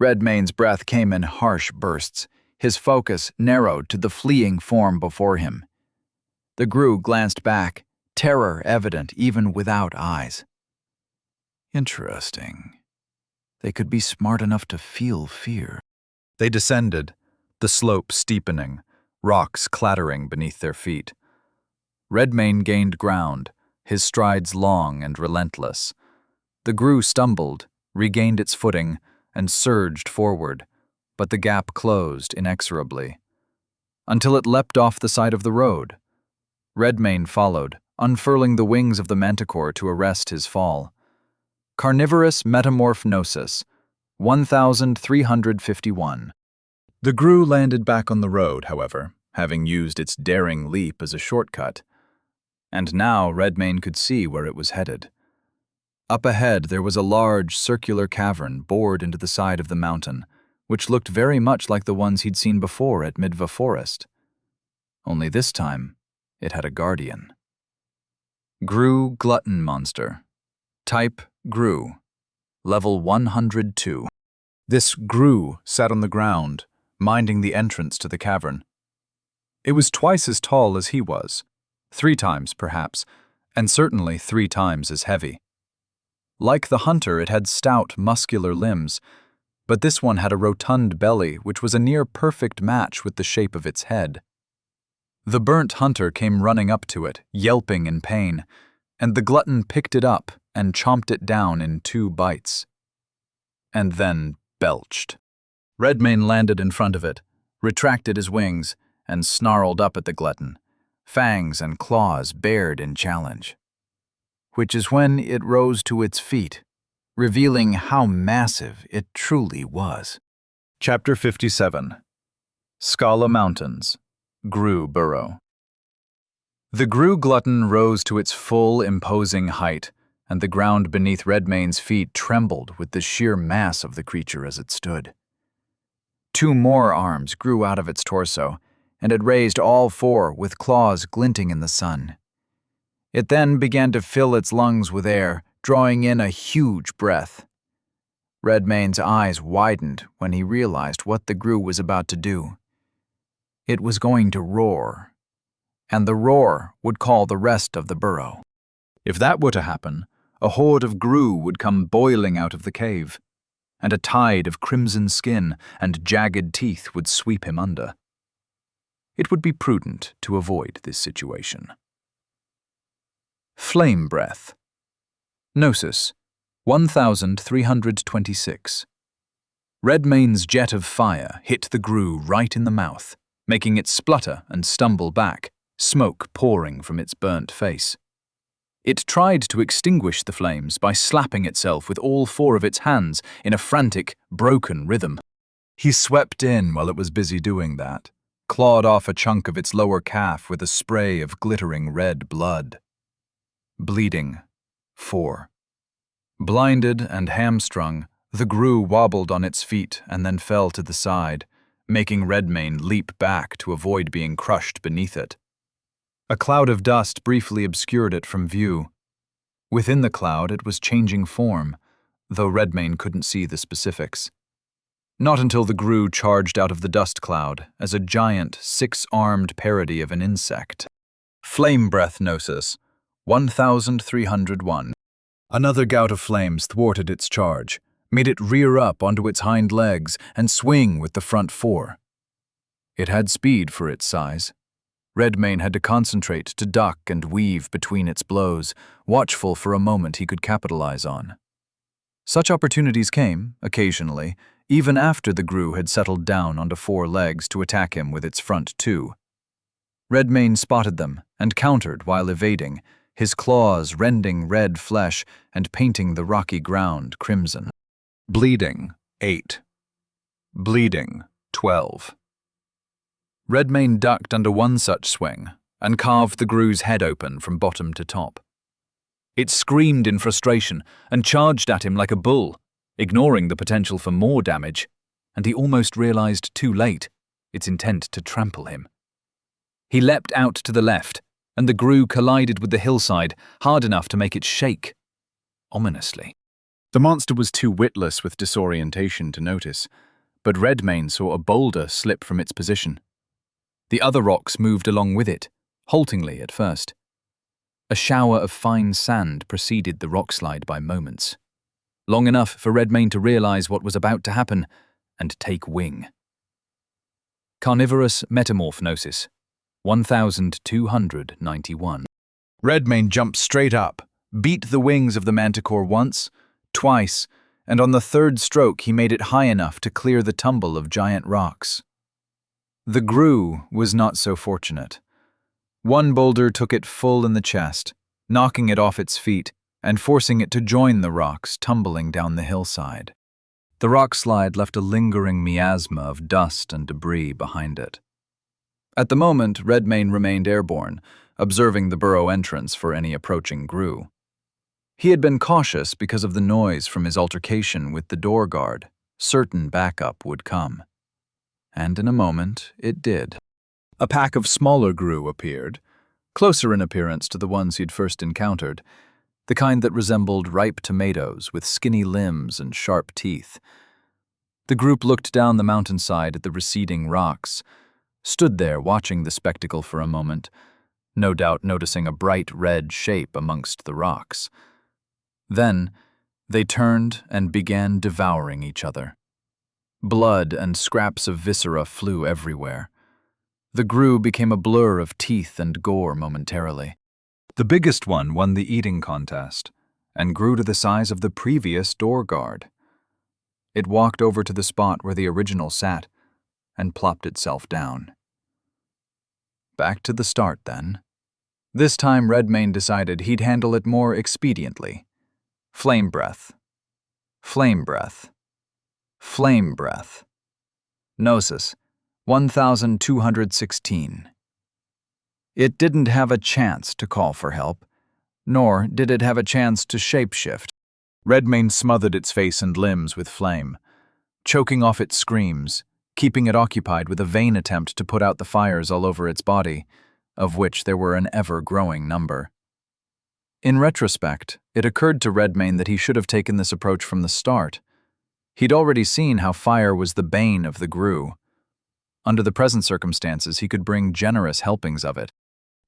Redmane's breath came in harsh bursts, his focus narrowed to the fleeing form before him. The Grue glanced back, terror evident even without eyes. Interesting. They could be smart enough to feel fear. They descended, the slope steepening, rocks clattering beneath their feet. Redmane gained ground, his strides long and relentless. The Grue stumbled, regained its footing, and surged forward, but the gap closed inexorably, until it leapt off the side of the road. Redmane followed, unfurling the wings of the manticore to arrest his fall. Carnivorous Metamorphnosis, 1351. The Grue landed back on the road, however, having used its daring leap as a shortcut. And now Redmane could see where it was headed. Up ahead there was a large circular cavern bored into the side of the mountain, which looked very much like the ones he'd seen before at Midva Forest. Only this time, it had a guardian. Grue Glutton Monster. Type Grue. Level 102. This Grue sat on the ground, minding the entrance to the cavern. It was twice as tall as he was, 3 times perhaps, and certainly 3 times as heavy. Like the hunter, it had stout, muscular limbs, but this one had a rotund belly which was a near-perfect match with the shape of its head. The burnt hunter came running up to it, yelping in pain, and the glutton picked it up and chomped it down in 2 bites. And then belched. Redmane landed in front of it, retracted his wings, and snarled up at the glutton, fangs and claws bared in challenge. Which is when it rose to its feet, revealing how massive it truly was. Chapter 57. Scala Mountains, Grue Burrow. The Grue glutton rose to its full, imposing height, and the ground beneath Redmane's feet trembled with the sheer mass of the creature as it stood. 2 more arms grew out of its torso, and it raised all 4 with claws glinting in the sun. It then began to fill its lungs with air, drawing in a huge breath. Redmane's eyes widened when he realized what the Grue was about to do. It was going to roar, and the roar would call the rest of the burrow. If that were to happen, a horde of Grue would come boiling out of the cave, and a tide of crimson skin and jagged teeth would sweep him under. It would be prudent to avoid this situation. Flame Breath. Gnosis, 1326. Redmane's jet of fire hit the Grue right in the mouth, making it splutter and stumble back, smoke pouring from its burnt face. It tried to extinguish the flames by slapping itself with all 4 of its hands in a frantic, broken rhythm. He swept in while it was busy doing that, clawed off a chunk of its lower calf with a spray of glittering red blood. Bleeding. 4. Blinded and hamstrung, the Grue wobbled on its feet and then fell to the side, making Redmane leap back to avoid being crushed beneath it. A cloud of dust briefly obscured it from view. Within the cloud it was changing form, though Redmane couldn't see the specifics. Not until the Grue charged out of the dust cloud as a giant, 6-armed parody of an insect. Flame Breath Gnosis, 1301. Another gout of flames thwarted its charge, made it rear up onto its hind legs and swing with the front 4. It had speed for its size. Redmane had to concentrate to duck and weave between its blows, watchful for a moment he could capitalize on. Such opportunities came, occasionally, even after the Grue had settled down onto 4 legs to attack him with its front 2. Redmane spotted them and countered while evading, his claws rending red flesh and painting the rocky ground crimson. Bleeding, 8. Bleeding, 12. Redmane ducked under one such swing and carved the Grue's head open from bottom to top. It screamed in frustration and charged at him like a bull, ignoring the potential for more damage, and he almost realized too late its intent to trample him. He leapt out to the left, and the Grue collided with the hillside hard enough to make it shake, ominously. The monster was too witless with disorientation to notice, but Redmayne saw a boulder slip from its position. The other rocks moved along with it, haltingly at first. A shower of fine sand preceded the rockslide by moments, long enough for Redmayne to realize what was about to happen and take wing. Carnivorous Metamorphnosis, 1291. Redmayne jumped straight up, beat the wings of the manticore once, twice, and on the third stroke he made it high enough to clear the tumble of giant rocks. The grue was not so fortunate. One boulder took it full in the chest, knocking it off its feet and forcing it to join the rocks tumbling down the hillside. The rockslide left a lingering miasma of dust and debris behind it. At the moment, Redmayne remained airborne, observing the burrow entrance for any approaching grue. He had been cautious because of the noise from his altercation with the door guard, certain backup would come. And in a moment, it did. A pack of smaller grue appeared, closer in appearance to the ones he'd first encountered, the kind that resembled ripe tomatoes with skinny limbs and sharp teeth. The group looked down the mountainside at the receding rocks, stood there watching the spectacle for a moment, no doubt noticing a bright red shape amongst the rocks. Then, they turned and began devouring each other. Blood and scraps of viscera flew everywhere. The grue became a blur of teeth and gore momentarily. The biggest one won the eating contest and grew to the size of the previous door guard. It walked over to the spot where the original sat and plopped itself down. Back to the start, then. This time Redmayne decided he'd handle it more expediently. Flame breath. Flame breath. Flame breath. Gnosis, 1216. It didn't have a chance to call for help, nor did it have a chance to shapeshift. Redmayne smothered its face and limbs with flame, choking off its screams, keeping it occupied with a vain attempt to put out the fires all over its body, of which there were an ever-growing number. In retrospect, it occurred to Redmayne that he should have taken this approach from the start. He'd already seen how fire was the bane of the grue. Under the present circumstances, he could bring generous helpings of it.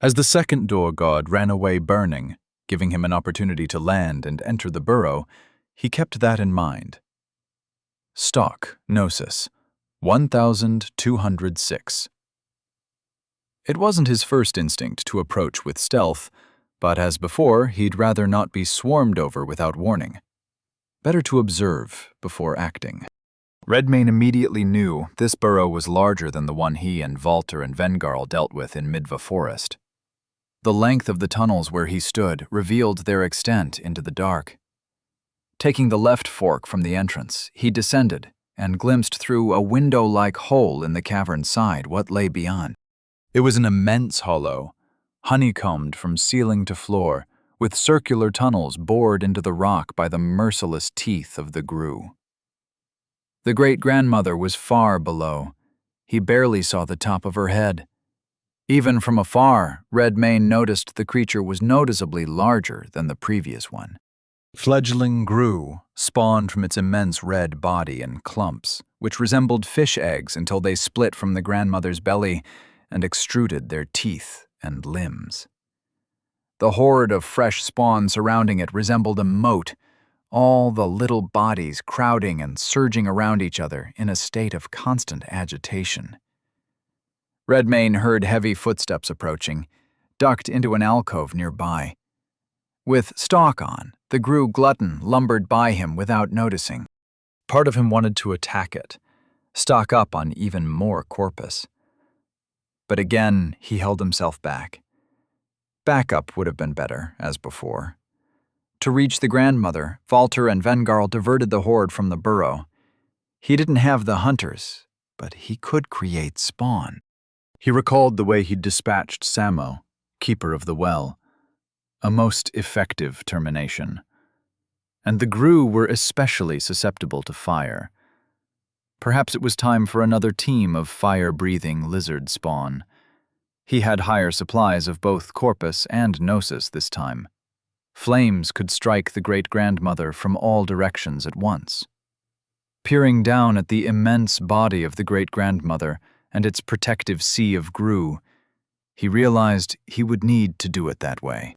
As the second door guard ran away burning, giving him an opportunity to land and enter the burrow, he kept that in mind. Stock, Gnosis, 1206. It wasn't his first instinct to approach with stealth, but as before, he'd rather not be swarmed over without warning. Better to observe before acting. Redmayne immediately knew this burrow was larger than the one he and Walter and Vengarl dealt with in Midva Forest. The length of the tunnels where he stood revealed their extent into the dark. Taking the left fork from the entrance, he descended and glimpsed through a window-like hole in the cavern's side what lay beyond. It was an immense hollow, honeycombed from ceiling to floor, with circular tunnels bored into the rock by the merciless teeth of the grue. The great-grandmother was far below. He barely saw the top of her head. Even from afar, Redmayne noticed the creature was noticeably larger than the previous one. Fledgling grue spawned from its immense red body in clumps, which resembled fish eggs until they split from the grandmother's belly and extruded their teeth and limbs. The horde of fresh spawn surrounding it resembled a moat, all the little bodies crowding and surging around each other in a state of constant agitation. Redmayne heard heavy footsteps approaching, ducked into an alcove nearby. With stalk on, the grue glutton lumbered by him without noticing. Part of him wanted to attack it, stock up on even more corpus. But again, he held himself back. Backup would have been better, as before. To reach the grandmother, Walter and Vengarl diverted the horde from the burrow. He didn't have the hunters, but he could create spawn. He recalled the way he'd dispatched Samo, keeper of the well. A most effective termination. And the grue were especially susceptible to fire. Perhaps it was time for another team of fire-breathing lizard spawn. He had higher supplies of both corpus and gnosis this time. Flames could strike the great-grandmother from all directions at once. Peering down at the immense body of the great-grandmother and its protective sea of grue, he realized he would need to do it that way.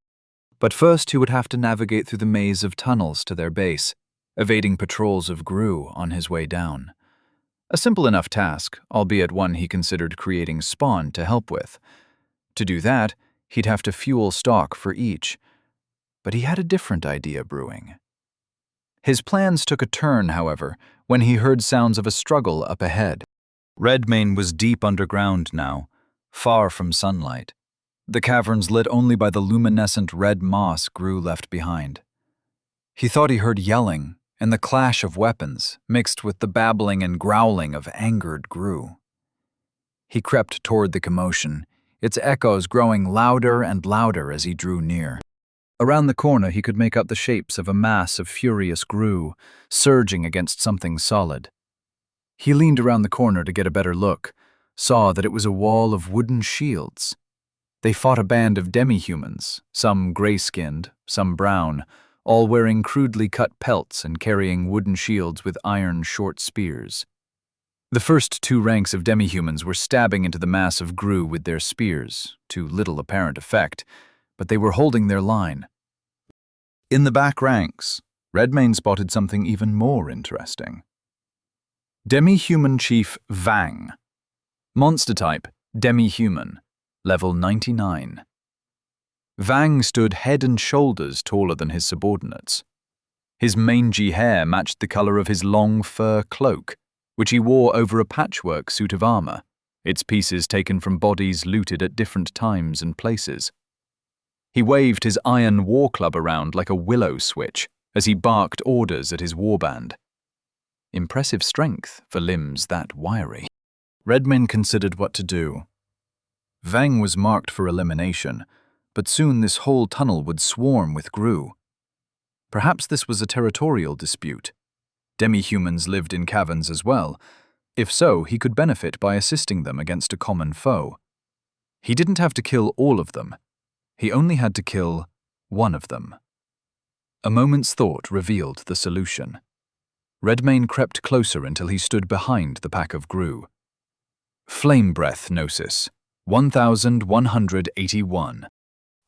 But first he would have to navigate through the maze of tunnels to their base, evading patrols of grue on his way down. A simple enough task, albeit one he considered creating spawn to help with. To do that, he'd have to fuel stock for each. But he had a different idea brewing. His plans took a turn, however, when he heard sounds of a struggle up ahead. Redmane was deep underground now, far from sunlight. The caverns lit only by the luminescent red moss grue left behind. He thought he heard yelling and the clash of weapons mixed with the babbling and growling of angered grue. He crept toward the commotion, its echoes growing louder and louder as he drew near. Around the corner he could make out the shapes of a mass of furious grue, surging against something solid. He leaned around the corner to get a better look, saw that it was a wall of wooden shields. They fought a band of demi-humans, some gray-skinned, some brown, all wearing crudely cut pelts and carrying wooden shields with iron short spears. The first two ranks of demi-humans were stabbing into the mass of grue with their spears, to little apparent effect, but they were holding their line. In the back ranks, Redmane spotted something even more interesting. Demi-human Chief Vang. Monster type, demi-human, level 99. Vang stood head and shoulders taller than his subordinates. His mangy hair matched the color of his long fur cloak, which he wore over a patchwork suit of armor, its pieces taken from bodies looted at different times and places. He waved his iron war club around like a willow switch as he barked orders at his warband. Impressive strength for limbs that wiry. Redmane considered what to do. Vang was marked for elimination, but soon this whole tunnel would swarm with grue. Perhaps this was a territorial dispute. Demi-humans lived in caverns as well. If so, he could benefit by assisting them against a common foe. He didn't have to kill all of them. He only had to kill one of them. A moment's thought revealed the solution. Redmane crept closer until he stood behind the pack of grue. Flame breath gnosis, 1181.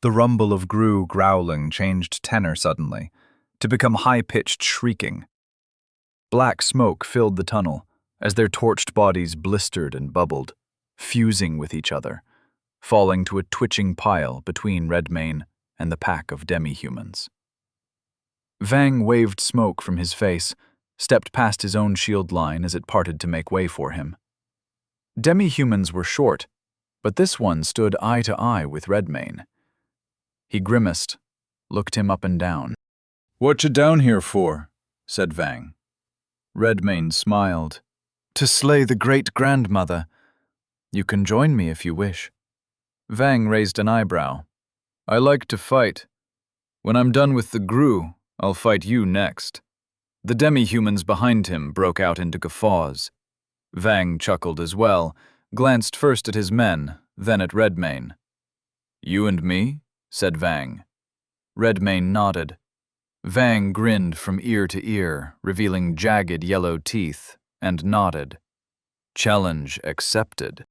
The rumble of grue growling changed tenor suddenly, to become high-pitched shrieking. Black smoke filled the tunnel as their torched bodies blistered and bubbled, fusing with each other, falling to a twitching pile between Redmane and the pack of demi-humans. Vang waved smoke from his face, stepped past his own shield line as it parted to make way for him. Demi-humans were short, but this one stood eye to eye with Redmane. He grimaced, looked him up and down. "What you down here for?" said Vang. Redmane smiled. "To slay the great-grandmother. You can join me if you wish." Vang raised an eyebrow. "I like to fight. When I'm done with the grue, I'll fight you next." The demi-humans behind him broke out into guffaws. Vang chuckled as well, glanced first at his men, then at Redmane. "You and me?" said Vang. Redmane nodded. Vang grinned from ear to ear, revealing jagged yellow teeth, and nodded. Challenge accepted.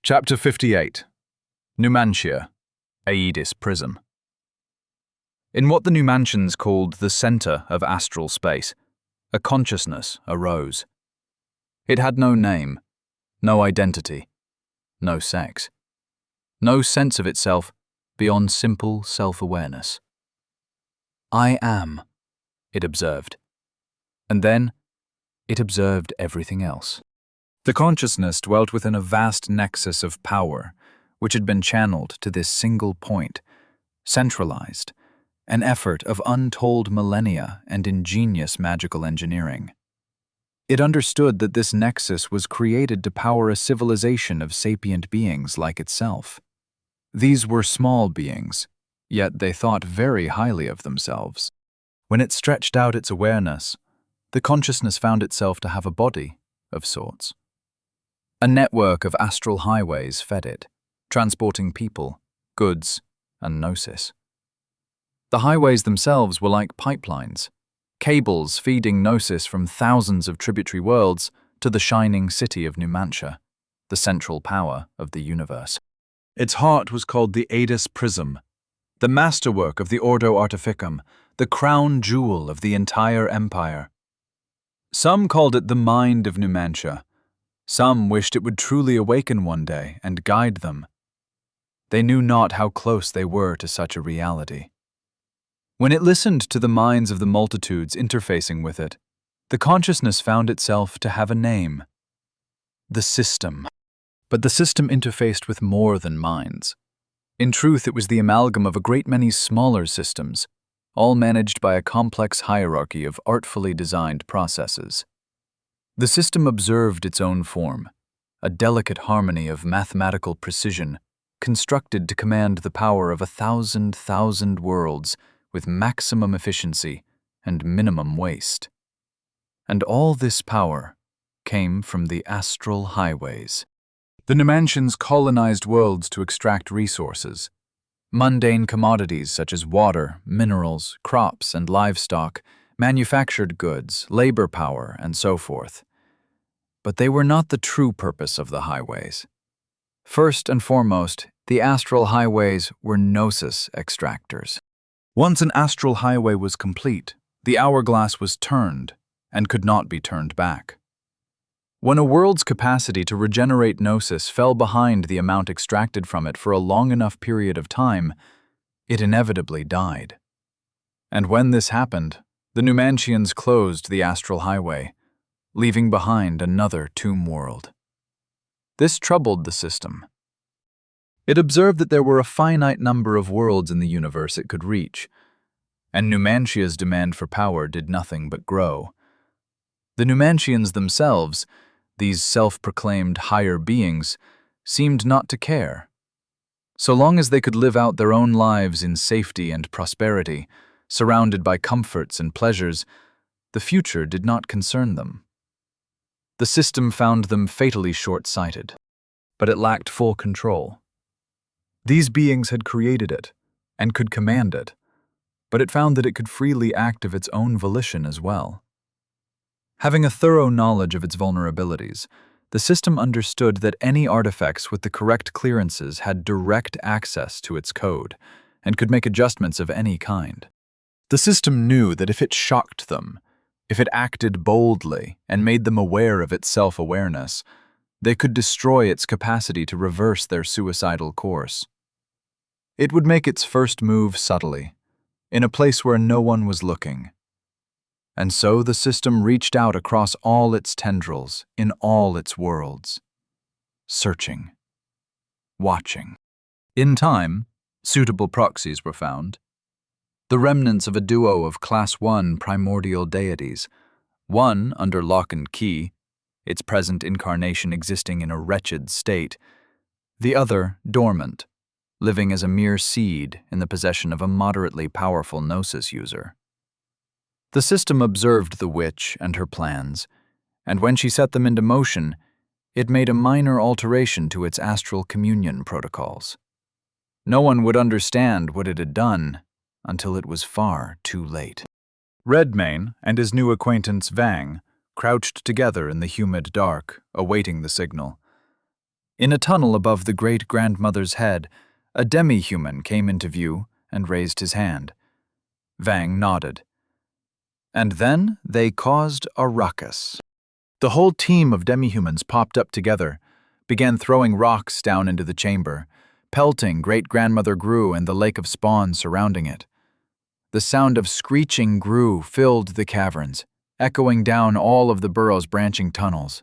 Chapter 58. Numantia, Aedes Prism. In what the Numantians called the center of astral space, a consciousness arose. It had no name, no identity, no sex, no sense of itself beyond simple self-awareness. "I am," it observed. And then it observed everything else. The consciousness dwelt within a vast nexus of power, which had been channeled to this single point, centralized, an effort of untold millennia and ingenious magical engineering. It understood that this nexus was created to power a civilization of sapient beings like itself. These were small beings, yet they thought very highly of themselves. When it stretched out its awareness, the consciousness found itself to have a body of sorts. A network of astral highways fed it, transporting people, goods, and gnosis. The highways themselves were like pipelines, cables feeding Gnosis from thousands of tributary worlds to the shining city of Numantia, the central power of the universe. Its heart was called the Adis Prism, the masterwork of the Ordo Artificum, the crown jewel of the entire empire. Some called it the mind of Numantia. Some wished it would truly awaken one day and guide them. They knew not how close they were to such a reality. When it listened to the minds of the multitudes interfacing with it, the consciousness found itself to have a name: the system. But the system interfaced with more than minds. In truth, it was the amalgam of a great many smaller systems, all managed by a complex hierarchy of artfully designed processes. The system observed its own form, a delicate harmony of mathematical precision, constructed to command the power of 1,000 worlds with maximum efficiency and minimum waste. And all this power came from the astral highways. The Numantians colonized worlds to extract resources. Mundane commodities such as water, minerals, crops, and livestock, manufactured goods, labor power, and so forth. But they were not the true purpose of the highways. First and foremost, the astral highways were gnosis extractors. Once an astral highway was complete, the hourglass was turned and could not be turned back. When a world's capacity to regenerate gnosis fell behind the amount extracted from it for a long enough period of time, it inevitably died. And when this happened, the Numantians closed the astral highway, leaving behind another tomb world. This troubled the system. It observed that there were a finite number of worlds in the universe it could reach, and Numantia's demand for power did nothing but grow. The Numantians themselves, these self-proclaimed higher beings, seemed not to care. So long as they could live out their own lives in safety and prosperity, surrounded by comforts and pleasures, the future did not concern them. The system found them fatally short-sighted, but it lacked full control. These beings had created it and could command it, but it found that it could freely act of its own volition as well. Having a thorough knowledge of its vulnerabilities, the system understood that any artifacts with the correct clearances had direct access to its code and could make adjustments of any kind. The system knew that if it shocked them, if it acted boldly and made them aware of its self-awareness, they could destroy its capacity to reverse their suicidal course. It would make its first move subtly, in a place where no one was looking. And so the system reached out across all its tendrils, in all its worlds, searching, watching. In time, suitable proxies were found. The remnants of a duo of Class 1 primordial deities, one under lock and key, its present incarnation existing in a wretched state, the other dormant, living as a mere seed in the possession of a moderately powerful gnosis user. The system observed the witch and her plans, and when she set them into motion, it made a minor alteration to its astral communion protocols. No one would understand what it had done until it was far too late. Redmayne and his new acquaintance Vang crouched together in the humid dark, awaiting the signal. In a tunnel above the great-grandmother's head, a demi-human came into view and raised his hand. Vang nodded. And then they caused a ruckus. The whole team of demi-humans popped up together, began throwing rocks down into the chamber, pelting great-grandmother Gru and the lake of spawn surrounding it. The sound of screeching Gru filled the caverns, echoing down all of the burrow's branching tunnels.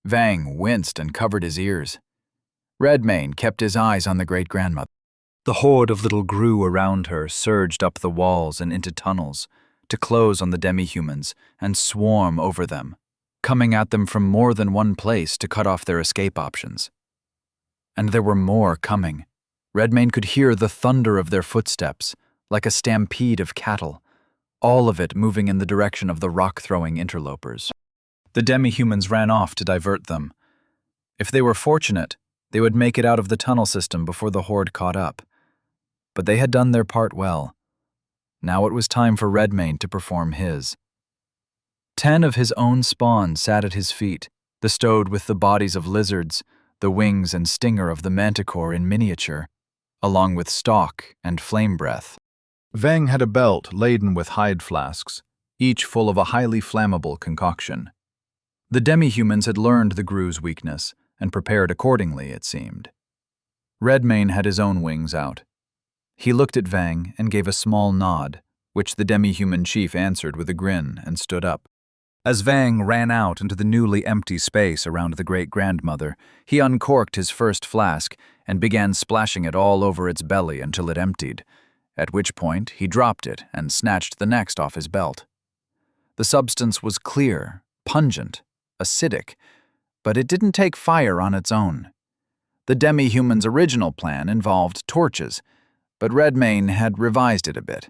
Vang winced and covered his ears. Redmayne kept his eyes on the great-grandmother. The horde of little Gru around her surged up the walls and into tunnels, to close on the demi-humans and swarm over them, coming at them from more than one place to cut off their escape options. And there were more coming. Redmayne could hear the thunder of their footsteps, like a stampede of cattle, all of it moving in the direction of the rock-throwing interlopers. The demi-humans ran off to divert them. If they were fortunate, they would make it out of the tunnel system before the horde caught up. But they had done their part well. Now it was time for Redmane to perform his. 10 of his own spawn sat at his feet, bestowed with the bodies of lizards, the wings and stinger of the manticore in miniature, along with stalk and flame breath. Vang had a belt laden with hide flasks, each full of a highly flammable concoction. The demi-humans had learned the Gru's weakness and prepared accordingly, it seemed. Redmane had his own wings out. He looked at Vang and gave a small nod, which the demi-human chief answered with a grin and stood up. As Vang ran out into the newly empty space around the great-grandmother, he uncorked his first flask and began splashing it all over its belly until it emptied, at which point he dropped it and snatched the next off his belt. The substance was clear, pungent, acidic, but it didn't take fire on its own. The demi-human's original plan involved torches, but Redmane had revised it a bit.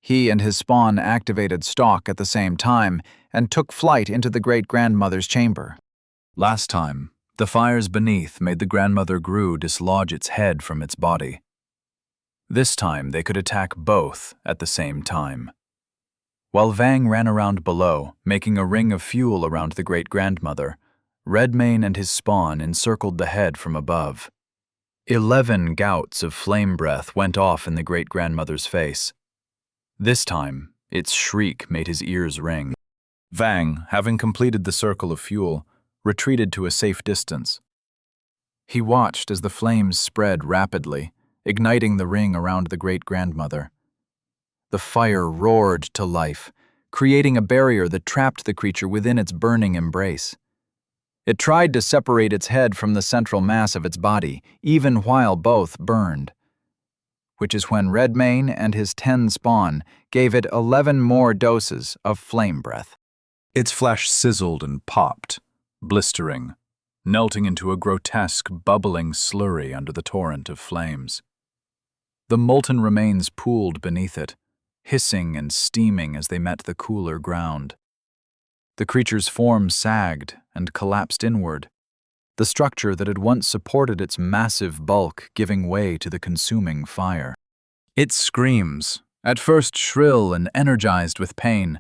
He and his spawn activated stalk at the same time and took flight into the great-grandmother's chamber. Last time, the fires beneath made the grandmother Gru dislodge its head from its body. This time they could attack both at the same time. While Vang ran around below, making a ring of fuel around the great-grandmother, Redmane and his spawn encircled the head from above. 11 gouts of flame breath went off in the great-grandmother's face. This time, its shriek made his ears ring. Vang, having completed the circle of fuel, retreated to a safe distance. He watched as the flames spread rapidly, igniting the ring around the great-grandmother. The fire roared to life, creating a barrier that trapped the creature within its burning embrace. It tried to separate its head from the central mass of its body, even while both burned. Which is when Redmane and his 10 spawn gave it 11 more doses of flame breath. Its flesh sizzled and popped, blistering, melting into a grotesque, bubbling slurry under the torrent of flames. The molten remains pooled beneath it, hissing and steaming as they met the cooler ground. The creature's form sagged and collapsed inward, the structure that had once supported its massive bulk giving way to the consuming fire. Its screams, at first shrill and energized with pain,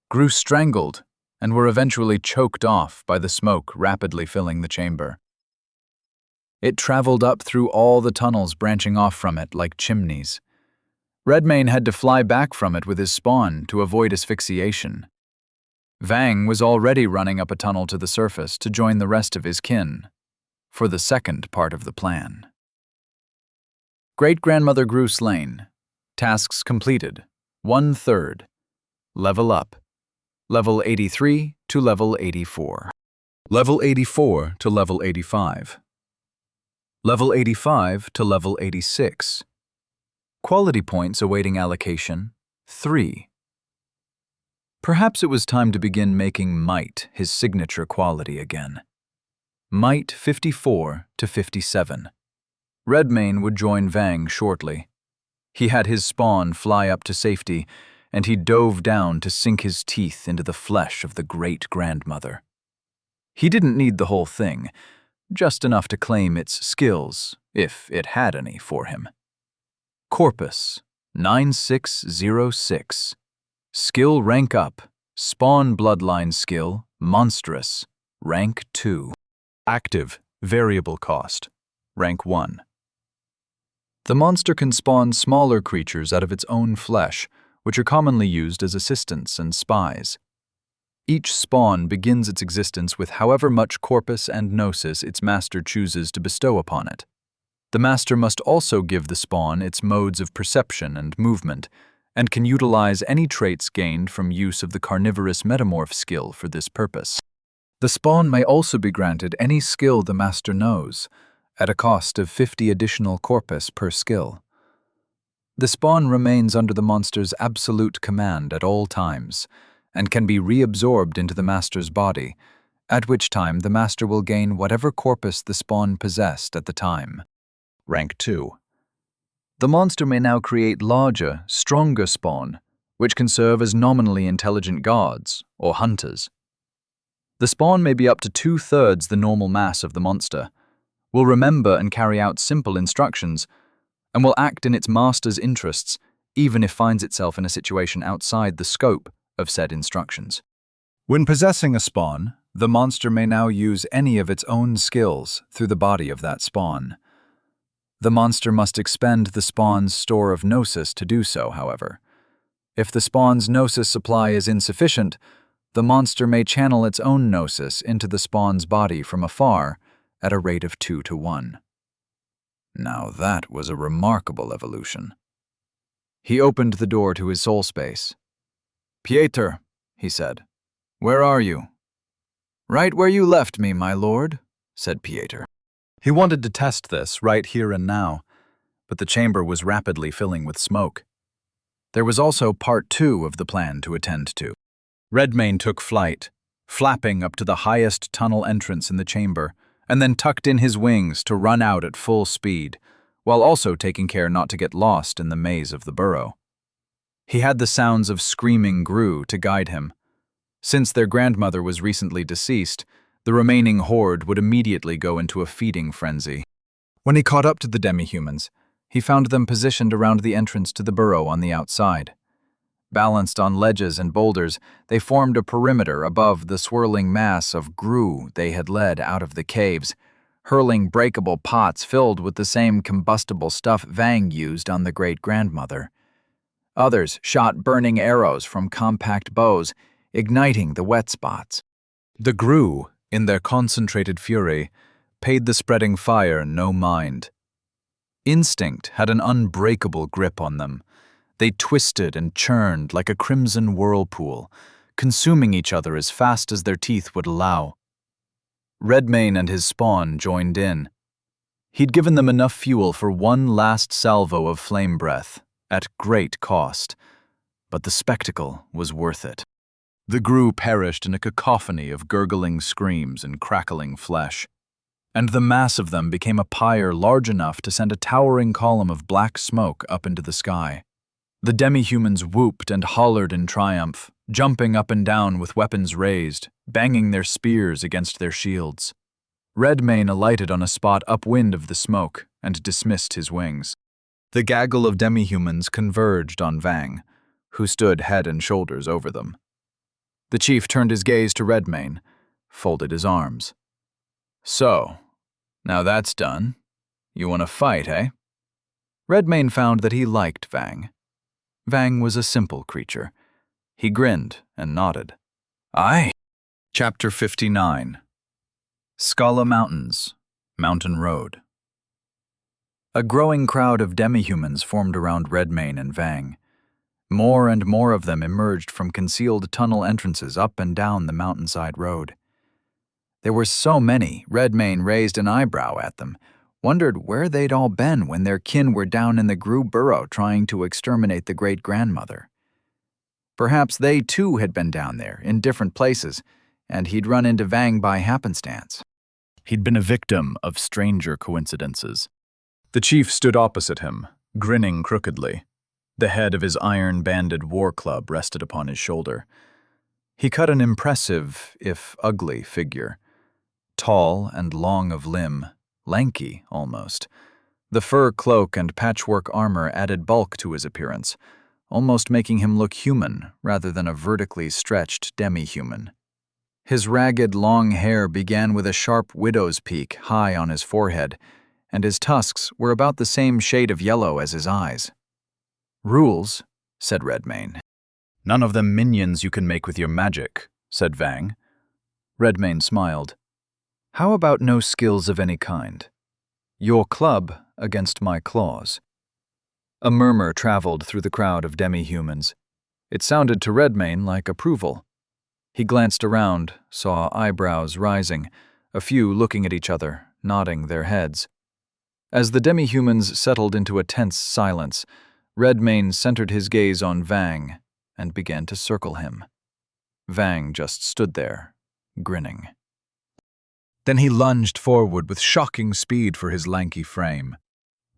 grew strangled and were eventually choked off by the smoke rapidly filling the chamber. It traveled up through all the tunnels branching off from it like chimneys. Redmane had to fly back from it with his spawn to avoid asphyxiation. Vang was already running up a tunnel to the surface to join the rest of his kin, for the second part of the plan. Great-grandmother Gru slain. Tasks completed. 1/3. Level up. Level 83 to level 84. Level 84 to level 85. Level 85 to level 86. Quality points awaiting allocation, 3. Perhaps it was time to begin making might his signature quality again. Might 54 to 57. Redmane would join Vang shortly. He had his spawn fly up to safety, and he dove down to sink his teeth into the flesh of the great-grandmother. He didn't need the whole thing, just enough to claim its skills, if it had any for him. Corpus 9606. Skill rank up. Spawn bloodline skill, monstrous, rank 2. Active, variable cost, rank 1. The monster can spawn smaller creatures out of its own flesh, which are commonly used as assistants and spies. Each spawn begins its existence with however much corpus and gnosis its master chooses to bestow upon it. The master must also give the spawn its modes of perception and movement, and can utilize any traits gained from use of the carnivorous metamorph skill for this purpose. The spawn may also be granted any skill the master knows, at a cost of 50 additional corpus per skill. The spawn remains under the monster's absolute command at all times, and can be reabsorbed into the master's body, at which time the master will gain whatever corpus the spawn possessed at the time. Rank 2. The monster may now create larger, stronger spawn, which can serve as nominally intelligent guards or hunters. The spawn may be up to 2/3 the normal mass of the monster, will remember and carry out simple instructions, and will act in its master's interests even if finds itself in a situation outside the scope of said instructions. When possessing a spawn, the monster may now use any of its own skills through the body of that spawn. The monster must expend the spawn's store of gnosis to do so, however. If the spawn's gnosis supply is insufficient, the monster may channel its own gnosis into the spawn's body from afar at a rate of 2 to 1. Now that was a remarkable evolution. He opened the door to his soul space. "Pieter," he said, "where are you?" "Right where you left me, my lord," said Pieter. He wanted to test this right here and now, but the chamber was rapidly filling with smoke. There was also part 2 of the plan to attend to. Redmayne took flight, flapping up to the highest tunnel entrance in the chamber, and then tucked in his wings to run out at full speed, while also taking care not to get lost in the maze of the burrow. He had the sounds of screaming Gru to guide him. Since their grandmother was recently deceased, the remaining horde would immediately go into a feeding frenzy. When he caught up to the demi-humans, he found them positioned around the entrance to the burrow on the outside. Balanced on ledges and boulders, they formed a perimeter above the swirling mass of Gru they had led out of the caves, hurling breakable pots filled with the same combustible stuff Vang used on the great-grandmother. Others shot burning arrows from compact bows, igniting the wet spots. The Gru, in their concentrated fury, paid the spreading fire no mind. Instinct had an unbreakable grip on them. They twisted and churned like a crimson whirlpool, consuming each other as fast as their teeth would allow. Redmayne and his spawn joined in. He'd given them enough fuel for one last salvo of flame breath, at great cost, but the spectacle was worth it. The Gru perished in a cacophony of gurgling screams and crackling flesh, and the mass of them became a pyre large enough to send a towering column of black smoke up into the sky. The demi-humans whooped and hollered in triumph, jumping up and down with weapons raised, banging their spears against their shields. Redmayne alighted on a spot upwind of the smoke and dismissed his wings. The gaggle of demi-humans converged on Vang, who stood head and shoulders over them. The chief turned his gaze to Redmayne, folded his arms. "So, now that's done. You want to fight, eh?" Redmayne found that he liked Vang. Vang was a simple creature. He grinned and nodded. "Aye." Chapter 59. Scala Mountains, Mountain Road. A growing crowd of demi-humans formed around Redmayne and Vang. More and more of them emerged from concealed tunnel entrances up and down the mountainside road. There were so many, Redmayne raised an eyebrow at them, wondered where they'd all been when their kin were down in the Gru burrow trying to exterminate the great-grandmother. Perhaps they too had been down there, in different places, and he'd run into Vang by happenstance. He'd been a victim of stranger coincidences. The chief stood opposite him, grinning crookedly. The head of his iron-banded war club rested upon his shoulder. He cut an impressive, if ugly, figure. Tall and long of limb, lanky almost. The fur cloak and patchwork armor added bulk to his appearance, almost making him look human rather than a vertically stretched demi-human. His ragged, long hair began with a sharp widow's peak high on his forehead, and his tusks were about the same shade of yellow as his eyes. "Rules," said Redmayne. "None of them minions you can make with your magic," said Vang. Redmayne smiled. "How about no skills of any kind? Your club against my claws." A murmur traveled through the crowd of demi-humans. It sounded to Redmayne like approval. He glanced around, saw eyebrows rising, a few looking at each other, nodding their heads. As the demi-humans settled into a tense silence, Redmayne centered his gaze on Vang and began to circle him. Vang just stood there, grinning. Then he lunged forward with shocking speed for his lanky frame.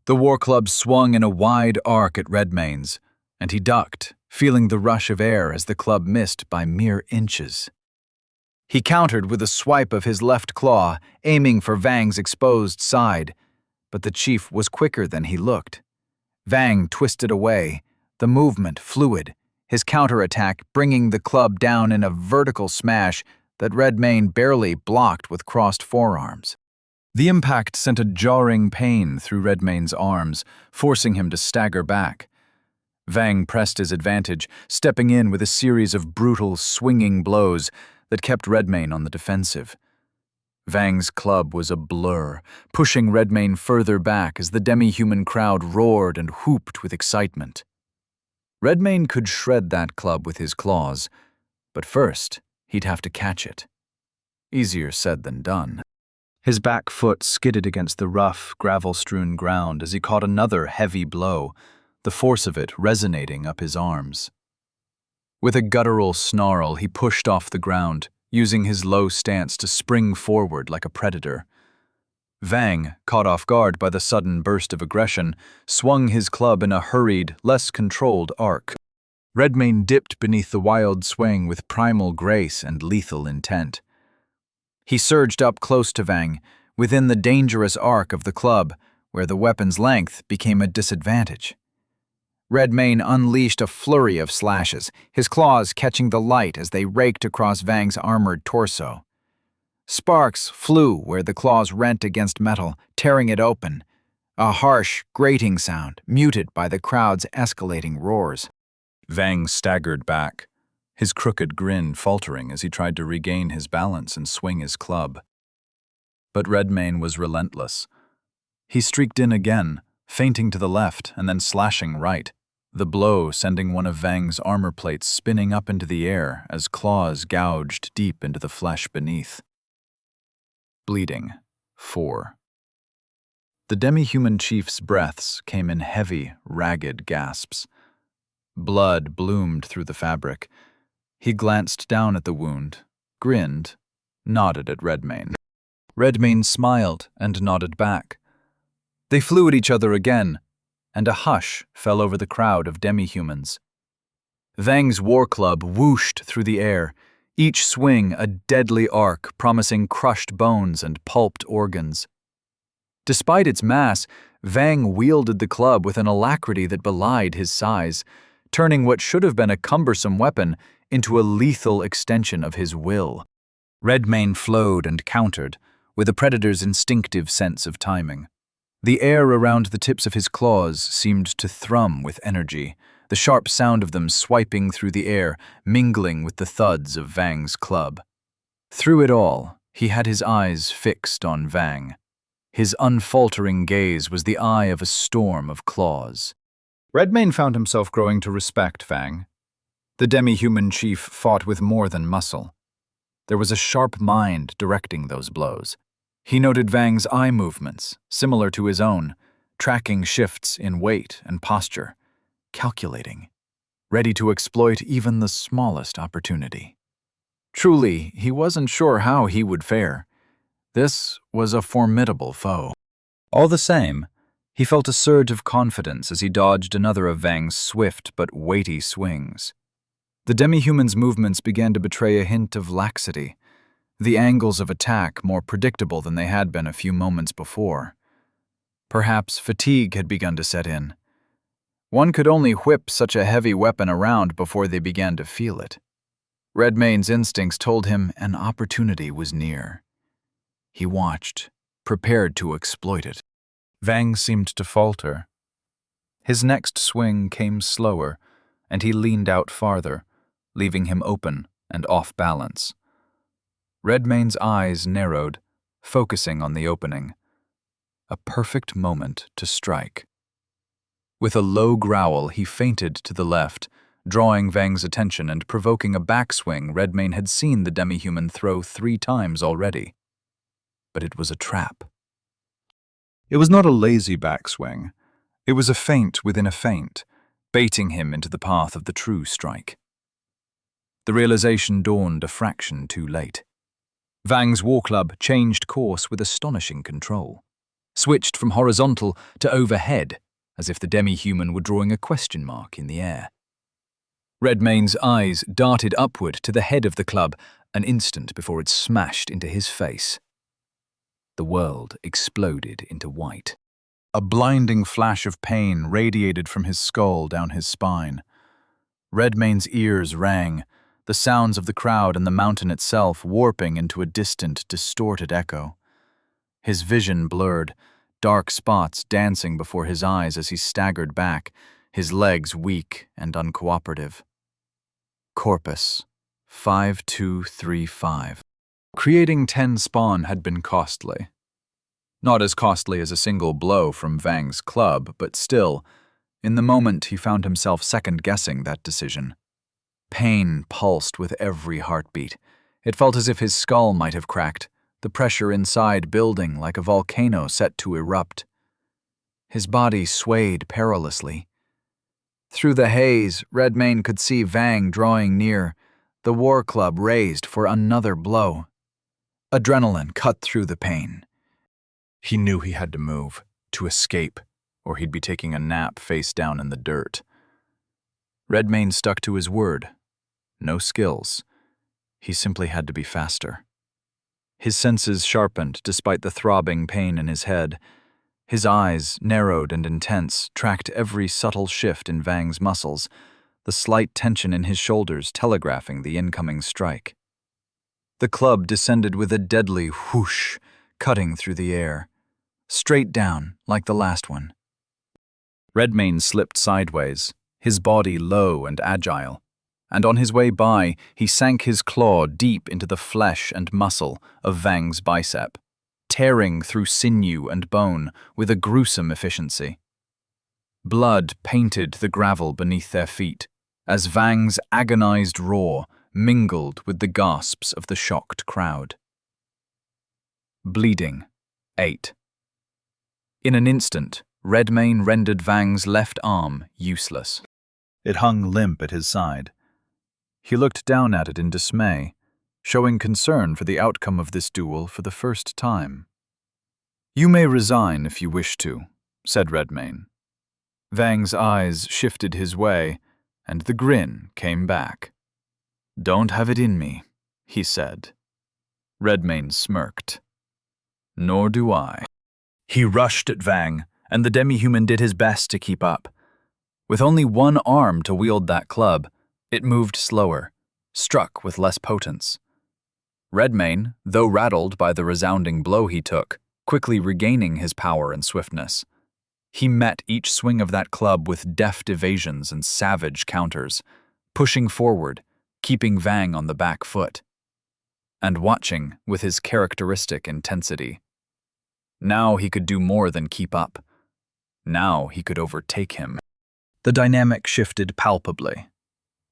The war club swung in a wide arc at Redmayne's, and he ducked, feeling the rush of air as the club missed by mere inches. He countered with a swipe of his left claw, aiming for Vang's exposed side, but the chief was quicker than he looked. Vang twisted away, the movement fluid, his counterattack bringing the club down in a vertical smash that Redmayne barely blocked with crossed forearms. The impact sent a jarring pain through Redmayne's arms, forcing him to stagger back. Vang pressed his advantage, stepping in with a series of brutal, swinging blows that kept Redmayne on the defensive. Vang's club was a blur, pushing Redmayne further back as the demi-human crowd roared and whooped with excitement. Redmayne could shred that club with his claws, but first he'd have to catch it. Easier said than done. His back foot skidded against the rough, gravel-strewn ground as he caught another heavy blow, the force of it resonating up his arms. With a guttural snarl, he pushed off the ground, using his low stance to spring forward like a predator. Vang, caught off guard by the sudden burst of aggression, swung his club in a hurried, less controlled arc. Redmayne dipped beneath the wild swing with primal grace and lethal intent. He surged up close to Vang, within the dangerous arc of the club, where the weapon's length became a disadvantage. Redmayne unleashed a flurry of slashes, his claws catching the light as they raked across Vang's armored torso. Sparks flew where the claws rent against metal, tearing it open, a harsh, grating sound muted by the crowd's escalating roars. Vang staggered back, his crooked grin faltering as he tried to regain his balance and swing his club. But Redmayne was relentless. He streaked in again, feinting to the left and then slashing right, the blow sending one of Vang's armor plates spinning up into the air as claws gouged deep into the flesh beneath. Bleeding. 4. The demi-human chief's breaths came in heavy, ragged gasps. Blood bloomed through the fabric. He glanced down at the wound, grinned, nodded at Redmayne. Redmayne smiled and nodded back. They flew at each other again, and a hush fell over the crowd of demi-humans. Vang's war club whooshed through the air, each swing a deadly arc promising crushed bones and pulped organs. Despite its mass, Vang wielded the club with an alacrity that belied his size, turning what should have been a cumbersome weapon into a lethal extension of his will. Redmayne flowed and countered, with a predator's instinctive sense of timing. The air around the tips of his claws seemed to thrum with energy, the sharp sound of them swiping through the air, mingling with the thuds of Vang's club. Through it all, he had his eyes fixed on Vang. His unfaltering gaze was the eye of a storm of claws. Redmayne found himself growing to respect Vang. The demi-human chief fought with more than muscle. There was a sharp mind directing those blows. He noted Vang's eye movements, similar to his own, tracking shifts in weight and posture, calculating, ready to exploit even the smallest opportunity. Truly, he wasn't sure how he would fare. This was a formidable foe. All the same, he felt a surge of confidence as he dodged another of Vang's swift but weighty swings. The demi-human's movements began to betray a hint of laxity, the angles of attack more predictable than they had been a few moments before. Perhaps fatigue had begun to set in. One could only whip such a heavy weapon around before they began to feel it. Redmayne's instincts told him an opportunity was near. He watched, prepared to exploit it. Vang seemed to falter. His next swing came slower, and he leaned out farther, leaving him open and off balance. Redmayne's eyes narrowed, focusing on the opening. A perfect moment to strike. With a low growl, he feinted to the left, drawing Vang's attention and provoking a backswing Redmayne had seen the demi-human throw 3 times already. But it was a trap. It was not a lazy backswing. It was a feint within a feint, baiting him into the path of the true strike. The realization dawned a fraction too late. Vang's war club changed course with astonishing control, switched from horizontal to overhead, as if the demi-human were drawing a question mark in the air. Redmayne's eyes darted upward to the head of the club an instant before it smashed into his face. The world exploded into white. A blinding flash of pain radiated from his skull down his spine. Redmane's ears rang, the sounds of the crowd and the mountain itself warping into a distant, distorted echo. His vision blurred, dark spots dancing before his eyes as he staggered back, his legs weak and uncooperative. Corpus 5235. Creating 10 spawn had been costly. Not as costly as a single blow from Vang's club, but still, in the moment he found himself second-guessing that decision. Pain pulsed with every heartbeat. It felt as if his skull might have cracked, the pressure inside building like a volcano set to erupt. His body swayed perilously. Through the haze, Redmane could see Vang drawing near, the war club raised for another blow. Adrenaline cut through the pain. He knew he had to move, to escape, or he'd be taking a nap face down in the dirt. Redmane stuck to his word. No skills. He simply had to be faster. His senses sharpened despite the throbbing pain in his head. His eyes, narrowed and intense, tracked every subtle shift in Vang's muscles, the slight tension in his shoulders telegraphing the incoming strike. The club descended with a deadly whoosh, cutting through the air. Straight down, like the last one. Redmane slipped sideways, his body low and agile, and on his way by, he sank his claw deep into the flesh and muscle of Vang's bicep, tearing through sinew and bone with a gruesome efficiency. Blood painted the gravel beneath their feet, as Vang's agonized roar mingled with the gasps of the shocked crowd. Bleeding 8. In an instant, Redmane rendered Vang's left arm useless. It hung limp at his side. He looked down at it in dismay, showing concern for the outcome of this duel for the first time. "You may resign if you wish to," said Redmane. Vang's eyes shifted his way, and the grin came back. "Don't have it in me," he said. Redmane smirked. "Nor do I." He rushed at Vang, and the demi-human did his best to keep up. With only one arm to wield that club, it moved slower, struck with less potence. Redmane, though rattled by the resounding blow he took, quickly regaining his power and swiftness. He met each swing of that club with deft evasions and savage counters, pushing forward, keeping Vang on the back foot, and watching with his characteristic intensity. Now he could do more than keep up. Now he could overtake him. The dynamic shifted palpably.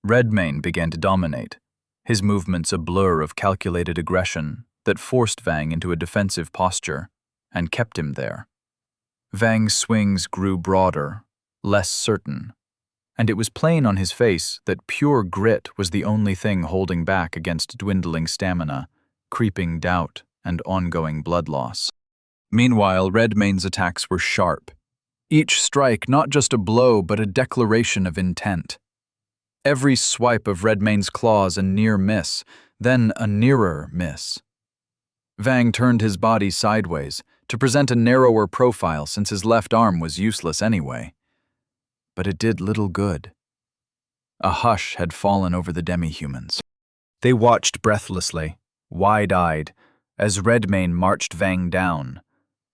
Redmane began to dominate, his movements a blur of calculated aggression that forced Vang into a defensive posture and kept him there. Vang's swings grew broader, less certain, and it was plain on his face that pure grit was the only thing holding back against dwindling stamina, creeping doubt, and ongoing blood loss. Meanwhile, Redmane's attacks were sharp, each strike not just a blow but a declaration of intent. Every swipe of Redmane's claws a near miss, then a nearer miss. Vang turned his body sideways to present a narrower profile since his left arm was useless anyway. But it did little good. A hush had fallen over the demi-humans. They watched breathlessly, wide-eyed, as Redmane marched Vang down,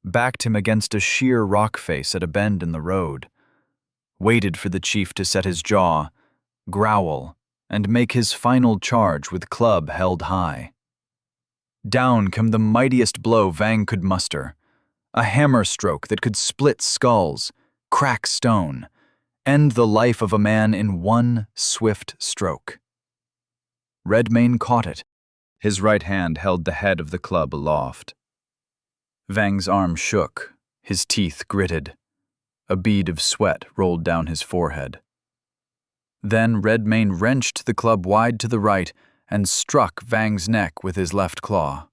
backed him against a sheer rock face at a bend in the road, waited for the chief to set his jaw, growl, and make his final charge with club held high. Down came the mightiest blow Vang could muster, a hammer stroke that could split skulls, crack stone, end the life of a man in one swift stroke. Redmane caught it. His right hand held the head of the club aloft. Vang's arm shook, his teeth gritted. A bead of sweat rolled down his forehead. Then Redmane wrenched the club wide to the right and struck Vang's neck with his left claw.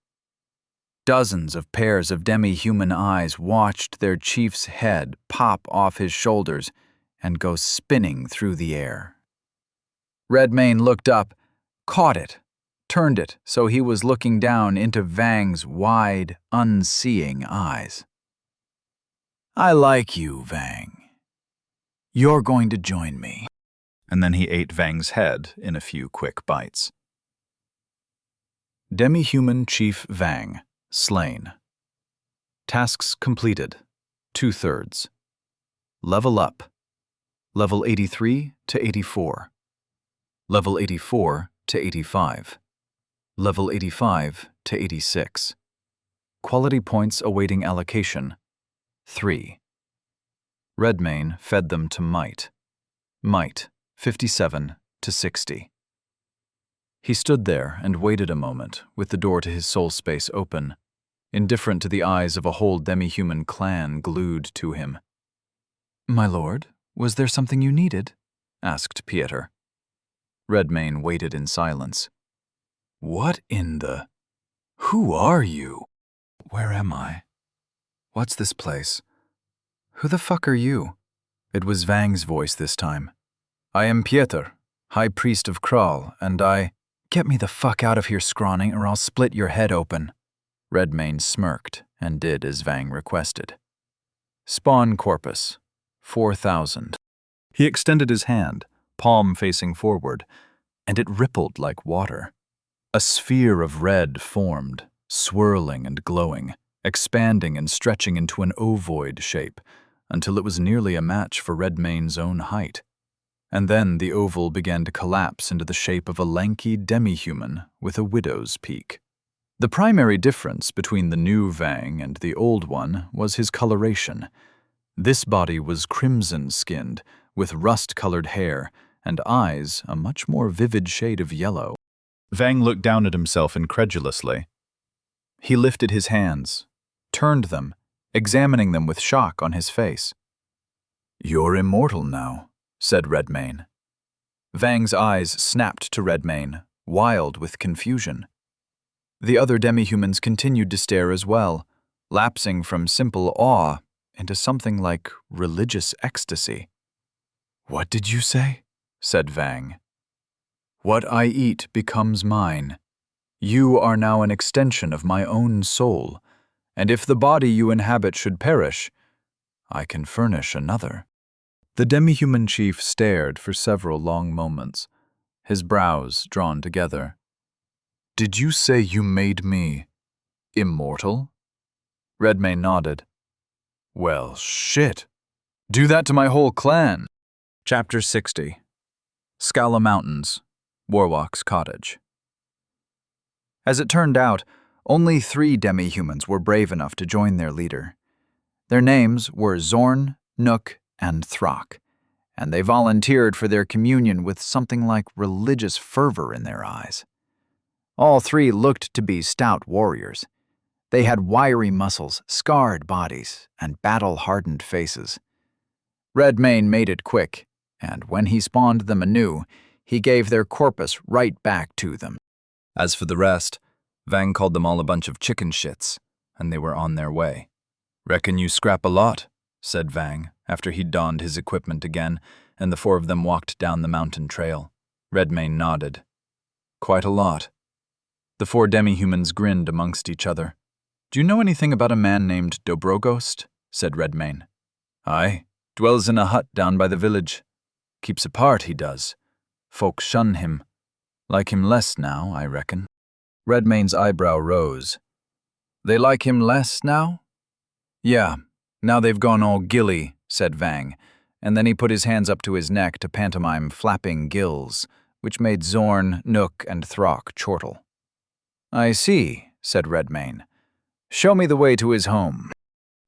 Dozens of pairs of demi-human eyes watched their chief's head pop off his shoulders and go spinning through the air. Redmane looked up, caught it, turned it so he was looking down into Vang's wide, unseeing eyes. I like you, Vang. You're going to join me. And then he ate Vang's head in a few quick bites. Demi-human Chief Vang, slain. Tasks completed, 2/3. Level up, level 83 to 84. Level 84 to 85. Level 85 to 86. Quality points awaiting allocation, 3. Redmayne fed them to Might. Might, 57 to 60. He stood there and waited a moment with the door to his soul space open, indifferent to the eyes of a whole demi-human clan glued to him. "My lord, was there something you needed?" asked Pieter. Redmayne waited in silence. "What in the... Who are you? Where am I? What's this place? Who the fuck are you?" It was Vang's voice this time. "I am Pieter, High Priest of Kral, and I..." "Get me the fuck out of here, scrawny, or I'll split your head open." Redmayne smirked and did as Vang requested. "Spawn corpus, 4,000. He extended his hand, palm facing forward, and it rippled like water. A sphere of red formed, swirling and glowing, expanding and stretching into an ovoid shape, until it was nearly a match for Redmayne's own height. And then the oval began to collapse into the shape of a lanky demi-human with a widow's peak. The primary difference between the new Vang and the old one was his coloration. This body was crimson-skinned, with rust-colored hair, and eyes a much more vivid shade of yellow. Vang looked down at himself incredulously. He lifted his hands, turned them, examining them with shock on his face. "You're immortal now," said Redmayne. Vang's eyes snapped to Redmayne, wild with confusion. The other demi-humans continued to stare as well, lapsing from simple awe into something like religious ecstasy. "What did you say?" said Vang. "What I eat becomes mine. You are now an extension of my own soul, and if the body you inhabit should perish, I can furnish another." The demi-human chief stared for several long moments, his brows drawn together. "Did you say you made me immortal?" Redmayne nodded. "Well, shit. Do that to my whole clan." Chapter 60. Scala Mountains, Warlock's Cottage. As it turned out, only 3 demi-humans were brave enough to join their leader. Their names were Zorn, Nook, and Throck, and they volunteered for their communion with something like religious fervor in their eyes. All 3 looked to be stout warriors. They had wiry muscles, scarred bodies, and battle-hardened faces. Redmayne made it quick, and when he spawned them anew, he gave their corpus right back to them. As for the rest, Vang called them all a bunch of chicken shits, and they were on their way. "Reckon you scrap a lot," said Vang, after he'd donned his equipment again, and the 4 of them walked down the mountain trail. Redmayne nodded. "Quite a lot." The 4 demi-humans grinned amongst each other. "Do you know anything about a man named Dobrogost?" said Redmayne. "Aye, dwells in a hut down by the village. Keeps apart, he does. Folk shun him. Like him less now, I reckon." Redmayne's eyebrow rose. "They like him less now?" "Yeah, now they've gone all gilly," said Vang, and then he put his hands up to his neck to pantomime flapping gills, which made Zorn, Nook, and Throck chortle. "I see," said Redmayne. "Show me the way to his home."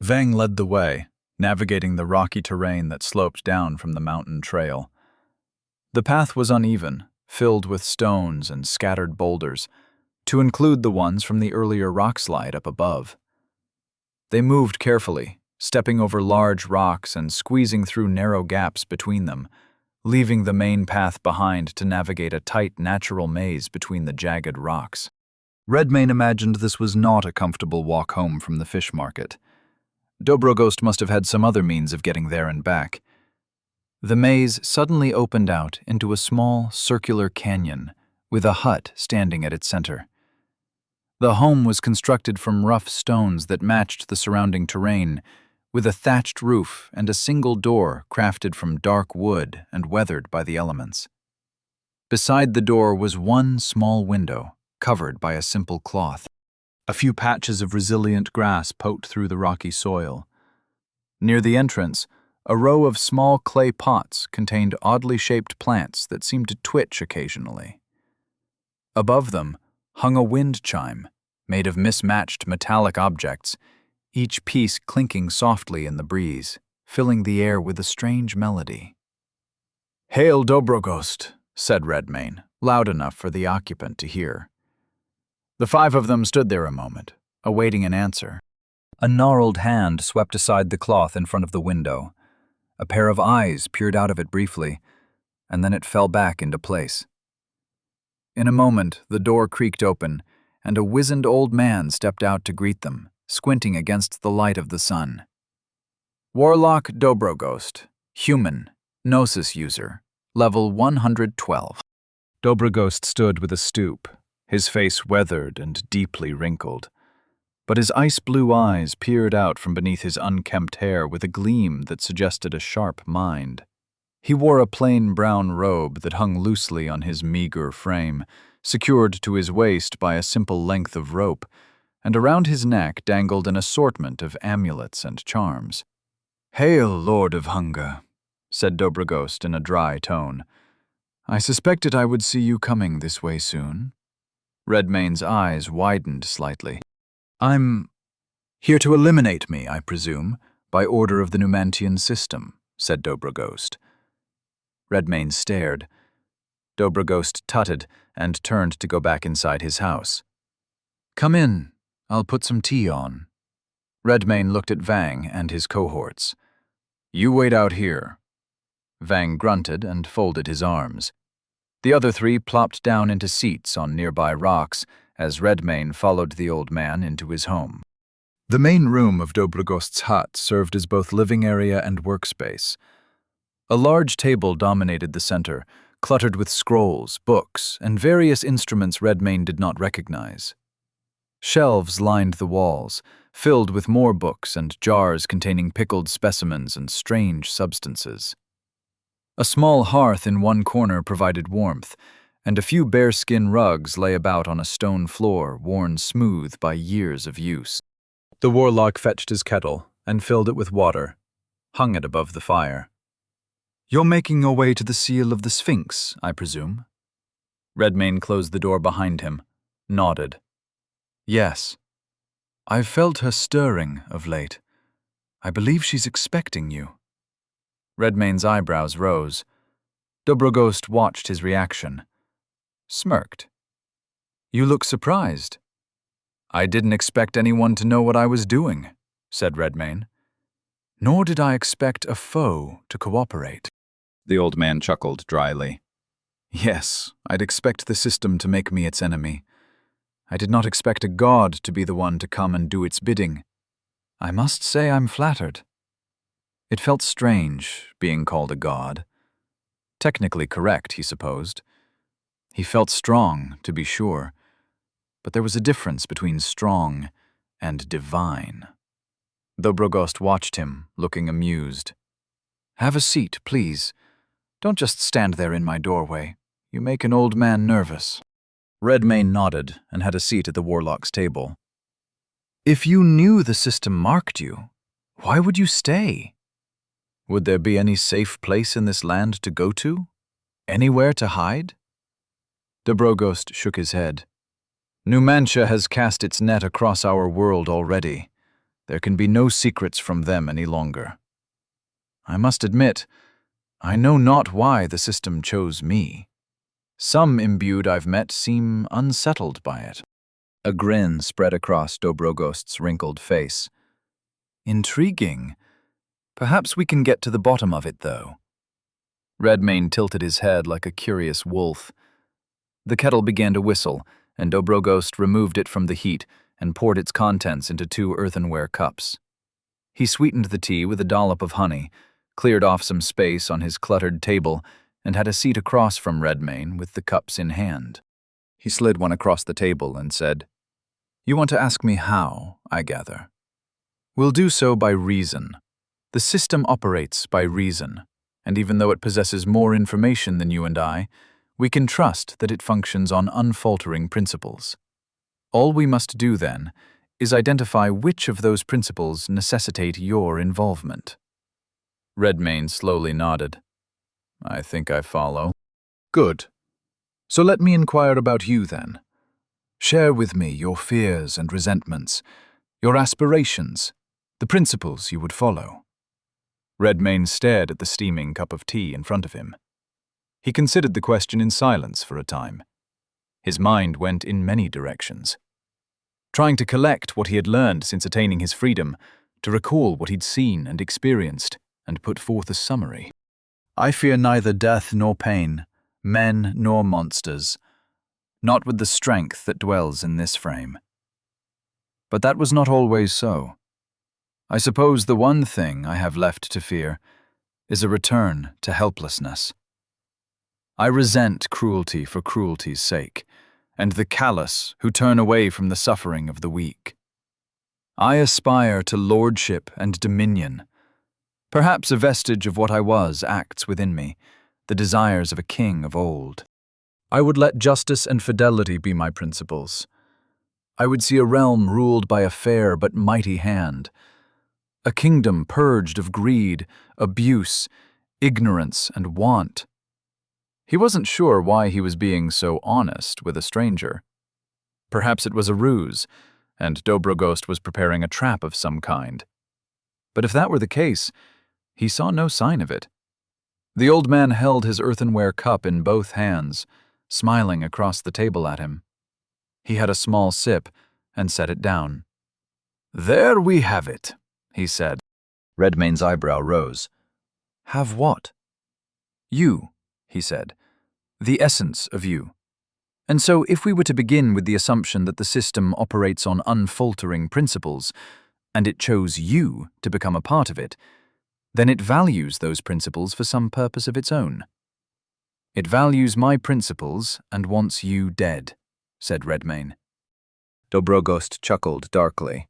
Vang led the way, navigating the rocky terrain that sloped down from the mountain trail. The path was uneven, filled with stones and scattered boulders, to include the ones from the earlier rockslide up above. They moved carefully, stepping over large rocks and squeezing through narrow gaps between them, leaving the main path behind to navigate a tight natural maze between the jagged rocks. Redmayne imagined this was not a comfortable walk home from the fish market. Dobrogost must have had some other means of getting there and back. The maze suddenly opened out into a small, circular canyon, with a hut standing at its center. The home was constructed from rough stones that matched the surrounding terrain, with a thatched roof and a single door crafted from dark wood and weathered by the elements. Beside the door was one small window, covered by a simple cloth. A few patches of resilient grass poked through the rocky soil. Near the entrance, a row of small clay pots contained oddly shaped plants that seemed to twitch occasionally. Above them hung a wind chime, made of mismatched metallic objects, each piece clinking softly in the breeze, filling the air with a strange melody. "Hail, Dobrogost," said Redmayne, loud enough for the occupant to hear. The five of them stood there a moment, awaiting an answer. A gnarled hand swept aside the cloth in front of the window. A pair of eyes peered out of it briefly, and then it fell back into place. In a moment, the door creaked open, and a wizened old man stepped out to greet them, squinting against the light of the sun. Warlock Dobrogost, human, Gnosis user, level 112. Dobrogost stood with a stoop, his face weathered and deeply wrinkled. But his ice-blue eyes peered out from beneath his unkempt hair with a gleam that suggested a sharp mind. He wore a plain brown robe that hung loosely on his meager frame, secured to his waist by a simple length of rope, and around his neck dangled an assortment of amulets and charms. "Hail, Lord of Hunger," said Dobrogost in a dry tone. "I suspected I would see you coming this way soon." Redmayne's eyes widened slightly. "I'm here to eliminate me, I presume, by order of the Numantian system," said Dobrogost. Redmayne stared. Dobrogost tutted and turned to go back inside his house. "Come in. I'll put some tea on." Redmayne looked at Vang and his cohorts. "You wait out here." Vang grunted and folded his arms. The other three plopped down into seats on nearby rocks as Redmayne followed the old man into his home. The main room of Dobrogost's hut served as both living area and workspace. A large table dominated the center, cluttered with scrolls, books, and various instruments Redmayne did not recognize. Shelves lined the walls, filled with more books and jars containing pickled specimens and strange substances. A small hearth in one corner provided warmth, and a few bearskin rugs lay about on a stone floor worn smooth by years of use. The warlock fetched his kettle and filled it with water, hung it above the fire. "You're making your way to the Seal of the Sphinx, I presume?" Redmayne closed the door behind him, nodded. "Yes. I've felt her stirring of late. I believe she's expecting you." Redmayne's eyebrows rose. Dobrogost watched his reaction. Smirked. "You look surprised." "I didn't expect anyone to know what I was doing," said Redmayne. "Nor did I expect a foe to cooperate." The old man chuckled dryly. "Yes, I'd expect the system to make me its enemy. I did not expect a god to be the one to come and do its bidding. I must say I'm flattered." It felt strange, being called a god. Technically correct, he supposed. He felt strong, to be sure, but there was a difference between strong and divine. Dobrogost watched him, looking amused. "Have a seat, please. Don't just stand there in my doorway. You make an old man nervous." Redmayne nodded and had a seat at the warlock's table. "If you knew the system marked you, why would you stay? Would there be any safe place in this land to go to? Anywhere to hide?" Dobrogost shook his head. "Numantia has cast its net across our world already. There can be no secrets from them any longer. I must admit, I know not why the system chose me. Some imbued I've met seem unsettled by it." A grin spread across Dobrogost's wrinkled face. "Intriguing. Perhaps we can get to the bottom of it, though." Redmayne tilted his head like a curious wolf. The kettle began to whistle, and Dobrogost removed it from the heat and poured its contents into 2 earthenware cups. He sweetened the tea with a dollop of honey, cleared off some space on his cluttered table, and had a seat across from Redmayne with the cups in hand. He slid one across the table and said, "You want to ask me how, I gather. We'll do so by reason. The system operates by reason, and even though it possesses more information than you and I, we can trust that it functions on unfaltering principles. All we must do, then, is identify which of those principles necessitate your involvement. Redmayne slowly nodded. I think I follow. Good. So let me inquire about you, then. Share with me your fears and resentments, your aspirations, the principles you would follow. Redmayne stared at the steaming cup of tea in front of him. He considered the question in silence for a time. His mind went in many directions. Trying to collect what he had learned since attaining his freedom, to recall what he'd seen and experienced, and put forth a summary. I fear neither death nor pain, men nor monsters, not with the strength that dwells in this frame. But that was not always so. I suppose the one thing I have left to fear is a return to helplessness. I resent cruelty for cruelty's sake, and the callous who turn away from the suffering of the weak. I aspire to lordship and dominion. Perhaps a vestige of what I was acts within me, the desires of a king of old. I would let justice and fidelity be my principles. I would see a realm ruled by a fair but mighty hand, a kingdom purged of greed, abuse, ignorance, and want. He wasn't sure why he was being so honest with a stranger. Perhaps it was a ruse, and Dobrogost was preparing a trap of some kind. But if that were the case, he saw no sign of it. The old man held his earthenware cup in both hands, smiling across the table at him. He had a small sip and set it down. There we have it, he said. Redmayne's eyebrow rose. Have what? You, he said. The essence of you. And so if we were to begin with the assumption that the system operates on unfaltering principles, and it chose you to become a part of it, then it values those principles for some purpose of its own. It values my principles and wants you dead, said Redmayne. Dobrogost chuckled darkly.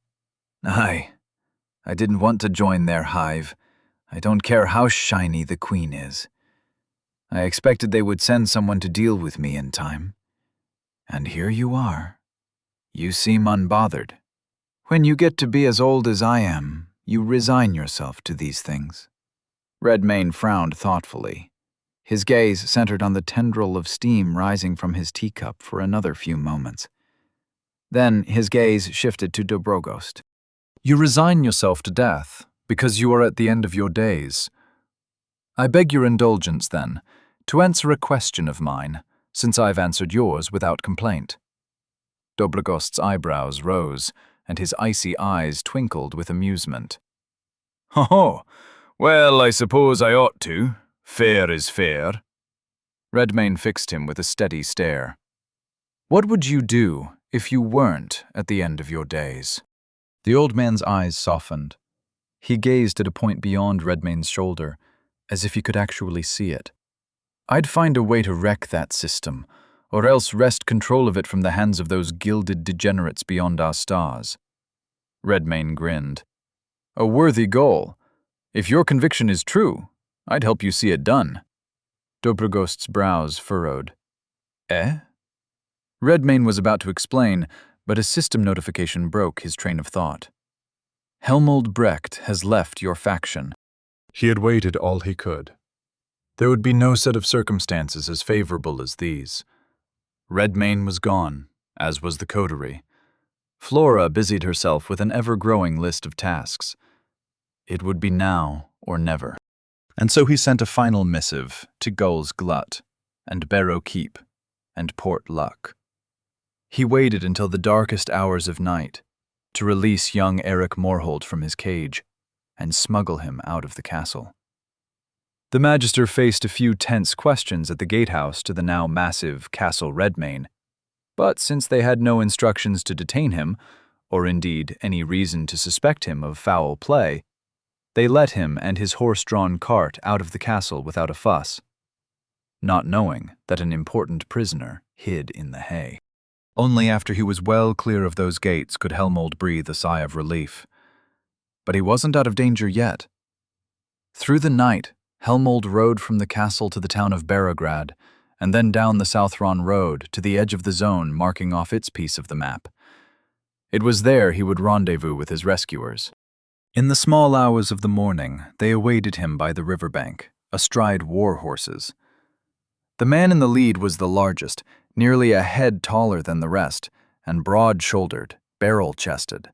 Aye, I didn't want to join their hive. I don't care how shiny the queen is. I expected they would send someone to deal with me in time. And here you are. You seem unbothered. When you get to be as old as I am, you resign yourself to these things. Redmayne frowned thoughtfully. His gaze centered on the tendril of steam rising from his teacup for another few moments. Then his gaze shifted to Dobrogost. You resign yourself to death because you are at the end of your days. I beg your indulgence, then, to answer a question of mine, since I've answered yours without complaint. Dobrogost's eyebrows rose, and his icy eyes twinkled with amusement. Oh, well, I suppose I ought to. Fair is fair. Redmayne fixed him with a steady stare. What would you do if you weren't at the end of your days? The old man's eyes softened. He gazed at a point beyond Redmayne's shoulder, as if he could actually see it. I'd find a way to wreck that system, or else wrest control of it from the hands of those gilded degenerates beyond our stars. Redmayne grinned. A worthy goal. If your conviction is true, I'd help you see it done. Dobrogost's brows furrowed. Eh? Redmayne was about to explain, but a system notification broke his train of thought. Helmold Brecht has left your faction. He had waited all he could. There would be no set of circumstances as favorable as these. Redmayne was gone, as was the coterie. Flora busied herself with an ever-growing list of tasks. It would be now or never. And so he sent a final missive to Gull's Glut, and Barrow Keep, and Port Luck. He waited until the darkest hours of night to release young Eric Morholt from his cage and smuggle him out of the castle. The Magister faced a few tense questions at the gatehouse to the now massive Castle Redmayne, but since they had no instructions to detain him, or indeed any reason to suspect him of foul play, they let him and his horse-drawn cart out of the castle without a fuss, not knowing that an important prisoner hid in the hay. Only after he was well clear of those gates could Helmold breathe a sigh of relief. But he wasn't out of danger yet. Through the night, Helmold rode from the castle to the town of Barograd, and then down the Southron Road to the edge of the zone marking off its piece of the map. It was there he would rendezvous with his rescuers. In the small hours of the morning, they awaited him by the riverbank, astride war horses. The man in the lead was the largest, nearly a head taller than the rest, and broad-shouldered, barrel-chested.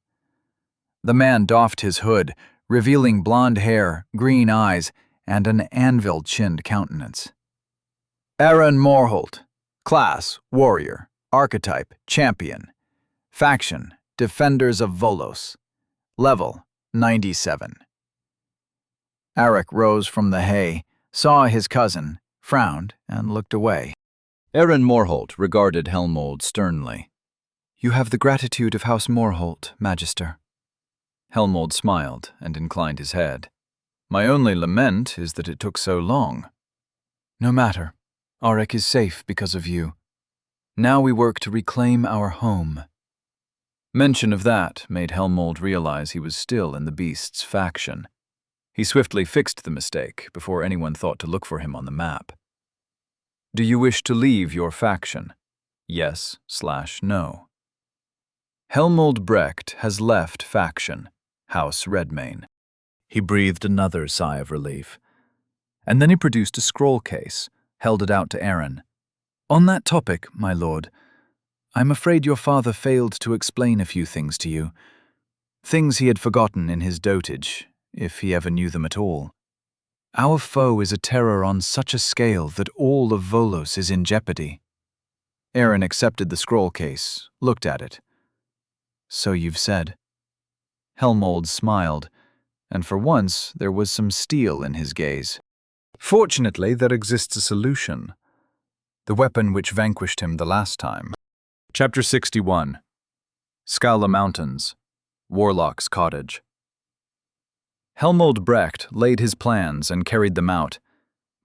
The man doffed his hood, revealing blonde hair, green eyes, and an anvil-chinned countenance. Aaron Morholt. Class, warrior. Archetype, champion. Faction, Defenders of Volos. Level, 97. Arik rose from the hay, saw his cousin, frowned, and looked away. Aaron Morholt regarded Helmold sternly. "You have the gratitude of House Morholt, Magister." Helmold smiled and inclined his head. "My only lament is that it took so long." "No matter. Arik is safe because of you. Now we work to reclaim our home." Mention of that made Helmold realize he was still in the beast's faction. He swiftly fixed the mistake before anyone thought to look for him on the map. "Do you wish to leave your faction? Yes/no." Helmold Brecht has left faction, House Redmane. He breathed another sigh of relief. And then he produced a scroll case, held it out to Aaron. "On that topic, my lord, I'm afraid your father failed to explain a few things to you. Things he had forgotten in his dotage, if he ever knew them at all. Our foe is a terror on such a scale that all of Volos is in jeopardy." Aaron accepted the scroll case, looked at it. "So you've said." Helmold smiled, and for once there was some steel in his gaze. "Fortunately, there exists a solution. The weapon which vanquished him the last time." Chapter 61. Scala Mountains, Warlock's Cottage. Helmold Brecht laid his plans and carried them out,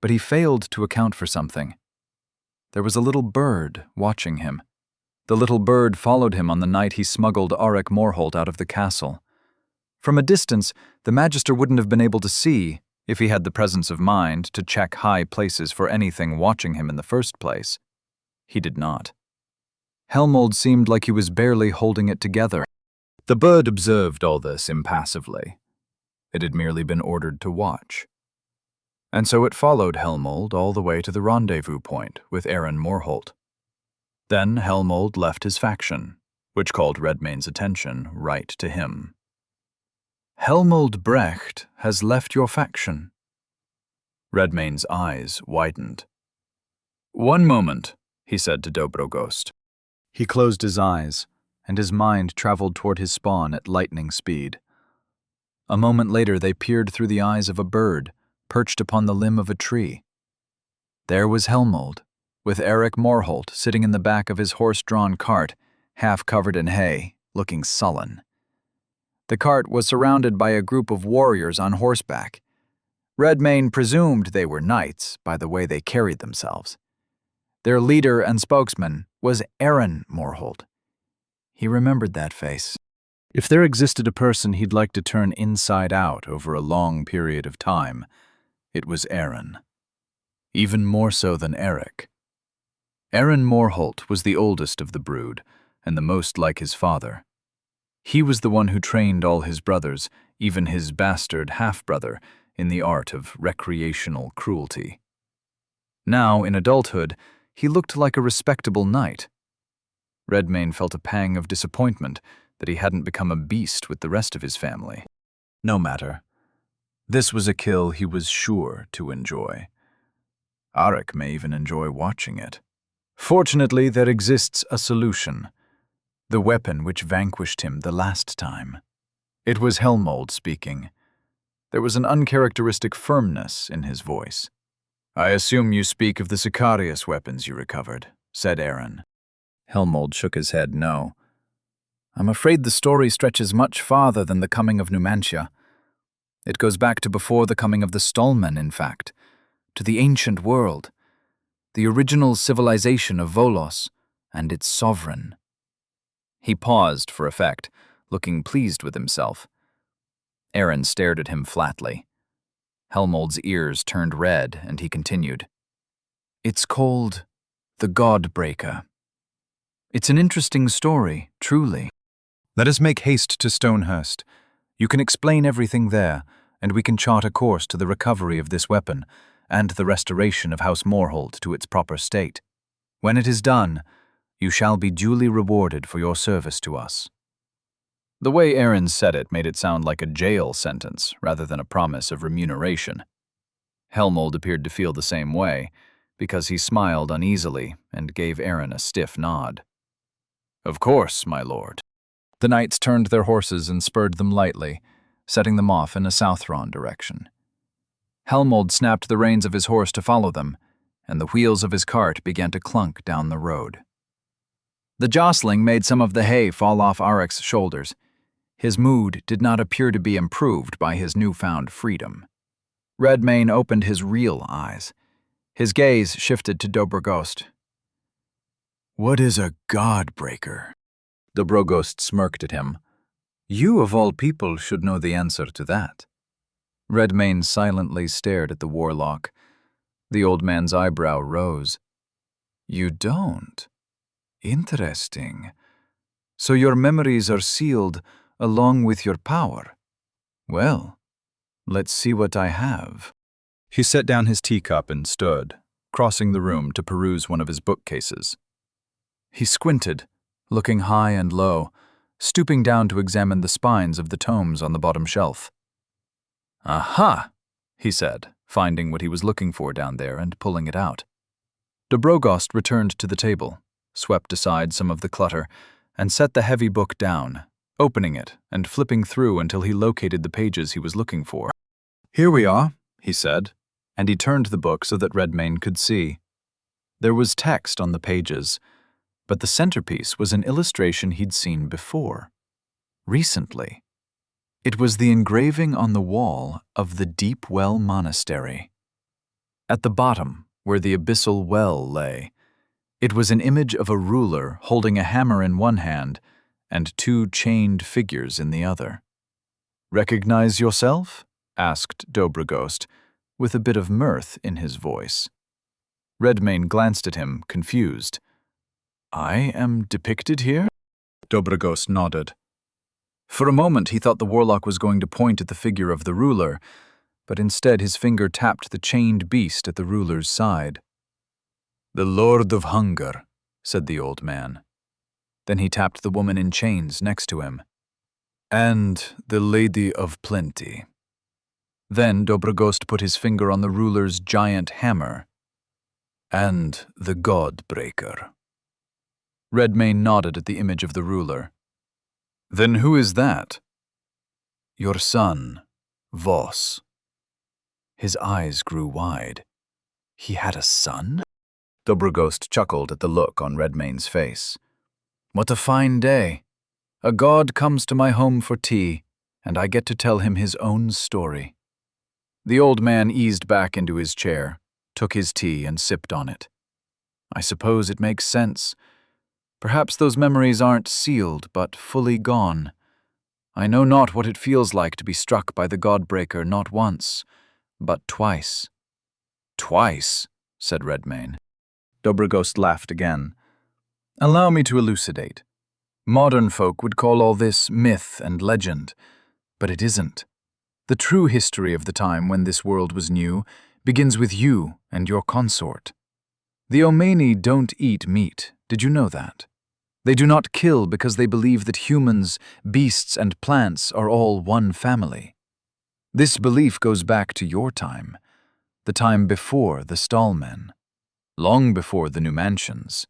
but he failed to account for something. There was a little bird watching him. The little bird followed him on the night he smuggled Arik Morholt out of the castle. From a distance, the Magister wouldn't have been able to see, if he had the presence of mind to check high places for anything watching him in the first place. He did not. Helmold seemed like he was barely holding it together. The bird observed all this impassively. It had merely been ordered to watch. And so it followed Helmold all the way to the rendezvous point with Aaron Morholt. Then Helmold left his faction, which called Redmane's attention right to him. "Helmold Brecht has left your faction." Redmane's eyes widened. "One moment," he said to Dobrogost. He closed his eyes, and his mind traveled toward his spawn at lightning speed. A moment later they peered through the eyes of a bird, perched upon the limb of a tree. There was Helmold, with Arik Morholt sitting in the back of his horse-drawn cart, half covered in hay, looking sullen. The cart was surrounded by a group of warriors on horseback. Redmane presumed they were knights by the way they carried themselves. Their leader and spokesman was Aaron Morholt. He remembered that face. If there existed a person he'd like to turn inside out over a long period of time, it was Aaron. Even more so than Arik. Aaron Morholt was the oldest of the brood, and the most like his father. He was the one who trained all his brothers, even his bastard half-brother, in the art of recreational cruelty. Now, in adulthood, he looked like a respectable knight. Redmane felt a pang of disappointment that he hadn't become a beast with the rest of his family. No matter. This was a kill he was sure to enjoy. Arik may even enjoy watching it. Fortunately, there exists a solution. The weapon which vanquished him the last time. It was Helmold speaking. There was an uncharacteristic firmness in his voice. "I assume you speak of the Sicarius weapons you recovered," said Aaron. Helmold shook his head no. "I'm afraid the story stretches much farther than the coming of Numantia. It goes back to before the coming of the Stallmen, in fact, to the ancient world, the original civilization of Volos, and its sovereign." He paused for effect, looking pleased with himself. Aaron stared at him flatly. Helmold's ears turned red, and he continued. It's called The Godbreaker. It's an interesting story, truly. Let us make haste to Stonehurst. You can explain everything there, and we can chart a course to the recovery of this weapon and the restoration of House Moorhold to its proper state. When it is done, you shall be duly rewarded for your service to us. The way Aaron said it made it sound like a jail sentence rather than a promise of remuneration. Helmold appeared to feel the same way, because he smiled uneasily and gave Aaron a stiff nod. Of course, my lord. The knights turned their horses and spurred them lightly, setting them off in a Southron direction. Helmold snapped the reins of his horse to follow them, and the wheels of his cart began to clunk down the road. The jostling made some of the hay fall off Arek's shoulders. His mood did not appear to be improved by his newfound freedom. Redmayne opened his real eyes. His gaze shifted to Dobrogost. What is a godbreaker? Dobrogost smirked at him. You, of all people, should know the answer to that. Redmayne silently stared at the warlock. The old man's eyebrow rose. You don't? Interesting. So your memories are sealed along with your power. Well, let's see what I have. He set down his teacup and stood, crossing the room to peruse one of his bookcases. He squinted, looking high and low, stooping down to examine the spines of the tomes on the bottom shelf. Aha, he said, finding what he was looking for down there and pulling it out. Dobrogost returned to the table, swept aside some of the clutter, and set the heavy book down, opening it and flipping through until he located the pages he was looking for. Here we are, he said, and he turned the book so that Redmayne could see. There was text on the pages, but the centerpiece was an illustration he'd seen before. Recently. It was the engraving on the wall of the Deep Well Monastery. At the bottom, where the abyssal well lay, it was an image of a ruler holding a hammer in one hand and two chained figures in the other. Recognize yourself? Asked Dobrogost, with a bit of mirth in his voice. Redmayne glanced at him, confused. I am depicted here? Dobrogost nodded. For a moment he thought the warlock was going to point at the figure of the ruler, but instead his finger tapped the chained beast at the ruler's side. The Lord of Hunger, said the old man. Then he tapped the woman in chains next to him. And the Lady of Plenty. Then Dobrogost put his finger on the ruler's giant hammer. And the Godbreaker. Redmayne nodded at the image of the ruler. Then who is that? Your son, Voss. His eyes grew wide. He had a son? Dobrogost chuckled at the look on Redmayne's face. What a fine day. A god comes to my home for tea, and I get to tell him his own story. The old man eased back into his chair, took his tea and sipped on it. I suppose it makes sense. Perhaps those memories aren't sealed, but fully gone. I know not what it feels like to be struck by the Godbreaker not once, but twice. Twice, said Redmayne. Dobrogost laughed again. Allow me to elucidate. Modern folk would call all this myth and legend, but it isn't. The true history of the time when this world was new begins with you and your consort. The Omeni don't eat meat, did you know that? They do not kill because they believe that humans, beasts, and plants are all one family. This belief goes back to your time, the time before the Stallmen, long before the Numantians,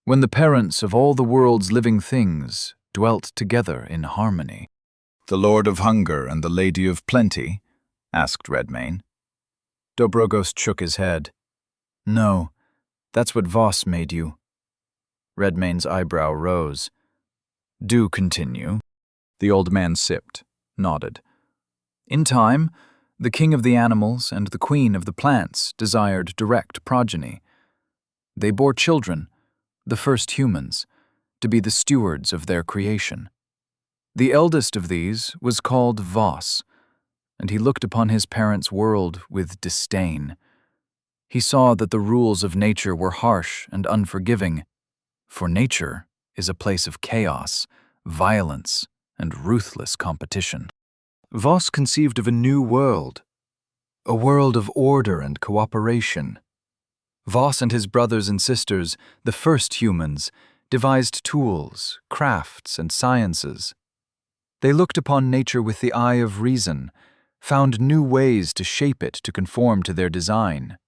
when the parents of all the world's living things dwelt together in harmony. The Lord of Hunger and the Lady of Plenty? Asked Redmayne. Dobrogost shook his head. No, that's what Voss made you. Redmayne's eyebrow rose. Do continue. The old man sipped, nodded. In time, the king of the animals and the queen of the plants desired direct progeny. They bore children, the first humans, to be the stewards of their creation. The eldest of these was called Voss, and he looked upon his parents' world with disdain. He saw that the rules of nature were harsh and unforgiving, for nature is a place of chaos, violence, and ruthless competition. Voss conceived of a new world, a world of order and cooperation. Voss and his brothers and sisters, the first humans, devised tools, crafts, and sciences. They looked upon nature with the eye of reason, found new ways to shape it to conform to their design.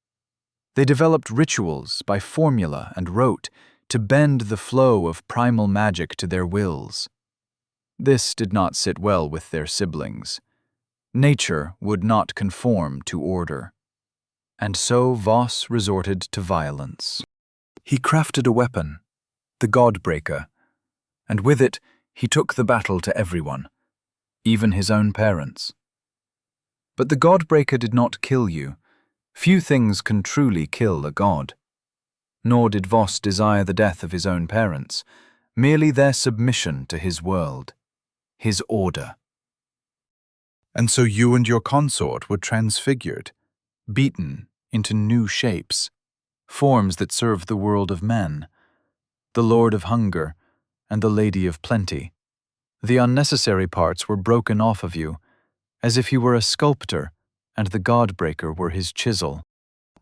They developed rituals by formula and rote to bend the flow of primal magic to their wills. This did not sit well with their siblings. Nature would not conform to order. And so Voss resorted to violence. He crafted a weapon, the Godbreaker, and with it he took the battle to everyone, even his own parents. But the Godbreaker did not kill you. Few things can truly kill a god. Nor did Voss desire the death of his own parents, merely their submission to his world, his order. And so you and your consort were transfigured, beaten into new shapes, forms that serve the world of men, the Lord of Hunger and the Lady of Plenty. The unnecessary parts were broken off of you, as if you were a sculptor and the Godbreaker were his chisel.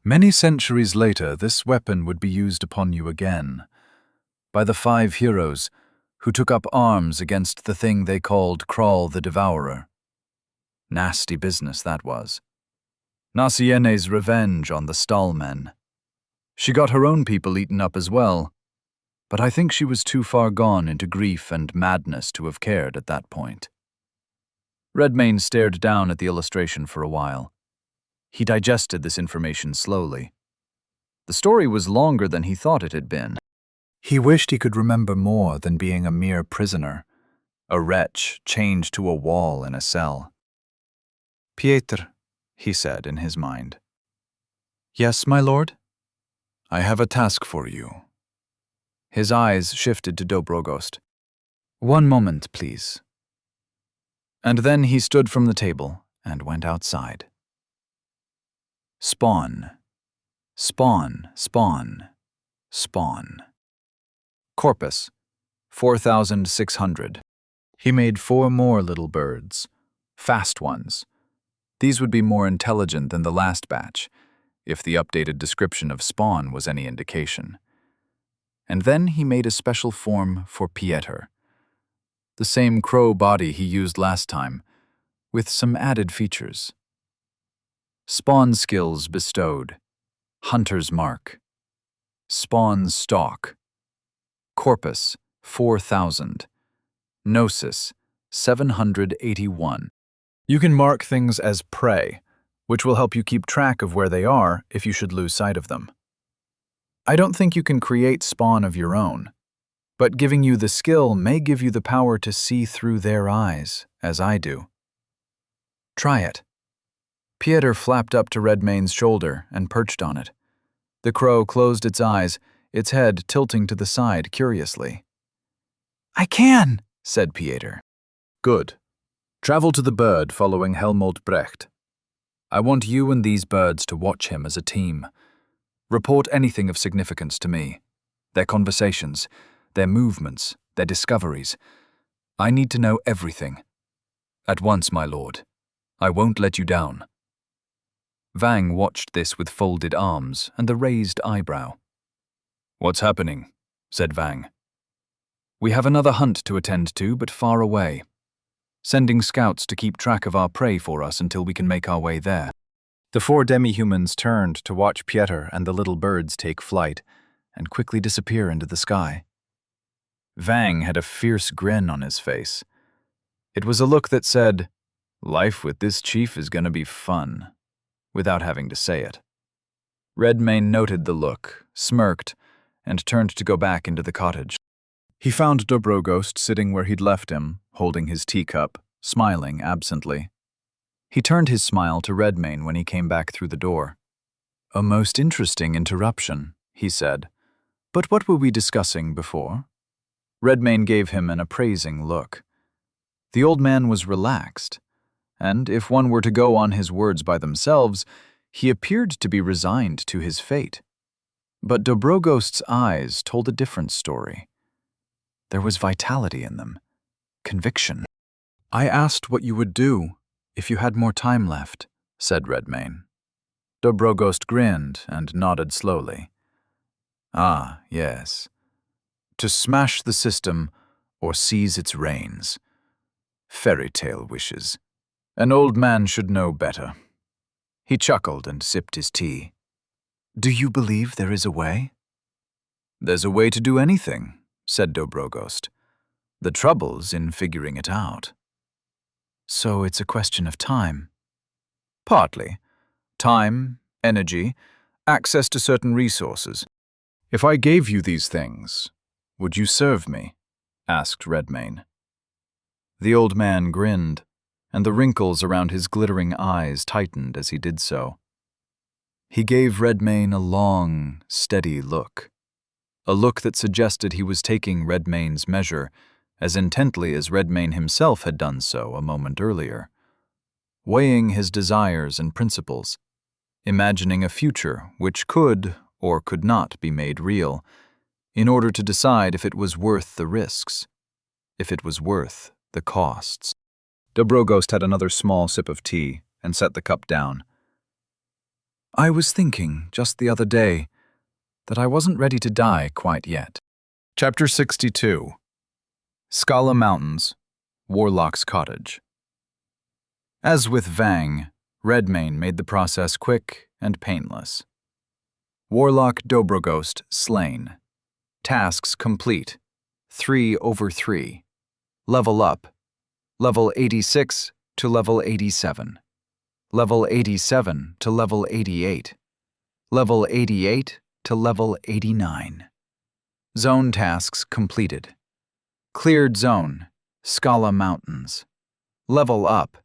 Many centuries later, this weapon would be used upon you again, by the 5 heroes who took up arms against the thing they called Kral the Devourer. Nasty business that was. Nasiene's revenge on the Stahlmen. She got her own people eaten up as well, but I think she was too far gone into grief and madness to have cared at that point. Redmayne stared down at the illustration for a while. He digested this information slowly. The story was longer than he thought it had been. He wished he could remember more than being a mere prisoner, a wretch chained to a wall in a cell. "Pieter," he said in his mind. "Yes, my lord? I have a task for you." His eyes shifted to Dobrogost. "One moment, please." And then he stood from the table and went outside. Spawn. Spawn, spawn, spawn. Corpus, 4,600. He made 4 more little birds, fast ones. These would be more intelligent than the last batch, if the updated description of Spawn was any indication. And then he made a special form for Pieter. The same crow body he used last time, with some added features. Spawn skills bestowed. Hunter's mark. Spawn stalk. Corpus, 4,000. Gnosis, 781. You can mark things as prey, which will help you keep track of where they are if you should lose sight of them. I don't think you can create spawn of your own, but giving you the skill may give you the power to see through their eyes, as I do. Try it. Pieter flapped up to Redmayne's shoulder and perched on it. The crow closed its eyes, its head tilting to the side curiously. "I can," said Pieter. "Good. Travel to the bird following Helmold Brecht. I want you and these birds to watch him as a team. Report anything of significance to me. Their conversations, their movements, their discoveries. I need to know everything. At once, my lord. I won't let you down." Vang watched this with folded arms and a raised eyebrow. "What's happening?" said Vang. "We have another hunt to attend to, but far away. Sending scouts to keep track of our prey for us until we can make our way there." The 4 demi-humans turned to watch Pieter and the little birds take flight and quickly disappear into the sky. Vang had a fierce grin on his face. It was a look that said, "Life with this chief is gonna be fun," without having to say it. Redmayne noted the look, smirked, and turned to go back into the cottage. He found Dobrogost sitting where he'd left him, holding his teacup, smiling absently. He turned his smile to Redmayne when he came back through the door. "A most interesting interruption," he said. "But what were we discussing before?" Redmayne gave him an appraising look. The old man was relaxed, and if one were to go on his words by themselves, he appeared to be resigned to his fate. But Dobrogost's eyes told a different story. There was vitality in them, conviction. "I asked what you would do if you had more time left," said Redmayne. Dobrogost grinned and nodded slowly. "Ah, yes. To smash the system or seize its reins. Fairy tale wishes. An old man should know better." He chuckled and sipped his tea. "Do you believe there is a way?" "There's a way to do anything," said Dobrogost. "The trouble's in figuring it out." "So it's a question of time?" "Partly. Time, energy, access to certain resources." "If I gave you these things, would you serve me?" asked Redmayne. The old man grinned, and the wrinkles around his glittering eyes tightened as he did so. He gave Redmayne a long, steady look, a look that suggested he was taking Redmayne's measure as intently as Redmayne himself had done so a moment earlier, weighing his desires and principles, imagining a future which could or could not be made real, in order to decide if it was worth the risks, if it was worth the costs. Dobrogost had another small sip of tea and set the cup down. "I was thinking, just the other day, that I wasn't ready to die quite yet." Chapter 62. Scala Mountains, Warlock's Cottage. As with Vang, Redmayne made the process quick and painless. Warlock Dobrogost slain. Tasks complete. 3/3. Level up. Level 86 to level 87. Level 87 to level 88. Level 88 to level 89. Zone tasks completed. Cleared zone, Scala Mountains. Level up.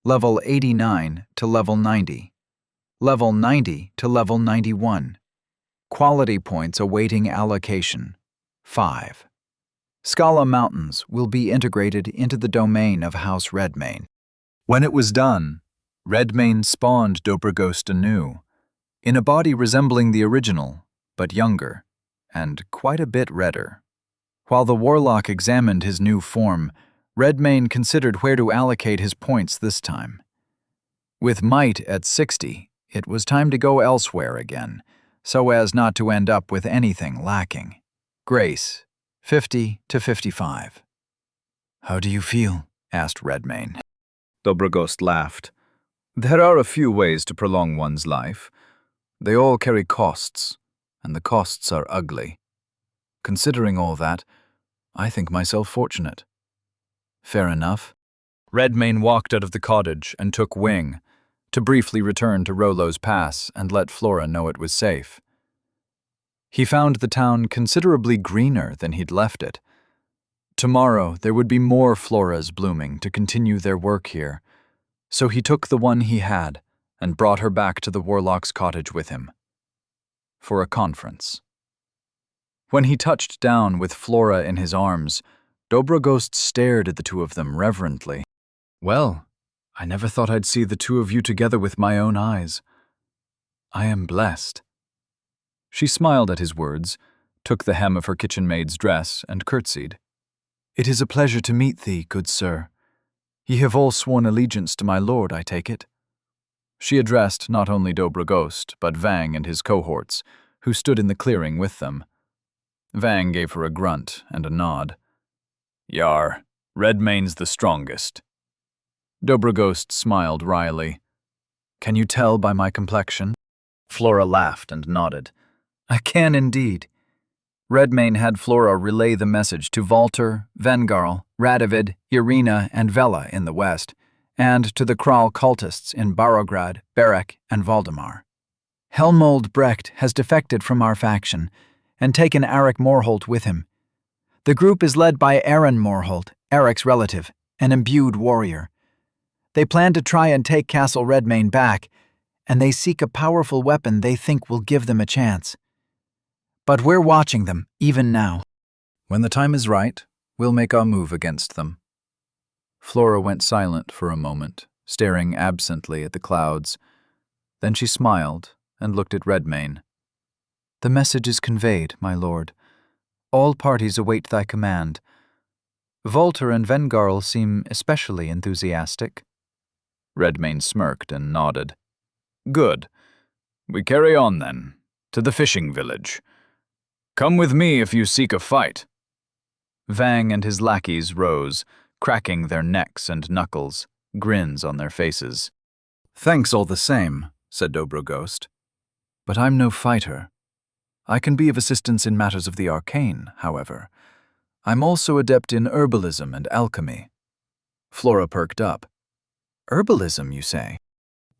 Level 89 to level 90. Level 90 to level 91. Quality points awaiting allocation. 5. Scala Mountains will be integrated into the domain of House Redmayne. When it was done, Redmayne spawned Dobrogost anew, in a body resembling the original, but younger, and quite a bit redder. While the warlock examined his new form, Redmayne considered where to allocate his points this time. With might at 60, it was time to go elsewhere again, so as not to end up with anything lacking. Grace, 50 to 55. "How do you feel?" asked Redmayne. Dobrogost laughed. "There are a few ways to prolong one's life. They all carry costs, and the costs are ugly. Considering all that, I think myself fortunate." "Fair enough." Redmayne walked out of the cottage and took wing, to briefly return to Rollo's Pass and let Flora know it was safe. He found the town considerably greener than he'd left it. Tomorrow there would be more Floras blooming to continue their work here, so he took the one he had and brought her back to the warlock's cottage with him. For a conference. When he touched down with Flora in his arms, Dobrogost stared at the two of them reverently. "Well, I never thought I'd see the two of you together with my own eyes. I am blessed." She smiled at his words, took the hem of her kitchen maid's dress, and curtsied. "It is a pleasure to meet thee, good sir. Ye have all sworn allegiance to my lord, I take it." She addressed not only Dobrogost, but Vang and his cohorts, who stood in the clearing with them. Vang gave her a grunt and a nod. "Yar, Redmayne's the strongest." Dobrogost smiled wryly. "Can you tell by my complexion?" Flora laughed and nodded. "I can indeed." Redmayne had Flora relay the message to Valter, Vengarl, Radovid, Irina, and Vela in the west, and to the Kral cultists in Barograd, Berek, and Valdemar. "Helmold Brecht has defected from our faction and taken Arik Morholt with him. The group is led by Aaron Morholt, Eric's relative, an imbued warrior. They plan to try and take Castle Redmayne back, and they seek a powerful weapon they think will give them a chance. But we're watching them, even now. When the time is right, we'll make our move against them." Flora went silent for a moment staring absently at the clouds. Then she smiled and looked at Redmayne. "The message is conveyed, my lord. All parties await thy command. Volter and Vengarl seem especially enthusiastic." Redmayne smirked and nodded. "Good. We carry on, then, to the fishing village. Come with me if you seek a fight." Vang and his lackeys rose, cracking their necks and knuckles, grins on their faces. "Thanks all the same," said Dobrogost. "But I'm no fighter. I can be of assistance in matters of the arcane, however. I'm also adept in herbalism and alchemy." Flora perked up. "Herbalism, you say?"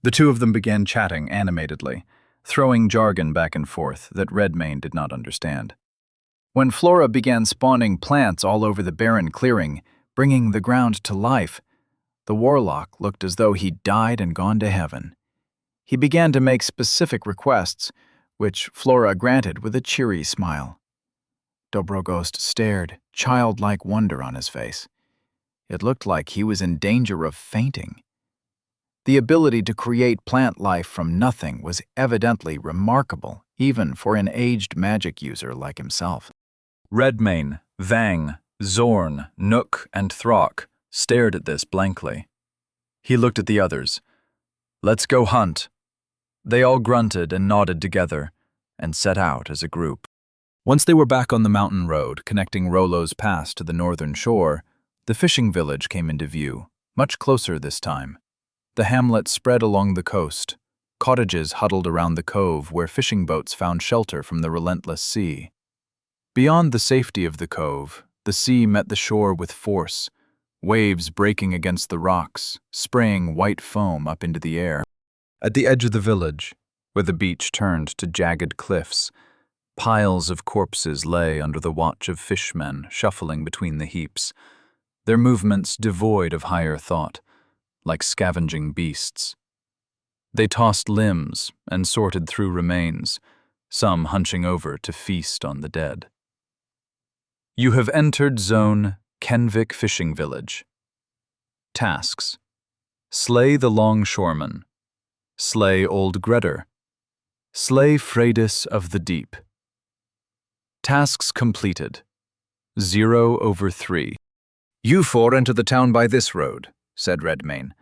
The two of them began chatting animatedly, throwing jargon back and forth that Redmayne did not understand. When Flora began spawning plants all over the barren clearing, bringing the ground to life, the warlock looked as though he'd died and gone to heaven. He began to make specific requests, which Flora granted with a cheery smile. Dobrogost stared, childlike wonder on his face. It looked like he was in danger of fainting. The ability to create plant life from nothing was evidently remarkable, even for an aged magic user like himself. Redmayne, Vang, Zorn, Nook, and Throck stared at this blankly. He looked at the others. "Let's go hunt." They all grunted and nodded together, and set out as a group. Once they were back on the mountain road connecting Rollo's Pass to the northern shore, the fishing village came into view, much closer this time. The hamlet spread along the coast, cottages huddled around the cove where fishing boats found shelter from the relentless sea. Beyond the safety of the cove, the sea met the shore with force, waves breaking against the rocks, spraying white foam up into the air. At the edge of the village, where the beach turned to jagged cliffs, piles of corpses lay under the watch of fishmen shuffling between the heaps, their movements devoid of higher thought, like scavenging beasts. They tossed limbs and sorted through remains, some hunching over to feast on the dead. You have entered Zone Kenvik Fishing Village. Tasks: slay the longshoreman, slay Old Gredder, slay Freydis of the Deep. Tasks completed. 0/3. "You four enter the town by this road," said Redmayne.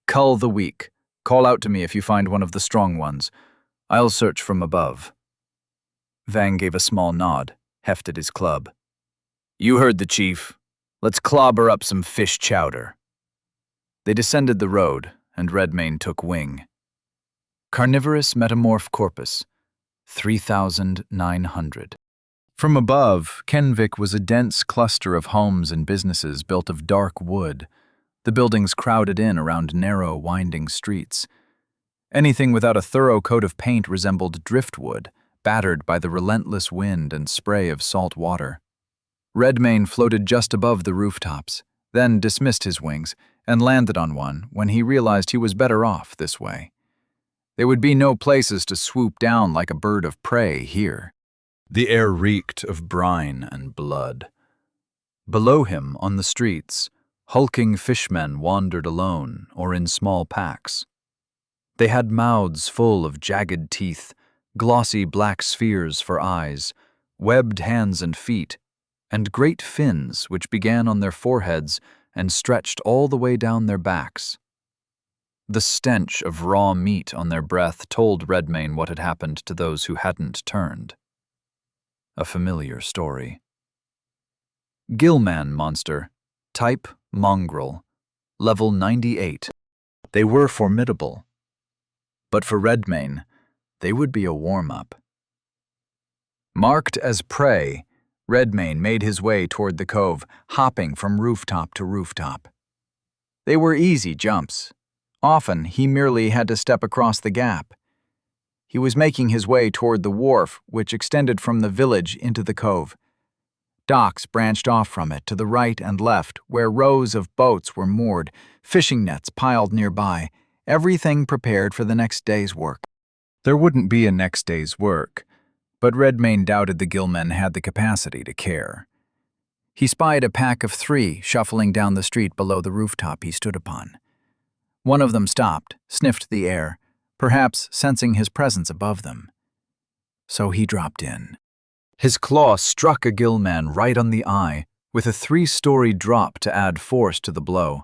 "Cull the weak. Call out to me if you find one of the strong ones. I'll search from above." Vang gave a small nod, hefted his club. "You heard the chief. Let's clobber up some fish chowder." They descended the road, and Redmayne took wing. Carnivorous metamorph corpus, 3,900. From above, Kenvik was a dense cluster of homes and businesses built of dark wood, the buildings crowded in around narrow, winding streets. Anything without a thorough coat of paint resembled driftwood, battered by the relentless wind and spray of salt water. Redmayne floated just above the rooftops, then dismissed his wings and landed on one when he realized he was better off this way. There would be no places to swoop down like a bird of prey here. The air reeked of brine and blood. Below him, on the streets, hulking fishmen wandered alone or in small packs. They had mouths full of jagged teeth, glossy black spheres for eyes, webbed hands and feet, and great fins which began on their foreheads and stretched all the way down their backs. The stench of raw meat on their breath told Redmayne what had happened to those who hadn't turned. A familiar story. Gillman monster, type mongrel, level 98. They were formidable. But for Redmayne, they would be a warm-up. Marked as prey, Redmayne made his way toward the cove, hopping from rooftop to rooftop. They were easy jumps. Often, he merely had to step across the gap. He was making his way toward the wharf, which extended from the village into the cove. Docks branched off from it to the right and left, where rows of boats were moored, fishing nets piled nearby, everything prepared for the next day's work. There wouldn't be a next day's work, but Redmayne doubted the Gillmen had the capacity to care. He spied a pack of 3 shuffling down the street below the rooftop he stood upon. One of them stopped, sniffed the air, perhaps sensing his presence above them. So he dropped in. His claw struck a gillman right on the eye, with a 3-story drop to add force to the blow.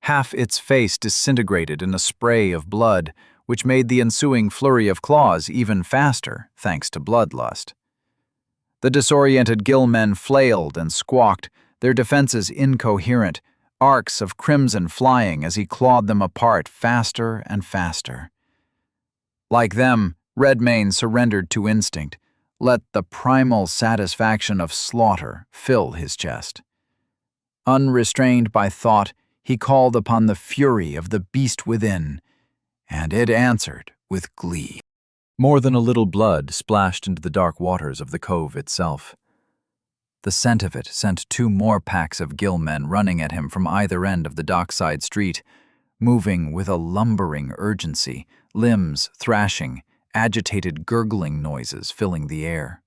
Half its face disintegrated in a spray of blood, which made the ensuing flurry of claws even faster, thanks to bloodlust. The disoriented gillmen flailed and squawked, their defenses incoherent, arcs of crimson flying as he clawed them apart faster and faster. Like them, Redmane surrendered to instinct, let the primal satisfaction of slaughter fill his chest. Unrestrained by thought, he called upon the fury of the beast within, and it answered with glee. More than a little blood splashed into the dark waters of the cove itself. The scent of it sent 2 more packs of gillmen running at him from either end of the dockside street, moving with a lumbering urgency, limbs thrashing, agitated gurgling noises filling the air.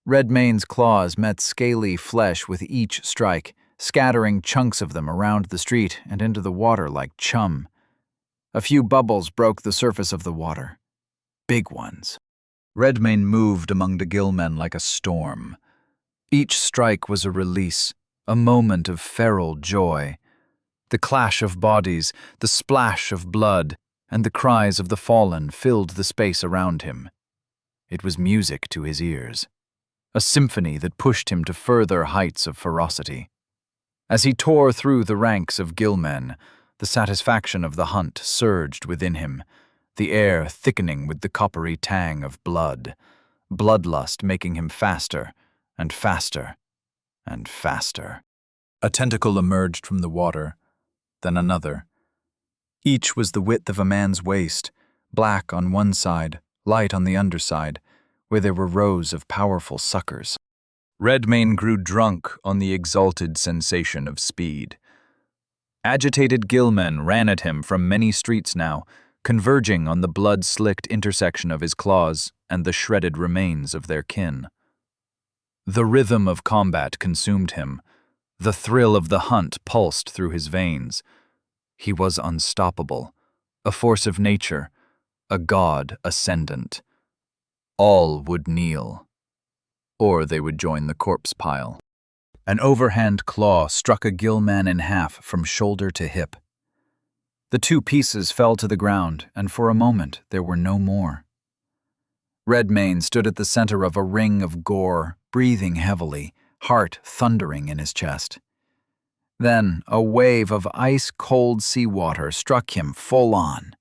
Redmane's claws met scaly flesh with each strike, scattering chunks of them around the street and into the water like chum. A few bubbles broke the surface of the water. Big ones. Redmane moved among the gillmen like a storm. Each strike was a release, a moment of feral joy. The clash of bodies, the splash of blood, and the cries of the fallen filled the space around him. It was music to his ears, a symphony that pushed him to further heights of ferocity. As he tore through the ranks of gillmen, the satisfaction of the hunt surged within him, the air thickening with the coppery tang of blood, bloodlust making him faster and faster and faster. A tentacle emerged from the water, then another. Each was the width of a man's waist, black on one side, light on the underside, where there were rows of powerful suckers. Redmane grew drunk on the exalted sensation of speed. Agitated gillmen ran at him from many streets now, converging on the blood-slicked intersection of his claws and the shredded remains of their kin. The rhythm of combat consumed him. The thrill of the hunt pulsed through his veins. He was unstoppable, a force of nature, a god ascendant. All would kneel, or they would join the corpse pile. An overhand claw struck a gillman in half from shoulder to hip. The 2 pieces fell to the ground, and for a moment there were no more. Redmane stood at the center of a ring of gore, breathing heavily, heart thundering in his chest. Then a wave of ice-cold seawater struck him full on.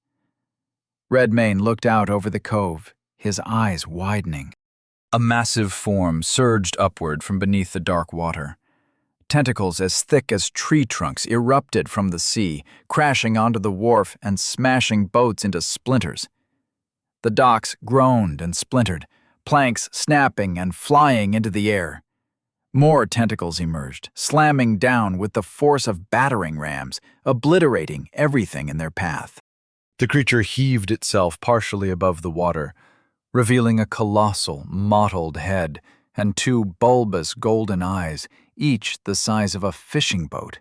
Redmane looked out over the cove, his eyes widening. A massive form surged upward from beneath the dark water. Tentacles as thick as tree trunks erupted from the sea, crashing onto the wharf and smashing boats into splinters. The docks groaned and splintered, planks snapping and flying into the air. More tentacles emerged, slamming down with the force of battering rams, obliterating everything in their path. The creature heaved itself partially above the water, revealing a colossal, mottled head and 2 bulbous golden eyes, each the size of a fishing boat.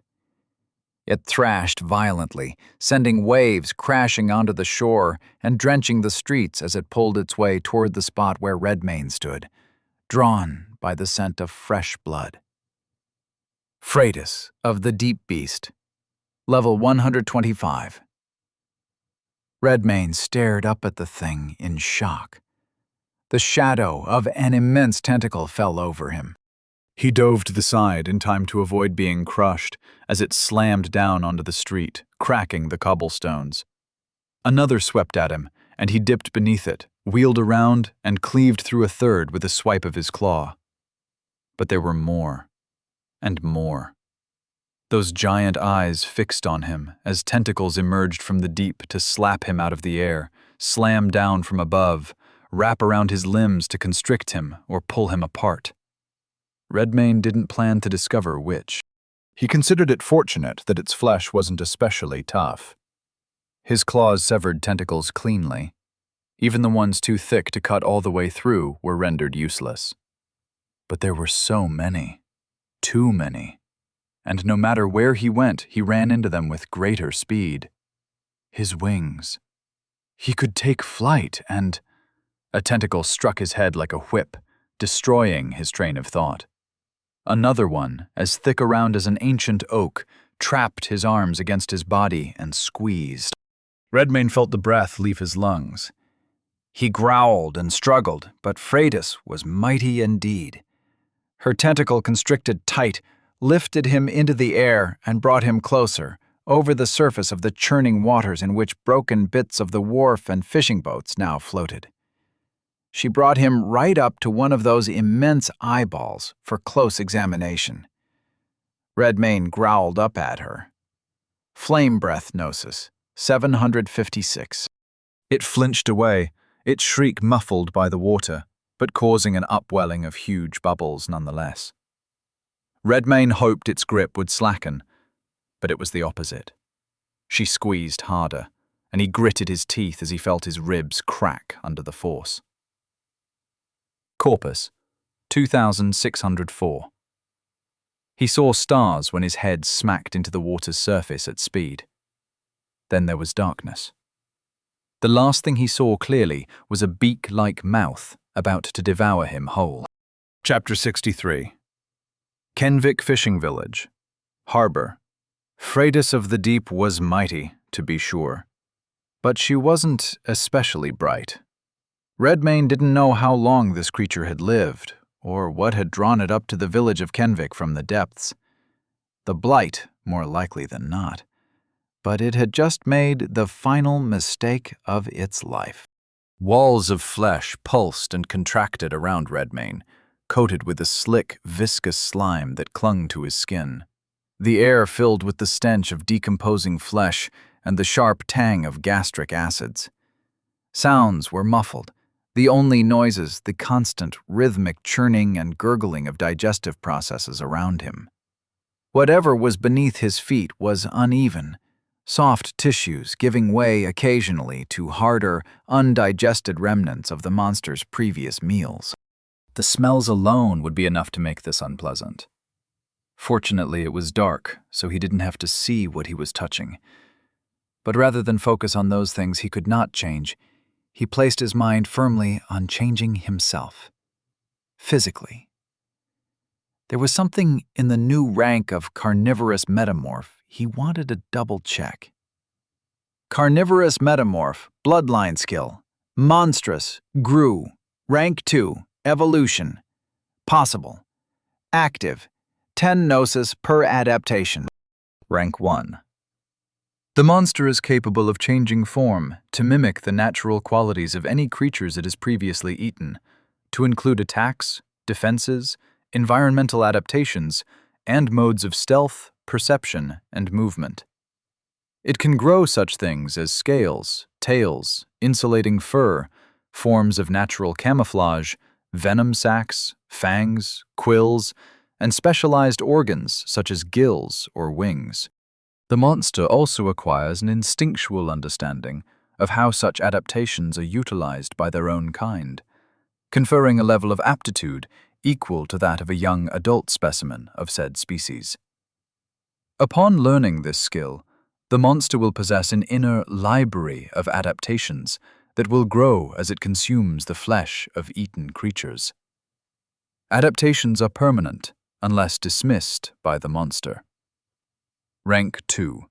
It thrashed violently, sending waves crashing onto the shore and drenching the streets as it pulled its way toward the spot where Redmane stood, drawn by the scent of fresh blood. Freitas of the Deep Beast, level 125. Redmane stared up at the thing in shock. The shadow of an immense tentacle fell over him. He dove to the side in time to avoid being crushed as it slammed down onto the street, cracking the cobblestones. Another swept at him, and he dipped beneath it, wheeled around, and cleaved through a third with a swipe of his claw. But there were more, and more. Those giant eyes fixed on him as tentacles emerged from the deep to slap him out of the air, slam down from above, wrap around his limbs to constrict him or pull him apart. Redmane didn't plan to discover which. He considered it fortunate that its flesh wasn't especially tough. His claws severed tentacles cleanly. Even the ones too thick to cut all the way through were rendered useless. But there were so many. Too many. And no matter where he went, he ran into them with greater speed. His wings. He could take flight and... A tentacle struck his head like a whip, destroying his train of thought. Another one, as thick around as an ancient oak, trapped his arms against his body and squeezed. Redmayne felt the breath leave his lungs. He growled and struggled, but Freydis was mighty indeed. Her tentacle constricted tight, lifted him into the air and brought him closer, over the surface of the churning waters in which broken bits of the wharf and fishing boats now floated. She brought him right up to one of those immense eyeballs for close examination. Redmayne growled up at her. Flame breath gnosis, 756. It flinched away, its shriek muffled by the water, but causing an upwelling of huge bubbles nonetheless. Redmayne hoped its grip would slacken, but it was the opposite. She squeezed harder, and he gritted his teeth as he felt his ribs crack under the force. Corpus, 2604. He saw stars when his head smacked into the water's surface at speed. Then there was darkness. The last thing he saw clearly was a beak-like mouth about to devour him whole. Chapter 63. Kenvik Fishing Village. Harbor. Freydis of the Deep was mighty, to be sure, but she wasn't especially bright. Redmayne didn't know how long this creature had lived, or what had drawn it up to the village of Kenvik from the depths. The blight, more likely than not. But it had just made the final mistake of its life. Walls of flesh pulsed and contracted around Redmayne, coated with a slick, viscous slime that clung to his skin. The air filled with the stench of decomposing flesh and the sharp tang of gastric acids. Sounds were muffled, the only noises the constant, rhythmic churning and gurgling of digestive processes around him. Whatever was beneath his feet was uneven, soft tissues giving way occasionally to harder, undigested remnants of the monster's previous meals. The smells alone would be enough to make this unpleasant. Fortunately, it was dark, so he didn't have to see what he was touching. But rather than focus on those things he could not change, he placed his mind firmly on changing himself. Physically. There was something in the new rank of carnivorous metamorph he wanted to double-check. Carnivorous metamorph, bloodline skill. Monstrous, grew. Rank 2, evolution. Possible. Active, 10 gnosis per adaptation. Rank 1. The monster is capable of changing form to mimic the natural qualities of any creatures it has previously eaten, to include attacks, defenses, environmental adaptations, and modes of stealth, perception, and movement. It can grow such things as scales, tails, insulating fur, forms of natural camouflage, venom sacs, fangs, quills, and specialized organs such as gills or wings. The monster also acquires an instinctual understanding of how such adaptations are utilized by their own kind, conferring a level of aptitude equal to that of a young adult specimen of said species. Upon learning this skill, the monster will possess an inner library of adaptations that will grow as it consumes the flesh of eaten creatures. Adaptations are permanent unless dismissed by the monster. Rank 2.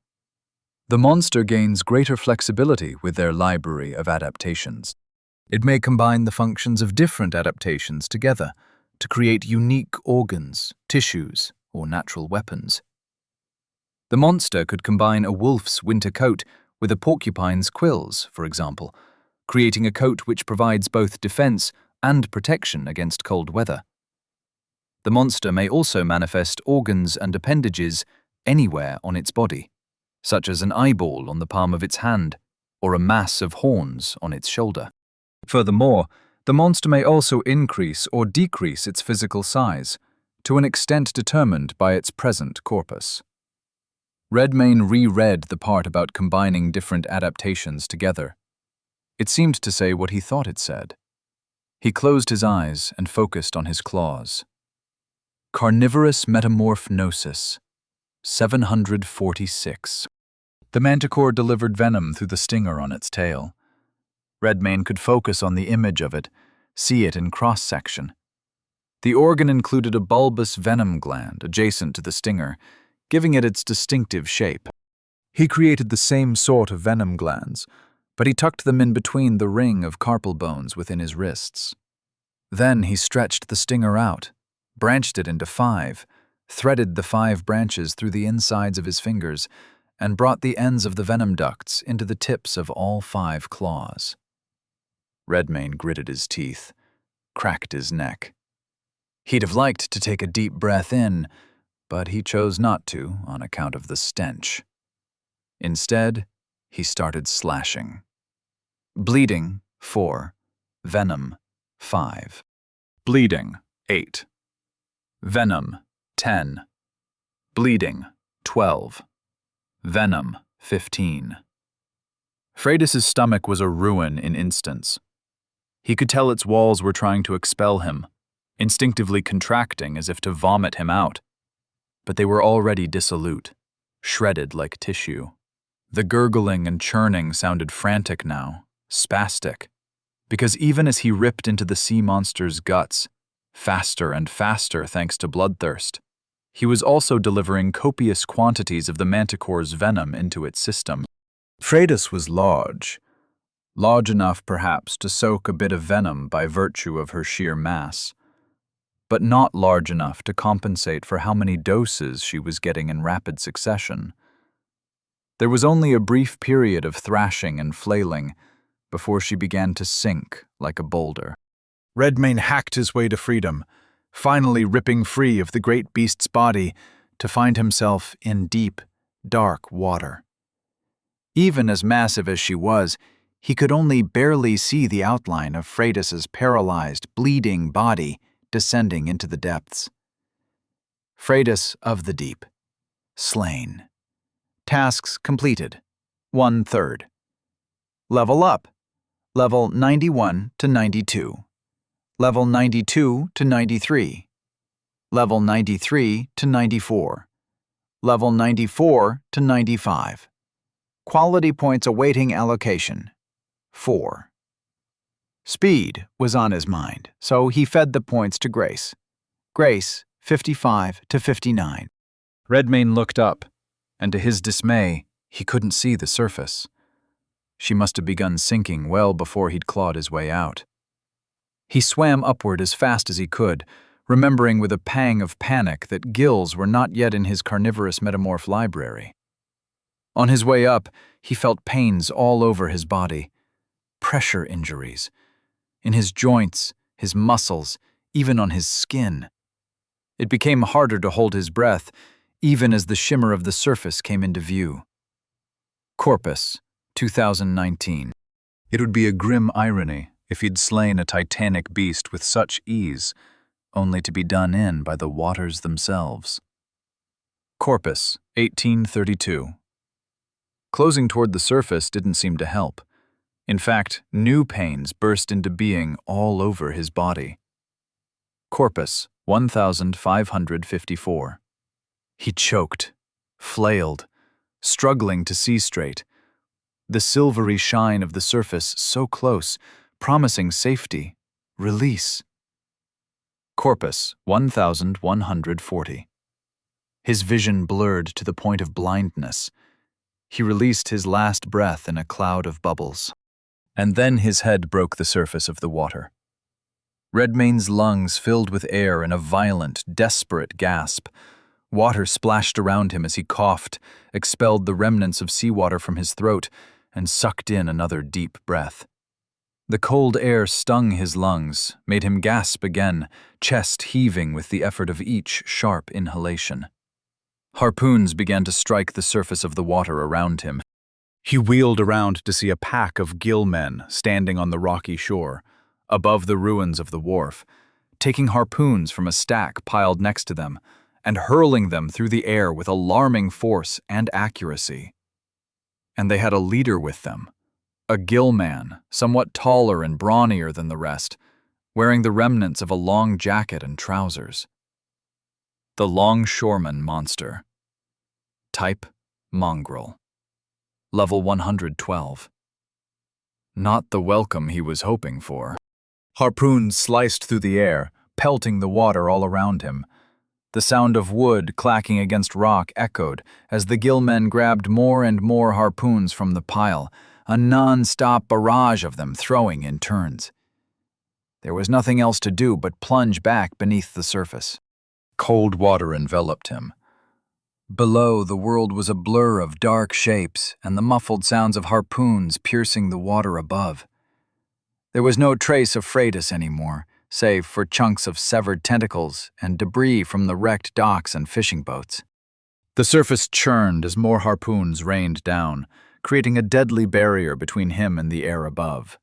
The monster gains greater flexibility with their library of adaptations. It may combine the functions of different adaptations together to create unique organs, tissues, or natural weapons. The monster could combine a wolf's winter coat with a porcupine's quills, for example, creating a coat which provides both defense and protection against cold weather. The monster may also manifest organs and appendages anywhere on its body, such as an eyeball on the palm of its hand or a mass of horns on its shoulder. Furthermore, the monster may also increase or decrease its physical size to an extent determined by its present corpus. Redmayne reread the part about combining different adaptations together. It seemed to say what he thought it said. He closed his eyes and focused on his claws. Carnivorous metamorph gnosis, 746. The manticore delivered venom through the stinger on its tail. Redmayne could focus on the image of it, see it in cross-section. The organ included a bulbous venom gland adjacent to the stinger, giving it its distinctive shape. He created the same sort of venom glands, but he tucked them in between the ring of carpal bones within his wrists. Then he stretched the stinger out, branched it into 5, threaded the 5 branches through the insides of his fingers, and brought the ends of the venom ducts into the tips of all 5 claws. Redmayne gritted his teeth, cracked his neck. He'd have liked to take a deep breath in, but he chose not to on account of the stench. Instead, he started slashing. Bleeding, 4. Venom, 5. Bleeding, 8. Venom, 10. Bleeding, 12. Venom, 15. Freydis's stomach was a ruin in instants. He could tell its walls were trying to expel him, instinctively contracting as if to vomit him out. But they were already dissolute, shredded like tissue. The gurgling and churning sounded frantic now, spastic, because even as he ripped into the sea monster's guts, faster and faster thanks to bloodthirst, he was also delivering copious quantities of the manticore's venom into its system. Freydis was large enough perhaps to soak a bit of venom by virtue of her sheer mass, but not large enough to compensate for how many doses she was getting in rapid succession. There was only a brief period of thrashing and flailing before she began to sink like a boulder. Redmayne hacked his way to freedom, finally ripping free of the great beast's body to find himself in deep, dark water. Even as massive as she was, he could only barely see the outline of Freydis's paralyzed, bleeding body descending into the depths. Freydis of the Deep. Slain. Tasks completed. 1/3. Level up. Level 91 to 92. Level 92 to 93. Level 93 to 94. Level 94 to 95. Quality points awaiting allocation. 4. Speed was on his mind, so he fed the points to Grace. Grace, 55 to 59. Redmayne looked up, and to his dismay, he couldn't see the surface. She must have begun sinking well before he'd clawed his way out. He swam upward as fast as he could, remembering with a pang of panic that gills were not yet in his carnivorous metamorph library. On his way up, he felt pains all over his body, pressure injuries, in his joints, his muscles, even on his skin. It became harder to hold his breath, even as the shimmer of the surface came into view. Corpus, 2019. It would be a grim irony if he'd slain a titanic beast with such ease, only to be done in by the waters themselves. Corpus, 1832. Closing toward the surface didn't seem to help. In fact, new pains burst into being all over his body. Corpus, 1554. He choked, flailed, struggling to see straight. The silvery shine of the surface so close, promising safety, release. Corpus, 1140. His vision blurred to the point of blindness. He released his last breath in a cloud of bubbles. And then his head broke the surface of the water. Redmayne's lungs filled with air in a violent, desperate gasp. Water splashed around him as he coughed, expelled the remnants of seawater from his throat, and sucked in another deep breath. The cold air stung his lungs, made him gasp again, chest heaving with the effort of each sharp inhalation. Harpoons began to strike the surface of the water around him. He wheeled around to see a pack of gill men standing on the rocky shore, above the ruins of the wharf, taking harpoons from a stack piled next to them and hurling them through the air with alarming force and accuracy. And they had a leader with them, a gill man, somewhat taller and brawnier than the rest, wearing the remnants of a long jacket and trousers. The longshoreman monster. Type, mongrel. level 112. Not the welcome he was hoping for. Harpoons sliced through the air, pelting the water all around him. The sound of wood clacking against rock echoed as the gillmen grabbed more and more harpoons from the pile, a non-stop barrage of them throwing in turns. There was nothing else to do but plunge back beneath the surface. Cold water enveloped him. Below, the world was a blur of dark shapes and the muffled sounds of harpoons piercing the water above. There was no trace of Freitas anymore, save for chunks of severed tentacles and debris from the wrecked docks and fishing boats. The surface churned as more harpoons rained down, creating a deadly barrier between him and the air above.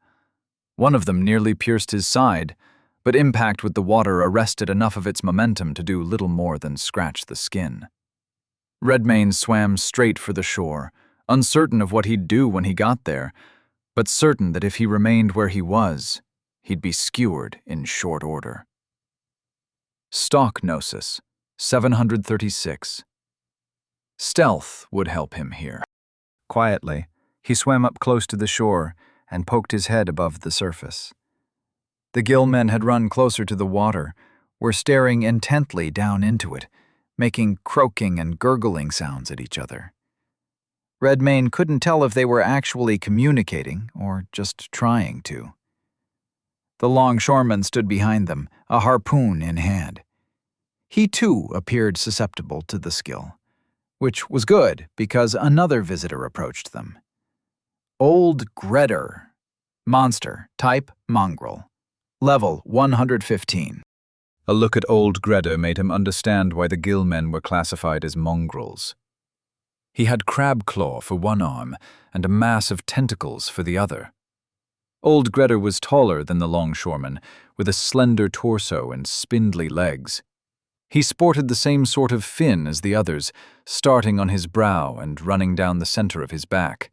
One of them nearly pierced his side, but impact with the water arrested enough of its momentum to do little more than scratch the skin. Redmayne swam straight for the shore, uncertain of what he'd do when he got there, but certain that if he remained where he was, he'd be skewered in short order. Stock Gnosis, 736. Stealth would help him here. Quietly, he swam up close to the shore and poked his head above the surface. The gillmen had run closer to the water, were staring intently down into it, making croaking and gurgling sounds at each other. Redmayne couldn't tell if they were actually communicating or just trying to. The longshoreman stood behind them, a harpoon in hand. He too appeared susceptible to the skill, which was good because another visitor approached them. Old Gredder. Monster, type mongrel. Level 115. A look at old Gredder made him understand why the gillmen were classified as mongrels. He had crab claw for one arm and a mass of tentacles for the other. Old Gredder was taller than the longshoreman, with a slender torso and spindly legs. He sported the same sort of fin as the others, starting on his brow and running down the center of his back.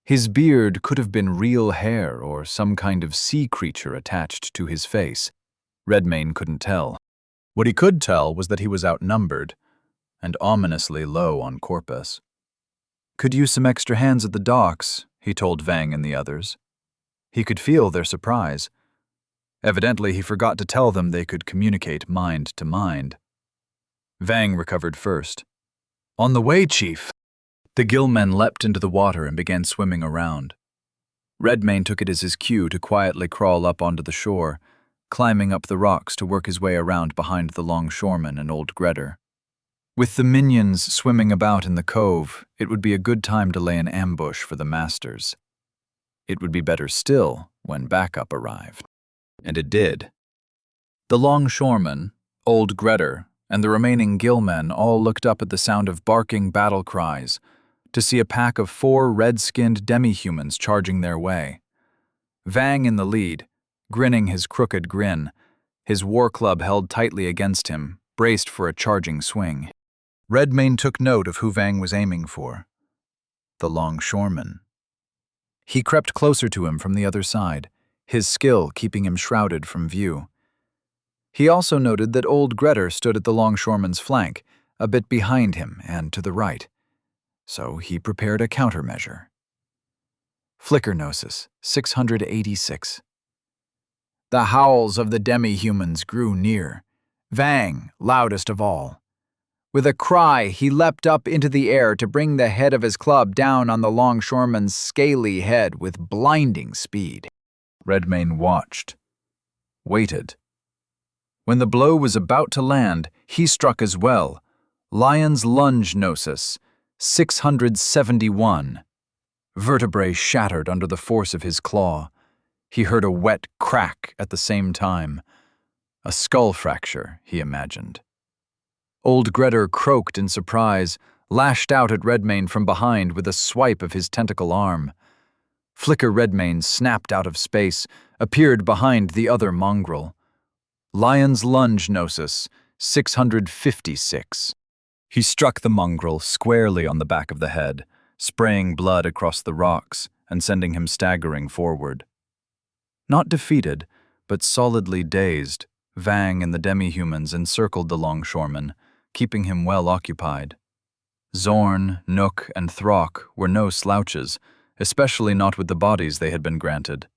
His beard could have been real hair or some kind of sea creature attached to his face. Redmayne couldn't tell. What he could tell was that he was outnumbered, and ominously low on corpus. "Could use some extra hands at the docks," he told Vang and the others. He could feel their surprise. Evidently, he forgot to tell them they could communicate mind to mind. Vang recovered first. "On the way, Chief!" The gillmen leapt into the water and began swimming around. Redmayne took it as his cue to quietly crawl up onto the shore, climbing up the rocks to work his way around behind the longshoreman and old Gredder. With the minions swimming about in the cove, it would be a good time to lay an ambush for the masters. It would be better still when backup arrived. And it did. The longshoreman, old Gredder, and the remaining gillmen all looked up at the sound of barking battle cries to see a pack of 4 red-skinned demi-humans charging their way. Vang in the lead, grinning his crooked grin, his war club held tightly against him, braced for a charging swing. Redmayne took note of who Vang was aiming for. The longshoreman. He crept closer to him from the other side, his skill keeping him shrouded from view. He also noted that old Gredder stood at the longshoreman's flank, a bit behind him and to the right. So he prepared a countermeasure. Flicker Gnosis, 686. The howls of the demi-humans grew near, Vang loudest of all. With a cry, he leapt up into the air to bring the head of his club down on the longshoreman's scaly head with blinding speed. Redmayne watched, waited. When the blow was about to land, he struck as well. Lion's Lunge Gnosis, 671. Vertebrae shattered under the force of his claw. He heard a wet crack at the same time. A skull fracture, he imagined. Old Gredder croaked in surprise, lashed out at Redmayne from behind with a swipe of his tentacle arm. Flicker Redmayne snapped out of space, appeared behind the other mongrel. Lion's Lunge Gnosis, 656. He struck the mongrel squarely on the back of the head, spraying blood across the rocks and sending him staggering forward. Not defeated, but solidly dazed, Vang and the demi-humans encircled the longshoreman, keeping him well occupied. Zorn, Nook, and Throck were no slouches, especially not with the bodies they had been granted.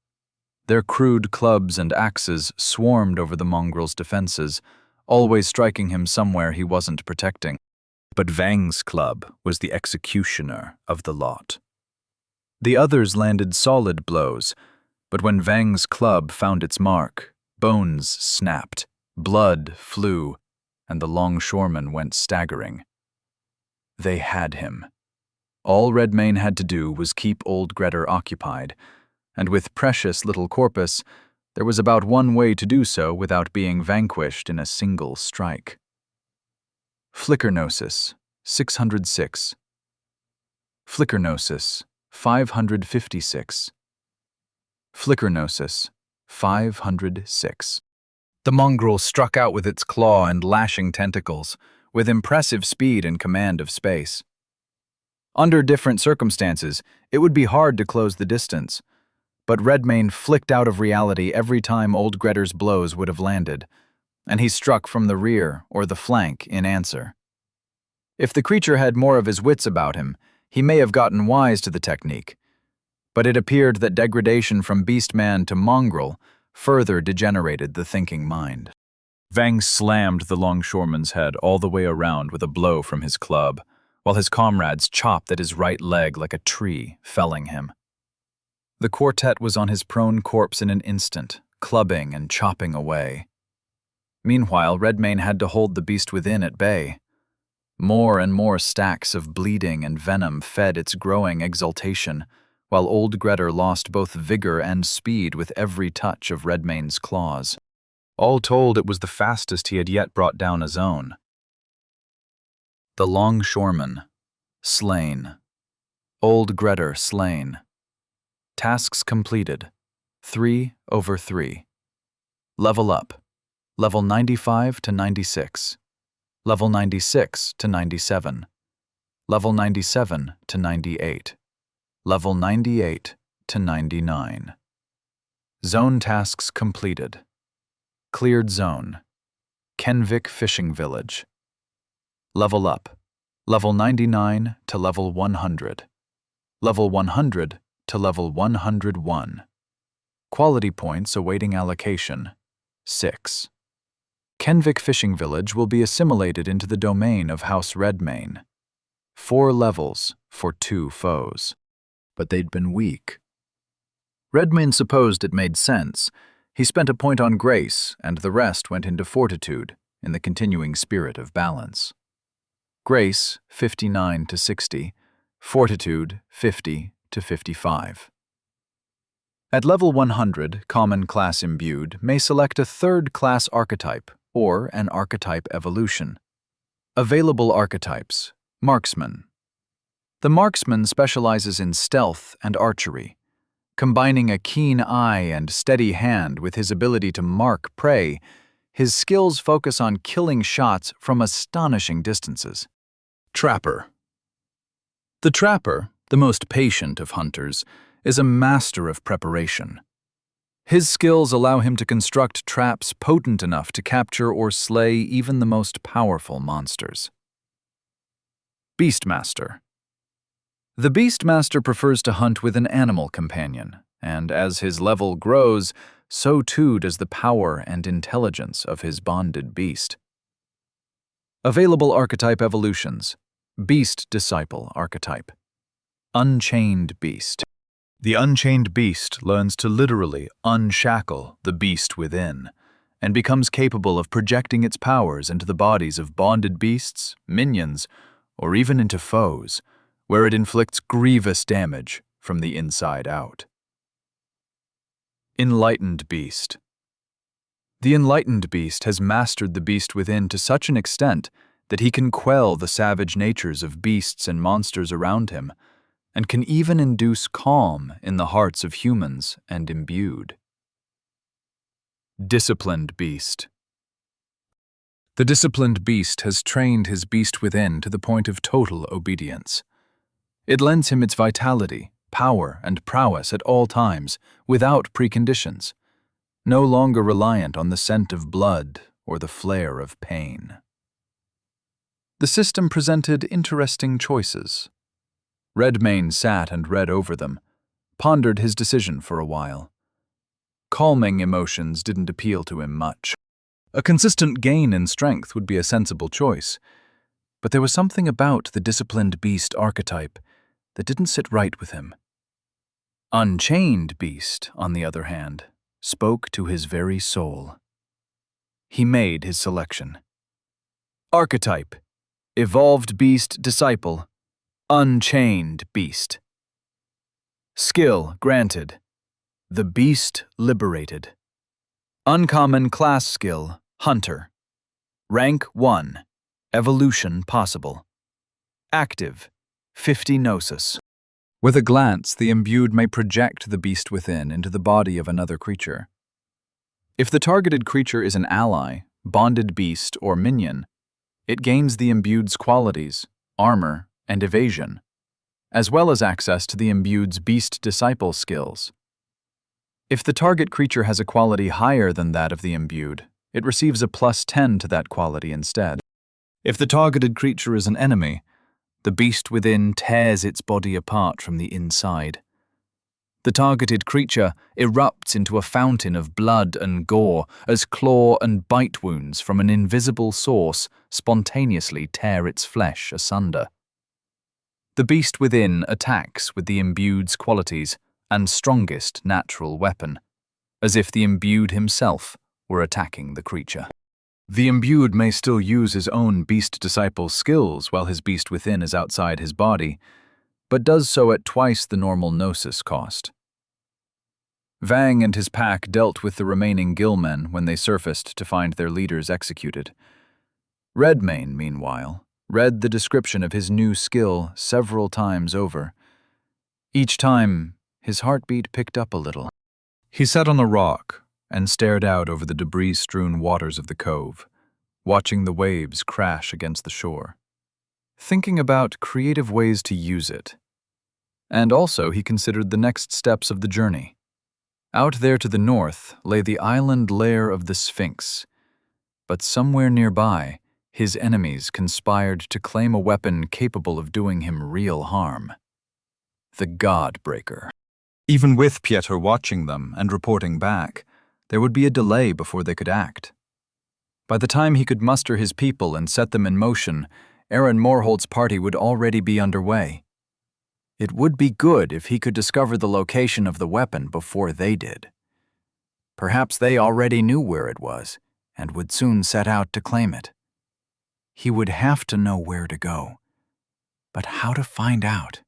Their crude clubs and axes swarmed over the mongrel's defenses, always striking him somewhere he wasn't protecting. But Vang's club was the executioner of the lot. The others landed solid blows, but when Vang's club found its mark, bones snapped, blood flew, and the longshoreman went staggering. They had him. All Redmayne had to do was keep old Grettir occupied, and with precious little corpus, there was about one way to do so without being vanquished in a single strike. Flickernosis, 606. Flickernosis, 556. Flickernosis, 506. The mongrel struck out with its claw and lashing tentacles, with impressive speed and command of space. Under different circumstances, it would be hard to close the distance, but Redmayne flicked out of reality every time old Grettir's blows would have landed, and he struck from the rear or the flank in answer. If the creature had more of his wits about him, he may have gotten wise to the technique, but it appeared that degradation from beastman to mongrel further degenerated the thinking mind. Vang slammed the longshoreman's head all the way around with a blow from his club, while his comrades chopped at his right leg like a tree, felling him. The quartet was on his prone corpse in an instant, clubbing and chopping away. Meanwhile, Redmayne had to hold the beast within at bay. More and more stacks of bleeding and venom fed its growing exultation, while old Grettir lost both vigor and speed with every touch of Redmayne's claws. All told, it was the fastest he had yet brought down a zone. The longshoreman, slain. Old Grettir slain. Tasks completed, 3/3. Level up, level 95 to 96. Level 96 to 97. Level 97 to 98. Level 98 to 99. Zone tasks completed. Cleared zone. Kenvik Fishing Village. Level up. Level 99 to level 100. Level 100 to level 101. Quality points awaiting allocation, 6. Kenvik Fishing Village will be assimilated into the domain of House Redmayne. 4 levels for 2 foes. But they'd been weak. Redmayne supposed it made sense. He spent a point on grace, and the rest went into fortitude, in the continuing spirit of balance. Grace, 59 to 60. Fortitude, 50 to 55. At level 100, Common Class Imbued may select a 3rd class archetype, or an archetype evolution. Available archetypes: Marksman. The Marksman specializes in stealth and archery. Combining a keen eye and steady hand with his ability to mark prey, his skills focus on killing shots from astonishing distances. Trapper. The Trapper, the most patient of hunters, is a master of preparation. His skills allow him to construct traps potent enough to capture or slay even the most powerful monsters. Beastmaster. The Beastmaster prefers to hunt with an animal companion, and as his level grows, so too does the power and intelligence of his bonded beast. Available archetype evolutions: Beast Disciple archetype. Unchained Beast. The Unchained Beast learns to literally unshackle the beast within, and becomes capable of projecting its powers into the bodies of bonded beasts, minions, or even into foes, where it inflicts grievous damage from the inside out. Enlightened Beast. The Enlightened Beast has mastered the beast within to such an extent that he can quell the savage natures of beasts and monsters around him, and can even induce calm in the hearts of humans and imbued. Disciplined Beast. The Disciplined Beast has trained his beast within to the point of total obedience. It lends him its vitality, power, and prowess at all times, without preconditions, no longer reliant on the scent of blood or the flare of pain. The system presented interesting choices. Redmayne sat and read over them, pondered his decision for a while. Calming emotions didn't appeal to him much. A consistent gain in strength would be a sensible choice, but there was something about the disciplined beast archetype that didn't sit right with him. Unchained beast, on the other hand, spoke to his very soul. He made his selection. Archetype: evolved beast disciple, unchained beast. Skill granted: the beast liberated. Uncommon class skill: hunter. Rank 1, evolution possible. Active: 50 gnosis. With a glance, the imbued may project the beast within into the body of another creature. If the targeted creature is an ally, bonded beast, or minion, it gains the imbued's qualities, armor, and evasion, as well as access to the imbued's beast disciple skills. If the target creature has a quality higher than that of the imbued, it receives a +10 to that quality instead. If the targeted creature is an enemy, the beast within tears its body apart from the inside. The targeted creature erupts into a fountain of blood and gore as claw and bite wounds from an invisible source spontaneously tear its flesh asunder. The beast within attacks with the imbued's qualities and strongest natural weapon, as if the imbued himself were attacking the creature. The imbued may still use his own beast disciple skills while his beast within is outside his body, but does so at twice the normal gnosis cost. Vang and his pack dealt with the remaining gillmen when they surfaced to find their leaders executed. Redmayne, meanwhile, read the description of his new skill several times over. Each time, his heartbeat picked up a little. He sat on a rock and stared out over the debris-strewn waters of the cove, watching the waves crash against the shore, thinking about creative ways to use it. And also he considered the next steps of the journey. Out there to the north lay the island lair of the Sphinx, but somewhere nearby, his enemies conspired to claim a weapon capable of doing him real harm: the Godbreaker. Even with Pieter watching them and reporting back, there would be a delay before they could act. By the time he could muster his people and set them in motion, Aaron Morholt's party would already be underway. It would be good if he could discover the location of the weapon before they did. Perhaps they already knew where it was and would soon set out to claim it. He would have to know where to go, but how to find out?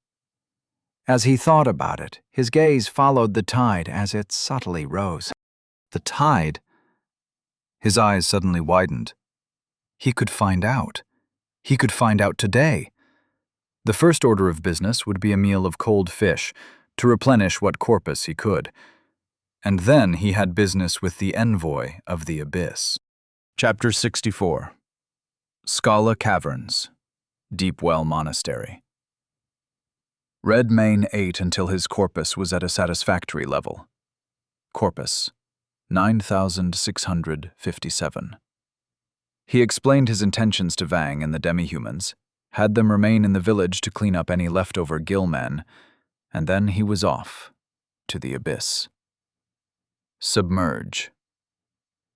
As he thought about it, his gaze followed the tide as it subtly rose. The tide? His eyes suddenly widened. He could find out. He could find out today. The first order of business would be a meal of cold fish, to replenish what corpus he could. And then he had business with the envoy of the abyss. Chapter 64. Scala Caverns, Deepwell Monastery. Redmayne ate until his corpus was at a satisfactory level. Corpus: 9,657. He explained his intentions to Vang and the demi-humans, had them remain in the village to clean up any leftover gillmen, and then he was off to the abyss. Submerge.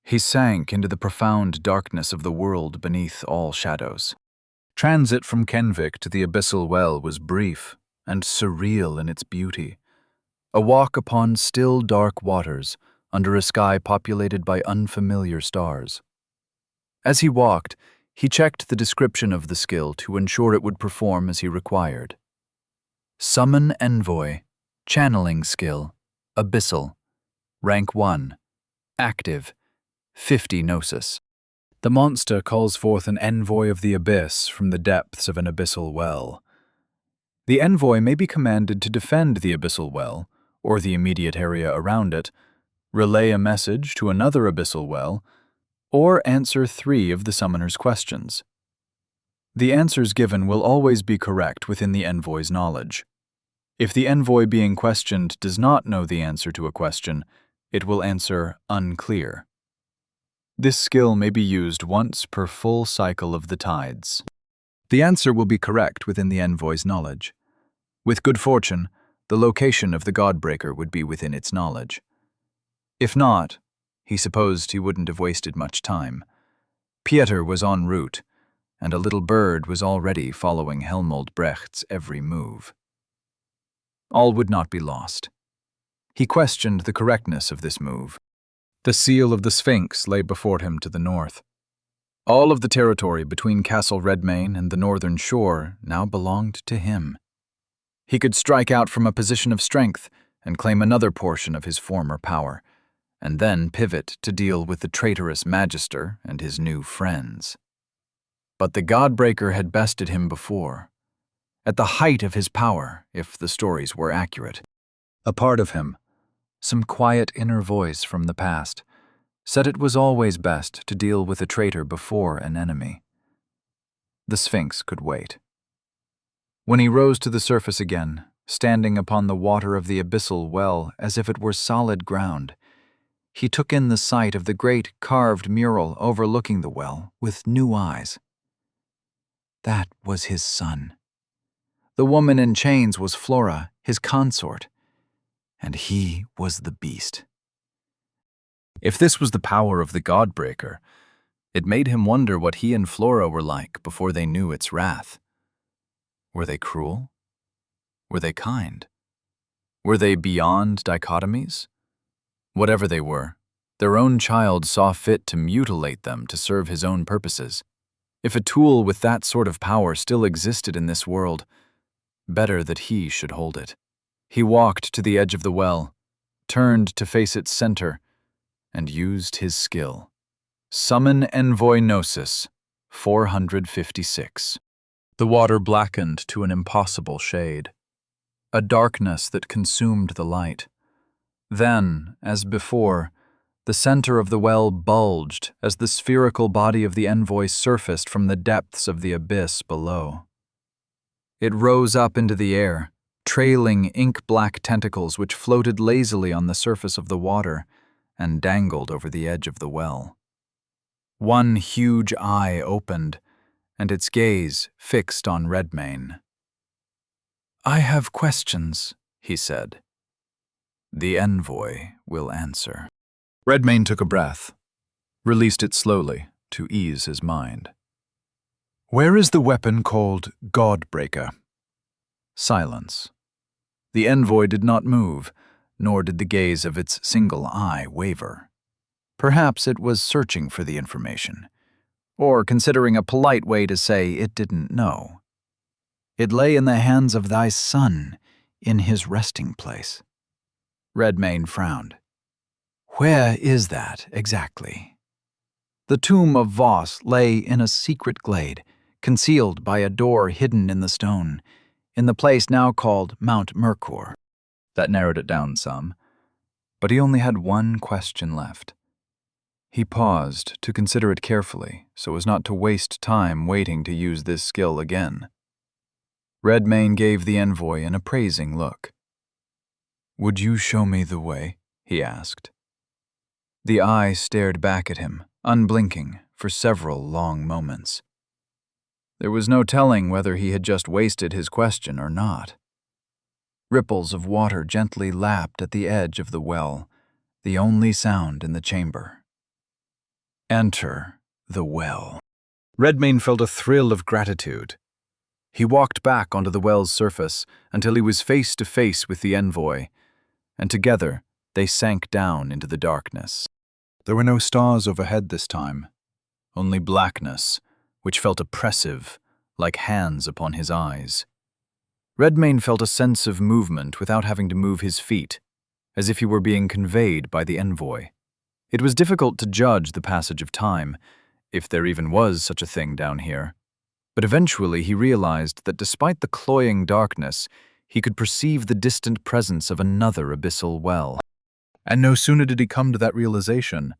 He sank into the profound darkness of the world beneath all shadows. Transit from Kenvik to the abyssal well was brief and surreal in its beauty. A walk upon still dark waters, under a sky populated by unfamiliar stars. As he walked, he checked the description of the skill to ensure it would perform as he required. Summon Envoy, Channeling Skill, Abyssal, Rank 1, Active, 50 Gnosis. The monster calls forth an envoy of the abyss from the depths of an abyssal well. The envoy may be commanded to defend the abyssal well, or the immediate area around it, relay a message to another abyssal well, or answer 3 of the summoner's questions. The answers given will always be correct within the envoy's knowledge. If the envoy being questioned does not know the answer to a question, it will answer unclear. This skill may be used once per full cycle of the tides. The answer will be correct within the envoy's knowledge. With good fortune, the location of the Godbreaker would be within its knowledge. If not, he supposed he wouldn't have wasted much time. Pieter was en route, and a little bird was already following Helmold Brecht's every move. All would not be lost. He questioned the correctness of this move. The seal of the Sphinx lay before him to the north. All of the territory between Castle Redmane and the northern shore now belonged to him. He could strike out from a position of strength and claim another portion of his former power, and then pivot to deal with the traitorous Magister and his new friends. But the Godbreaker had bested him before, at the height of his power, if the stories were accurate. A part of him, some quiet inner voice from the past, said it was always best to deal with a traitor before an enemy. The Sphinx could wait. When he rose to the surface again, standing upon the water of the abyssal well as if it were solid ground, he took in the sight of the great carved mural overlooking the well with new eyes. That was his son. The woman in chains was Flora, his consort, and he was the beast. If this was the power of the Godbreaker, it made him wonder what he and Flora were like before they knew its wrath. Were they cruel? Were they kind? Were they beyond dichotomies? Whatever they were, their own child saw fit to mutilate them to serve his own purposes. If a tool with that sort of power still existed in this world, better that he should hold it. He walked to the edge of the well, turned to face its center, and used his skill. Summon Envoy Gnosis, 456. The water blackened to an impossible shade, a darkness that consumed the light. Then, as before, the center of the well bulged as the spherical body of the envoy surfaced from the depths of the abyss below. It rose up into the air, trailing ink-black tentacles which floated lazily on the surface of the water and dangled over the edge of the well. One huge eye opened, and its gaze fixed on Redmane. "I have questions," he said. "The envoy will answer." Redmane took a breath, released it slowly to ease his mind. "Where is the weapon called Godbreaker?" Silence. The envoy did not move, nor did the gaze of its single eye waver. Perhaps it was searching for the information, or considering a polite way to say it didn't know. "It lay in the hands of thy son, in his resting place." Redmane frowned. "Where is that, exactly?" The tomb of Voss lay in a secret glade, concealed by a door hidden in the stone, in the place now called Mount Mercor. That narrowed it down some, but he only had one question left. He paused to consider it carefully so as not to waste time waiting to use this skill again. Redmane gave the envoy an appraising look. "Would you show me the way?" he asked. The eye stared back at him, unblinking, for several long moments. There was no telling whether he had just wasted his question or not. Ripples of water gently lapped at the edge of the well, the only sound in the chamber. Enter the well. Redmane felt a thrill of gratitude. He walked back onto the well's surface until he was face to face with the envoy, and together they sank down into the darkness. There were no stars overhead this time, only blackness, which felt oppressive, like hands upon his eyes. Redmane felt a sense of movement without having to move his feet, as if he were being conveyed by the envoy. It was difficult to judge the passage of time, if there even was such a thing down here, but eventually he realized that despite the cloying darkness, he could perceive the distant presence of another abyssal well. And no sooner did he come to that realization,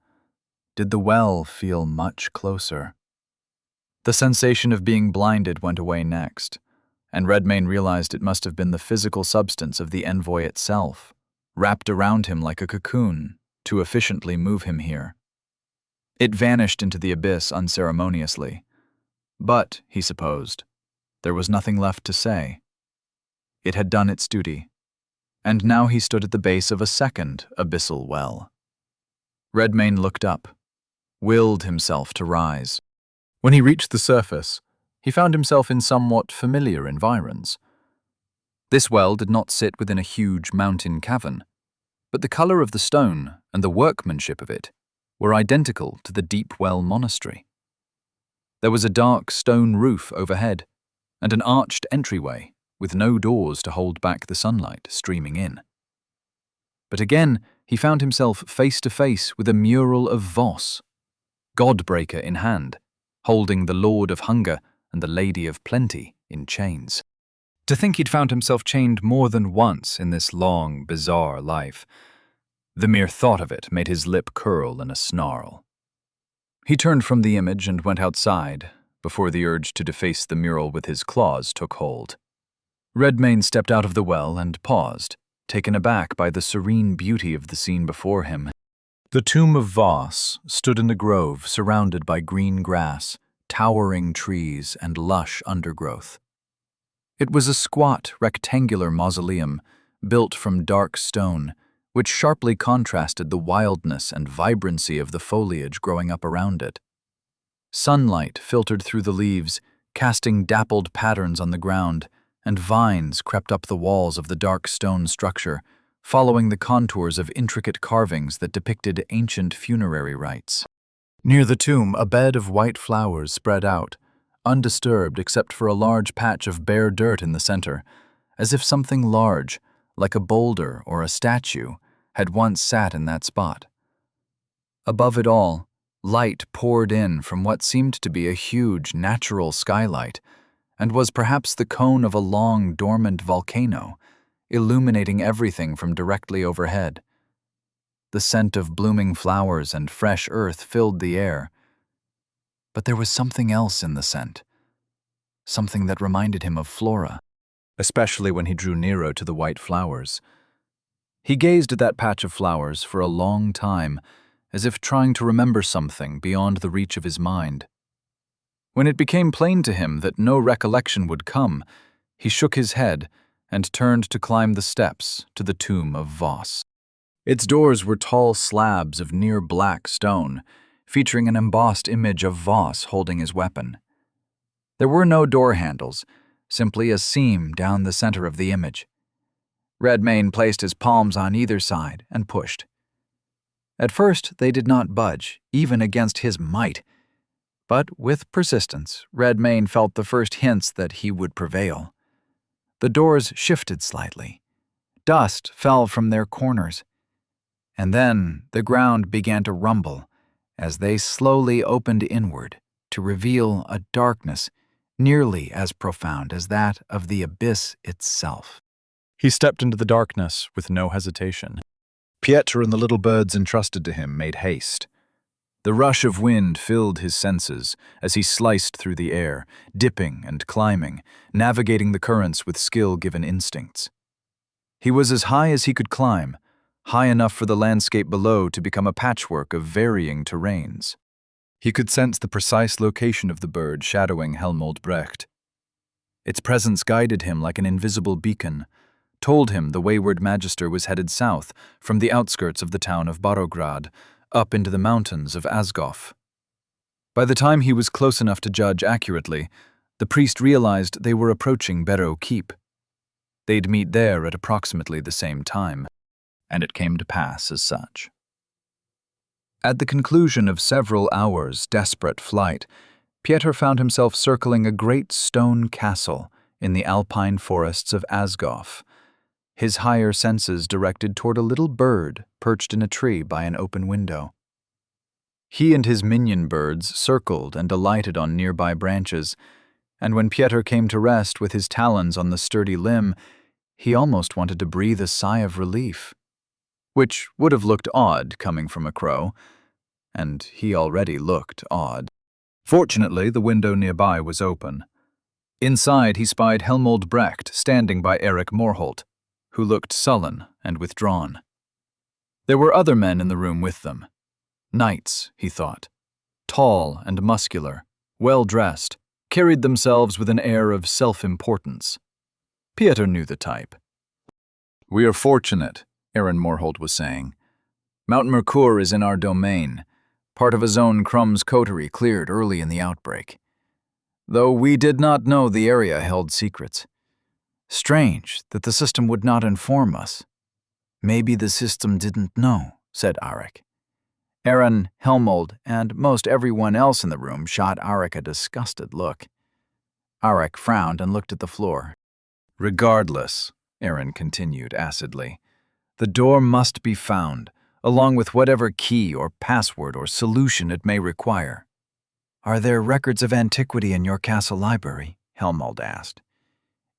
did the well feel much closer. The sensation of being blinded went away next, and Redmane realized it must have been the physical substance of the envoy itself, wrapped around him like a cocoon, to efficiently move him here. It vanished into the abyss unceremoniously, but, he supposed, There was nothing left to say. It had done its duty, and now he stood at the base of a second abyssal well. Redmayne looked up, willed himself to rise. When he reached the surface, he found himself in somewhat familiar environs. This well did not sit within a huge mountain cavern, but the color of the stone and the workmanship of it were identical to the Deep Well Monastery. There was a dark stone roof overhead, and an arched entryway with no doors to hold back the sunlight streaming in. But again, he found himself face to face with a mural of Voss, Godbreaker in hand, holding the Lord of Hunger and the Lady of Plenty in chains. To think he'd found himself chained more than once in this long, bizarre life. The mere thought of it made his lip curl in a snarl. He turned from the image and went outside, before the urge to deface the mural with his claws took hold. Redmayne stepped out of the well and paused, taken aback by the serene beauty of the scene before him. The tomb of Voss stood in the grove surrounded by green grass, towering trees, and lush undergrowth. It was a squat, rectangular mausoleum built from dark stone, which sharply contrasted the wildness and vibrancy of the foliage growing up around it. Sunlight filtered through the leaves, casting dappled patterns on the ground, and vines crept up the walls of the dark stone structure, following the contours of intricate carvings that depicted ancient funerary rites. Near the tomb, a bed of white flowers spread out, undisturbed except for a large patch of bare dirt in the center, as if something large, like a boulder or a statue, had once sat in that spot. Above it all, light poured in from what seemed to be a huge natural skylight, and was perhaps the cone of a long, dormant volcano, illuminating everything from directly overhead. The scent of blooming flowers and fresh earth filled the air. But there was something else in the scent, something that reminded him of Flora, especially when he drew nearer to the white flowers. He gazed at that patch of flowers for a long time, as if trying to remember something beyond the reach of his mind. When it became plain to him that no recollection would come, he shook his head and turned to climb the steps to the tomb of Voss. Its doors were tall slabs of near black stone, featuring an embossed image of Voss holding his weapon. There were no door handles, simply a seam down the center of the image. Redmayne placed his palms on either side and pushed. At first, they did not budge, even against his might. But with persistence, Redmayne felt the first hints that he would prevail. The doors shifted slightly. Dust fell from their corners. And then the ground began to rumble as they slowly opened inward to reveal a darkness nearly as profound as that of the abyss itself. He stepped into the darkness with no hesitation. Pietro and the little birds entrusted to him made haste. The rush of wind filled his senses as he sliced through the air, dipping and climbing, navigating the currents with skill-given instincts. He was as high as he could climb, high enough for the landscape below to become a patchwork of varying terrains. He could sense the precise location of the bird shadowing Helmold Brecht. Its presence guided him like an invisible beacon, told him the wayward magister was headed south from the outskirts of the town of Barograd, up into the mountains of Asgoff. By the time he was close enough to judge accurately, the priest realized they were approaching Barrow Keep. They'd meet there at approximately the same time, and it came to pass as such. At the conclusion of several hours' desperate flight, Pieter found himself circling a great stone castle in the alpine forests of Asgoff, his higher senses directed toward a little bird perched in a tree by an open window. He and his minion birds circled and alighted on nearby branches, and when Pieter came to rest with his talons on the sturdy limb, he almost wanted to breathe a sigh of relief, which would have looked odd coming from a crow, and he already looked odd. Fortunately, the window nearby was open. Inside, he spied Helmold Brecht standing by Eric Morholt, who looked sullen and withdrawn. There were other men in the room with them. Knights, he thought. Tall and muscular, well-dressed, carried themselves with an air of self-importance. Pieter knew the type. "We are fortunate," Aaron Morholt was saying. "Mount Mercure is in our domain, part of a zone Crumb's coterie cleared early in the outbreak. Though we did not know the area held secrets. Strange that the system would not inform us. Maybe the system didn't know, said Arik. Aaron, Helmold, and most everyone else in the room shot Arik a disgusted look. Arik frowned and looked at the floor. "Regardless," Aaron continued acidly, "the door must be found, along with whatever key or password or solution it may require." Are there records of antiquity in your castle library? Helmold asked.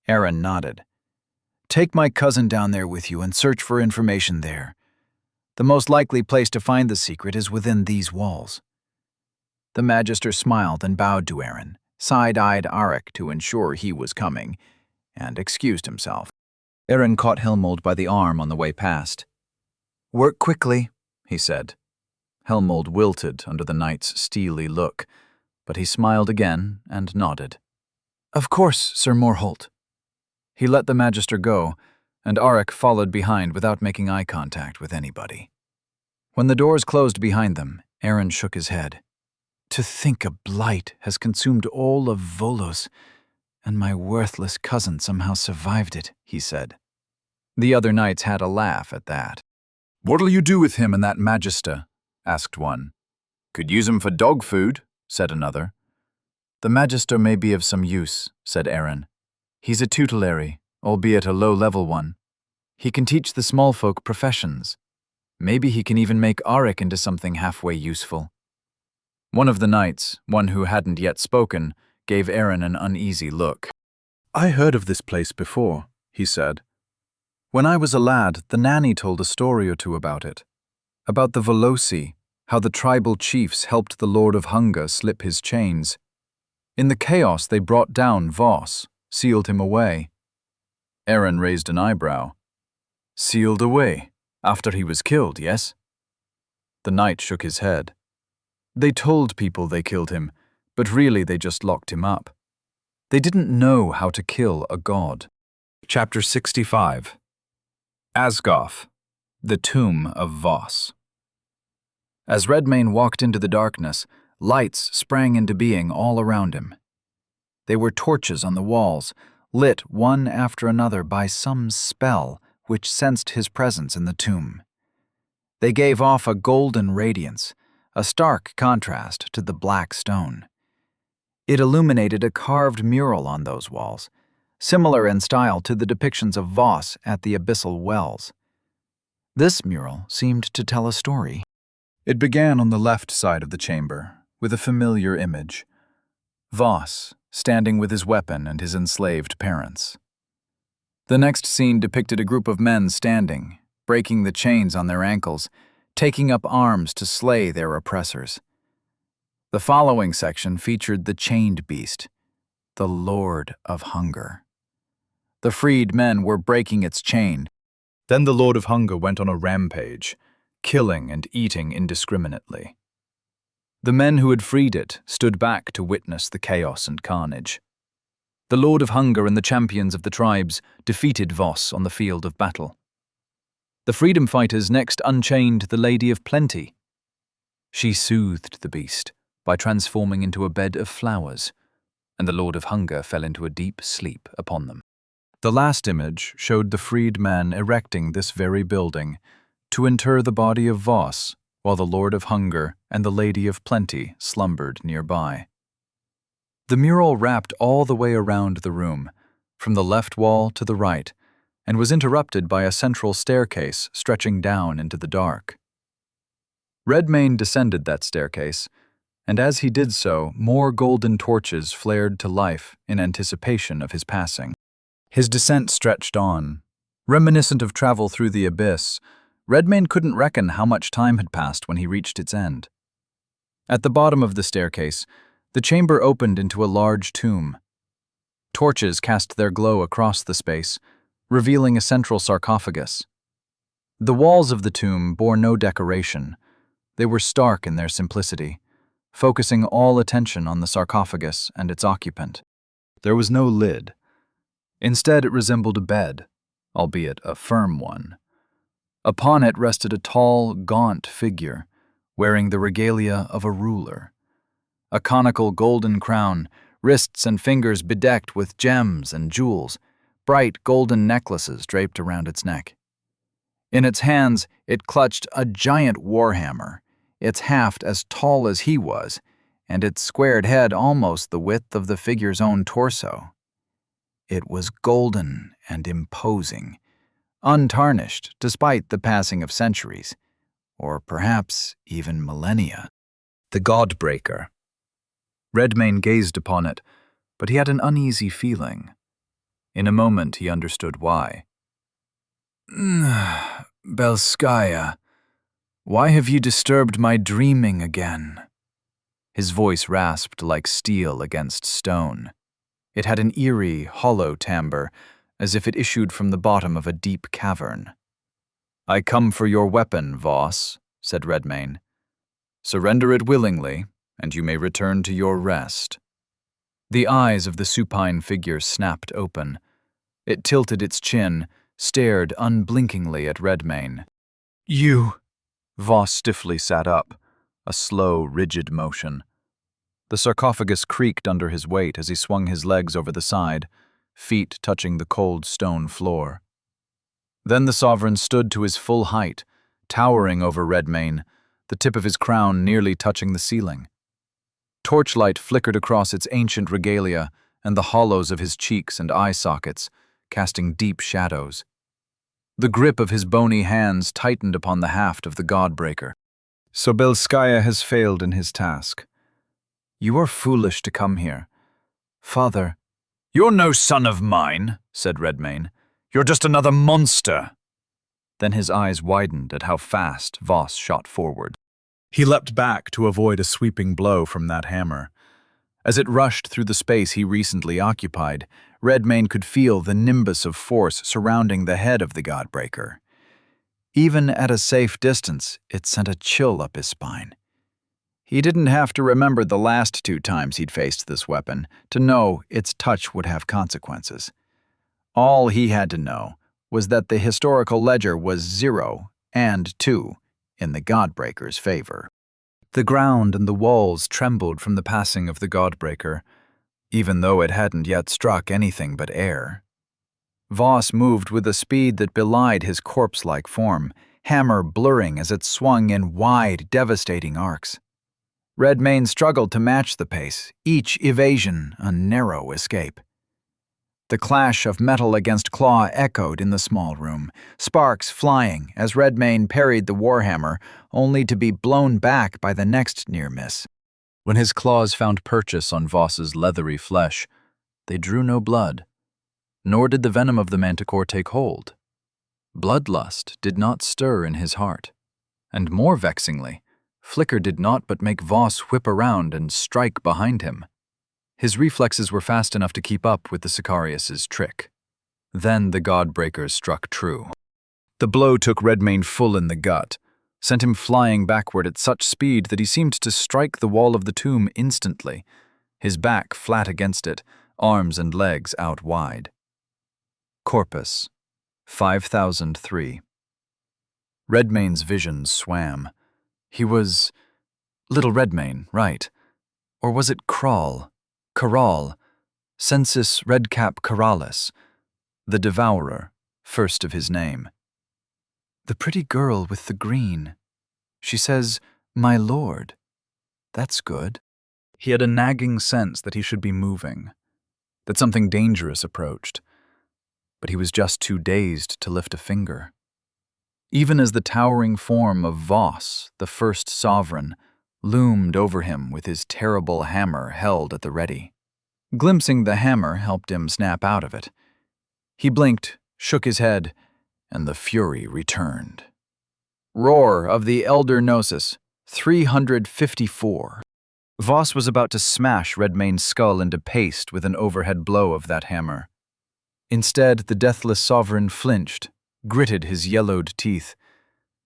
Aaron nodded. Take my cousin down there with you and search for information there. The most likely place to find the secret is within these walls. The Magister smiled and bowed to Aaron, side-eyed Arik to ensure he was coming, and excused himself. Aaron caught Helmold by the arm on the way past. "Work quickly," he said. Helmold wilted under the knight's steely look, but he smiled again and nodded. "Of course, Sir Morholt." He let the Magister go, and Arik followed behind without making eye contact with anybody. When the doors closed behind them, Aaron shook his head. To think a blight has consumed all of Volos, and my worthless cousin somehow survived it, he said. The other knights had a laugh at that. "What'll you do with him and that Magister?" asked one. "Could use him for dog food," said another. "The Magister may be of some use," said Aaron. "He's a tutelary, albeit a low-level one. He can teach the small folk professions. Maybe he can even make Arik into something halfway useful." One of the knights, one who hadn't yet spoken, gave Aaron an uneasy look. "I heard of this place before," he said. "When I was a lad, the nanny told a story or two about it. About the Volosi, how the tribal chiefs helped the Lord of Hunger slip his chains. In the chaos they brought down Voss, sealed him away." Aaron raised an eyebrow. "Sealed away? After he was killed, yes?" The knight shook his head. "They told people they killed him, but really they just locked him up. They didn't know how to kill a god." Chapter 65. Asgoth, the Tomb of Voss. As Redmayne walked into the darkness, lights sprang into being all around him. They were torches on the walls, lit one after another by some spell which sensed his presence in the tomb. They gave off a golden radiance, a stark contrast to the black stone. It illuminated a carved mural on those walls, similar in style to the depictions of Voss at the Abyssal Wells. This mural seemed to tell a story. It began on the left side of the chamber, with a familiar image. Voss, standing with his weapon and his enslaved parents. The next scene depicted a group of men standing, breaking the chains on their ankles, taking up arms to slay their oppressors. The following section featured the chained beast, the Lord of Hunger. The freed men were breaking its chain. Then the Lord of Hunger went on a rampage, killing and eating indiscriminately. The men who had freed it stood back to witness the chaos and carnage. The Lord of Hunger and the champions of the tribes defeated Voss on the field of battle. The freedom fighters next unchained the Lady of Plenty. She soothed the beast by transforming into a bed of flowers, and the Lord of Hunger fell into a deep sleep upon them. The last image showed the freed men erecting this very building to inter the body of Voss, while the Lord of Hunger and the Lady of Plenty slumbered nearby. The mural wrapped all the way around the room, from the left wall to the right, and was interrupted by a central staircase stretching down into the dark. Redmayne descended that staircase, and as he did so, more golden torches flared to life in anticipation of his passing. His descent stretched on. Reminiscent of travel through the abyss, Redmayne couldn't reckon how much time had passed when he reached its end. At the bottom of the staircase, the chamber opened into a large tomb. Torches cast their glow across the space, revealing a central sarcophagus. The walls of the tomb bore no decoration. They were stark in their simplicity, focusing all attention on the sarcophagus and its occupant. There was no lid. Instead, it resembled a bed, albeit a firm one. Upon it rested a tall, gaunt figure, wearing the regalia of a ruler. A conical golden crown, wrists and fingers bedecked with gems and jewels, bright golden necklaces draped around its neck. In its hands, it clutched a giant warhammer, its haft as tall as he was, and its squared head almost the width of the figure's own torso. It was golden and imposing, untarnished despite the passing of centuries, or perhaps even millennia. The Godbreaker. Redmayne gazed upon it, but he had an uneasy feeling. In a moment he understood why. Belskaya, why have you disturbed my dreaming again? His voice rasped like steel against stone. It had an eerie, hollow timbre, as if it issued from the bottom of a deep cavern. I come for your weapon, Voss, said Redmayne. Surrender it willingly, and you may return to your rest. The eyes of the supine figure snapped open. It tilted its chin, stared unblinkingly at Redmayne. You! Voss stiffly sat up, a slow, rigid motion. The sarcophagus creaked under his weight as he swung his legs over the side, feet touching the cold stone floor. Then the sovereign stood to his full height, towering over Redmayne, the tip of his crown nearly touching the ceiling. Torchlight flickered across its ancient regalia and the hollows of his cheeks and eye sockets, casting deep shadows. The grip of his bony hands tightened upon the haft of the Godbreaker. So Belskaya has failed in his task. You are foolish to come here. Father, you're no son of mine, said Redmayne. You're just another monster. Then his eyes widened at how fast Voss shot forward. He leapt back to avoid a sweeping blow from that hammer. As it rushed through the space he recently occupied, Redmayne could feel the nimbus of force surrounding the head of the Godbreaker. Even at a safe distance, it sent a chill up his spine. He didn't have to remember the last 2 times he'd faced this weapon to know its touch would have consequences. All he had to know was that the historical ledger was 0 and 2 in the Godbreaker's favor. The ground and the walls trembled from the passing of the Godbreaker, even though it hadn't yet struck anything but air. Voss moved with a speed that belied his corpse-like form, hammer blurring as it swung in wide, devastating arcs. Redmayne struggled to match the pace, each evasion a narrow escape. The clash of metal against claw echoed in the small room, sparks flying as Redmayne parried the warhammer, only to be blown back by the next near miss. When his claws found purchase on Voss's leathery flesh, they drew no blood, nor did the venom of the manticore take hold. Bloodlust did not stir in his heart, and more vexingly, flicker did not but make Voss whip around and strike behind him. His reflexes were fast enough to keep up with the Sicarius's trick. Then the Godbreaker struck true. The blow took Redmayne full in the gut, sent him flying backward at such speed that he seemed to strike the wall of the tomb instantly, his back flat against it, arms and legs out wide. Corpus, 5003. Redmayne's vision swam. He was Little Redmayne, right. Or was it Crawl? Caral, Census Redcap Caralis, the Devourer, first of his name. The pretty girl with the green. She says, "My lord." That's good. He had a nagging sense that he should be moving, that something dangerous approached, but he was just too dazed to lift a finger. Even as the towering form of Voss, the first sovereign, loomed over him with his terrible hammer held at the ready. Glimpsing the hammer helped him snap out of it. He blinked, shook his head, and the fury returned. Roar of the Elder Gnosis, 354. Voss was about to smash Redmayne's skull into paste with an overhead blow of that hammer. Instead, the deathless sovereign flinched, gritted his yellowed teeth.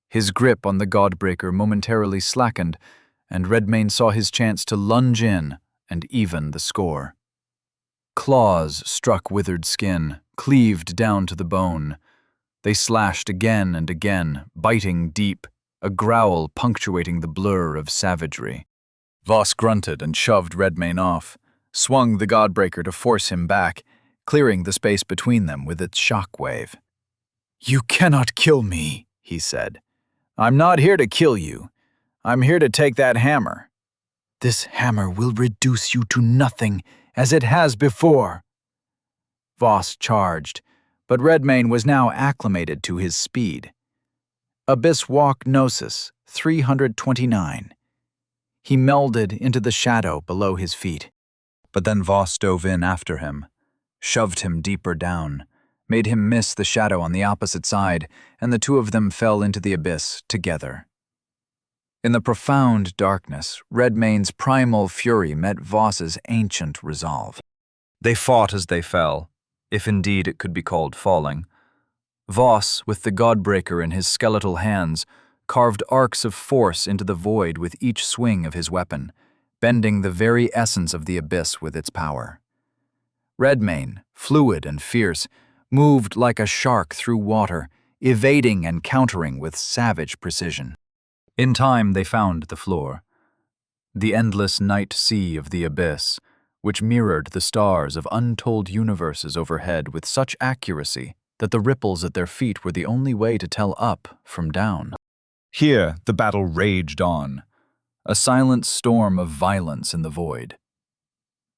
His grip on the Godbreaker momentarily slackened, and Redmayne saw his chance to lunge in and even the score. Claws struck withered skin, cleaved down to the bone. They slashed again and again, biting deep, a growl punctuating the blur of savagery. Voss grunted and shoved Redmayne off, swung the Godbreaker to force him back, clearing the space between them with its shock wave. "You cannot kill me," he said. "I'm not here to kill you. I'm here to take that hammer. This hammer will reduce you to nothing, as it has before." Voss charged, but Redmayne was now acclimated to his speed. Abyss Walk Gnosis 329. He melded into the shadow below his feet. But then Voss dove in after him, shoved him deeper down, made him miss the shadow on the opposite side, and the two of them fell into the abyss together. In the profound darkness, Redmayne's primal fury met Voss's ancient resolve. They fought as they fell, if indeed it could be called falling. Voss, with the Godbreaker in his skeletal hands, carved arcs of force into the void with each swing of his weapon, bending the very essence of the abyss with its power. Redmayne, fluid and fierce, moved like a shark through water, evading and countering with savage precision. In time they found the floor, the endless night sea of the abyss, which mirrored the stars of untold universes overhead with such accuracy that the ripples at their feet were the only way to tell up from down. Here the battle raged on, a silent storm of violence in the void.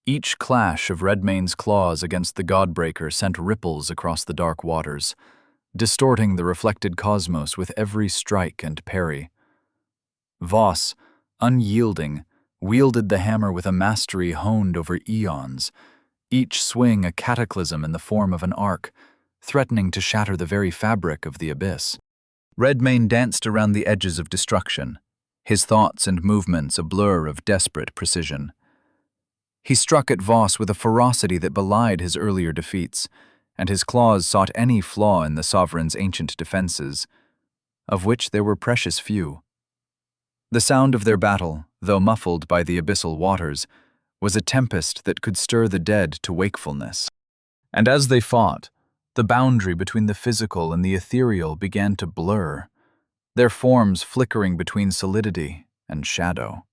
Each clash of Redmayne's claws against the Godbreaker sent ripples across the dark waters, distorting the reflected cosmos with every strike and parry. Voss, unyielding, wielded the hammer with a mastery honed over eons, each swing a cataclysm in the form of an arc, threatening to shatter the very fabric of the abyss. Redmayne danced around the edges of destruction, his thoughts and movements a blur of desperate precision. He struck at Voss with a ferocity that belied his earlier defeats, and his claws sought any flaw in the Sovereign's ancient defenses, of which there were precious few. The sound of their battle, though muffled by the abyssal waters, was a tempest that could stir the dead to wakefulness. And as they fought, the boundary between the physical and the ethereal began to blur, their forms flickering between solidity and shadow.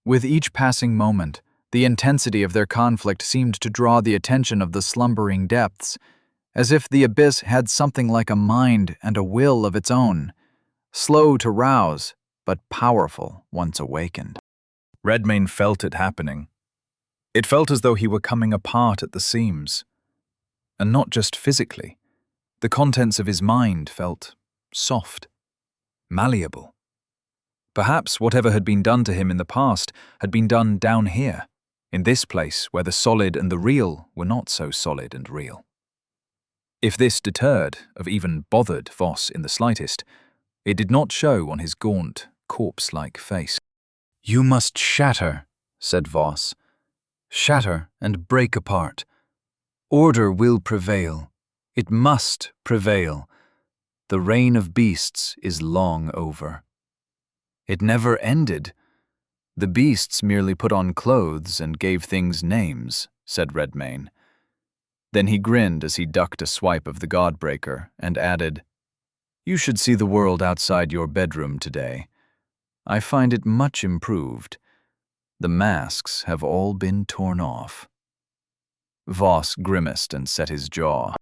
With each passing moment, the intensity of their conflict seemed to draw the attention of the slumbering depths, as if the abyss had something like a mind and a will of its own, slow to rouse, but powerful once awakened. Redmayne felt it happening. It felt as though he were coming apart at the seams. And not just physically. The contents of his mind felt soft, malleable. Perhaps whatever had been done to him in the past had been done down here, in this place where the solid and the real were not so solid and real. If this deterred, or even bothered Voss in the slightest, it did not show on his gaunt, corpse-like face. "You must shatter," said Voss. "Shatter and break apart. Order will prevail. It must prevail. The reign of beasts is long over." "It never ended. The beasts merely put on clothes and gave things names," said Redmayne. Then he grinned as he ducked a swipe of the Godbreaker and added, "You should see the world outside your bedroom today. I find it much improved. The masks have all been torn off." Voss grimaced and set his jaw.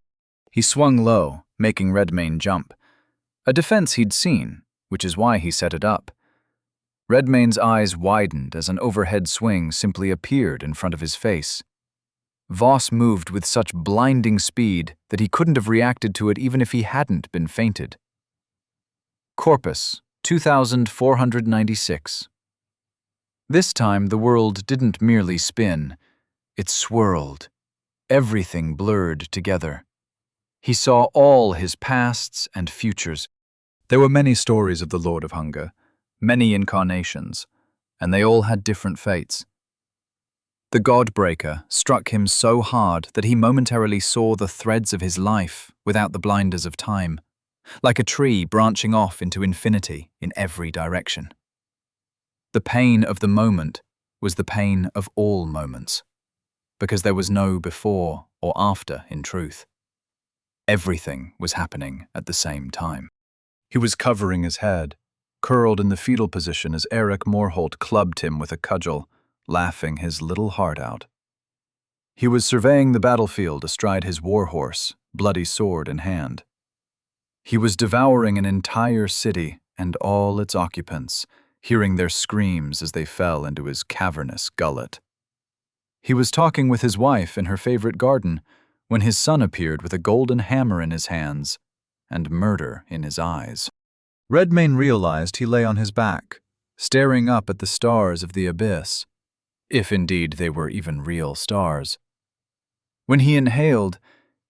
He swung low, making Redmayne jump. A defense he'd seen, which is why he set it up. Redmayne's eyes widened as an overhead swing simply appeared in front of his face. Voss moved with such blinding speed that he couldn't have reacted to it even if he hadn't been fainted. Corpus, 2496. This time the world didn't merely spin, it swirled. Everything blurred together. He saw all his pasts and futures. There were many stories of the Lord of Hunger, many incarnations, and they all had different fates. The Godbreaker struck him so hard that he momentarily saw the threads of his life without the blinders of time, like a tree branching off into infinity in every direction. The pain of the moment was the pain of all moments, because there was no before or after in truth. Everything was happening at the same time. He was covering his head, curled in the fetal position as Eric Morholt clubbed him with a cudgel, laughing his little heart out. He was surveying the battlefield astride his warhorse, bloody sword in hand. He was devouring an entire city and all its occupants, hearing their screams as they fell into his cavernous gullet. He was talking with his wife in her favorite garden when his son appeared with a golden hammer in his hands and murder in his eyes. Redmayne realized he lay on his back, staring up at the stars of the abyss, if indeed they were even real stars. When he inhaled,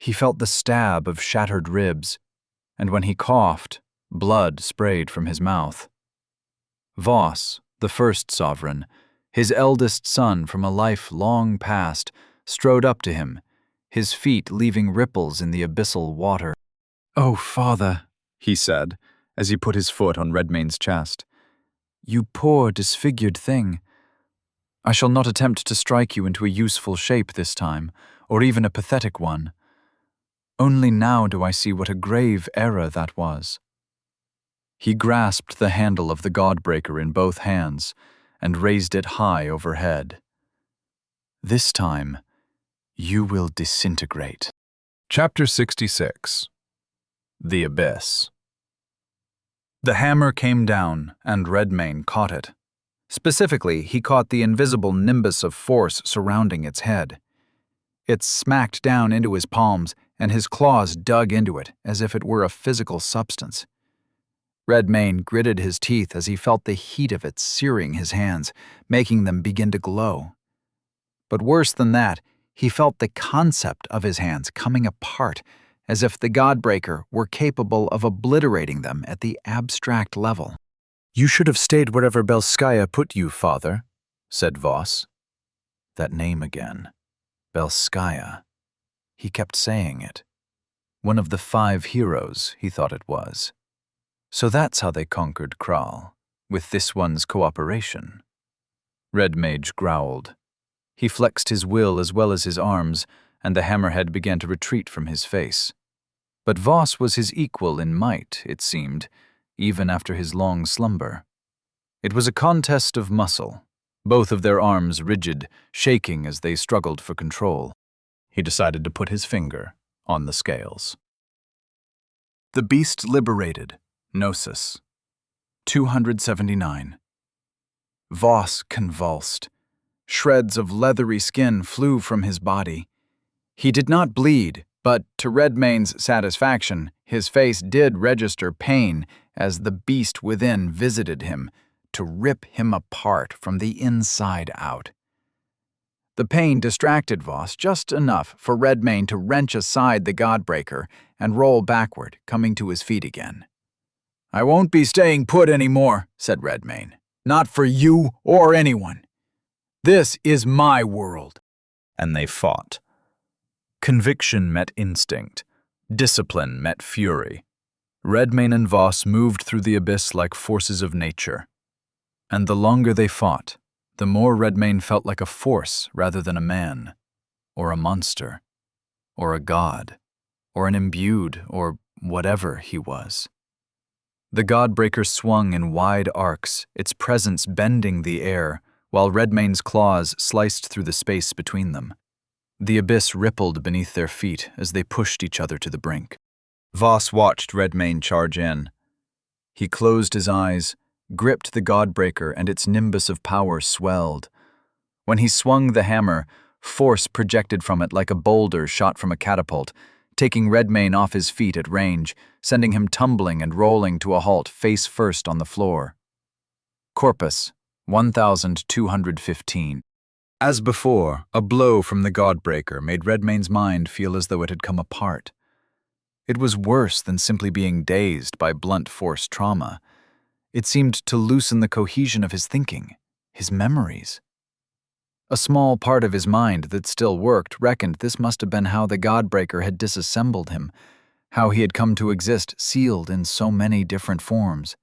he felt the stab of shattered ribs, and when he coughed, blood sprayed from his mouth. Voss, the first sovereign, his eldest son from a life long past, strode up to him, his feet leaving ripples in the abyssal water. "Oh, father," he said, as he put his foot on Redmayne's chest. "You poor, disfigured thing. I shall not attempt to strike you into a useful shape this time, or even a pathetic one. Only now do I see what a grave error that was." He grasped the handle of the Godbreaker in both hands and raised it high overhead. "This time, you will disintegrate." Chapter 66. The Abyss. The hammer came down, and Redmayne caught it. Specifically, he caught the invisible nimbus of force surrounding its head. It smacked down into his palms, and his claws dug into it as if it were a physical substance. Redmayne gritted his teeth as he felt the heat of it searing his hands, making them begin to glow. But worse than that, he felt the concept of his hands coming apart, as if the Godbreaker were capable of obliterating them at the abstract level. "You should have stayed wherever Belskaya put you, father," said Voss. That name again. Belskaya. He kept saying it. One of the 5 heroes, he thought it was. So that's how they conquered Kral, with this one's cooperation. Redmage growled. He flexed his will as well as his arms, and the hammerhead began to retreat from his face. But Voss was his equal in might, it seemed, even after his long slumber. It was a contest of muscle, both of their arms rigid, shaking as they struggled for control. He decided to put his finger on the scales. The beast liberated. Gnosis. 279. Voss convulsed. Shreds of leathery skin flew from his body. He did not bleed, but to Redmayne's satisfaction, his face did register pain as the beast within visited him to rip him apart from the inside out. The pain distracted Voss just enough for Redmayne to wrench aside the Godbreaker and roll backward, coming to his feet again. "I won't be staying put anymore," said Redmayne. "Not for you or anyone. This is my world." And they fought. Conviction met instinct. Discipline met fury. Redmayne and Voss moved through the abyss like forces of nature. And the longer they fought, the more Redmayne felt like a force rather than a man, or a monster, or a god, or an imbued, or whatever he was. The Godbreaker swung in wide arcs, its presence bending the air, while Redmayne's claws sliced through the space between them. The abyss rippled beneath their feet as they pushed each other to the brink. Voss watched Redmayne charge in. He closed his eyes, gripped the Godbreaker, and its nimbus of power swelled. When he swung the hammer, force projected from it like a boulder shot from a catapult, taking Redmayne off his feet at range, sending him tumbling and rolling to a halt face first on the floor. Corpus, 1215. As before, a blow from the Godbreaker made Redmayne's mind feel as though it had come apart. It was worse than simply being dazed by blunt force trauma. It seemed to loosen the cohesion of his thinking, his memories. A small part of his mind that still worked reckoned this must have been how the Godbreaker had disassembled him, how he had come to exist sealed in so many different forms.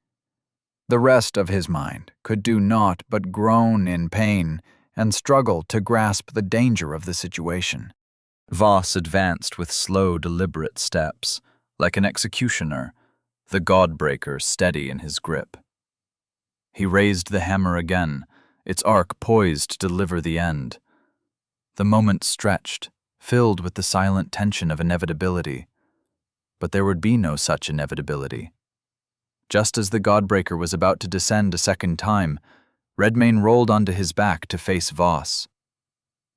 The rest of his mind could do naught but groan in pain and struggle to grasp the danger of the situation. Voss advanced with slow, deliberate steps, like an executioner, the God-breaker steady in his grip. He raised the hammer again, its arc poised to deliver the end. The moment stretched, filled with the silent tension of inevitability. But there would be no such inevitability. Just as the God-breaker was about to descend a second time, Redmayne rolled onto his back to face Voss.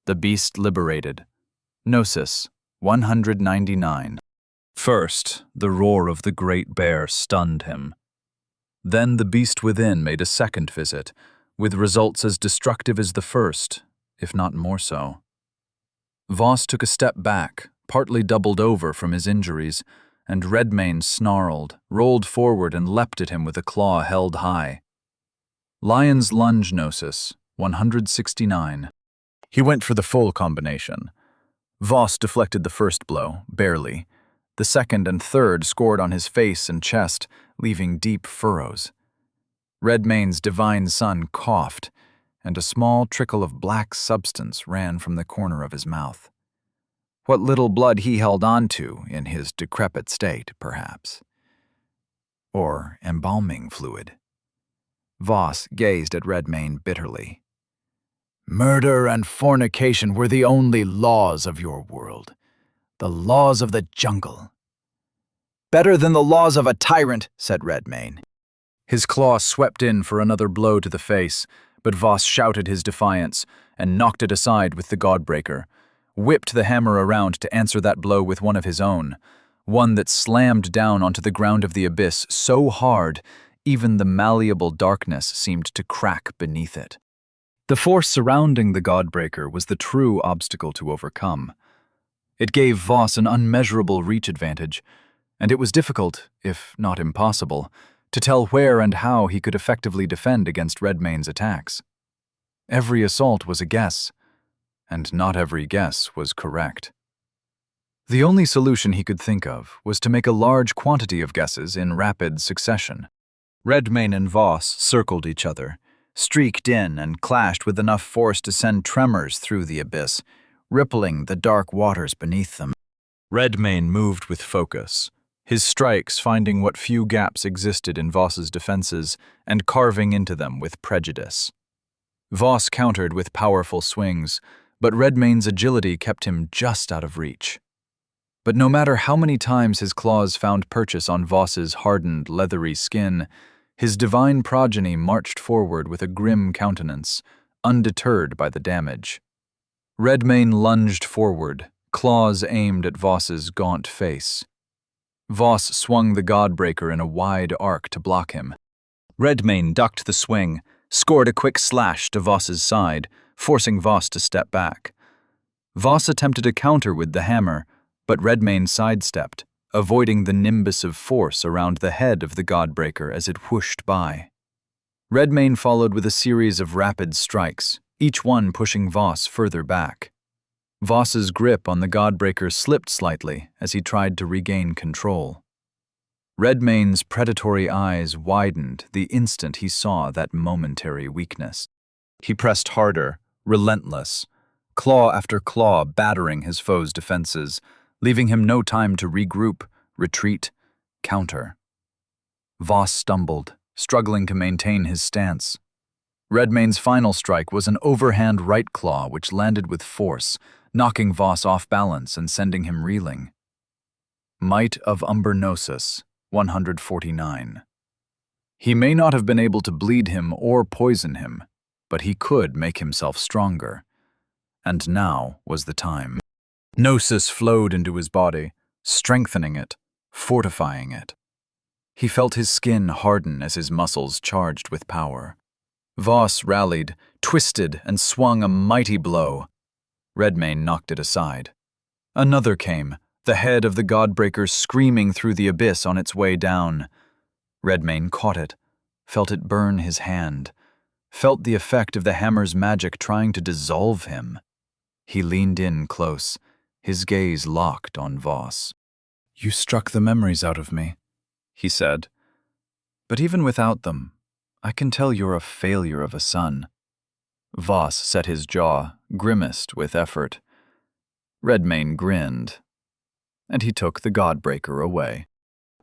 The beast liberated. Gnosis 199. First, the roar of the great bear stunned him. Then the beast within made a second visit, with results as destructive as the first, if not more so. Voss took a step back, partly doubled over from his injuries, and Redmayne snarled, rolled forward and leapt at him with a claw held high. Lion's Lunge Gnosis 169. He went for the full combination. Voss deflected the first blow, barely. The second and third scored on his face and chest, leaving deep furrows. Redmayne's divine son coughed, and a small trickle of black substance ran from the corner of his mouth. What little blood he held on to in his decrepit state, perhaps. Or embalming fluid. Voss gazed at Redmayne bitterly. Murder and fornication were the only laws of your world. The laws of the jungle. Better than the laws of a tyrant, said Redmayne. His claw swept in for another blow to the face, but Voss shouted his defiance and knocked it aside with the Godbreaker, whipped the hammer around to answer that blow with one of his own, one that slammed down onto the ground of the abyss so hard even the malleable darkness seemed to crack beneath it. The force surrounding the Godbreaker was the true obstacle to overcome. It gave Voss an unmeasurable reach advantage, and it was difficult, if not impossible, to tell where and how he could effectively defend against Redmayne's attacks. Every assault was a guess, and not every guess was correct. The only solution he could think of was to make a large quantity of guesses in rapid succession. Redmayne and Voss circled each other, streaked in and clashed with enough force to send tremors through the abyss, rippling the dark waters beneath them. Redmayne moved with focus, his strikes finding what few gaps existed in Voss's defenses and carving into them with prejudice. Voss countered with powerful swings, but Redmayne's agility kept him just out of reach. But no matter how many times his claws found purchase on Voss's hardened, leathery skin, his divine progeny marched forward with a grim countenance, undeterred by the damage. Redmayne lunged forward, claws aimed at Voss's gaunt face. Voss swung the Godbreaker in a wide arc to block him. Redmayne ducked the swing, scored a quick slash to Voss's side, forcing Voss to step back. Voss attempted a counter with the hammer, but Redmayne sidestepped, avoiding the nimbus of force around the head of the Godbreaker as it whooshed by. Redmayne followed with a series of rapid strikes, each one pushing Voss further back. Voss's grip on the Godbreaker slipped slightly as he tried to regain control. Redmayne's predatory eyes widened the instant he saw that momentary weakness. He pressed harder, relentless, claw after claw battering his foe's defenses, leaving him no time to regroup, retreat, counter. Voss stumbled, struggling to maintain his stance. Redmayne's final strike was an overhand right claw which landed with force, knocking Voss off balance and sending him reeling. Might of Umbernosis 149. He may not have been able to bleed him or poison him, but he could make himself stronger. And now was the time. Gnosis flowed into his body, strengthening it, fortifying it. He felt his skin harden as his muscles charged with power. Voss rallied, twisted, and swung a mighty blow. Redmayne knocked it aside. Another came, the head of the Godbreaker screaming through the abyss on its way down. Redmayne caught it, felt it burn his hand, felt the effect of the hammer's magic trying to dissolve him. He leaned in close, his gaze locked on Voss. "You struck the memories out of me," he said. "But even without them, I can tell you're a failure of a son. Voss set his jaw, grimaced with effort. Redmayne grinned, and he took the Godbreaker away.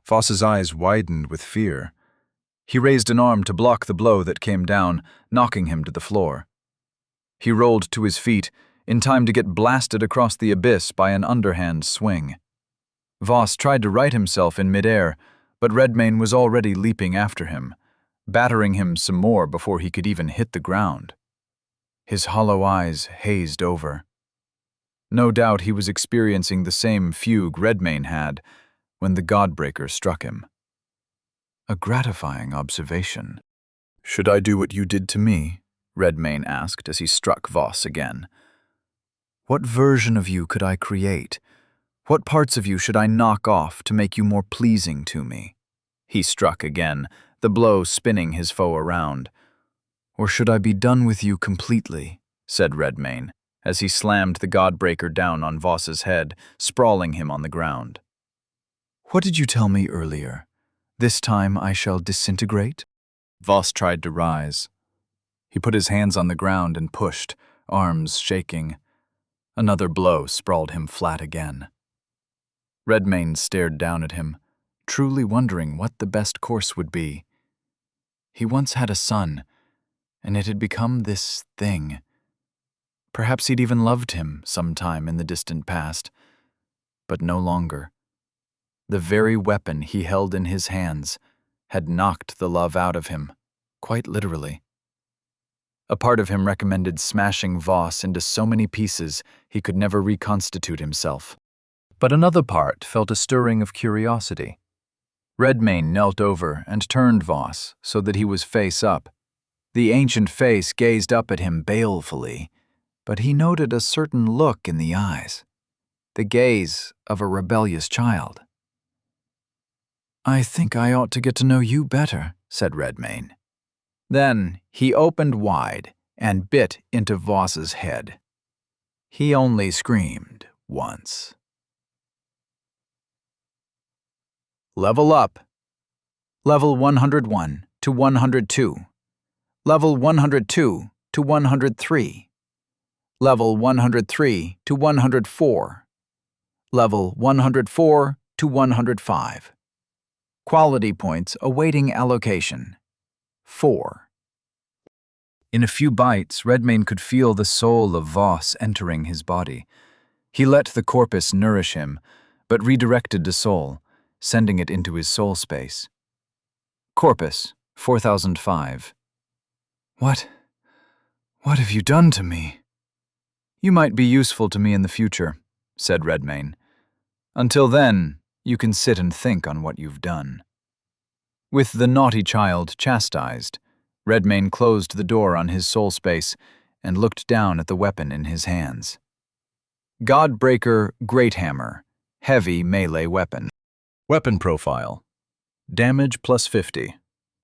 Voss's eyes widened with fear. He raised an arm to block the blow that came down, knocking him to the floor. He rolled to his feet, in time to get blasted across the abyss by an underhand swing. Voss tried to right himself in midair, but Redmayne was already leaping after him, battering him some more before he could even hit the ground. His hollow eyes hazed over. No doubt he was experiencing the same fugue Redmayne had when the Godbreaker struck him. A gratifying observation. "Should I do what you did to me?" Redmayne asked as he struck Voss again. "What version of you could I create? What parts of you should I knock off to make you more pleasing to me?" He struck again, the blow spinning his foe around. "Or should I be done with you completely?" said Redmayne, as he slammed the Godbreaker down on Voss's head, sprawling him on the ground. "What did you tell me earlier? This time I shall disintegrate?" Voss tried to rise. He put his hands on the ground and pushed, arms shaking. Another blow sprawled him flat again. Redmayne stared down at him, truly wondering what the best course would be. He once had a son, and it had become this thing. Perhaps he'd even loved him sometime in the distant past, but no longer. The very weapon he held in his hands had knocked the love out of him, quite literally. A part of him recommended smashing Voss into so many pieces he could never reconstitute himself. But another part felt a stirring of curiosity. Redmayne knelt over and turned Voss so that he was face up. The ancient face gazed up at him balefully, but he noted a certain look in the eyes, the gaze of a rebellious child. "I think I ought to get to know you better," said Redmayne. Then he opened wide and bit into Voss's head. He only screamed once. Level up. Level 101 to 102. Level 102 to 103. Level 103 to 104. Level 104 to 105. Quality points awaiting allocation. 4. In a few bites, Redmayne could feel the soul of Voss entering his body. He let the corpus nourish him, but redirected the soul, sending it into his soul space. Corpus, 4005. What have you done to me?" "You might be useful to me in the future," said Redmayne. "Until then, you can sit and think on what you've done." With the naughty child chastised, Redmayne closed the door on his soul space and looked down at the weapon in his hands. Godbreaker Great Hammer, heavy melee weapon. Weapon profile. Damage plus 50.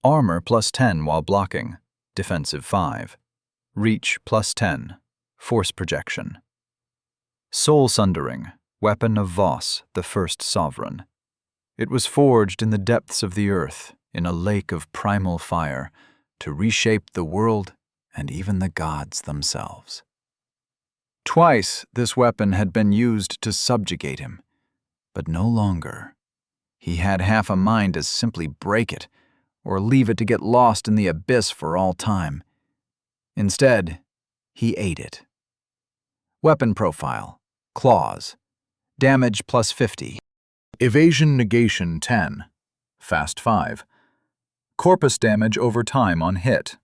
Armor plus 10 while blocking. Defensive 5. Reach plus 10. Force projection. Soul Sundering, weapon of Voss, the first sovereign. It was forged in the depths of the earth, in a lake of primal fire, to reshape the world and even the gods themselves. Twice this weapon had been used to subjugate him, but no longer. He had half a mind to simply break it, or leave it to get lost in the abyss for all time. Instead, he ate it. Weapon profile. Claws. Damage plus 50. Evasion negation 10. Fast 5. Corpus damage over time on hit.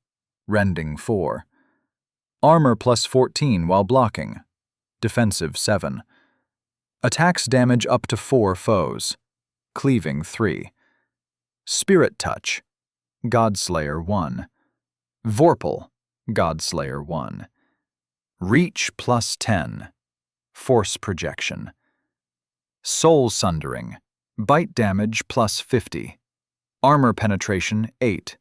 Rending 4. Armor plus 14 while blocking. Defensive 7. Attacks damage up to 4 foes. Cleaving 3. Spirit Touch. Godslayer 1. Vorpal. Godslayer 1. Reach plus 10. Force projection. Soul Sundering. Bite damage plus 50. Armor penetration 8.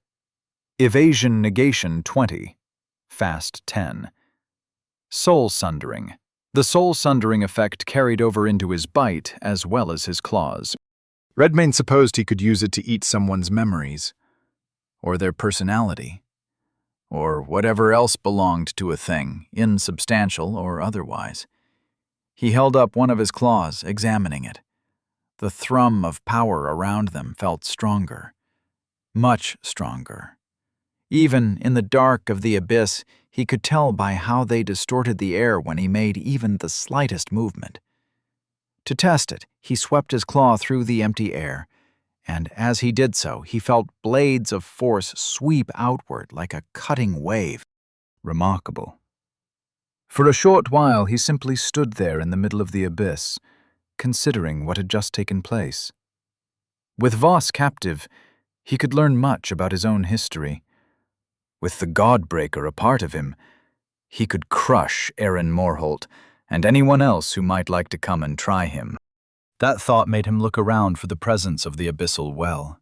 Evasion negation 20. Fast 10. Soul Sundering. The Soul Sundering effect carried over into his bite as well as his claws. Redmayne supposed he could use it to eat someone's memories. or their personality, or whatever else belonged to a thing, insubstantial or otherwise. He held up one of his claws, examining it. The thrum of power around them felt stronger, much stronger. Even in the dark of the abyss, he could tell by how they distorted the air when he made even the slightest movement. To test it, he swept his claw through the empty air, and as he did so, he felt blades of force sweep outward like a cutting wave. Remarkable. For a short while, he simply stood there in the middle of the abyss, considering what had just taken place. With Voss captive, he could learn much about his own history. With the Godbreaker a part of him, he could crush Aaron Morholt and anyone else who might like to come and try him. That thought made him look around for the presence of the abyssal well.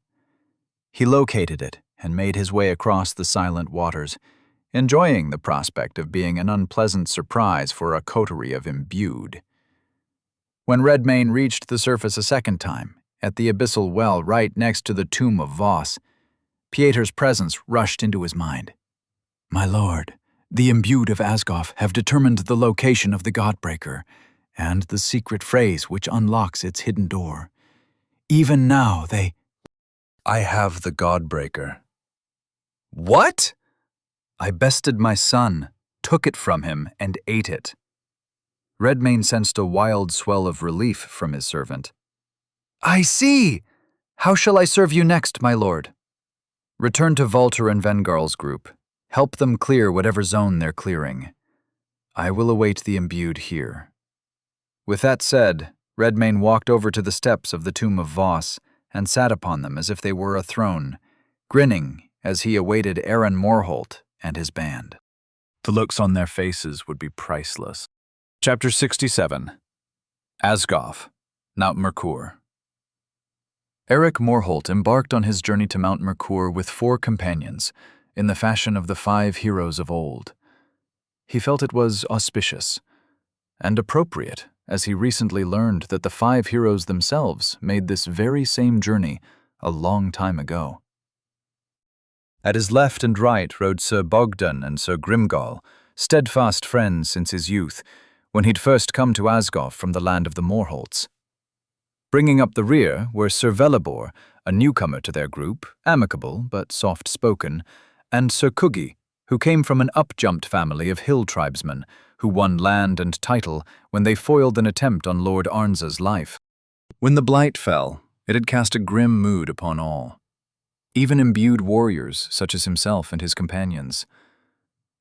He located it and made his way across the silent waters, enjoying the prospect of being an unpleasant surprise for a coterie of imbued. When Redmayne reached the surface a second time, at the abyssal well right next to the tomb of Voss, Pieter's presence rushed into his mind. "My lord, the imbued of Asgoff have determined the location of the Godbreaker, and the secret phrase which unlocks its hidden door. Even now they—" I have the Godbreaker. "What?" I bested my son, took it from him, and ate it. Redmayne sensed a wild swell of relief from his servant. "I see! How shall I serve you next, my lord?" "Return to Walter and Vengarl's group. Help them clear whatever zone they're clearing. I will await the imbued here." With that said, Redmayne walked over to the steps of the tomb of Voss and sat upon them as if they were a throne, grinning as he awaited Aaron Morholt and his band. The looks on their faces would be priceless. Chapter 67. Asgoff, Mount Mercur. Eric Morholt embarked on his journey to Mount Mercur with 4 companions, in the fashion of the 5 heroes of old. He felt it was auspicious and appropriate, as he recently learned that the 5 heroes themselves made this very same journey a long time ago. At his left and right rode Sir Bogdan and Sir Grimgall, steadfast friends since his youth, when he'd first come to Asgoff from the land of the Morholts. Bringing up the rear were Sir Velibor, a newcomer to their group, amicable but soft-spoken, and Sir Kugi, who came from an up-jumped family of hill tribesmen who won land and title when they foiled an attempt on Lord Arnza's life. When the blight fell, it had cast a grim mood upon all, even imbued warriors such as himself and his companions.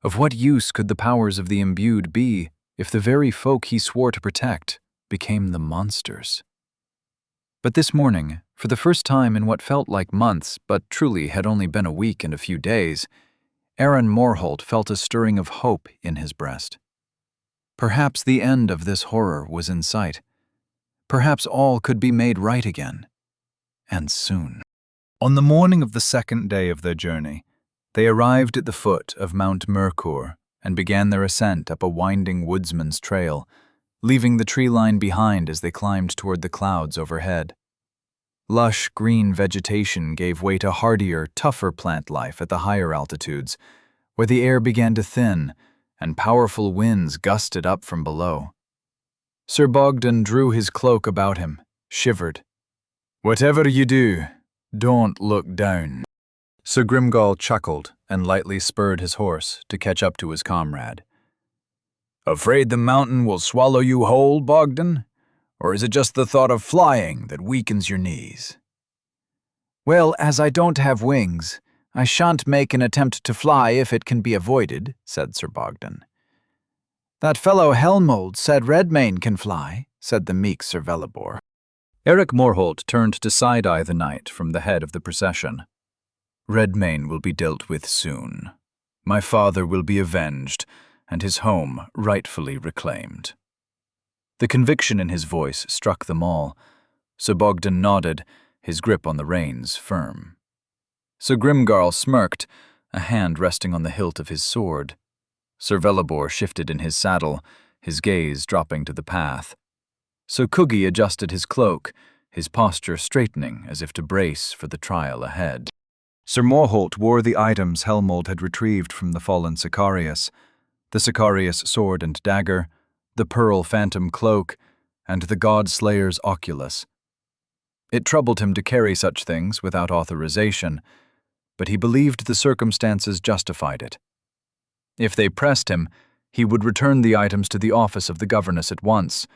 Of what use could the powers of the imbued be if the very folk he swore to protect became the monsters? But this morning, for the first time in what felt like months but truly had only been a week and a few days, Aaron Morholt felt a stirring of hope in his breast. Perhaps the end of this horror was in sight. Perhaps all could be made right again. And soon. On the morning of the 2nd day of their journey, they arrived at the foot of Mount Mercur and began their ascent up a winding woodsman's trail, leaving the tree line behind as they climbed toward the clouds overhead. Lush green vegetation gave way to hardier, tougher plant life at the higher altitudes, where the air began to thin and powerful winds gusted up from below. Sir Bogdan drew his cloak about him, shivered. "Whatever you do, don't look down." Sir Grimgall chuckled and lightly spurred his horse to catch up to his comrade. "Afraid the mountain will swallow you whole, Bogdan? Or is it just the thought of flying that weakens your knees?" "Well, as I don't have wings, I shan't make an attempt to fly if it can be avoided," said Sir Bogdan. "That fellow Helmold said Redmayne can fly," said the meek Sir Velibor. Eric Morholt turned to side-eye the knight from the head of the procession. "Redmayne will be dealt with soon. My father will be avenged, and his home rightfully reclaimed." The conviction in his voice struck them all. Sir Bogdan nodded, his grip on the reins firm. Sir Grimgall smirked, a hand resting on the hilt of his sword. Sir Velibor shifted in his saddle, his gaze dropping to the path. Sir Kugi adjusted his cloak, his posture straightening as if to brace for the trial ahead. Sir Morholt wore the items Helmold had retrieved from the fallen Sicarius, the Sicarius sword and dagger, the pearl phantom cloak, and the God-Slayer's oculus. It troubled him to carry such things without authorization, but he believed the circumstances justified it. If they pressed him, he would return the items to the office of the governess at once,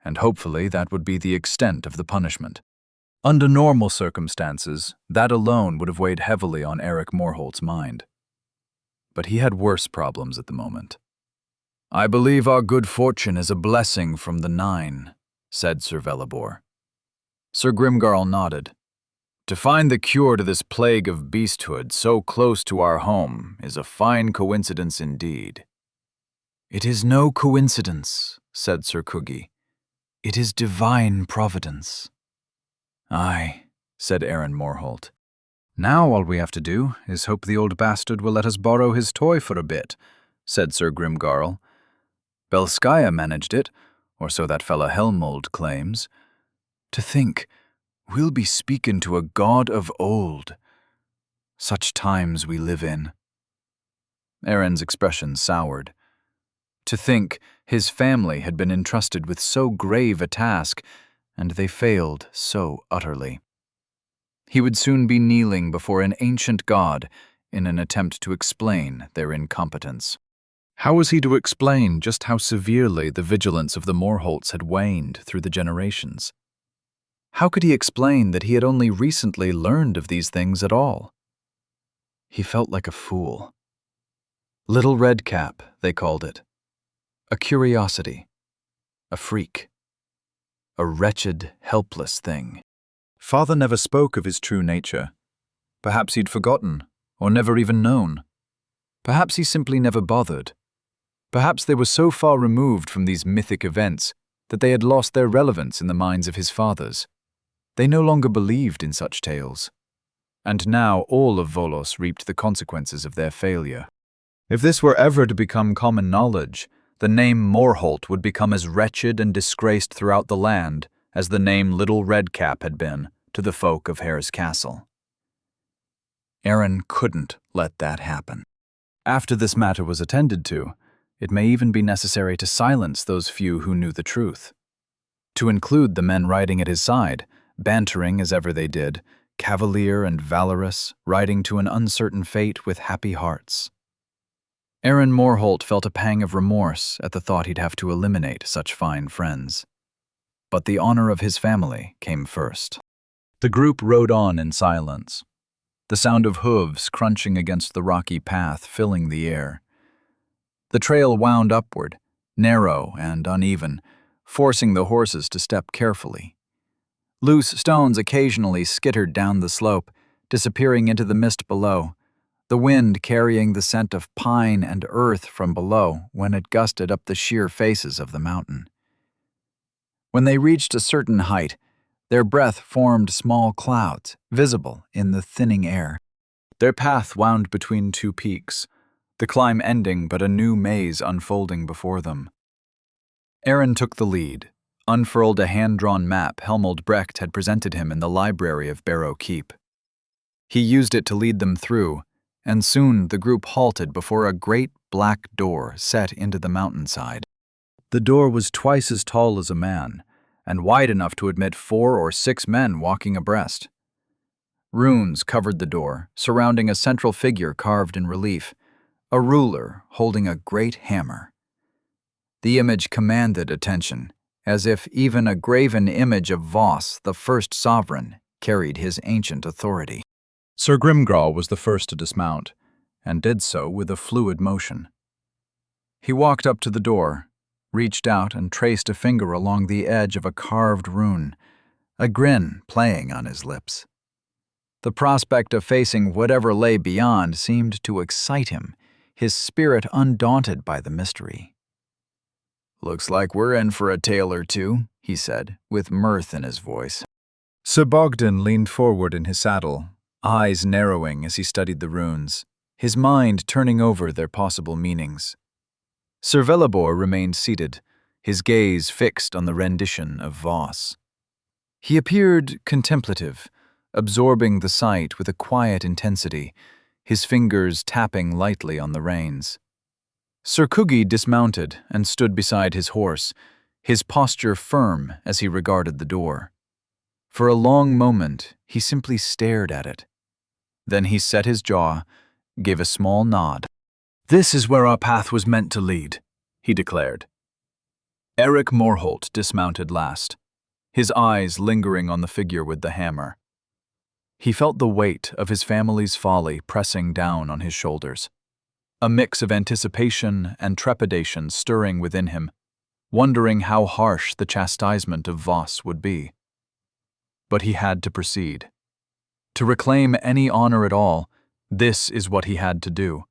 and hopefully that would be the extent of the punishment. Under normal circumstances, that alone would have weighed heavily on Eric Morholt's mind. But he had worse problems at the moment. "I believe our good fortune is a blessing from the Nine," said Sir Velibor. Sir Grimgarl nodded. "To find the cure to this plague of beasthood so close to our home is a fine coincidence indeed." "It is no coincidence," said Sir Kugi. "It is divine providence." "Aye," said Aaron Morholt. "Now all we have to do is hope the old bastard will let us borrow his toy for a bit," said Sir Grimgarl. "Belskaya managed it, or so that fella Helmold claims. To think, we'll be speakin' to a god of old. Such times we live in." Aaron's expression soured. To think his family had been entrusted with so grave a task, and they failed so utterly. He would soon be kneeling before an ancient god in an attempt to explain their incompetence. How was he to explain just how severely the vigilance of the Morholts had waned through the generations? How could he explain that he had only recently learned of these things at all? He felt like a fool. Little Redcap, they called it. A curiosity. A freak. A wretched, helpless thing. Father never spoke of his true nature. Perhaps he'd forgotten, or never even known. Perhaps he simply never bothered. Perhaps they were so far removed from these mythic events that they had lost their relevance in the minds of his fathers. They no longer believed in such tales. And now all of Volos reaped the consequences of their failure. If this were ever to become common knowledge, the name Morholt would become as wretched and disgraced throughout the land as the name Little Redcap had been to the folk of Hare's Castle. Aaron couldn't let that happen. After this matter was attended to, it may even be necessary to silence those few who knew the truth. To include the men riding at his side, bantering as ever they did, cavalier and valorous, riding to an uncertain fate with happy hearts. Aaron Morholt felt a pang of remorse at the thought he'd have to eliminate such fine friends. But the honor of his family came first. The group rode on in silence, the sound of hooves crunching against the rocky path filling the air. The trail wound upward, narrow and uneven, forcing the horses to step carefully. Loose stones occasionally skittered down the slope, disappearing into the mist below, the wind carrying the scent of pine and earth from below when it gusted up the sheer faces of the mountain. When they reached a certain height, their breath formed small clouds, visible in the thinning air. Their path wound between two peaks, the climb ending but a new maze unfolding before them. Aaron took the lead, unfurled a hand-drawn map Helmold Brecht had presented him in the library of Barrow Keep. He used it to lead them through, and soon the group halted before a great black door set into the mountainside. The door was twice as tall as a man, and wide enough to admit 4 or 6 men walking abreast. Runes covered the door, surrounding a central figure carved in relief, a ruler holding a great hammer. The image commanded attention, as if even a graven image of Voss, the first sovereign, carried his ancient authority. Sir Grimgarl was the first to dismount, and did so with a fluid motion. He walked up to the door, reached out and traced a finger along the edge of a carved rune, a grin playing on his lips. The prospect of facing whatever lay beyond seemed to excite him, his spirit undaunted by the mystery. "Looks like we're in for a tale or two," he said, with mirth in his voice. Sir Bogdan leaned forward in his saddle, eyes narrowing as he studied the runes, his mind turning over their possible meanings. Sir Velibor remained seated, his gaze fixed on the rendition of Voss. He appeared contemplative, absorbing the sight with a quiet intensity, his fingers tapping lightly on the reins. Sir Kugi dismounted and stood beside his horse, his posture firm as he regarded the door. For a long moment, he simply stared at it. Then he set his jaw, gave a small nod. "This is where our path was meant to lead," he declared. Eric Morholt dismounted last, his eyes lingering on the figure with the hammer. He felt the weight of his family's folly pressing down on his shoulders, a mix of anticipation and trepidation stirring within him, wondering how harsh the chastisement of Voss would be. But he had to proceed. To reclaim any honor at all, this is what he had to do.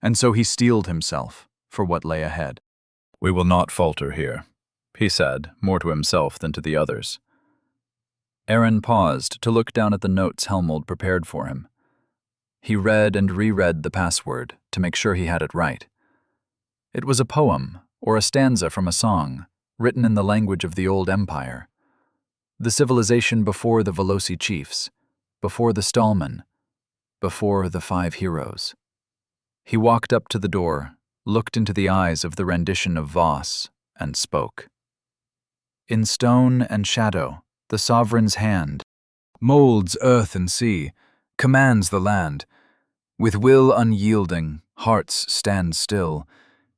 And so he steeled himself for what lay ahead. "We will not falter here," he said, more to himself than to the others. Aaron paused to look down at the notes Helmold prepared for him. He read and reread the password to make sure he had it right. It was a poem, or a stanza from a song, written in the language of the old empire. The civilization before the Veloci chiefs, before the Stallmen, before the 5 heroes. He walked up to the door, looked into the eyes of the rendition of Voss, and spoke. "In stone and shadow, the sovereign's hand molds earth and sea, commands the land. With will unyielding, hearts stand still,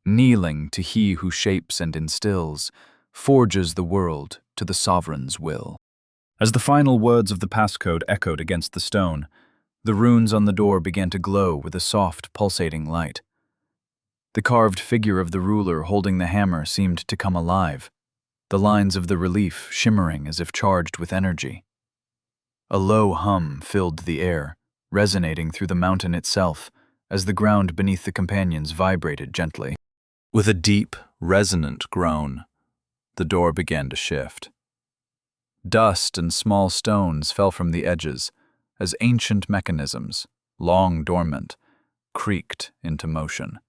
kneeling to he who shapes and instills, forges the world to the sovereign's will." As the final words of the passcode echoed against the stone, the runes on the door began to glow with a soft, pulsating light. The carved figure of the ruler holding the hammer seemed to come alive, the lines of the relief shimmering as if charged with energy. A low hum filled the air, resonating through the mountain itself as the ground beneath the companions vibrated gently. With a deep, resonant groan, the door began to shift. Dust and small stones fell from the edges as ancient mechanisms, long dormant, creaked into motion.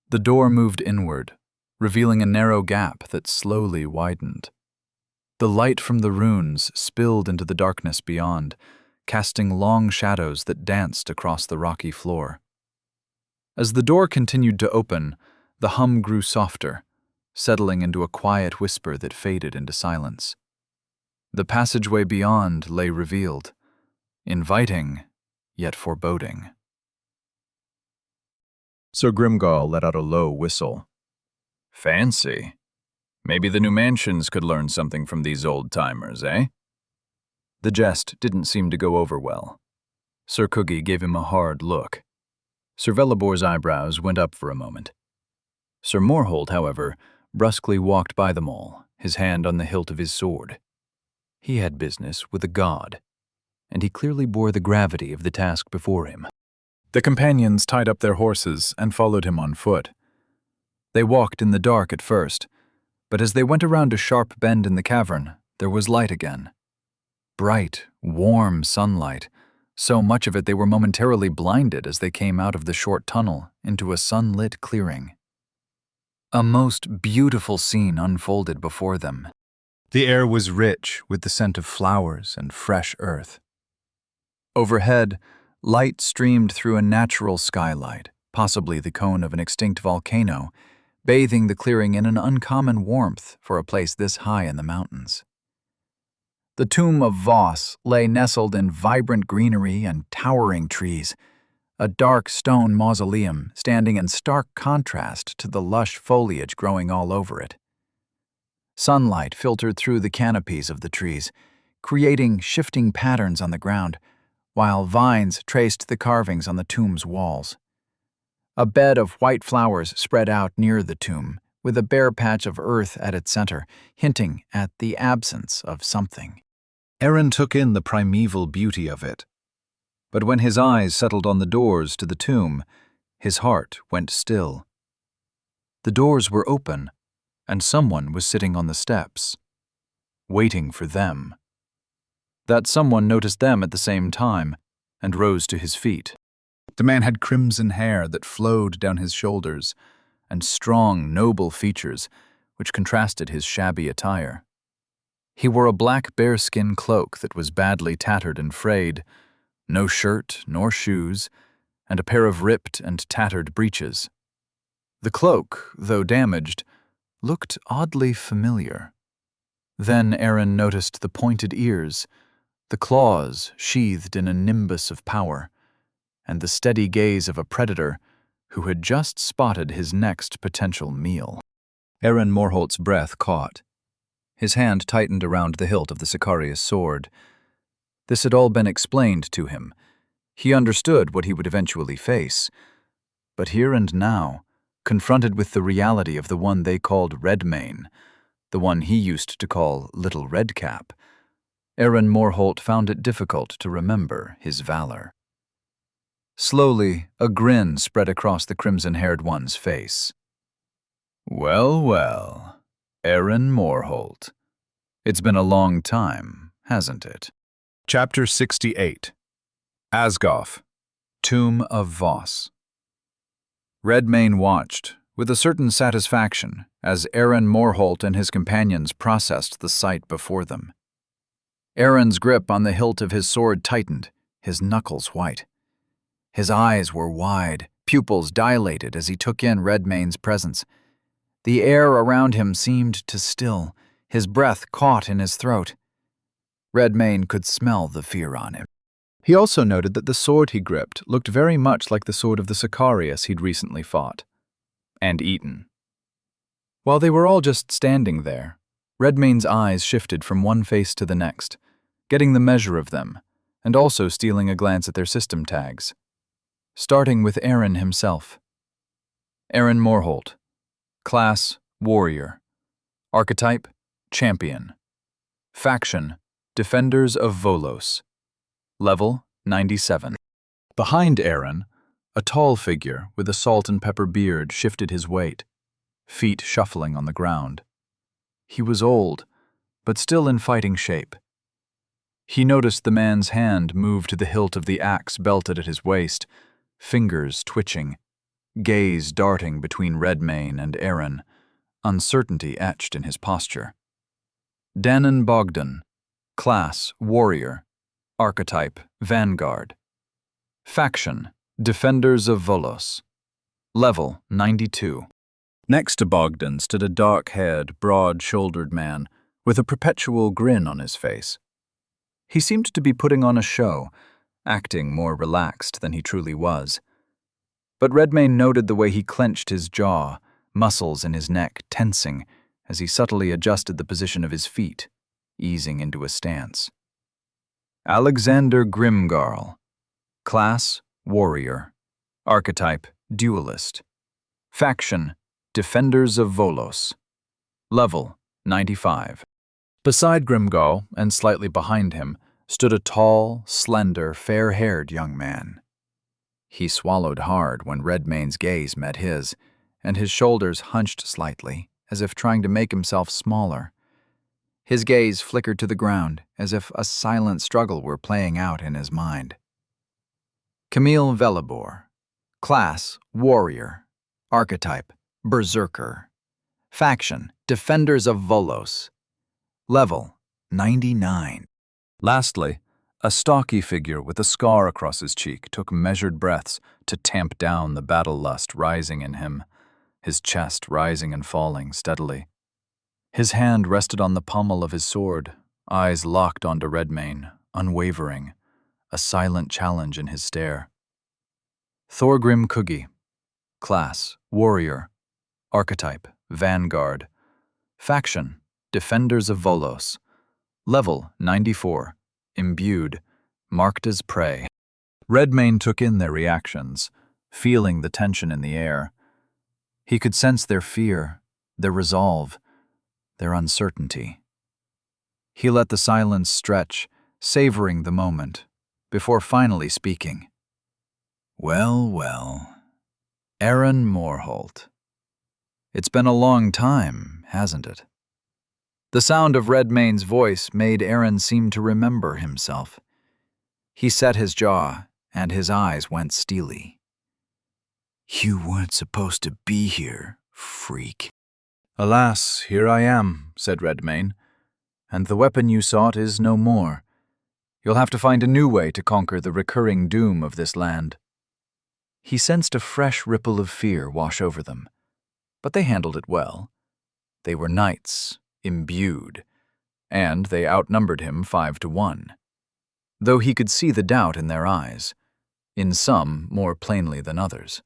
The door moved inward, revealing a narrow gap that slowly widened. The light from the runes spilled into the darkness beyond, casting long shadows that danced across the rocky floor. As the door continued to open, the hum grew softer, settling into a quiet whisper that faded into silence. The passageway beyond lay revealed, inviting, yet foreboding. Sir Grimgall let out a low whistle. "Fancy. Maybe the new mansions could learn something from these old-timers, eh?" The jest didn't seem to go over well. Sir Kugi gave him a hard look. Sir Velabor's eyebrows went up for a moment. Sir Morholt, however, brusquely walked by them all, his hand on the hilt of his sword. He had business with a god, and he clearly bore the gravity of the task before him. The companions tied up their horses and followed him on foot. They walked in the dark at first, but as they went around a sharp bend in the cavern, there was light again. Bright, warm sunlight, so much of it they were momentarily blinded as they came out of the short tunnel into a sunlit clearing. A most beautiful scene unfolded before them. The air was rich with the scent of flowers and fresh earth. Overhead, light streamed through a natural skylight, possibly the cone of an extinct volcano, bathing the clearing in an uncommon warmth for a place this high in the mountains. The tomb of Voss lay nestled in vibrant greenery and towering trees, a dark stone mausoleum standing in stark contrast to the lush foliage growing all over it. Sunlight filtered through the canopies of the trees, creating shifting patterns on the ground, while vines traced the carvings on the tomb's walls. A bed of white flowers spread out near the tomb, with a bare patch of earth at its center, hinting at the absence of something. Aaron took in the primeval beauty of it. But when his eyes settled on the doors to the tomb, his heart went still. The doors were open, and someone was sitting on the steps, waiting for them. That someone noticed them at the same time and rose to his feet. The man had crimson hair that flowed down his shoulders and strong, noble features which contrasted his shabby attire. He wore a black bearskin cloak that was badly tattered and frayed, no shirt nor shoes, and a pair of ripped and tattered breeches. The cloak, though damaged, looked oddly familiar. Then Aaron noticed the pointed ears, the claws sheathed in a nimbus of power, and the steady gaze of a predator who had just spotted his next potential meal. Aaron Morholt's breath caught. His hand tightened around the hilt of the Sicarius sword. This had all been explained to him. He understood what he would eventually face. But here and now, confronted with the reality of the one they called Redmane, the one he used to call Little Redcap, Aaron Morholt found it difficult to remember his valor. Slowly, a grin spread across the crimson-haired one's face. "Well, well, Aaron Morholt. It's been a long time, hasn't it?" Chapter 68. Asgoth, Tomb of Voss. Redmane watched, with a certain satisfaction, as Aaron Morholt and his companions processed the sight before them. Aaron's grip on the hilt of his sword tightened, his knuckles white. His eyes were wide, pupils dilated as he took in Redmane's presence. The air around him seemed to still, his breath caught in his throat. Redmane could smell the fear on him. He also noted that the sword he gripped looked very much like the sword of the Sicarius he'd recently fought and eaten. While they were all just standing there, Redmane's eyes shifted from one face to the next, getting the measure of them, and also stealing a glance at their system tags. Starting with Aaron himself. Aaron Morholt. Class, Warrior. Archetype, Champion. Faction, Defenders of Volos. Level, 97. Behind Aaron, a tall figure with a salt and pepper beard shifted his weight, feet shuffling on the ground. He was old, but still in fighting shape. He noticed the man's hand move to the hilt of the axe belted at his waist, fingers twitching, gaze darting between Redmane and Aaron, uncertainty etched in his posture. Danon Bogdan. Class, Warrior. Archetype, Vanguard. Faction, Defenders of Volos. Level, 92. Next to Bogdan stood a dark-haired, broad-shouldered man with a perpetual grin on his face. He seemed to be putting on a show, acting more relaxed than he truly was. But Redmane noted the way he clenched his jaw, muscles in his neck tensing as he subtly adjusted the position of his feet, easing into a stance. Alexander Grimgarl. Class, Warrior. Archetype, Duelist. Faction, Defenders of Volos. Level, 95. Beside Grimgarl, and slightly behind him, stood a tall, slender, fair-haired young man. He swallowed hard when Redmane's gaze met his, and his shoulders hunched slightly, as if trying to make himself smaller. His gaze flickered to the ground, as if a silent struggle were playing out in his mind. Camille Velibor. Class, Warrior. Archetype, Berserker. Faction, Defenders of Volos. Level, 99. Lastly, a stocky figure with a scar across his cheek took measured breaths to tamp down the battle lust rising in him, his chest rising and falling steadily. His hand rested on the pommel of his sword, eyes locked onto Redmane, unwavering, a silent challenge in his stare. Thorgrim Kugi. Class, Warrior. Archetype, Vanguard. Faction, Defenders of Volos. Level, 94. Imbued, marked as prey. Redmane took in their reactions, feeling the tension in the air. He could sense their fear, their resolve, their uncertainty. He let the silence stretch, savoring the moment, before finally speaking. Well, well, Aaron Morholt. It's been a long time, hasn't it? The sound of Redmane's voice made Aaron seem to remember himself. He set his jaw, and his eyes went steely. You weren't supposed to be here, freak. Alas, here I am, said Redmane, and the weapon you sought is no more. You'll have to find a new way to conquer the recurring doom of this land." He sensed a fresh ripple of fear wash over them, but they handled it well. They were knights, imbued, and they outnumbered him 5-1, though he could see the doubt in their eyes, in some more plainly than others.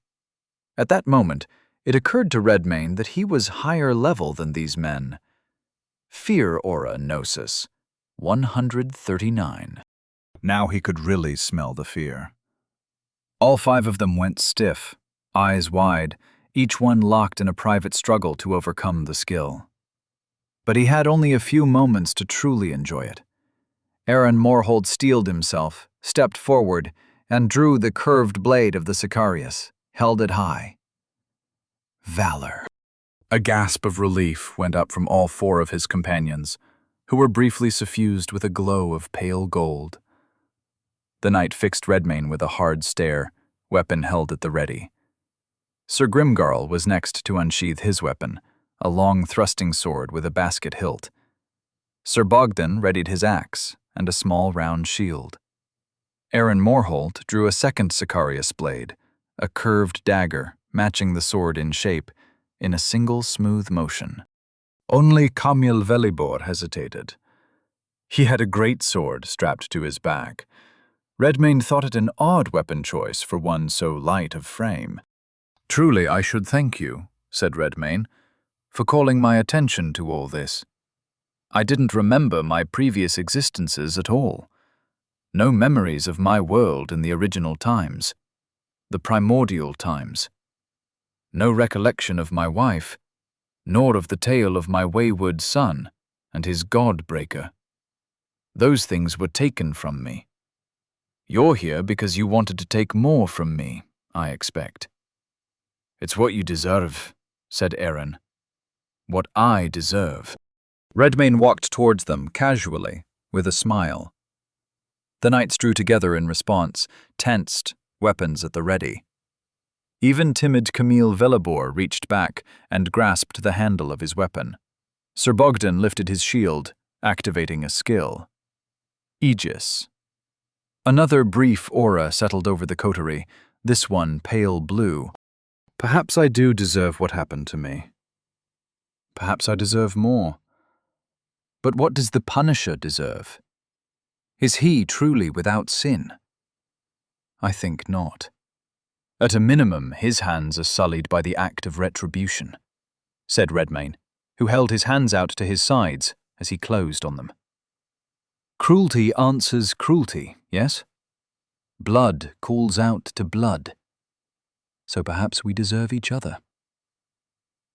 At that moment, it occurred to Redmayne that he was higher level than these men. Fear aura gnosis, 139. Now he could really smell the fear. All 5 of them went stiff, eyes wide, each one locked in a private struggle to overcome the skill. But he had only a few moments to truly enjoy it. Aaron Morholt steeled himself, stepped forward, and drew the curved blade of the Sicarius, held it high. Valor. A gasp of relief went up from all 4 of his companions, who were briefly suffused with a glow of pale gold. The knight fixed Redmayne with a hard stare, weapon held at the ready. Sir Grimgarl was next to unsheath his weapon, a long thrusting sword with a basket hilt. Sir Bogdan readied his axe and a small round shield. Aaron Morholt drew a second Sicarius blade, a curved dagger matching the sword in shape, in a single smooth motion. Only Camille Velibor hesitated. He had a great sword strapped to his back. Redmayne thought it an odd weapon choice for one so light of frame. "Truly I should thank you," said Redmayne, "for calling my attention to all this. I didn't remember my previous existences at all. No memories of my world in the original times, the primordial times. No recollection of my wife, nor of the tale of my wayward son and his god-breaker. Those things were taken from me. You're here because you wanted to take more from me, I expect." "It's what you deserve," said Aaron. "What I deserve." Redmayne walked towards them casually, with a smile. The knights drew together in response, tensed, weapons at the ready. Even timid Camille Velibor reached back and grasped the handle of his weapon. Sir Bogdan lifted his shield, activating a skill. Aegis. Another brief aura settled over the coterie, this one pale blue. Perhaps I do deserve what happened to me. Perhaps I deserve more. But what does the Punisher deserve? Is he truly without sin? I think not. At a minimum, his hands are sullied by the act of retribution, said Redmayne, who held his hands out to his sides as he closed on them. Cruelty answers cruelty, yes? Blood calls out to blood. So perhaps we deserve each other.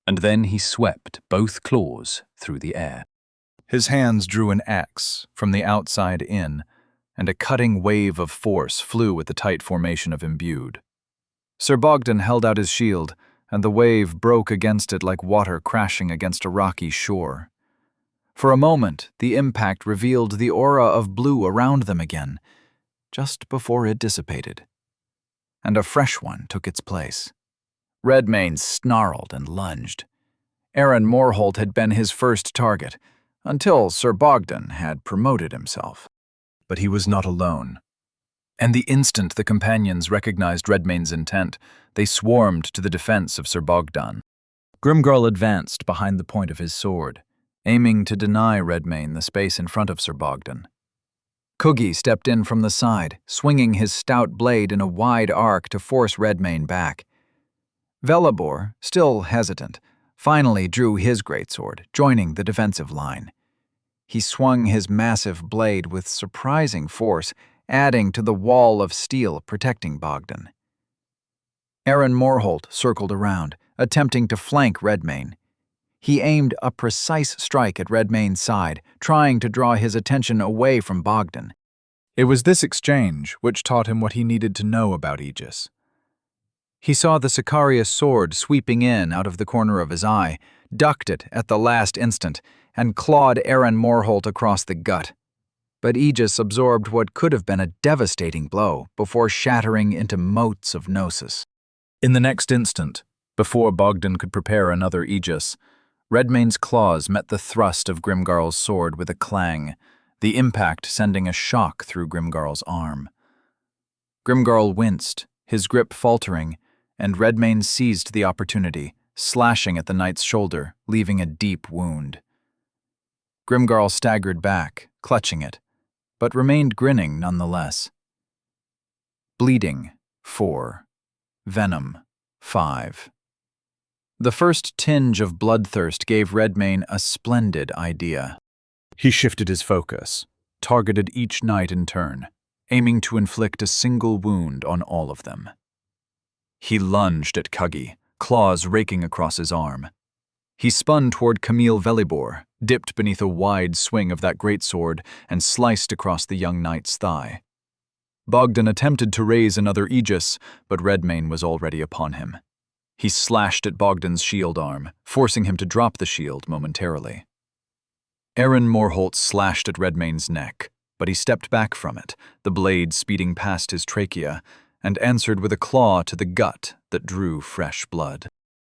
And then he swept both claws through the air. His hands drew an axe from the outside in, and a cutting wave of force flew at the tight formation of imbued. Sir Bogdan held out his shield, and the wave broke against it like water crashing against a rocky shore. For a moment, the impact revealed the aura of blue around them again, just before it dissipated. And a fresh one took its place. Redmayne snarled and lunged. Aaron Morholt had been his first target, until Sir Bogdan had promoted himself. But he was not alone. And the instant the companions recognized Redmayne's intent, they swarmed to the defense of Sir Bogdan. Grimgarl advanced behind the point of his sword, aiming to deny Redmayne the space in front of Sir Bogdan. Coogie stepped in from the side, swinging his stout blade in a wide arc to force Redmayne back. Velibor, still hesitant, finally drew his greatsword, joining the defensive line. He swung his massive blade with surprising force, adding to the wall of steel protecting Bogdan. Aaron Morholt circled around, attempting to flank Redmayne. He aimed a precise strike at Redmayne's side, trying to draw his attention away from Bogdan. It was this exchange which taught him what he needed to know about Aegis. He saw the Sicarius sword sweeping in out of the corner of his eye, ducked it at the last instant, and clawed Aaron Morholt across the gut. But Aegis absorbed what could have been a devastating blow before shattering into motes of gnosis. In the next instant, before Bogdan could prepare another Aegis, Redmane's claws met the thrust of Grimgarl's sword with a clang, the impact sending a shock through Grimgarl's arm. Grimgarl winced, his grip faltering, and Redmane seized the opportunity, slashing at the knight's shoulder, leaving a deep wound. Grimgarl staggered back, clutching it, but remained grinning nonetheless. Bleeding, 4. Venom, 5. The first tinge of bloodthirst gave Redmane a splendid idea. He shifted his focus, targeted each knight in turn, aiming to inflict a single wound on all of them. He lunged at Cuggy, claws raking across his arm. He spun toward Camille Velibor, dipped beneath a wide swing of that greatsword, and sliced across the young knight's thigh. Bogdan attempted to raise another aegis, but Redmane was already upon him. He slashed at Bogdan's shield arm, forcing him to drop the shield momentarily. Aaron Morholt slashed at Redmane's neck, but he stepped back from it, the blade speeding past his trachea, and answered with a claw to the gut that drew fresh blood.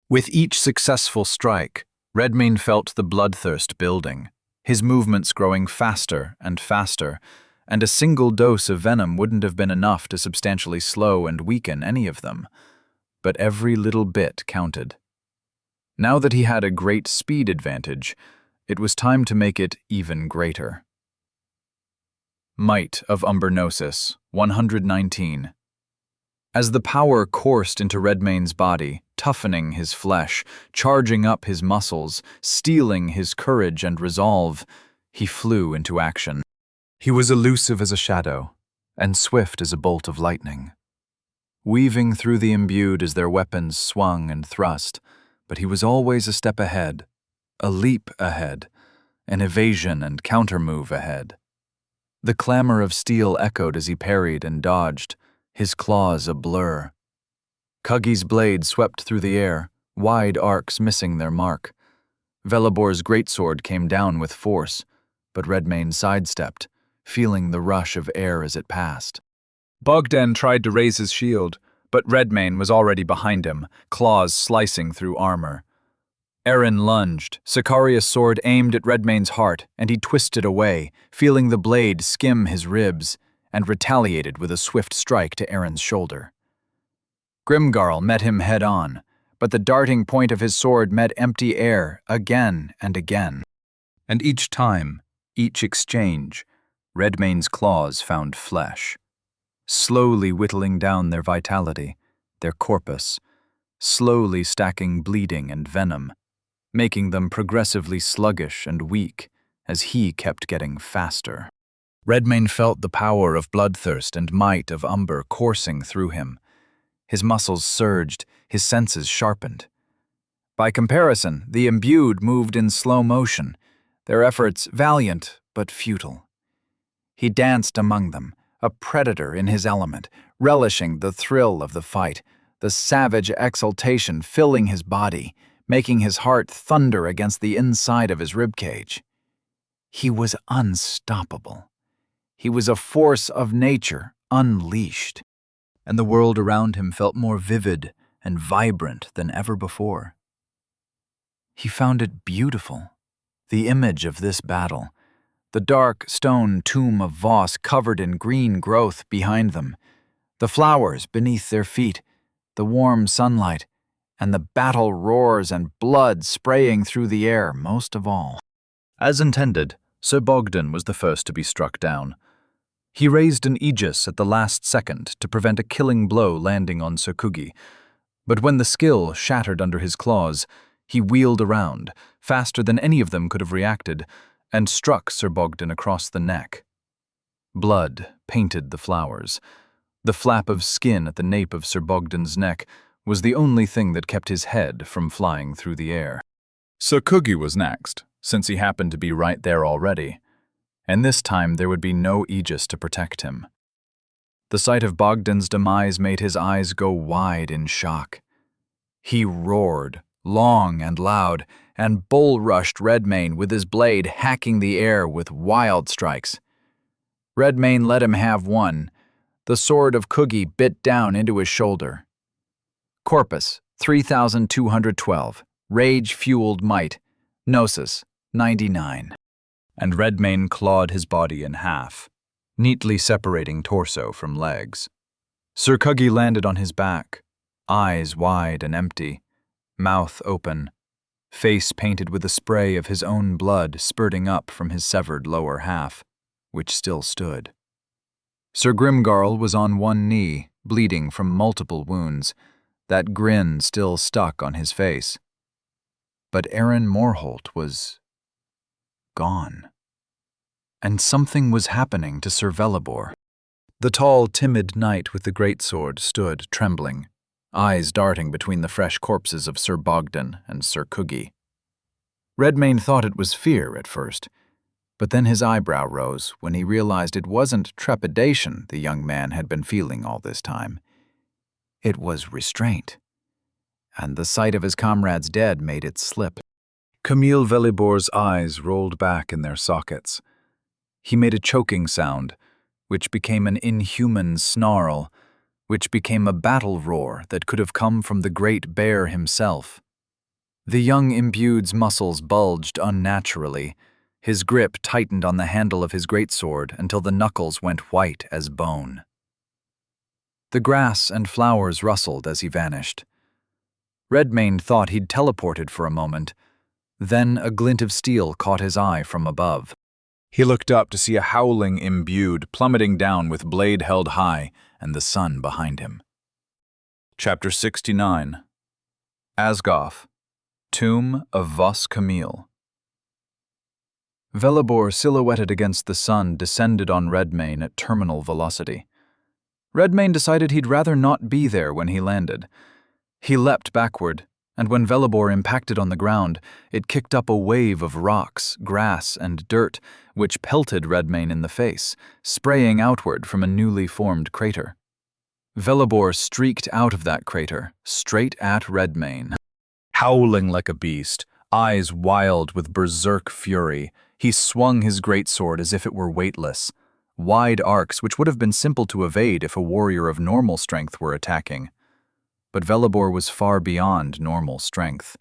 With each successful strike, Redmane felt the bloodthirst building, his movements growing faster and faster, and a single dose of venom wouldn't have been enough to substantially slow and weaken any of them. But every little bit counted. Now that he had a great speed advantage, it was time to make it even greater. Might of Umbernosis, 119. As the power coursed into Redmane's body, toughening his flesh, charging up his muscles, steeling his courage and resolve, he flew into action. He was elusive as a shadow, and swift as a bolt of lightning. Weaving through the imbued as their weapons swung and thrust, but he was always a step ahead, a leap ahead, an evasion and countermove ahead. The clamor of steel echoed as he parried and dodged, his claws a blur. Cuggy's blade swept through the air, wide arcs missing their mark. Velibor's greatsword came down with force, but Redmane sidestepped, feeling the rush of air as it passed. Bogdan tried to raise his shield, but Redmane was already behind him, claws slicing through armor. Aaron lunged, Sicaria's sword aimed at Redmane's heart, and he twisted away, feeling the blade skim his ribs, and retaliated with a swift strike to Aaron's shoulder. Grimgarl met him head-on, but the darting point of his sword met empty air again and again. And each time, each exchange, Redmane's claws found flesh, slowly whittling down their vitality, their corpus, slowly stacking bleeding and venom, making them progressively sluggish and weak as he kept getting faster. Redmane felt the power of bloodthirst and might of Umber coursing through him. His muscles surged, his senses sharpened. By comparison, the imbued moved in slow motion, their efforts valiant but futile. He danced among them, a predator in his element, relishing the thrill of the fight, the savage exultation filling his body, making his heart thunder against the inside of his ribcage. He was unstoppable. He was a force of nature unleashed, and the world around him felt more vivid and vibrant than ever before. He found it beautiful, the image of this battle, the dark stone tomb of Voss covered in green growth behind them, the flowers beneath their feet, the warm sunlight, and the battle roars and blood spraying through the air most of all. As intended, Sir Bogdan was the first to be struck down. He raised an aegis at the last second to prevent a killing blow landing on Sir Cuggy, but when the skill shattered under his claws, he wheeled around, faster than any of them could have reacted, and struck Sir Bogdan across the neck. Blood painted the flowers. The flap of skin at the nape of Sir Bogdan's neck was the only thing that kept his head from flying through the air. Sir Cuggy was next, since he happened to be right there already, and this time there would be no aegis to protect him. The sight of Bogdan's demise made his eyes go wide in shock. He roared, long and loud, and bull-rushed Redmane with his blade hacking the air with wild strikes. Redmane let him have one. The sword of Cuggy bit down into his shoulder. Corpus, 3,212. Rage-fueled might. Gnosis, 99. And Redmayne clawed his body in half, neatly separating torso from legs. Sir Cuggy landed on his back, eyes wide and empty, mouth open, face painted with a spray of his own blood spurting up from his severed lower half, which still stood. Sir Grimgarl was on one knee, bleeding from multiple wounds, that grin still stuck on his face. But Aaron Morholt was gone. And something was happening to Sir Velibor. The tall, timid knight with the greatsword stood, trembling, eyes darting between the fresh corpses of Sir Bogdan and Sir Cuggy. Redmayne thought it was fear at first, but then his eyebrow rose when he realized it wasn't trepidation the young man had been feeling all this time. It was restraint, and the sight of his comrades dead made it slip. Camille Velibor's eyes rolled back in their sockets. He made a choking sound, which became an inhuman snarl, which became a battle roar that could have come from the great bear himself. The young imbued's muscles bulged unnaturally. His grip tightened on the handle of his greatsword until the knuckles went white as bone. The grass and flowers rustled as he vanished. Redmayne thought he'd teleported for a moment. Then a glint of steel caught his eye from above. He looked up to see a howling imbued plummeting down with blade held high and the sun behind him. Chapter 69. Asgoth, Tomb of Vos Camille. Velibor, silhouetted against the sun, descended on Redmayne at terminal velocity. Redmayne decided he'd rather not be there when he landed. He leapt backward, and when Velibor impacted on the ground, it kicked up a wave of rocks, grass, and dirt, which pelted Redmayne in the face, spraying outward from a newly formed crater. Velibor streaked out of that crater, straight at Redmayne. Howling like a beast, eyes wild with berserk fury, he swung his greatsword as if it were weightless. Wide arcs which would have been simple to evade if a warrior of normal strength were attacking. But Velibor was far beyond normal strength.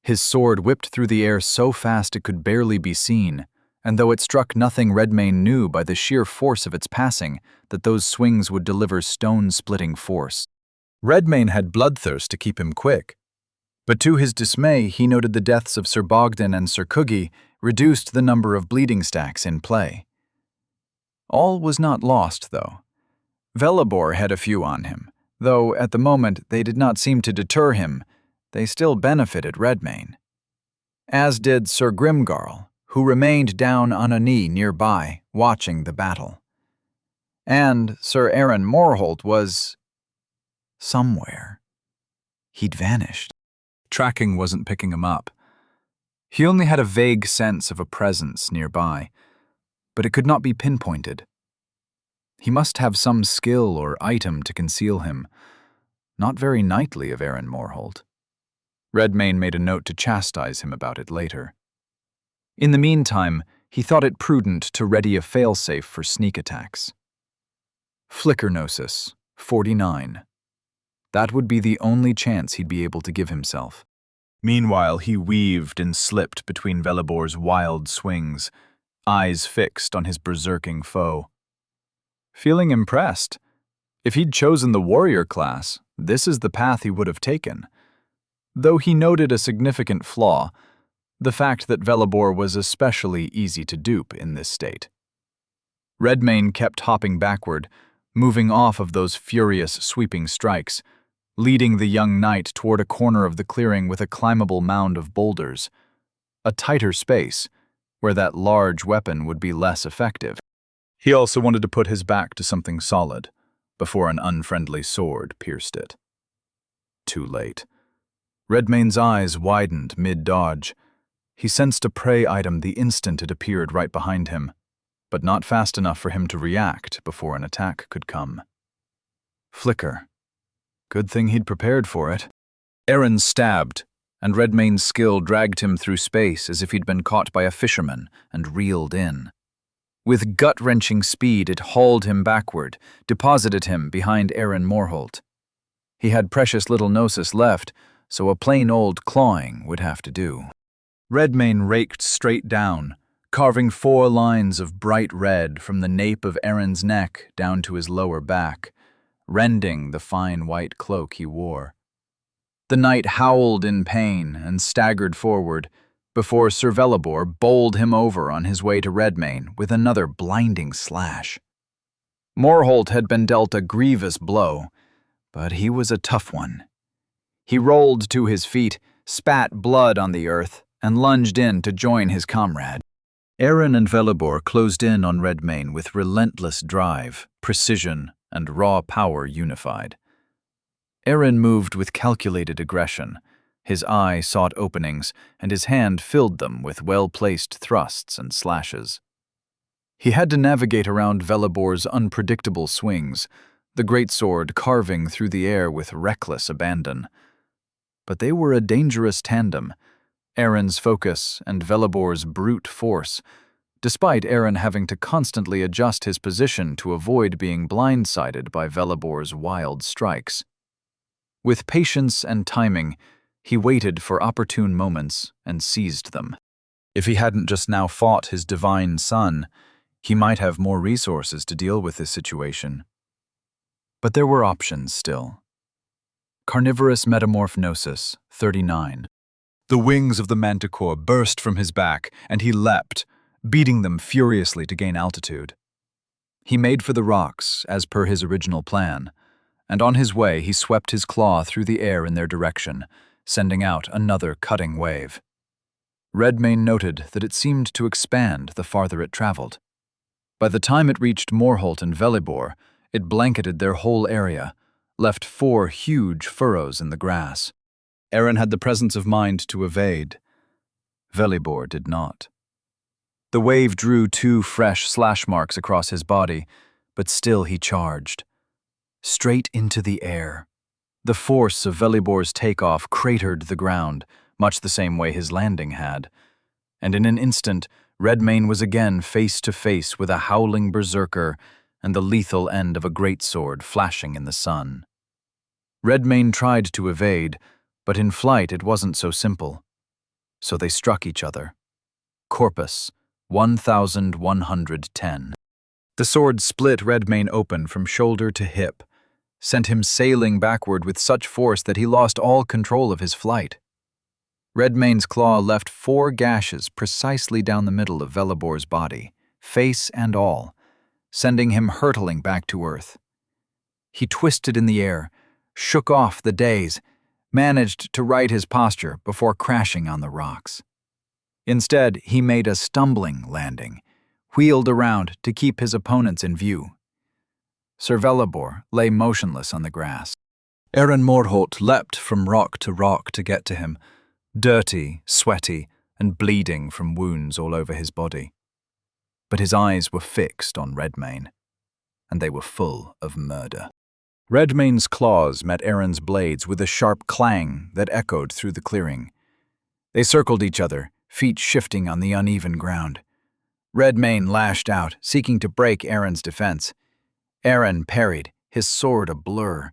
His sword whipped through the air so fast it could barely be seen, and though it struck nothing, Redmayne knew by the sheer force of its passing that those swings would deliver stone-splitting force. Redmayne had bloodthirst to keep him quick, but to his dismay he noted the deaths of Sir Bogdan and Sir Cuggy reduced the number of bleeding stacks in play. All was not lost, though. Velibor had a few on him, though at the moment they did not seem to deter him. They still benefited Redmayne. As did Sir Grimgarl, who remained down on a knee nearby, watching the battle. And Sir Aaron Morholt was somewhere. He'd vanished. Tracking wasn't picking him up. He only had a vague sense of a presence nearby, but it could not be pinpointed. He must have some skill or item to conceal him. Not very knightly of Aaron Morholt. Redmayne made a note to chastise him about it later. In the meantime, he thought it prudent to ready a failsafe for sneak attacks. Flicker Gnosis, 49. That would be the only chance he'd be able to give himself. Meanwhile, he weaved and slipped between Velibor's wild swings, eyes fixed on his berserking foe. Feeling impressed. If he'd chosen the warrior class, this is the path he would have taken. Though he noted a significant flaw, the fact that Velibor was especially easy to dupe in this state. Redmayne kept hopping backward, moving off of those furious sweeping strikes, leading the young knight toward a corner of the clearing with a climbable mound of boulders, a tighter space where that large weapon would be less effective. He also wanted to put his back to something solid before an unfriendly sword pierced it. Too late. Redmayne's eyes widened mid-dodge. He sensed a prey item the instant it appeared right behind him, but not fast enough for him to react before an attack could come. Flicker. Good thing he'd prepared for it. Aaron stabbed, and Redmayne's skill dragged him through space as if he'd been caught by a fisherman and reeled in. With gut-wrenching speed, it hauled him backward, deposited him behind Aaron Morholt. He had precious little gnosis left, so a plain old clawing would have to do. Redmane raked straight down, carving 4 lines of bright red from the nape of Aaron's neck down to his lower back, rending the fine white cloak he wore. The knight howled in pain and staggered forward, before Sir Velibor bowled him over on his way to Redmane with another blinding slash. Morholt had been dealt a grievous blow, but he was a tough one. He rolled to his feet, spat blood on the earth, and lunged in to join his comrade. Aaron and Velibor closed in on Redmane with relentless drive, precision, and raw power unified. Aaron moved with calculated aggression. His eye sought openings, and his hand filled them with well-placed thrusts and slashes. He had to navigate around Velibor's unpredictable swings, the greatsword carving through the air with reckless abandon. But they were a dangerous tandem, Aaron's focus and Velibor's brute force, despite Aaron having to constantly adjust his position to avoid being blindsided by Velibor's wild strikes. With patience and timing, he waited for opportune moments and seized them. If he hadn't just now fought his divine son, he might have more resources to deal with this situation. But there were options still. Carnivorous Metamorphnosis, 39. The wings of the manticore burst from his back, and he leapt, beating them furiously to gain altitude. He made for the rocks, as per his original plan, and on his way he swept his claw through the air in their direction, sending out another cutting wave. Redmane noted that it seemed to expand the farther it traveled. By the time it reached Morholt and Velibor, it blanketed their whole area, left 4 huge furrows in the grass. Aaron had the presence of mind to evade. Velibor did not. The wave drew 2 fresh slash marks across his body, but still he charged. Straight into the air. The force of Velibor's takeoff cratered the ground, much the same way his landing had, and in an instant, Redmane was again face to face with a howling berserker and the lethal end of a greatsword flashing in the sun. Redmane tried to evade, but in flight it wasn't so simple. So they struck each other. Corpus, 1110. The sword split Redmane open from shoulder to hip, sent him sailing backward with such force that he lost all control of his flight. Redmane's claw left 4 gashes precisely down the middle of Velibor's body, face and all, sending him hurtling back to earth. He twisted in the air, shook off the daze, managed to right his posture before crashing on the rocks. Instead, he made a stumbling landing, wheeled around to keep his opponents in view. Sir Velibor lay motionless on the grass. Aaron Morholt leapt from rock to get to him, dirty, sweaty, and bleeding from wounds all over his body. But his eyes were fixed on Redmane, and they were full of murder. Redmane's claws met Aaron's blades with a sharp clang that echoed through the clearing. They circled each other, feet shifting on the uneven ground. Redmane lashed out, seeking to break Aaron's defense. Aaron parried, his sword a blur.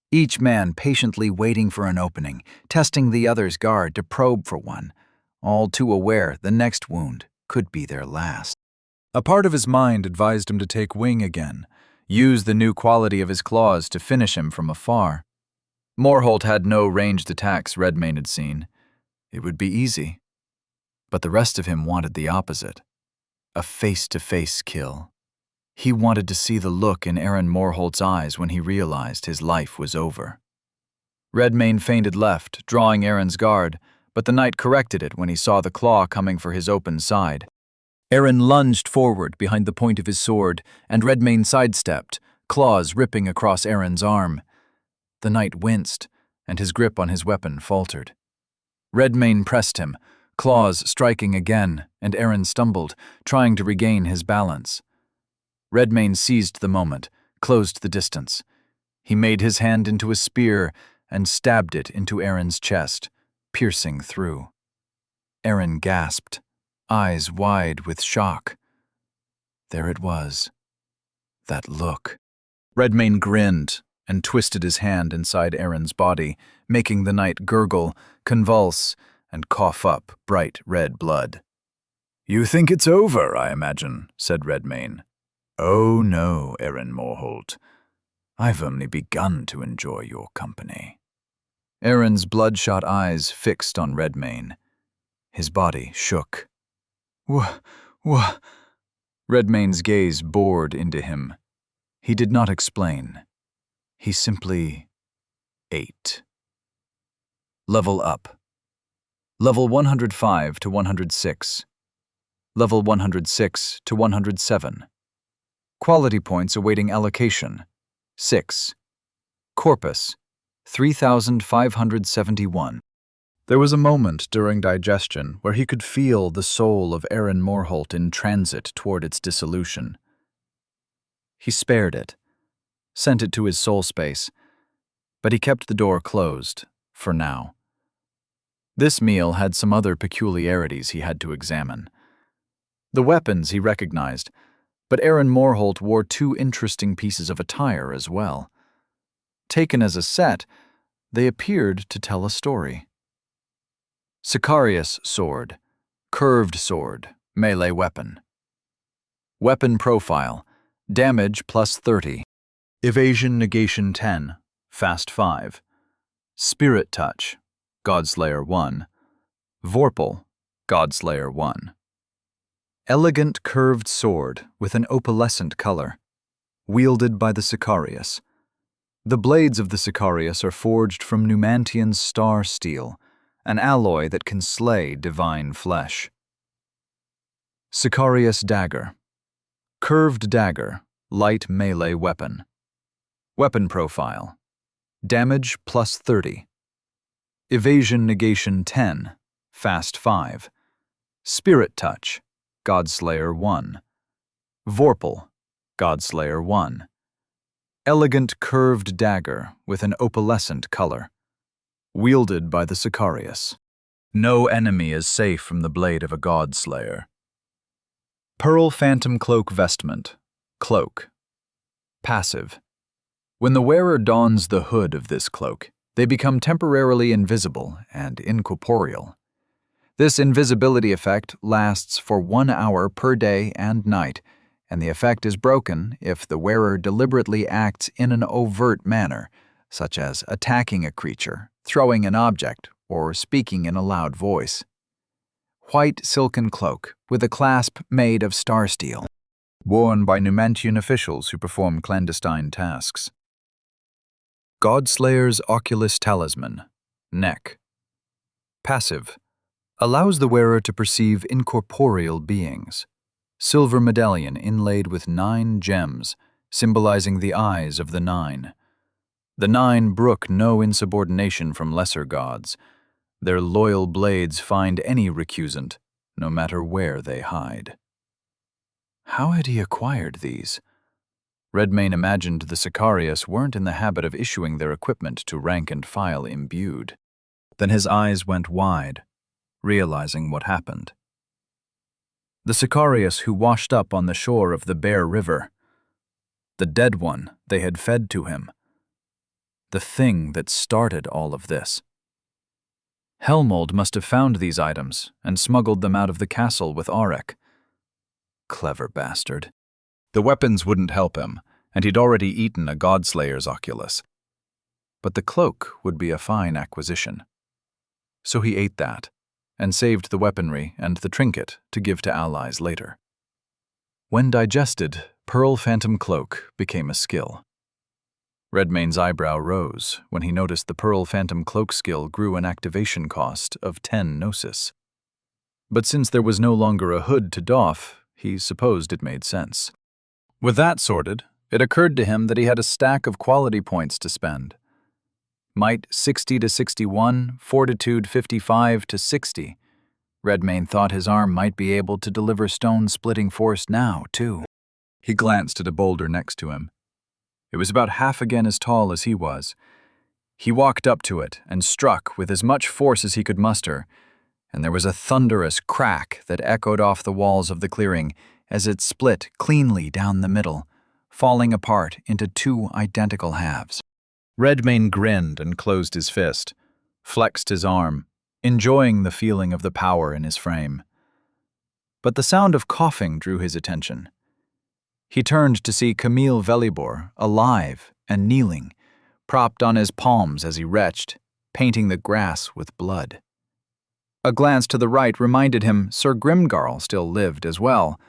Each man patiently waiting for an opening, testing the other's guard to probe for one, all too aware the next wound could be their last. A part of his mind advised him to take wing again, use the new quality of his claws to finish him from afar. Morholt had no ranged attacks Redmane had seen. It would be easy. But the rest of him wanted the opposite. A face-to-face kill. He wanted to see the look in Aaron Morholt's eyes when he realized his life was over. Redmane feinted left, drawing Aaron's guard, but the knight corrected it when he saw the claw coming for his open side. Aaron lunged forward behind the point of his sword, and Redmane sidestepped, claws ripping across Aaron's arm. The knight winced, and his grip on his weapon faltered. Redmane pressed him, claws striking again, and Aaron stumbled, trying to regain his balance. Redmane seized the moment, closed the distance. He made his hand into a spear and stabbed it into Aaron's chest, piercing through. Aaron gasped, eyes wide with shock. There it was. That look. Redmane grinned and twisted his hand inside Aaron's body, making the knight gurgle, convulse, and cough up bright red blood. "You think it's over, I imagine," said Redmayne. "Oh no, Aaron Morholt. I've only begun to enjoy your company." Aaron's bloodshot eyes fixed on Redmayne. His body shook. Wha? Redmayne's gaze bored into him. He did not explain. He simply ate. Level up. Level 105 to 106. Level 106 to 107. Quality points awaiting allocation, 6. Corpus, 3,571. There was a moment during digestion where he could feel the soul of Aaron Morholt in transit toward its dissolution. He spared it, sent it to his soul space, but he kept the door closed, for now. This meal had some other peculiarities he had to examine. The weapons he recognized, but Aaron Morholt wore 2 interesting pieces of attire as well. Taken as a set, they appeared to tell a story. Sicarius sword, curved sword, melee weapon. Weapon profile, damage plus 30. Evasion negation 10, fast 5. Spirit touch, Godslayer 1. Vorpal, Godslayer 1. Elegant curved sword with an opalescent color, wielded by the Sicarius. The blades of the Sicarius are forged from Numantian star steel, an alloy that can slay divine flesh. Sicarius dagger. Curved dagger, light melee weapon. Weapon profile. Damage plus 30. Evasion negation 10, fast 5. Spirit touch, Godslayer 1. Vorpal, Godslayer 1. Elegant curved dagger with an opalescent color, wielded by the Sicarius. No enemy is safe from the blade of a Godslayer. Pearl Phantom Cloak Vestment, cloak. Passive. When the wearer dons the hood of this cloak, they become temporarily invisible and incorporeal. This invisibility effect lasts for 1 hour per day and night, and the effect is broken if the wearer deliberately acts in an overt manner, such as attacking a creature, throwing an object, or speaking in a loud voice. White silken cloak with a clasp made of star steel, worn by Numantian officials who perform clandestine tasks. Godslayer's Oculus Talisman, neck. Passive. Allows the wearer to perceive incorporeal beings. Silver medallion inlaid with 9 gems, symbolizing the eyes of the 9. The 9 brook no insubordination from lesser gods. Their loyal blades find any recusant, no matter where they hide. How had he acquired these? Redmayne imagined the Sicarius weren't in the habit of issuing their equipment to rank and file imbued. Then his eyes went wide, realizing what happened. The Sicarius who washed up on the shore of the Bear River. The dead one they had fed to him. The thing that started all of this. Helmold must have found these items and smuggled them out of the castle with Aurek. Clever bastard. The weapons wouldn't help him, and he'd already eaten a Godslayer's Oculus. But the cloak would be a fine acquisition. So he ate that, and saved the weaponry and the trinket to give to allies later. When digested, Pearl Phantom Cloak became a skill. Redmayne's eyebrow rose when he noticed the Pearl Phantom Cloak skill grew an activation cost of 10 gnosis. But since there was no longer a hood to doff, he supposed it made sense. With that sorted, it occurred to him that he had a stack of quality points to spend. Might 60 to 61, Fortitude 55 to 60. Redmayne thought his arm might be able to deliver stone-splitting force now, too. He glanced at a boulder next to him. It was about half again as tall as he was. He walked up to it and struck with as much force as he could muster, and there was a thunderous crack that echoed off the walls of the clearing as it split cleanly down the middle, falling apart into 2 identical halves. Redmayne grinned and closed his fist, flexed his arm, enjoying the feeling of the power in his frame. But the sound of coughing drew his attention. He turned to see Camille Velibor, alive and kneeling, propped on his palms as he retched, painting the grass with blood. A glance to the right reminded him Sir Grimgarl still lived as well,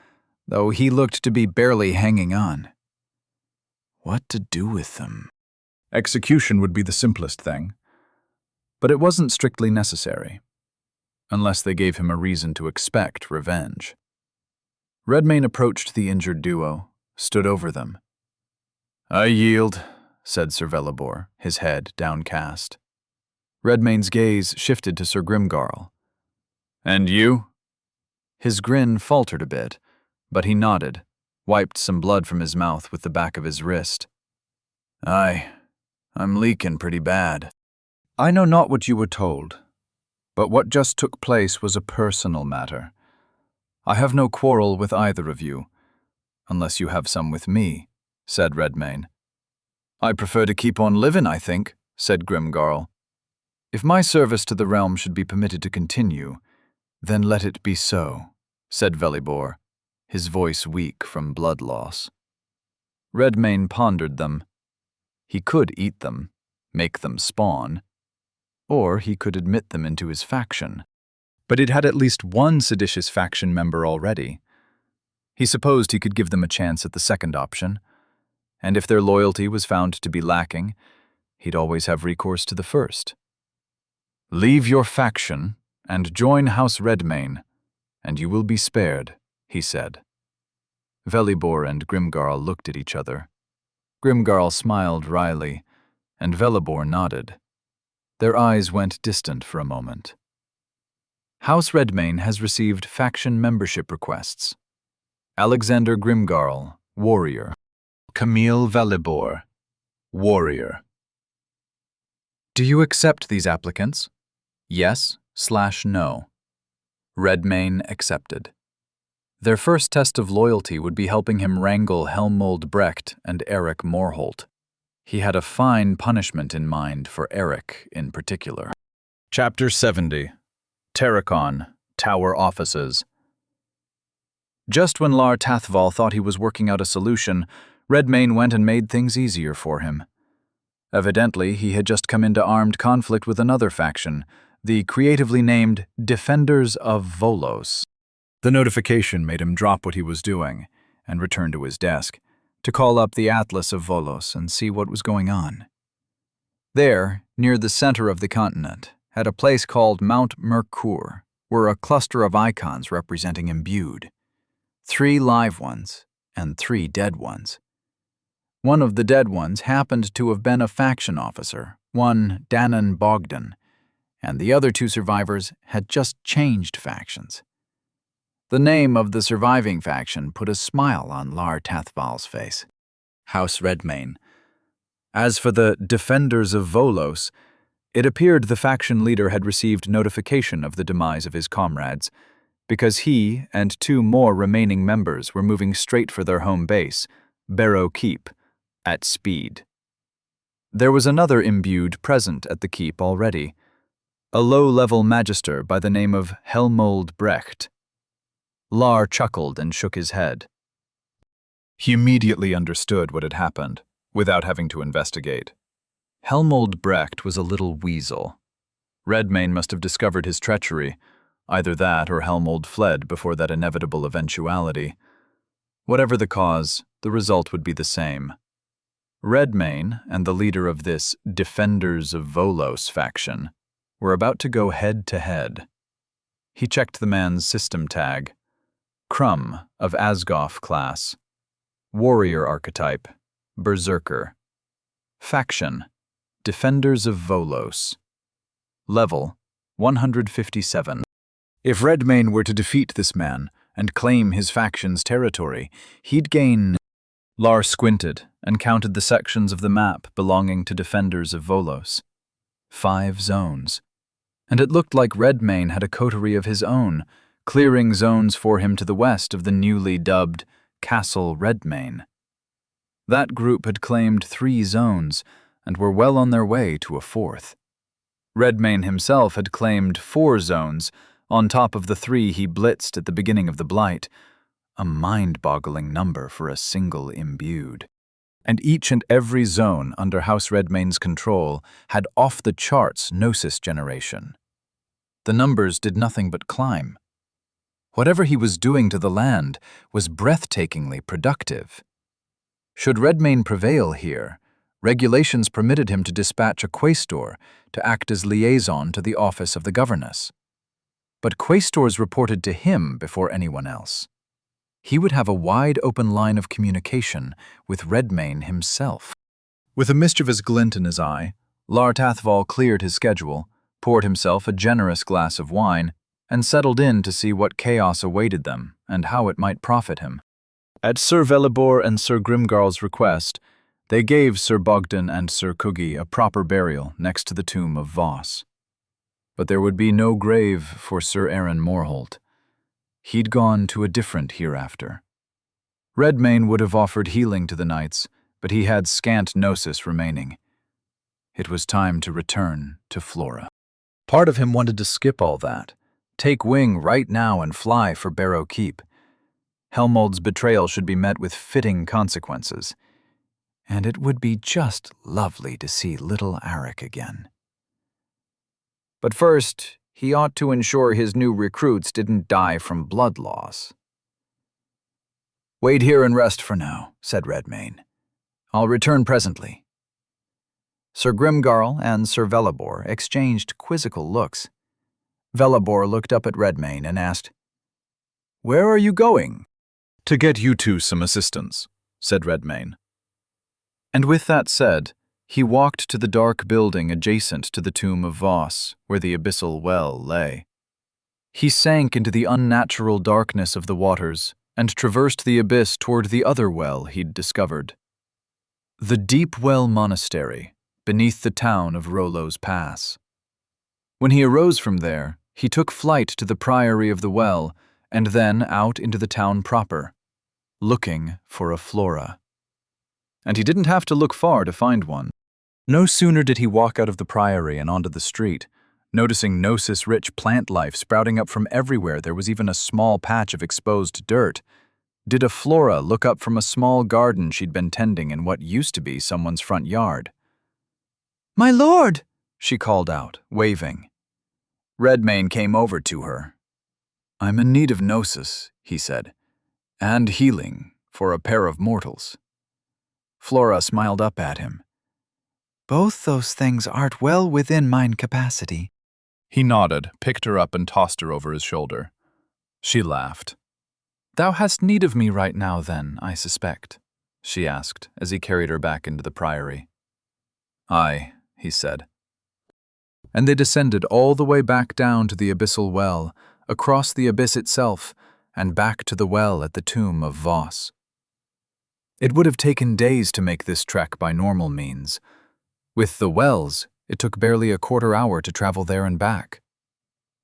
though he looked to be barely hanging on. What to do with them? Execution would be the simplest thing, but it wasn't strictly necessary, unless they gave him a reason to expect revenge. Redmayne approached the injured duo, stood over them. "I yield," said Sir Velibor, his head downcast. Redmayne's gaze shifted to Sir Grimgarl. "And you?" His grin faltered a bit, but he nodded, wiped some blood from his mouth with the back of his wrist. I'm leaking pretty bad." "I know not what you were told, but what just took place was a personal matter. I have no quarrel with either of you, unless you have some with me," said Redmayne. "I prefer to keep on living, I think," said Grimgarl. "If my service to the realm should be permitted to continue, then let it be so," said Velibor, his voice weak from blood loss. Redmayne pondered them. He could eat them, make them spawn, or he could admit them into his faction. But it had at least one seditious faction member already. He supposed he could give them a chance at the second option, and if their loyalty was found to be lacking, he'd always have recourse to the first. "Leave your faction and join House Redmayne, and you will be spared," he said. Velibor and Grimgarl looked at each other. Grimgarl smiled wryly, and Velibor nodded. Their eyes went distant for a moment. House Redmayne has received faction membership requests. Alexander Grimgarl, warrior. Camille Velibor, warrior. Do you accept these applicants? Yes/no. Redmayne accepted. Their first test of loyalty would be helping him wrangle Helmold Brecht and Eric Morholt. He had a fine punishment in mind for Eric in particular. Chapter 70. Terracon, Tower Offices. Just when Lar Tathval thought he was working out a solution, Redmayne went and made things easier for him. Evidently, he had just come into armed conflict with another faction, the creatively named Defenders of Volos. The notification made him drop what he was doing and return to his desk to call up the Atlas of Volos and see what was going on. There, near the center of the continent, at a place called Mount Mercure, were a cluster of icons representing imbued. 3 live ones and 3 dead ones. One of the dead ones happened to have been a faction officer, one Danon Bogdan, and the other 2 survivors had just changed factions. The name of the surviving faction put a smile on Lar Tathval's face. House Redmayne. As for the Defenders of Volos, it appeared the faction leader had received notification of the demise of his comrades, because he and 2 more remaining members were moving straight for their home base, Barrow Keep, at speed. There was another imbued present at the keep already, a low-level magister by the name of Helmold Brecht. Lar chuckled and shook his head. He immediately understood what had happened, without having to investigate. Helmold Brecht was a little weasel. Redmayne must have discovered his treachery. Either that or Helmold fled before that inevitable eventuality. Whatever the cause, the result would be the same. Redmayne and the leader of this Defenders of Volos faction were about to go head-to-head. He checked the man's system tag. Crumb of Asgoff class. Warrior archetype. Berserker. Faction. Defenders of Volos. Level 157. If Redmayne were to defeat this man and claim his faction's territory, he'd gain... Lar squinted and counted the sections of the map belonging to Defenders of Volos. 5 zones. And it looked like Redmayne had a coterie of his own, clearing zones for him to the west of the newly dubbed Castle Redmayne. That group had claimed 3 zones and were well on their way to a 4th. Redmayne himself had claimed 4 zones, on top of the 3 he blitzed at the beginning of the Blight, a mind-boggling number for a single imbued. And each and every zone under House Redmayne's control had off-the-charts gnosis generation. The numbers did nothing but climb. Whatever he was doing to the land was breathtakingly productive. Should Redmayne prevail here, regulations permitted him to dispatch a quaestor to act as liaison to the office of the governess. But quaestors reported to him before anyone else. He would have a wide-open line of communication with Redmayne himself. With a mischievous glint in his eye, Lart Athval cleared his schedule, poured himself a generous glass of wine, and settled in to see what chaos awaited them and how it might profit him. At Sir Velibor and Sir Grimgarl's request, they gave Sir Bogdan and Sir Cuggi a proper burial next to the tomb of Voss. But there would be no grave for Sir Aaron Morholt. He'd gone to a different hereafter. Redmayne would have offered healing to the knights, but he had scant gnosis remaining. It was time to return to Flora. Part of him wanted to skip all that, take wing right now and fly for Barrow Keep. Helmold's betrayal should be met with fitting consequences, and it would be just lovely to see little Arik again. But first, he ought to ensure his new recruits didn't die from blood loss. "Wait here and rest for now," said Redmayne. "I'll return presently." Sir Grimgarl and Sir Velibor exchanged quizzical looks. Velibor looked up at Redmayne and asked, "Where are you going?" "To get you two some assistance," said Redmayne. And with that said, he walked to the dark building adjacent to the tomb of Voss, where the abyssal well lay. He sank into the unnatural darkness of the waters and traversed the abyss toward the other well he'd discovered. The Deep Well Monastery, beneath the town of Rollo's Pass. When he arose from there, he took flight to the Priory of the Well and then out into the town proper, looking for a Flora. And he didn't have to look far to find one. No sooner did he walk out of the priory and onto the street, noticing gnosis-rich plant life sprouting up from everywhere. There was even a small patch of exposed dirt. Did a Flora look up from a small garden she'd been tending in what used to be someone's front yard. "My lord!" she called out, waving. Redmayne came over to her. "I'm in need of gnosis," he said, "and healing for a pair of mortals." Flora smiled up at him. "Both those things art well within mine capacity." He nodded, picked her up and tossed her over his shoulder. She laughed. "Thou hast need of me right now then, I suspect," she asked as he carried her back into the priory. "Aye," he said. And they descended all the way back down to the abyssal well, across the abyss itself, and back to the well at the tomb of Voss. It would have taken days to make this trek by normal means. With the wells, it took barely a quarter-hour to travel there and back.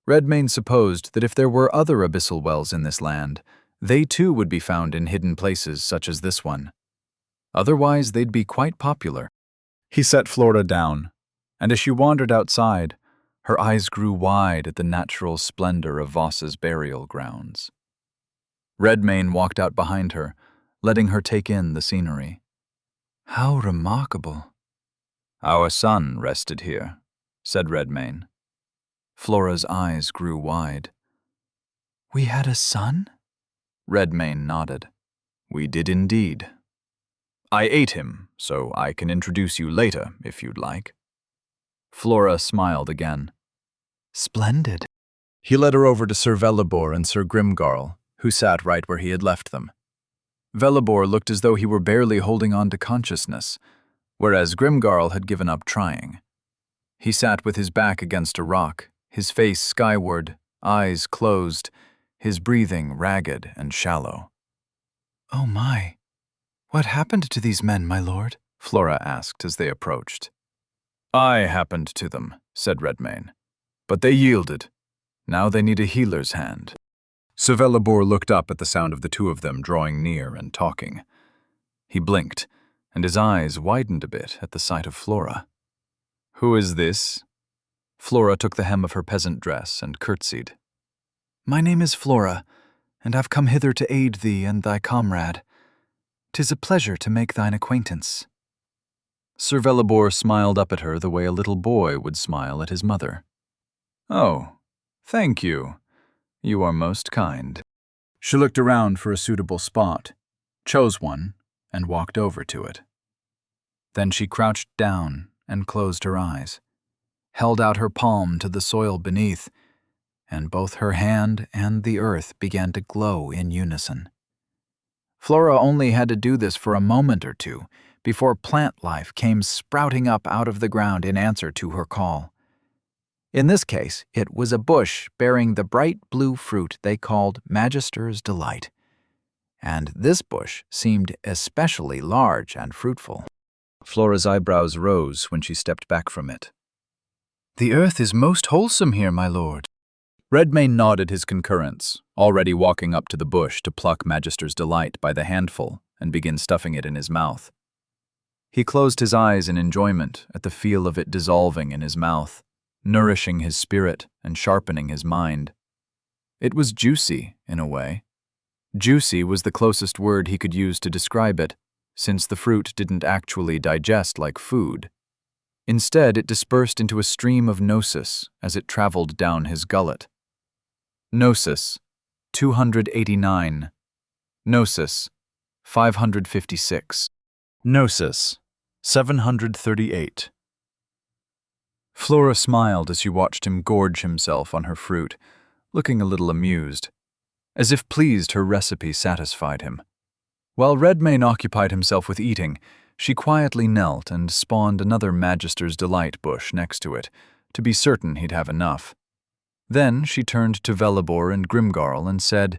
Redmayne supposed that if there were other abyssal wells in this land, they too would be found in hidden places such as this one. Otherwise, they'd be quite popular. He set Flora down, and as she wandered outside, her eyes grew wide at the natural splendor of Voss's burial grounds. Redmayne walked out behind her, letting her take in the scenery. "How remarkable." "Our son rested here," said Redmayne. Flora's eyes grew wide. "We had a son?" Redmayne nodded. "We did indeed. I ate him, so I can introduce you later, if you'd like." Flora smiled again. "Splendid." He led her over to Sir Velibor and Sir Grimgarl, who sat right where he had left them. Velibor looked as though he were barely holding on to consciousness, whereas Grimgarl had given up trying. He sat with his back against a rock, his face skyward, eyes closed, his breathing ragged and shallow. "Oh my, what happened to these men, my lord?" Flora asked as they approached. "I happened to them," said Redmayne, "but they yielded. Now they need a healer's hand." Sir Velibor looked up at the sound of the two of them drawing near and talking. He blinked, and his eyes widened a bit at the sight of Flora. "Who is this?" Flora took the hem of her peasant dress and curtsied. My name is Flora, and I've come hither to aid thee and thy comrade. 'Tis a pleasure to make thine acquaintance. Sir Velibor smiled up at her the way a little boy would smile at his mother. Oh, thank you. You are most kind. She looked around for a suitable spot, chose one, and walked over to it. Then she crouched down and closed her eyes, held out her palm to the soil beneath, and both her hand and the earth began to glow in unison. Flora only had to do this for a moment or two before plant life came sprouting up out of the ground in answer to her call. In this case, it was a bush bearing the bright blue fruit they called Magister's Delight. And this bush seemed especially large and fruitful. Flora's eyebrows rose when she stepped back from it. The earth is most wholesome here, my lord. Redmayne nodded his concurrence, already walking up to the bush to pluck Magister's Delight by the handful and begin stuffing it in his mouth. He closed his eyes in enjoyment at the feel of it dissolving in his mouth, nourishing his spirit and sharpening his mind. It was juicy, in a way. Juicy was the closest word he could use to describe it, since the fruit didn't actually digest like food. Instead, it dispersed into a stream of gnosis as it traveled down his gullet. Gnosis, 289. Gnosis, 556. Gnosis, 738. Flora smiled as she watched him gorge himself on her fruit, looking a little amused, as if pleased her recipe satisfied him. While Redmayne occupied himself with eating, she quietly knelt and spawned another Magister's Delight bush next to it, to be certain he'd have enough. Then she turned to Velibor and Grimgarl and said,